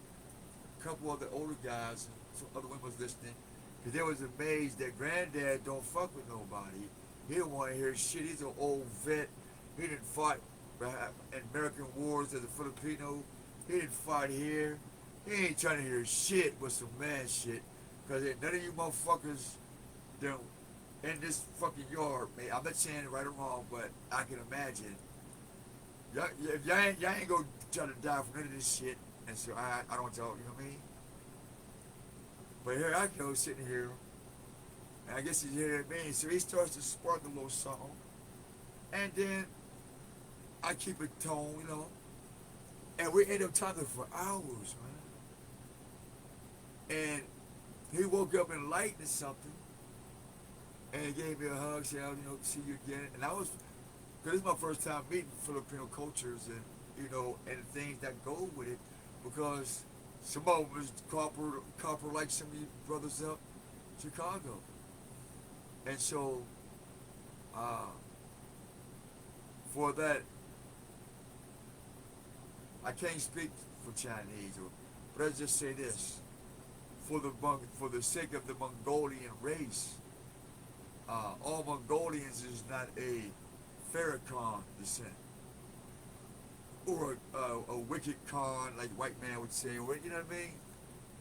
a couple of the older guys, some other women was listening, because they was amazed that granddad don't fuck with nobody. He didn't want to hear shit. He's an old vet. He didn't fight in American wars as a Filipino. He didn't fight here. He ain't trying to hear shit but some man shit. Because none of you motherfuckers don't in this fucking yard, man. I'm not saying it right or wrong, but I can imagine. Y'all ain't gonna try to die for none of this shit. And so I don't tell, you know what I mean? But here I go sitting here, and I guess he's hearing me. So he starts to spark a little something. And then I keep it tone, you know. And we end up talking for hours, man. And he woke up enlightened or something. And he gave me a hug, said, you know, see you again. And I was, because this is my first time meeting Filipino cultures, and you know, and the things that go with it, because some of them is copper like some of you brothers up Chicago, and so uh, for that, I can't speak for Chinese, but I just say this: for the sake of the Mongolian race, all Mongolians is not a Farrakhan descent or a wicked Khan like white man would say, or you know what I mean?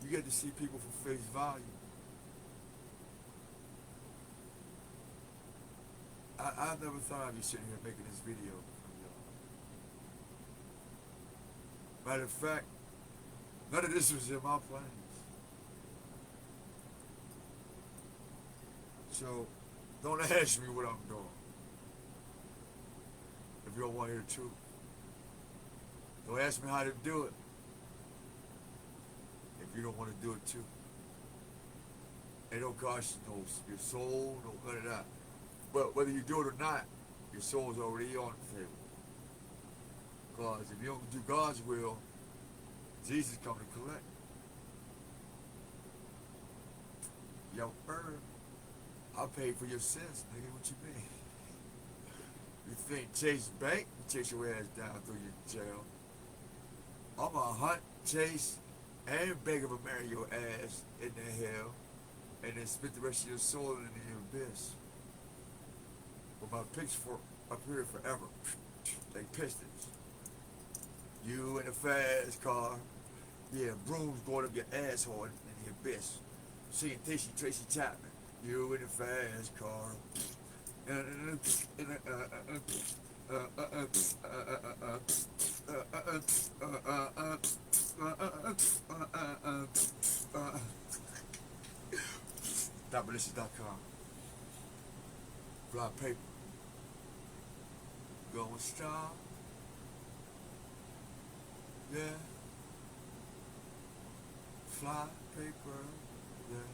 You get to see people for face value. I've never thought I'd be sitting here making this video. Matter of fact, none of this was in my plans. So, don't ask me what I'm doing. If you don't want to hear the truth. Don't ask me how to do it. If you don't want to do it too. It don't cost you no your soul, no none of that. But whether you do it or not, your soul's already on the table. Because if you don't do God's will, Jesus come to collect. Yo, I'll pay for your sins, nigga. What you mean? You think chase bank? You chase your ass down through your jail. I'm gonna hunt, chase, and beg of a marry your ass in the hell, and then spit the rest of your soul in the abyss. With my pitchfork up here forever, like pistons. You in a fast car, yeah, brooms going up your asshole in the abyss. Seeing Tracy Chapman. You in a fast car. Pardise.com. Fly paper. Going strong. Yeah. Fly paper. Yeah.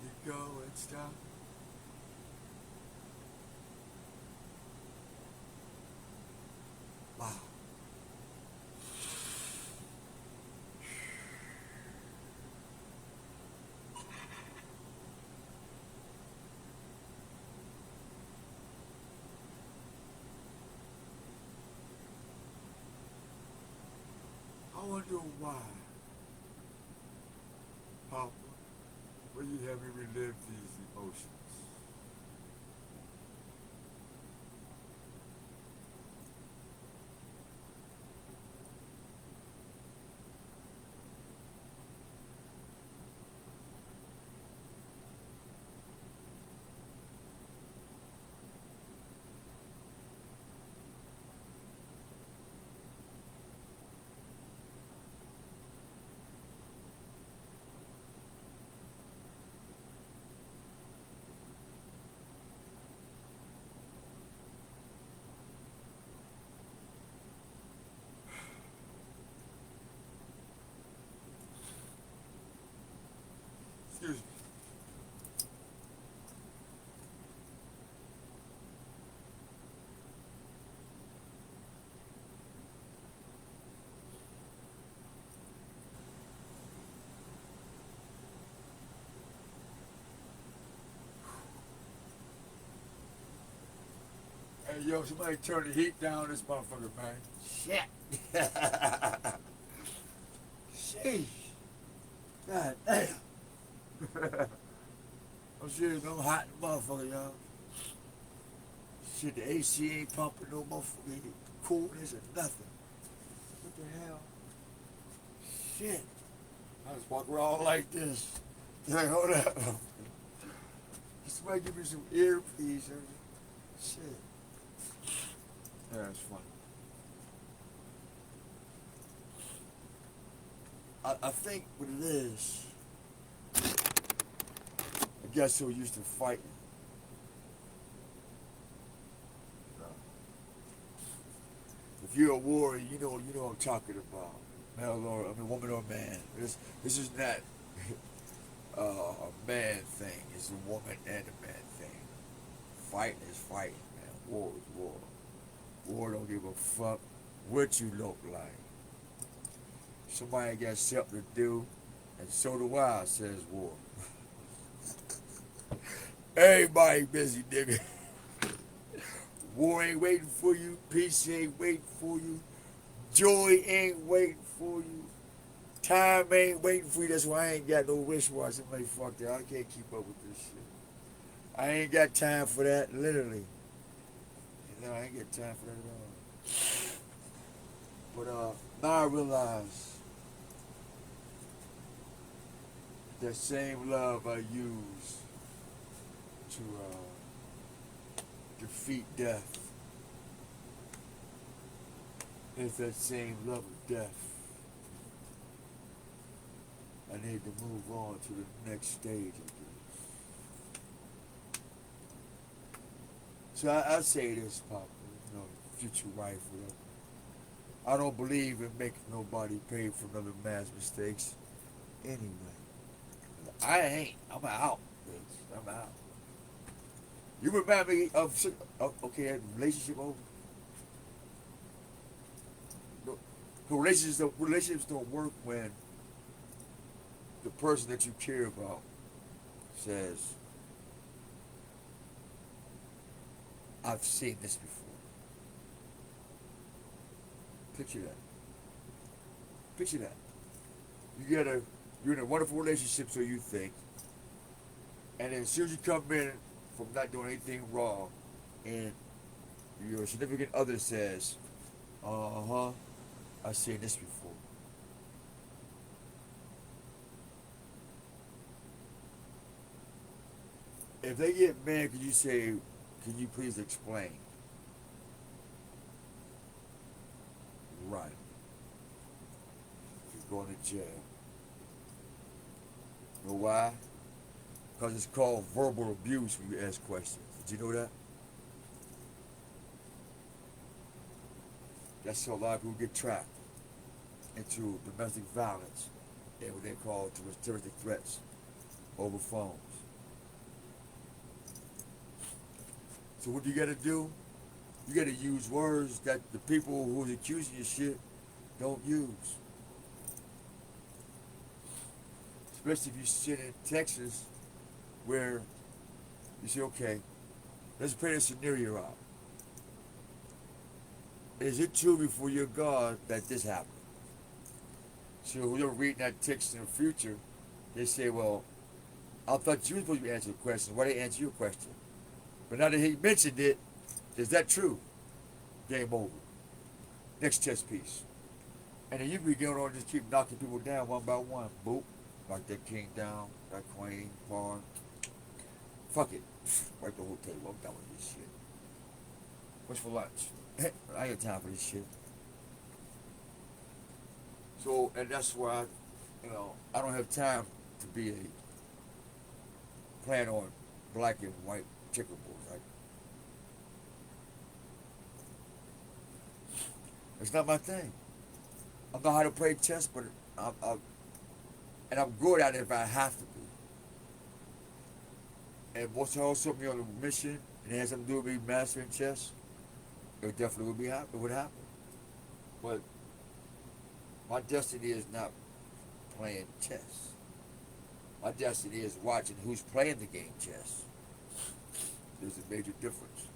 You going strong. Wow. I wonder why, Papa, will you have me relive these emotions? Excuse me. Hey, yo, somebody turn the heat down this motherfucker, man. Shit. Sheesh. God damn. I'm serious, I'm hot in the motherfucker, y'all. Shit, the AC ain't pumping no motherfucking coolness or nothing. What the hell? Shit. I just walk around like this. Like, hold up. Somebody give me some earpiece or shit. Yeah, that's funny. I think what it is, I guess so used to fighting. If you're a warrior, you know what I'm talking about. Male or woman or man. This is not a man thing. It's a woman and a man thing. Fighting is fighting, man. War is war. War don't give a fuck what you look like. Somebody ain't got something to do, and so do I, says War. Everybody busy, nigga. War ain't waiting for you. Peace ain't waiting for you. Joy ain't waiting for you. Time ain't waiting for you. That's why I ain't got no wristwatch. I'm like, fuck that. I can't keep up with this shit. I ain't got time for that, literally. You know, I ain't got time for that at all. But now I realize that same love I use to defeat death is that same love of death. I need to move on to the next stage of this. So I say this, Papa, you know, future wife, whatever. I don't believe in making nobody pay for another man's mistakes anyway. I ain't. I'm out, bitch. I'm out. You remind me of okay, that relationship over. No, relationships don't work when the person that you care about says, I've seen this before. Picture that. Picture that. You're in a wonderful relationship, so you think, and then as soon as you come in from not doing anything wrong, and your significant other says, I've seen this before. If they get mad, could you say, can you please explain? Right. You're going to jail. You know why? Because it's called verbal abuse when you ask questions. Did you know that? That's how a lot of people get trapped into domestic violence and what they call terroristic threats over phones. So what you gotta do? You gotta use words that the people who's accusing you shit don't use. Especially if you sit in Texas where you say, okay, let's play this scenario out. Is it true before your God that this happened? So when you're reading that text in the future, they say, well, I thought you were supposed to be answering the question. Why did they answer your question? But now that he mentioned it, is that true? Game over. Next chess piece. And then you be going on and just keep knocking people down one by one. Boop. Knock that king down, that queen, pawn. Fuck it. Wipe the whole table. I'm done with this shit. What's for lunch? I ain't got time for this shit. So, and that's why, I don't have time to be playing on black and white checkerboard, right? It's not my thing. I know how to play chess, but I'm good at it if I have to be. And once I also be on a mission and it has something to do with me mastering chess, it definitely would happen. But my destiny is not playing chess. My destiny is watching who's playing the game chess. There's a major difference.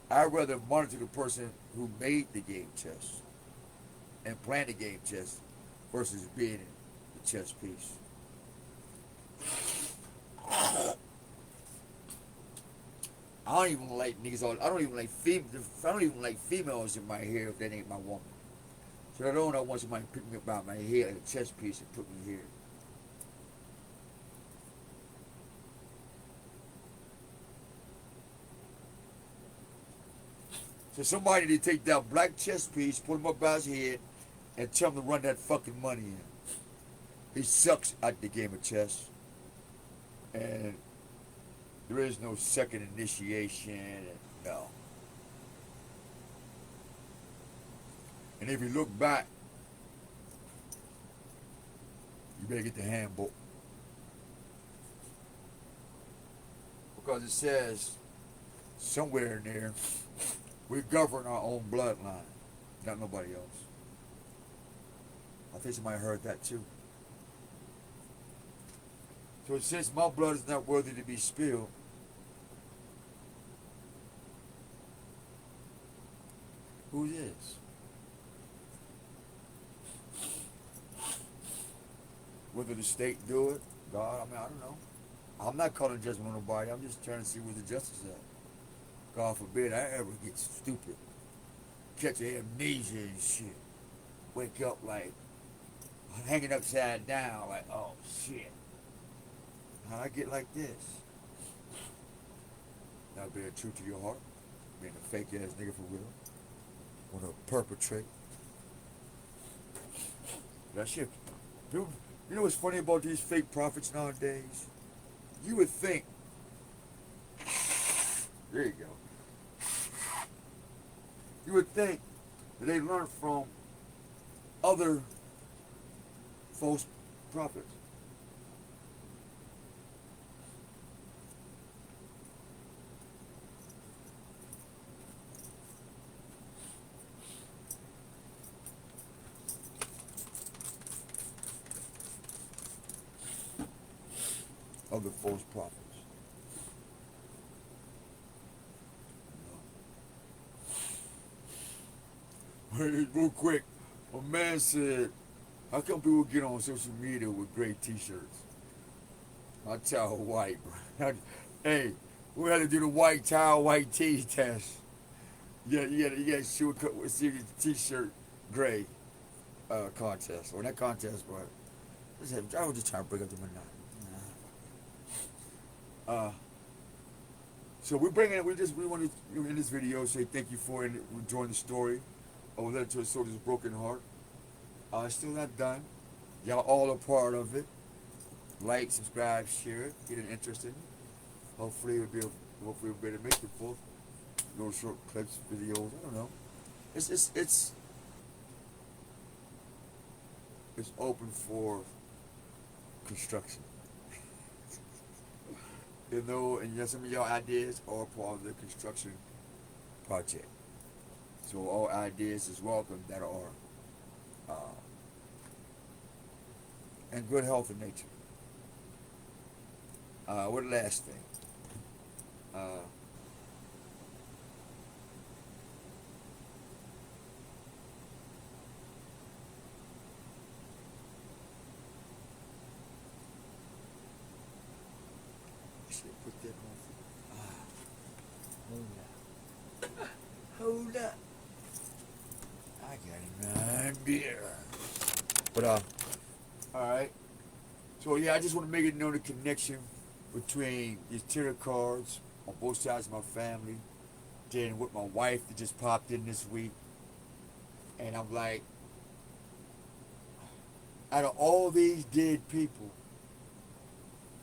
I'd rather monitor the person who made the game chess and playing the game chess versus being the chess piece. I don't even like niggas. I don't even like females in my hair if that ain't my woman. So I don't want somebody to pick me up by my hair like a chess piece and put me here. So somebody to take that black chess piece, put him up by his head, and tell him to run that fucking money in. He sucks at the game of chess. And there is no second initiation, and no. And if you look back, you better get the handbook. Because it says somewhere in there, we govern our own bloodline, not nobody else. I think somebody heard that too. So since my blood is not worthy to be spilled, whose is? Whether the state do it, God, I mean, I don't know. I'm not calling judgment on nobody. I'm just trying to see where the justice at. God forbid I ever get stupid, catch amnesia and shit, wake up like hanging upside down, like, oh shit, how'd I get like this? Not being true to your heart, being a fake ass nigga for real, want to perpetrate that shit. Dude, you know what's funny about these fake prophets nowadays? You would think, there you go. You would think that they learned from other false prophets. Other false prophets. Real quick, a man said, how come people get on social media with gray t-shirts? I tell white, bro. Hey, we had to do the white towel, white tee test. You got to shoot with your t-shirt gray contest. Or not contest, but I was just trying to bring up the monotony. So we want to in this video say thank you for enjoying the story of a letter to a soldier's broken heart. It's still not done. Y'all all a part of it. Like, subscribe, share it, get it interesting. Hopefully we'll be able to make it full. Little short clips, videos. I don't know. It's open for construction. You know, and some of y'all ideas are part of the construction project. So all ideas is welcome that are in good health and nature. What last thing? Put that on. Hold up. I got an idea. But alright. So yeah, I just want to make it known the connection between these tarot cards on both sides of my family, then with my wife that just popped in this week. And I'm like, out of all these dead people,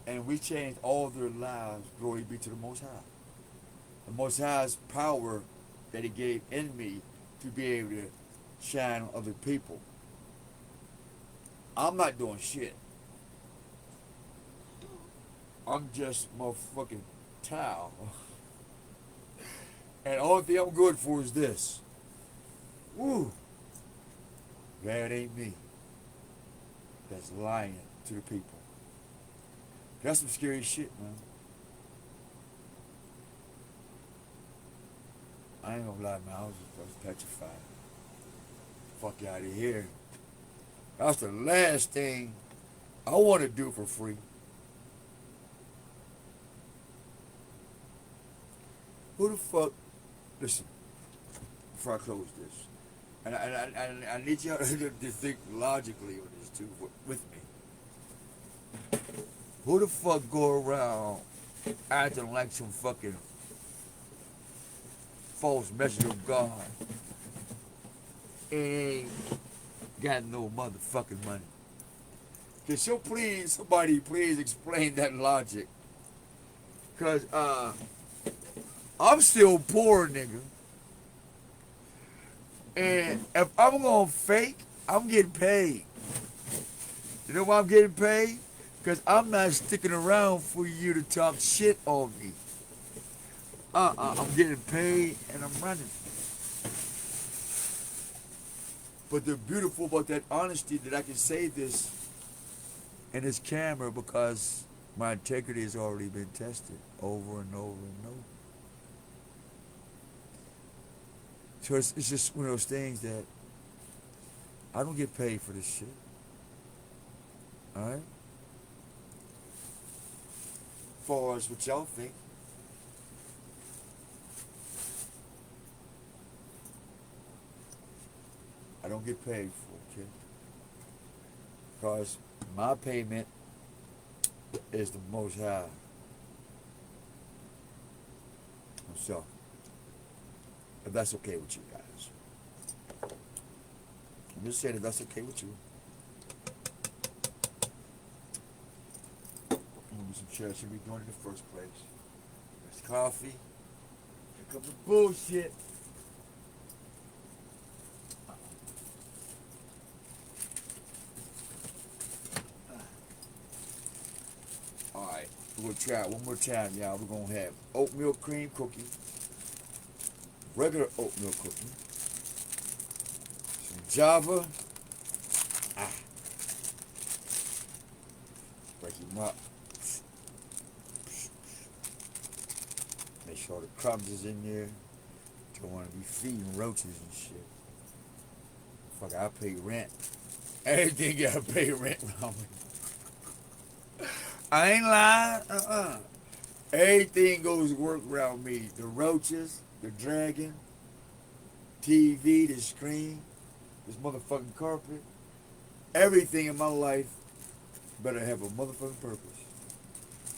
and we changed all their lives, glory be to the Most High. The Most High's power that He gave in me to be able to shine on other people. I'm not doing shit. I'm just motherfucking towel. And the only thing I'm good for is this. Woo! That ain't me. That's lying to the people. That's some scary shit, man. I ain't gonna lie, man. I was petrified. Fuck out of here. That's the last thing I want to do for free. Who the fuck? Listen, before I close this, and I need y'all to think logically on this too, with me. Who the fuck go around acting like some fucking false messenger of God and ain't got no motherfucking money? Can somebody please explain that logic? Cause I'm still poor, nigga. And if I'm gonna fake, I'm getting paid. You know why I'm getting paid? Because I'm not sticking around for you to talk shit on me. I'm getting paid and I'm running. But the beautiful about that honesty that I can say this in this camera because my integrity has already been tested over and over and over. So it's just one of those things that I don't get paid for this shit. Alright? As far as what y'all think. I don't get paid for it, kid. Because my payment is the most high. So, if that's okay with you guys. I'm just saying if that's okay with you. I'm gonna do some church and we doing in the first place. There's coffee. Here comes the bullshit. Alright, we're gonna try it one more time, y'all. We're gonna have oatmeal cream cookie, regular oatmeal cookie, some Java. Break him up. Make sure the crumbs is in there. Don't want to be feeding roaches and shit. Fuck, I pay rent. Everything gotta pay rent around me. I ain't lying. Everything goes to work around me. The roaches, the dragon, TV, the screen, this motherfucking carpet. Everything in my life better have a motherfucking purpose.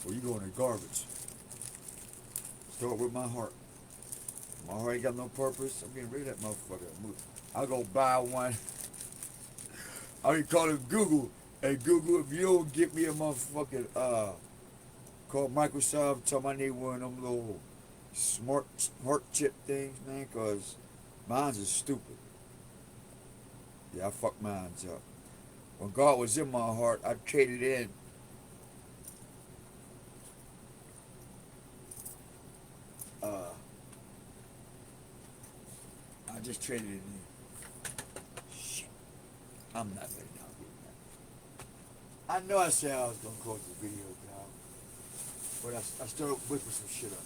Or you go in the garbage. Start with my heart. My heart ain't got no purpose. I'm getting rid of that motherfucker. I'll go buy one. I can call it Google. Hey Google, if you don't get me a motherfucking call Microsoft, tell me I need one of them little smart chip things, man, cause mine's is stupid. Yeah, I fucked mine's up. When God was in my heart, I traded in I just traded it in. Shit. I'm not ready now. I know I said I was gonna close the video down, but I started whipping some shit up.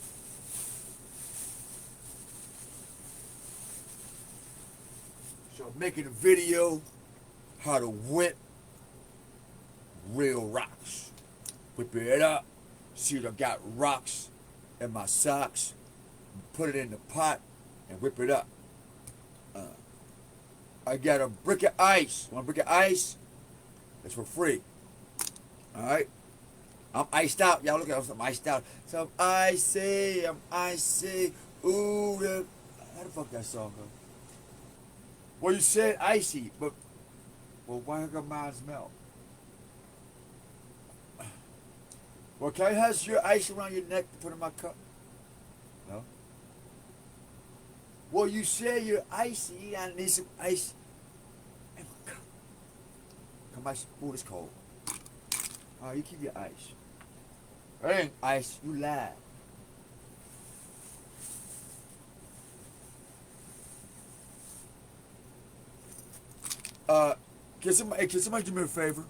So I'm making a video how to whip real rocks. Whip it up. See if I got rocks in my socks. Put it in the pot and whip it up. I got a brick of ice. Want a brick of ice? It's for free. Alright? I'm iced out. Y'all look at me. I'm iced out. So I'm icy. Ooh, how the fuck that song go? Well, you said icy, but well, why don't mine melt? Well, can I have your ice around your neck to put in my cup? No? Well, you said you're icy. I need some ice in my cup. Come on, ooh, it's cold. Alright, you keep your ice. It ain't ice, you lied. Can somebody do me a favor?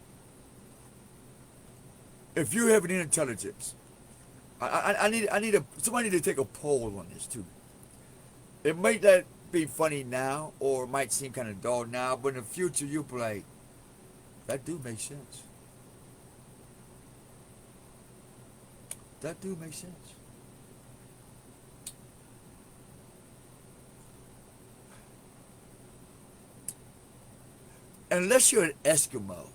If you have any intelligence, somebody need to take a poll on this too. It might not be funny now, or it might seem kind of dull now, but in the future you'll be like, that do make sense. That do make sense. Unless you're an Eskimo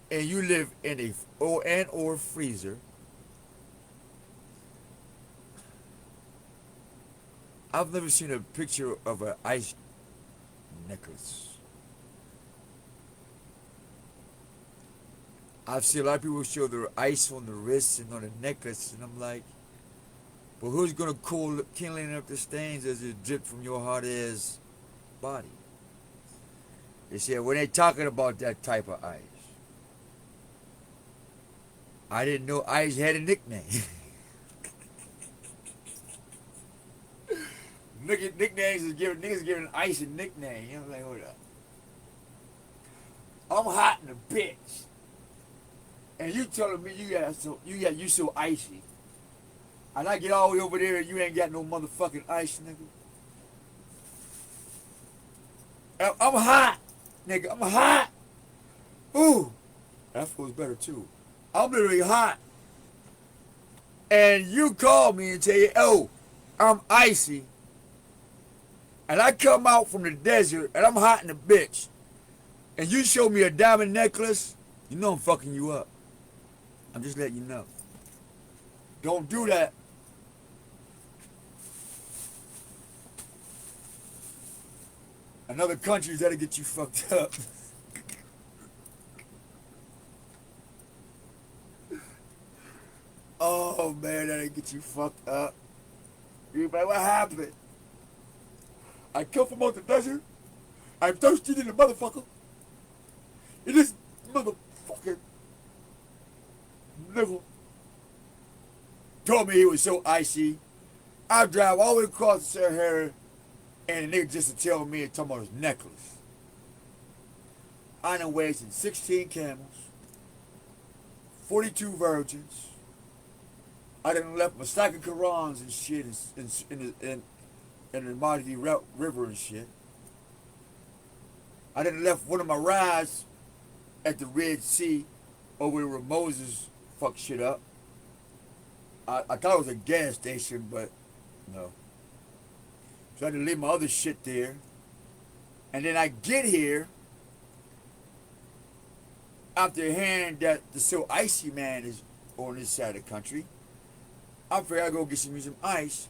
and you live in a or freezer, I've never seen a picture of an ice necklace. I've seen a lot of people show their ice on the wrists and on the necklace, and I'm like, but who's gonna clean up the stains as it drips from your hot ass body? They said, when they talking about that type of ice, I didn't know ice had a nickname. Nicknames is giving niggas giving Ice a nickname. You know, like hold up. I'm hot in the bitch, and you telling me you so icy, and I get all the way over there and you ain't got no motherfucking ice, nigga. I'm hot, nigga. I'm hot. Ooh, that feels better too. I'm literally hot, and you call me and tell you, oh, I'm icy, and I come out from the desert and I'm hot in the bitch, and you show me a diamond necklace, you know I'm fucking you up. I'm just letting you know. Don't do that. Another countries that'll get you fucked up. Oh man, that'll get you fucked up. You like, what happened? I come from out the desert. I'm thirsty than a motherfucker. And this motherfucking nigga told me he was so icy. I drive all the way across the Sahara, and the nigga just to tell me and talking about his necklace. I done wasted 16 camels, 42 virgins. I done left my stack of Qurans and shit in the Mahdi River and shit. I done left one of my rides at the Red Sea over where Moses fucked shit up. I thought it was a gas station, but no. So I had to leave my other shit there. And then I get here after hearing that the so icy man is on this side of the country. I figured I'd go get some ice.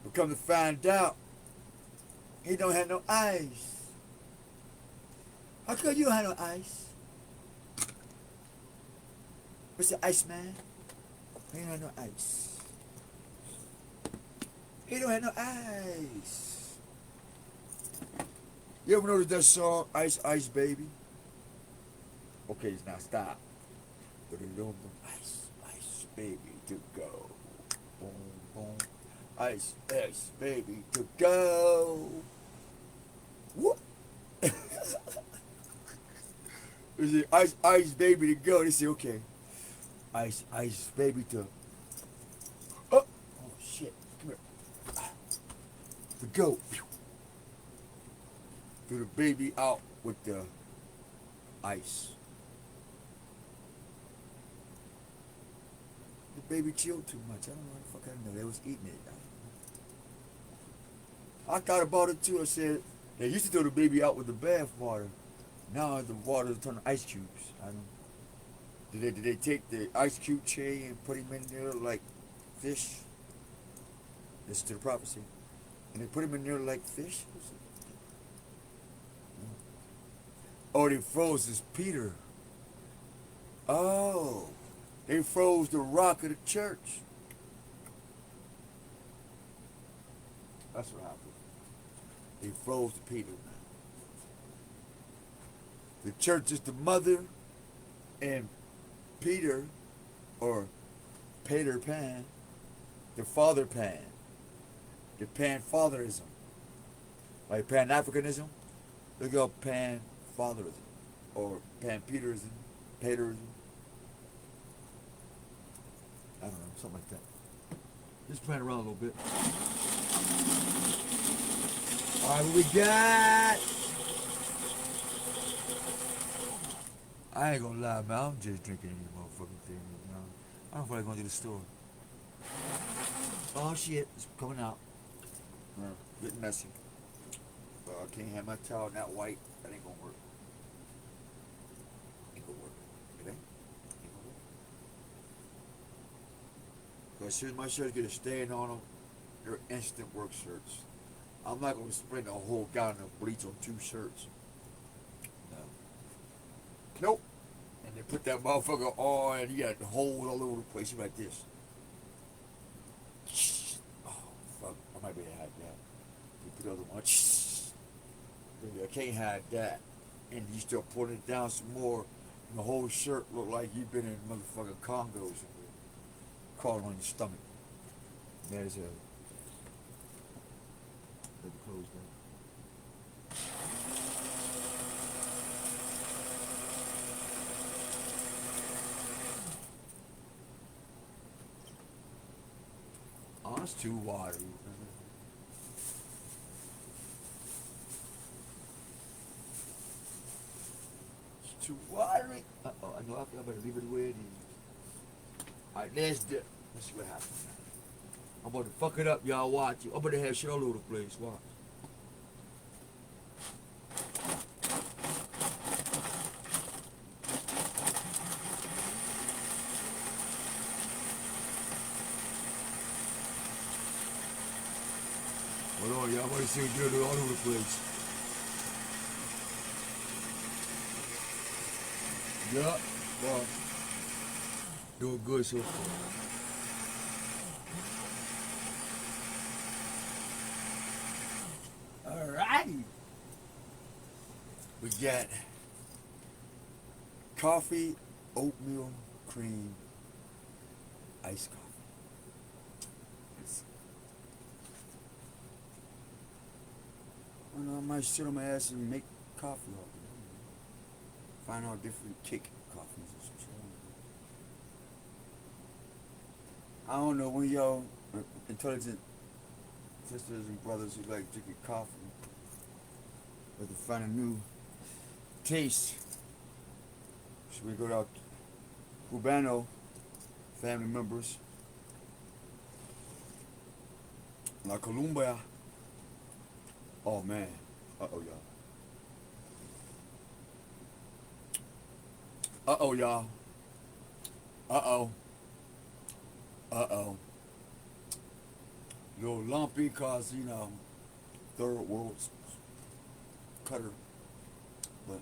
But come to find out, he don't have no ice. How come you don't have no ice? What's the ice man? He don't have no ice. He don't have no ice. You ever noticed that song, Ice Ice Baby? Okay, now stop. But it don't ice, ice baby to go. Boom, boom. Ice, ice baby to go. Whoop. Is it ice, ice baby to go? They say, okay. Ice, ice baby to. Oh shit. Come here. To go. Threw the baby out with the ice. The baby chilled too much. I don't know what the fuck I know. They was eating it. I thought about it too. I said, they used to throw the baby out with the bath water. Now the water turned to ice cubes. I don't. Did they take the ice cube tray and put him in there like fish? Listen to the prophecy. And they put him in there like fish? Oh, they froze his Peter. Oh, they froze the rock of the church. That's what happened. They froze the Peter. The church is the mother, and Peter, or Peter Pan, the father Pan, the Pan-fatherism, like Pan-Africanism. Look up Pan-fatherism, or Pan-Peterism, Peterism. I don't know, something like that. Just playing around a little bit. All right, what we got? I ain't gonna lie, man. I'm just drinking any motherfucking thing. You know? I don't feel like going to the store. Oh shit, it's coming out. Getting messy. But I can't have my towel not white. That ain't gonna work. Ain't gonna work. It ain't. Ain't gonna work. But as soon as my shirts get a stain on them, they're instant work shirts. I'm not gonna spend a whole gallon of bleach on 2 shirts. No. Nope. And they put that motherfucker on, and you got holes all over the place. You like this. Oh, fuck. I might be able to hide that. You put the other one. Baby, I can't hide that. And you start pulling it down some more, and the whole shirt look like you've been in motherfucking Congo somewhere. Crawling on your stomach. There's a. Let me close that. Oh, it's too watery. It's too watery. Uh-oh, I know I better leave it where it is. Alright, let's dip. Let's see what happens. I'm about to fuck it up, y'all. Watch. I'm about to have shit all over the place. Watch. Hold on, y'all. I'm about to see it all over the place. Yup. Well, doing good so far. Alrighty. We got coffee, oatmeal, cream, iced coffee. I know I might sit on my ass and make coffee all day. Find out different kick coffees and some shit. I don't know when y'all intelligent sisters and brothers who like drinking coffee, but to find a new taste. Should we go out Cubano family members? La Columbia. Oh man. Uh-oh, y'all. Uh-oh, y'all. Uh-oh. Uh-oh. A little lumpy cause, you know, third world cutter. But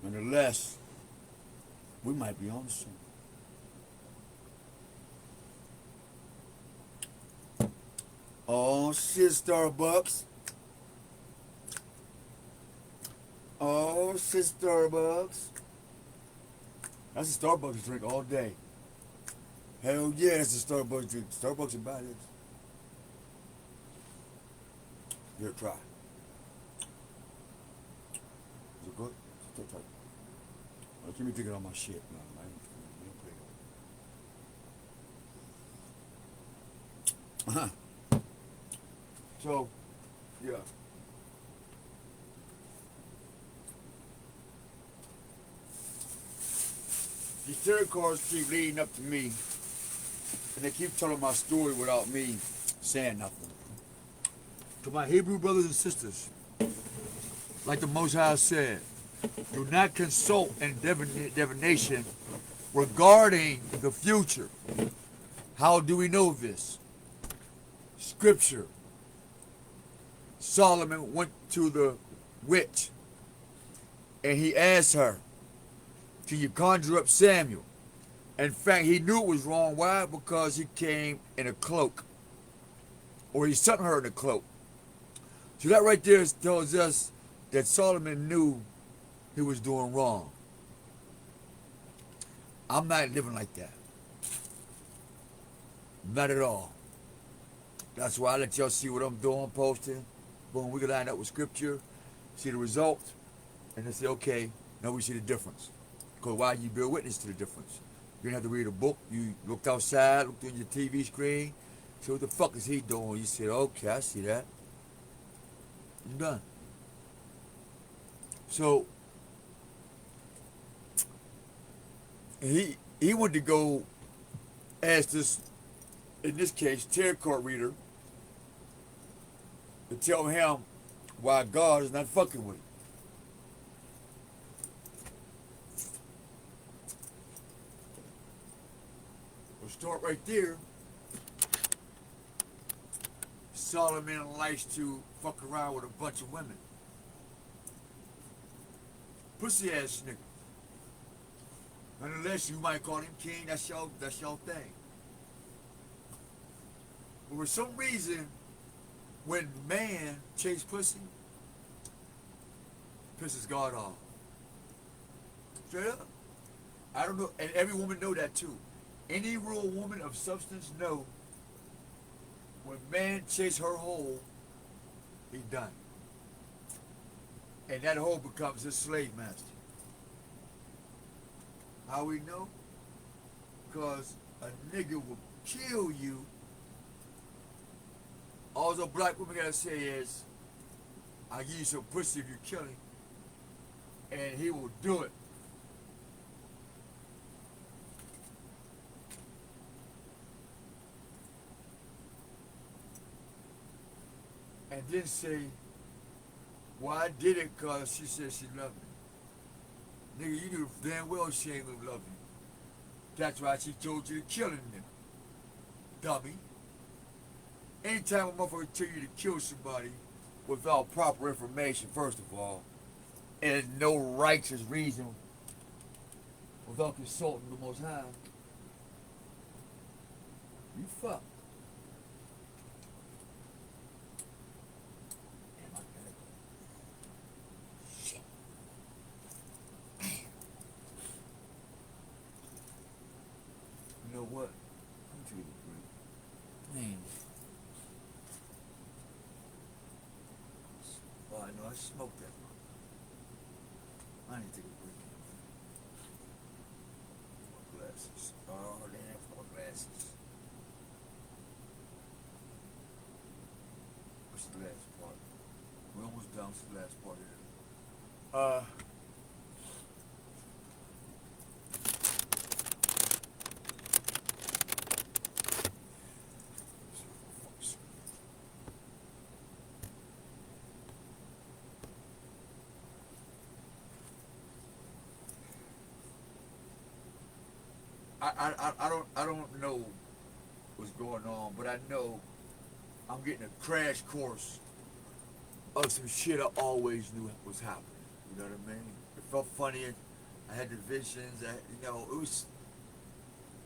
nonetheless, we might be on soon. Oh shit, Starbucks. Oh shit, Starbucks. That's a Starbucks drink all day. Hell yeah, that's a Starbucks drink. Starbucks about it. Here, try. Is it good? Try. Keep me drinking all my shit, man. So, yeah. These tarot cards keep leading up to me, and they keep telling my story without me saying nothing. To my Hebrew brothers and sisters, like the Most High said, do not consult in divination regarding the future. How do we know this? Scripture. Solomon went to the witch and he asked her, can you conjure up Samuel? In fact, he knew it was wrong. Why? Because he came in a cloak. Or he sent her in a cloak. So that right there tells us that Solomon knew he was doing wrong. I'm not living like that. Not at all. That's why I let y'all see what I'm doing, posting. Boom, we can line up with scripture, see the results, and then say, okay, now we see the difference. Because why you bear witness to the difference? You didn't have to read a book. You looked outside, looked on your TV screen, said, what the fuck is he doing? You said, okay, I see that. You're done. So, he went to go ask this, in this case, tarot card reader, to tell him why God is not fucking with him. We'll start right there. Solomon likes to fuck around with a bunch of women. Pussy ass nigga. Unless you might call him king, that's your thing. But for some reason, when man chase pussy, pisses God off. Straight up. I don't know, and every woman know that too. Any real woman of substance know when man chase her hole, He done. And that hoe becomes his slave master. How we know? Because a nigga will kill you. All the black women gotta say is, I give you some pussy if you kill him. And he will do it. And then say, well, I did it because she said she loved me. Nigga, you knew damn well she ain't gonna love you. That's why she told you to kill him, nigga. Dummy. Anytime a motherfucker tell you to kill somebody without proper information, first of all, and no righteous reason, without consulting the Most High, you fucked. Damn, I gotta go. Shit. You know what? I'm taking a break. Man. Oh, I know I smoked that one. I need to take a break. My glasses. Oh, damn, my glasses. What's the last part? We're almost down to the last part of it. I don't know what's going on, but I know I'm getting a crash course of some shit I always knew was happening. You know what I mean? It felt funny. I had the visions.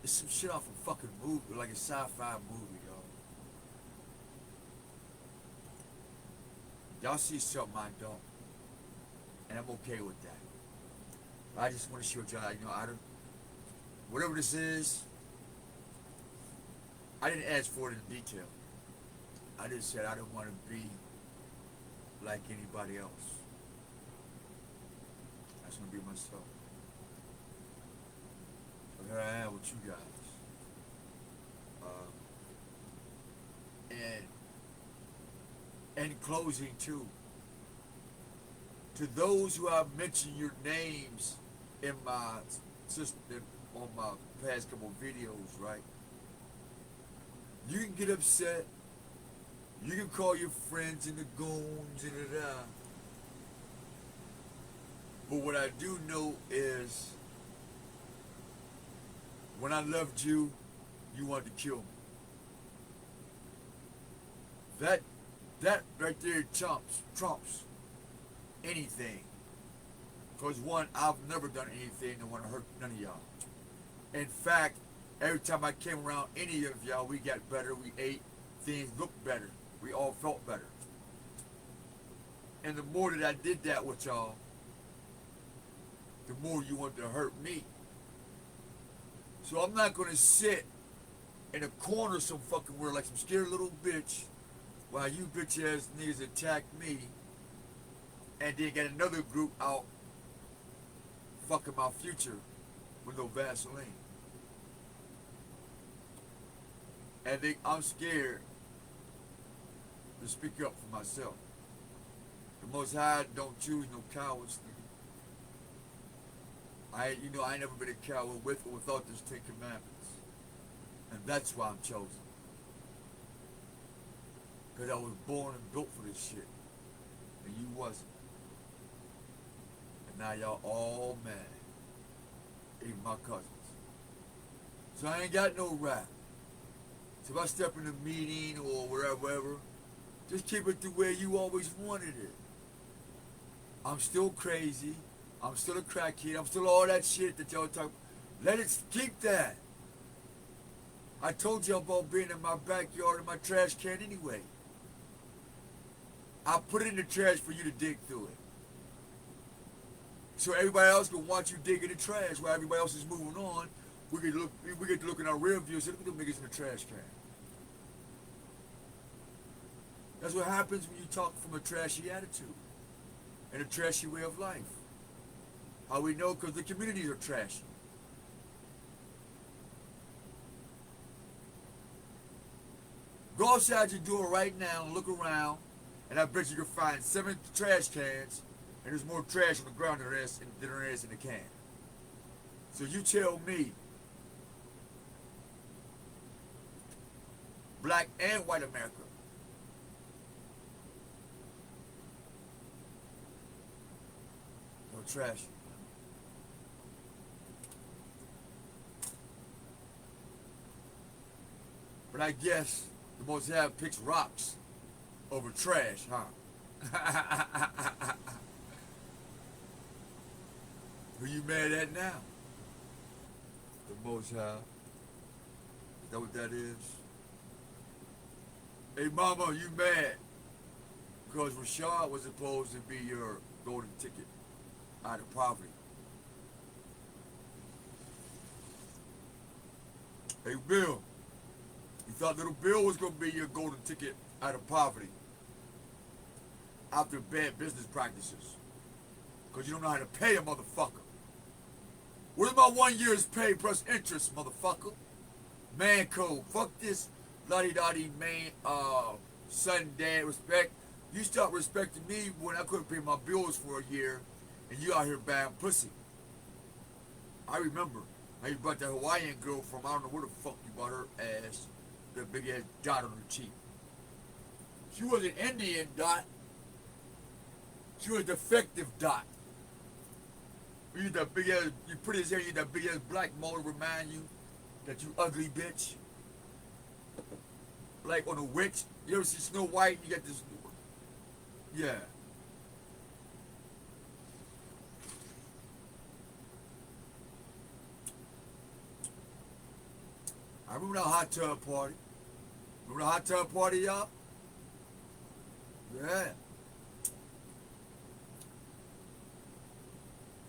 It's some shit off a fucking movie, like a sci-fi movie, y'all. Y'all see something I don't, and I'm okay with that. But I just want to show y'all, I don't. Whatever this is, I didn't ask for it in detail. I just said I didn't want to be like anybody else. I just want to be myself. So here I am with you guys. And in closing too, to those who have mentioned your names in my system, on my past couple videos, right? You can get upset. You can call your friends and the goons and da. But what I do know is, when I loved you, you wanted to kill me. That right there trumps anything. Because one, I've never done anything that want to hurt none of y'all. In fact, every time I came around any of y'all, we got better, we ate, things looked better. We all felt better. And the more that I did that with y'all, the more you wanted to hurt me. So I'm not going to sit in a corner some fucking where like some scared little bitch while you bitch ass niggas attack me and then get another group out fucking my future with no Vaseline. And I'm scared to speak up for myself. The Most High don't choose no cowards. I ain't never been a coward with or without this 10 Commandments. And that's why I'm chosen. Because I was born and built for this shit. And you wasn't. And now y'all all mad. Even my cousins. So I ain't got no rap. So if I step in a meeting or wherever, just keep it the way you always wanted it. I'm still crazy. I'm still a crackhead. I'm still all that shit that y'all talk. Let it keep that. I told you about being in my backyard in my trash can anyway. I put it in the trash for you to dig through it. So everybody else can watch you dig in the trash while everybody else is moving on. We get to look in our rear view and say, look at them niggas in the trash can. That's what happens when you talk from a trashy attitude and a trashy way of life. How we know? Because the communities are trashy. Go outside your door right now and look around, and I bet you can find 7 trash cans, and there's more trash on the ground than there is in the can. So you tell me, black and white America, no trash. But I guess the Most High picks rocks over trash, huh? Who you mad at now? The Most High. Is that what that is? Hey mama, you mad? Because Rashad was supposed to be your golden ticket out of poverty. Hey Bill, you thought little Bill was going to be your golden ticket out of poverty after bad business practices. Because you don't know how to pay a motherfucker. Where's my 1 year's pay plus interest, motherfucker? Man code. Fuck this la-di-da-di man, son, dad, respect. You start respecting me when I couldn't pay my bills for a year and you out here buying pussy. I remember how you brought that Hawaiian girl from, I don't know where the fuck you brought her ass, that big ass dot on her cheek. She was an Indian dot. She was a defective dot. You use that big ass, you pretty as hell, you use that big ass black mole to remind you that you ugly bitch. Like on a witch. You ever see Snow White? You got this. Yeah. I remember that hot tub party. Remember the hot tub party, y'all? Yeah.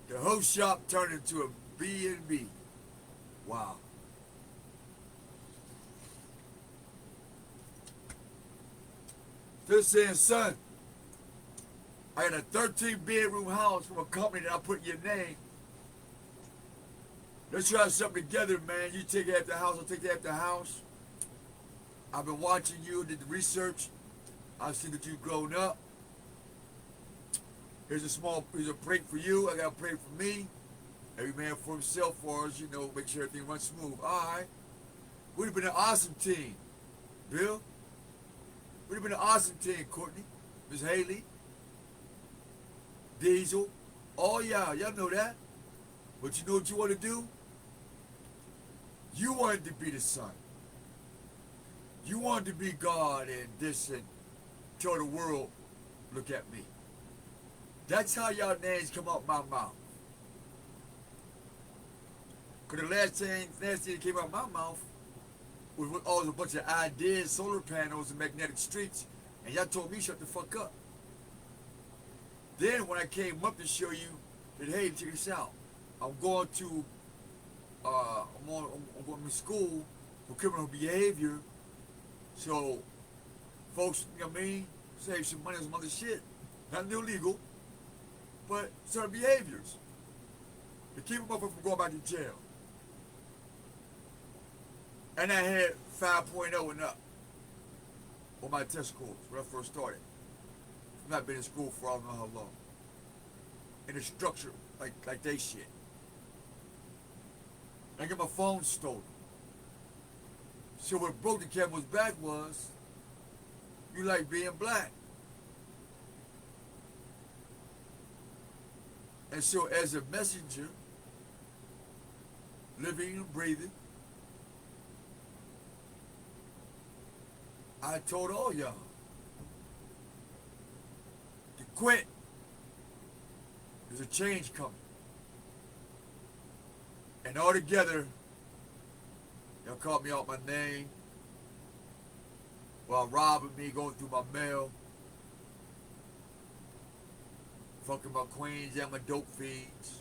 The host shop turned into a B&B. Wow. They're saying, son, I got a 13-bedroom house from a company that I put in your name. Let's try something together, man. You take half the house, I'll take half the house. I've been watching you, did the research. I see that you've grown up. Here's a break for you. I got a break for me. Every man for himself, for us, make sure everything runs smooth. All right. Would have been an awesome team. Bill? Would have been an awesome team, Courtney. Miss Haley. Diesel. Oh, yeah. Y'all know that. But you know what you want to do? You wanted to be the son. You wanted to be God and this and tell the world, look at me. That's how y'all names come out my mouth. Because the last thing that came out my mouth was a bunch of ideas, solar panels, and magnetic streets, and y'all told me shut the fuck up. Then when I came up to show you that, hey, check this out. I'm going to school for criminal behavior. So folks, save some money on some other shit. Nothing illegal, but certain behaviors to keep them up from going back to jail. And I had 5.0 and up on my test scores when I first started. I've not been in school for I don't know how long. And the structure, like they shit. I got my phone stolen. So what broke the camel's back was, you like being black. And so as a messenger, living and breathing, I told all y'all to quit. There's a change coming. And all together, y'all called me out my name while robbing me, going through my mail, fucking my queens and my dope feeds,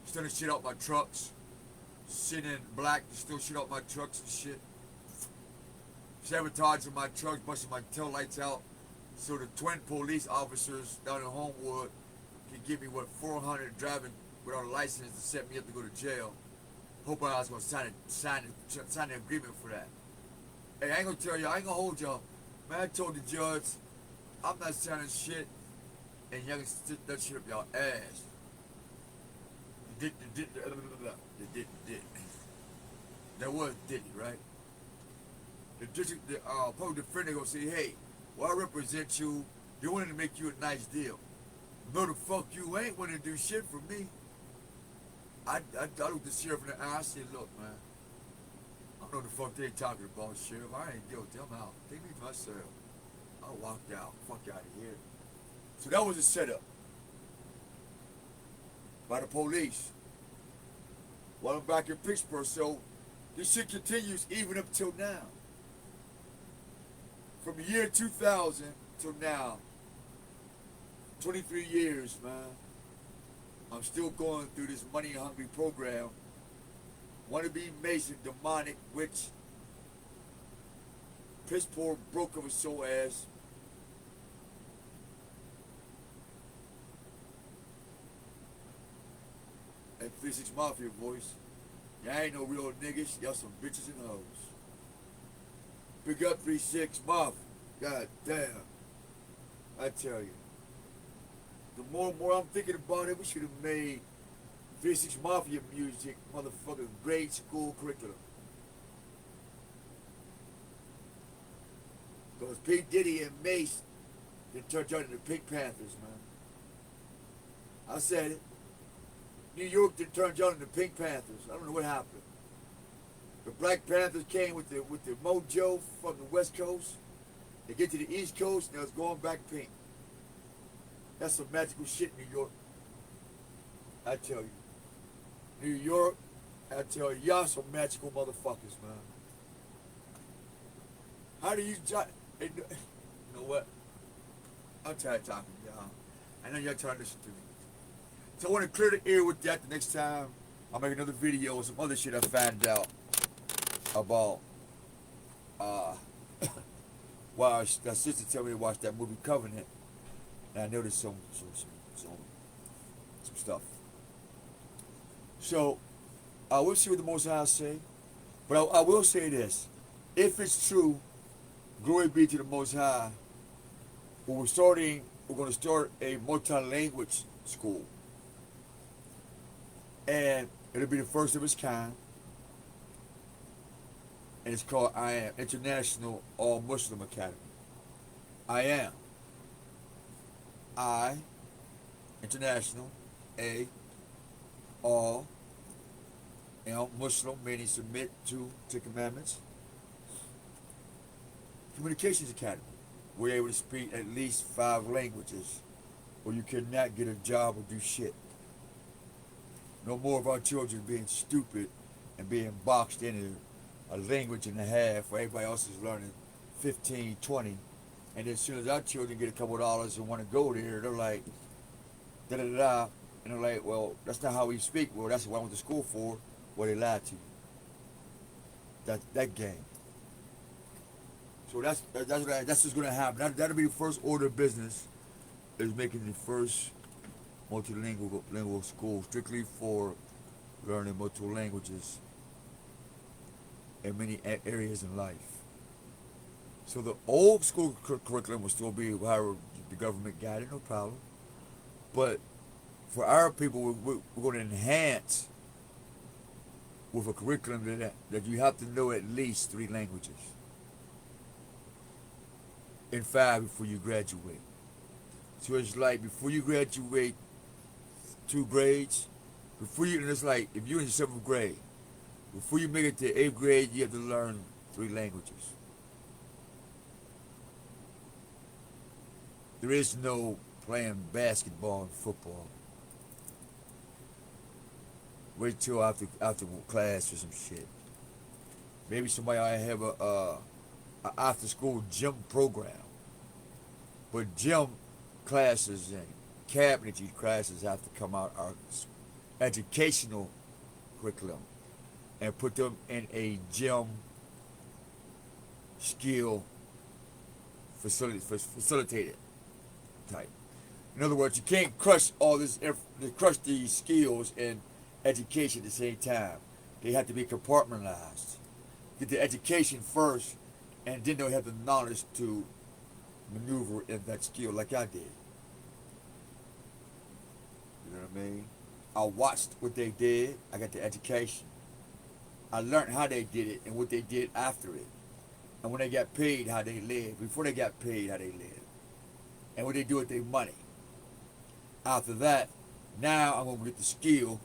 stealing shit out my trucks, sitting in black to steal shit out my trucks and shit. sabotaging my truck, busting my tail lights out, so the twin police officers down in Homewood can give me what 400 driving without a license to set me up to go to jail. Hoping I was gonna sign the agreement for that. Hey, I ain't gonna tell y'all, I ain't gonna hold y'all. Man, I told the judge, I'm not signing shit, and y'all can stick that shit up y'all ass. You did. That was Diddy, right? The public defender gonna say, hey, well, I represent you. They wanted to make you a nice deal. No, the fuck you ain't wanting to do shit for me. I looked the sheriff in the eye. I said, look, man, I don't know what the fuck they talking about, sheriff. I ain't guilty. I'm out. Take me to myself. I walked out. Fuck out of here. So that was a setup by the police. While I'm back in Pittsburgh, so this shit continues even up till now. From the year 2000 till now, 23 years, man. I'm still going through this money-hungry program. Wannabe Mason, demonic witch, piss poor, broke of a soul ass. And 36 Mafia voice. Y'all ain't no real niggas. Y'all some bitches and hoes. Big up 36 Mafia. God damn. I tell you. The more and more I'm thinking about it, we should have made 36 Mafia music motherfucking grade school curriculum. Because P. Diddy and Mace, they turned out into Pink Panthers, man. I said it. New York, they turned out into Pink Panthers. I don't know what happened. The Black Panthers came with the mojo from the West Coast. They get to the East Coast, and it's going back pink. That's some magical shit, New York. I tell you. New York, I tell you, y'all some magical motherfuckers, man. How do you... You know what? I'm tired of talking to y'all. I know y'all trying to listen to me. So I want to clear the air with that the next time. I'll make another video with some other shit I found out about why that sister told me to watch that movie Covenant. And I noticed some stuff. So we'll see what the Most High say. But I will say this. If it's true, glory be to the Most High. We're going to start a multi-language school. And it'll be the first of its kind. And it's called I Am, International All Muslim Academy. I Am. I, International, A, All, M, Muslim, meaning submit to the commandments. Communications Academy. We're able to speak at least 5 languages, or you cannot get a job or do shit. No more of our children being stupid and being boxed into a language and a half where everybody else is learning 15, 20. And then as soon as our children get a couple of dollars and want to go there, they're like, da-da-da-da. And they're like, well, that's not how we speak. Well, that's what I went to school for. Well, they lied to you. That game. So that's what's going to happen. That'll be the first order of business, is making the first multilingual school strictly for learning multiple languages in many areas in life. So the old school curriculum will still be however the government got it, no problem. But for our people, we're going to enhance with a curriculum that you have to know at least 3 languages and 5 before you graduate. So it's like before you graduate 2 grades, and it's like if you're in 7th grade, before you make it to 8th grade, you have to learn 3 languages. There is no playing basketball and football. Wait till after class or some shit. Maybe somebody ought to have a after school gym program. But gym classes and cabinetry classes have to come out our educational curriculum and put them in a gym skill facilitated type. In other words, you can't crush all this, crush these skills in education at the same time. They have to be compartmentalized. Get the education first, and then they'll have the knowledge to maneuver in that skill like I did. You know what I mean? I watched what they did. I got the education. I learned how they did it and what they did after it. And when they got paid, how they lived. Before they got paid, how they lived. And what they do with their money. After that, now I'm going to get the skill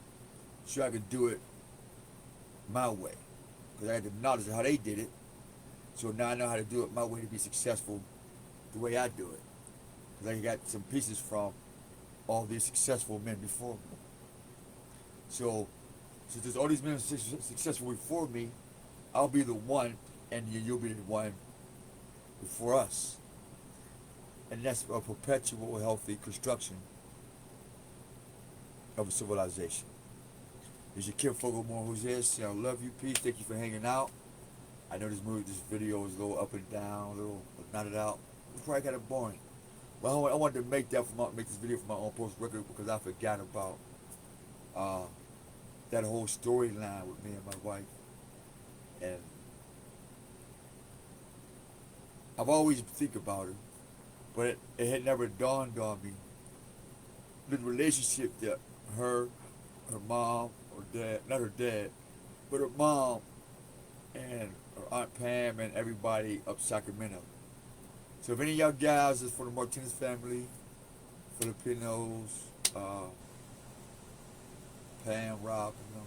so I can do it my way. Because I had the knowledge of how they did it. So now I know how to do it my way to be successful the way I do it. Because I got some pieces from all these successful men before me. So, since there's all these men successful before me, I'll be the one, and you'll be the one before us. And that's a perpetual, healthy construction of a civilization. This is your Kim Fogelmore who's here saying I love you, peace, thank you for hanging out. I know this video is a little up and down, a little knotted out. It's probably kind of boring. Well, I wanted to make this video for my own post record because I forgot about that whole storyline with me and my wife. And I've always think about her, but it had never dawned on me the relationship that her mom or dad, not her dad, but her mom and her Aunt Pam and everybody up Sacramento. So if any of y'all guys is from the Martinez family, Filipinos, Pam, Rob, you know,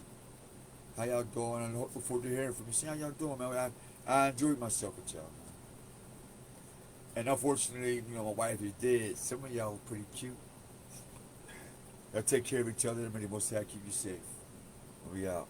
how y'all doing? I look forward to hearing from you. See how y'all doing, man. I enjoyed myself with y'all, man. And unfortunately, you know, my wife is dead. Some of y'all are pretty cute. Y'all take care of each other, and may the Most High keep you safe. We out.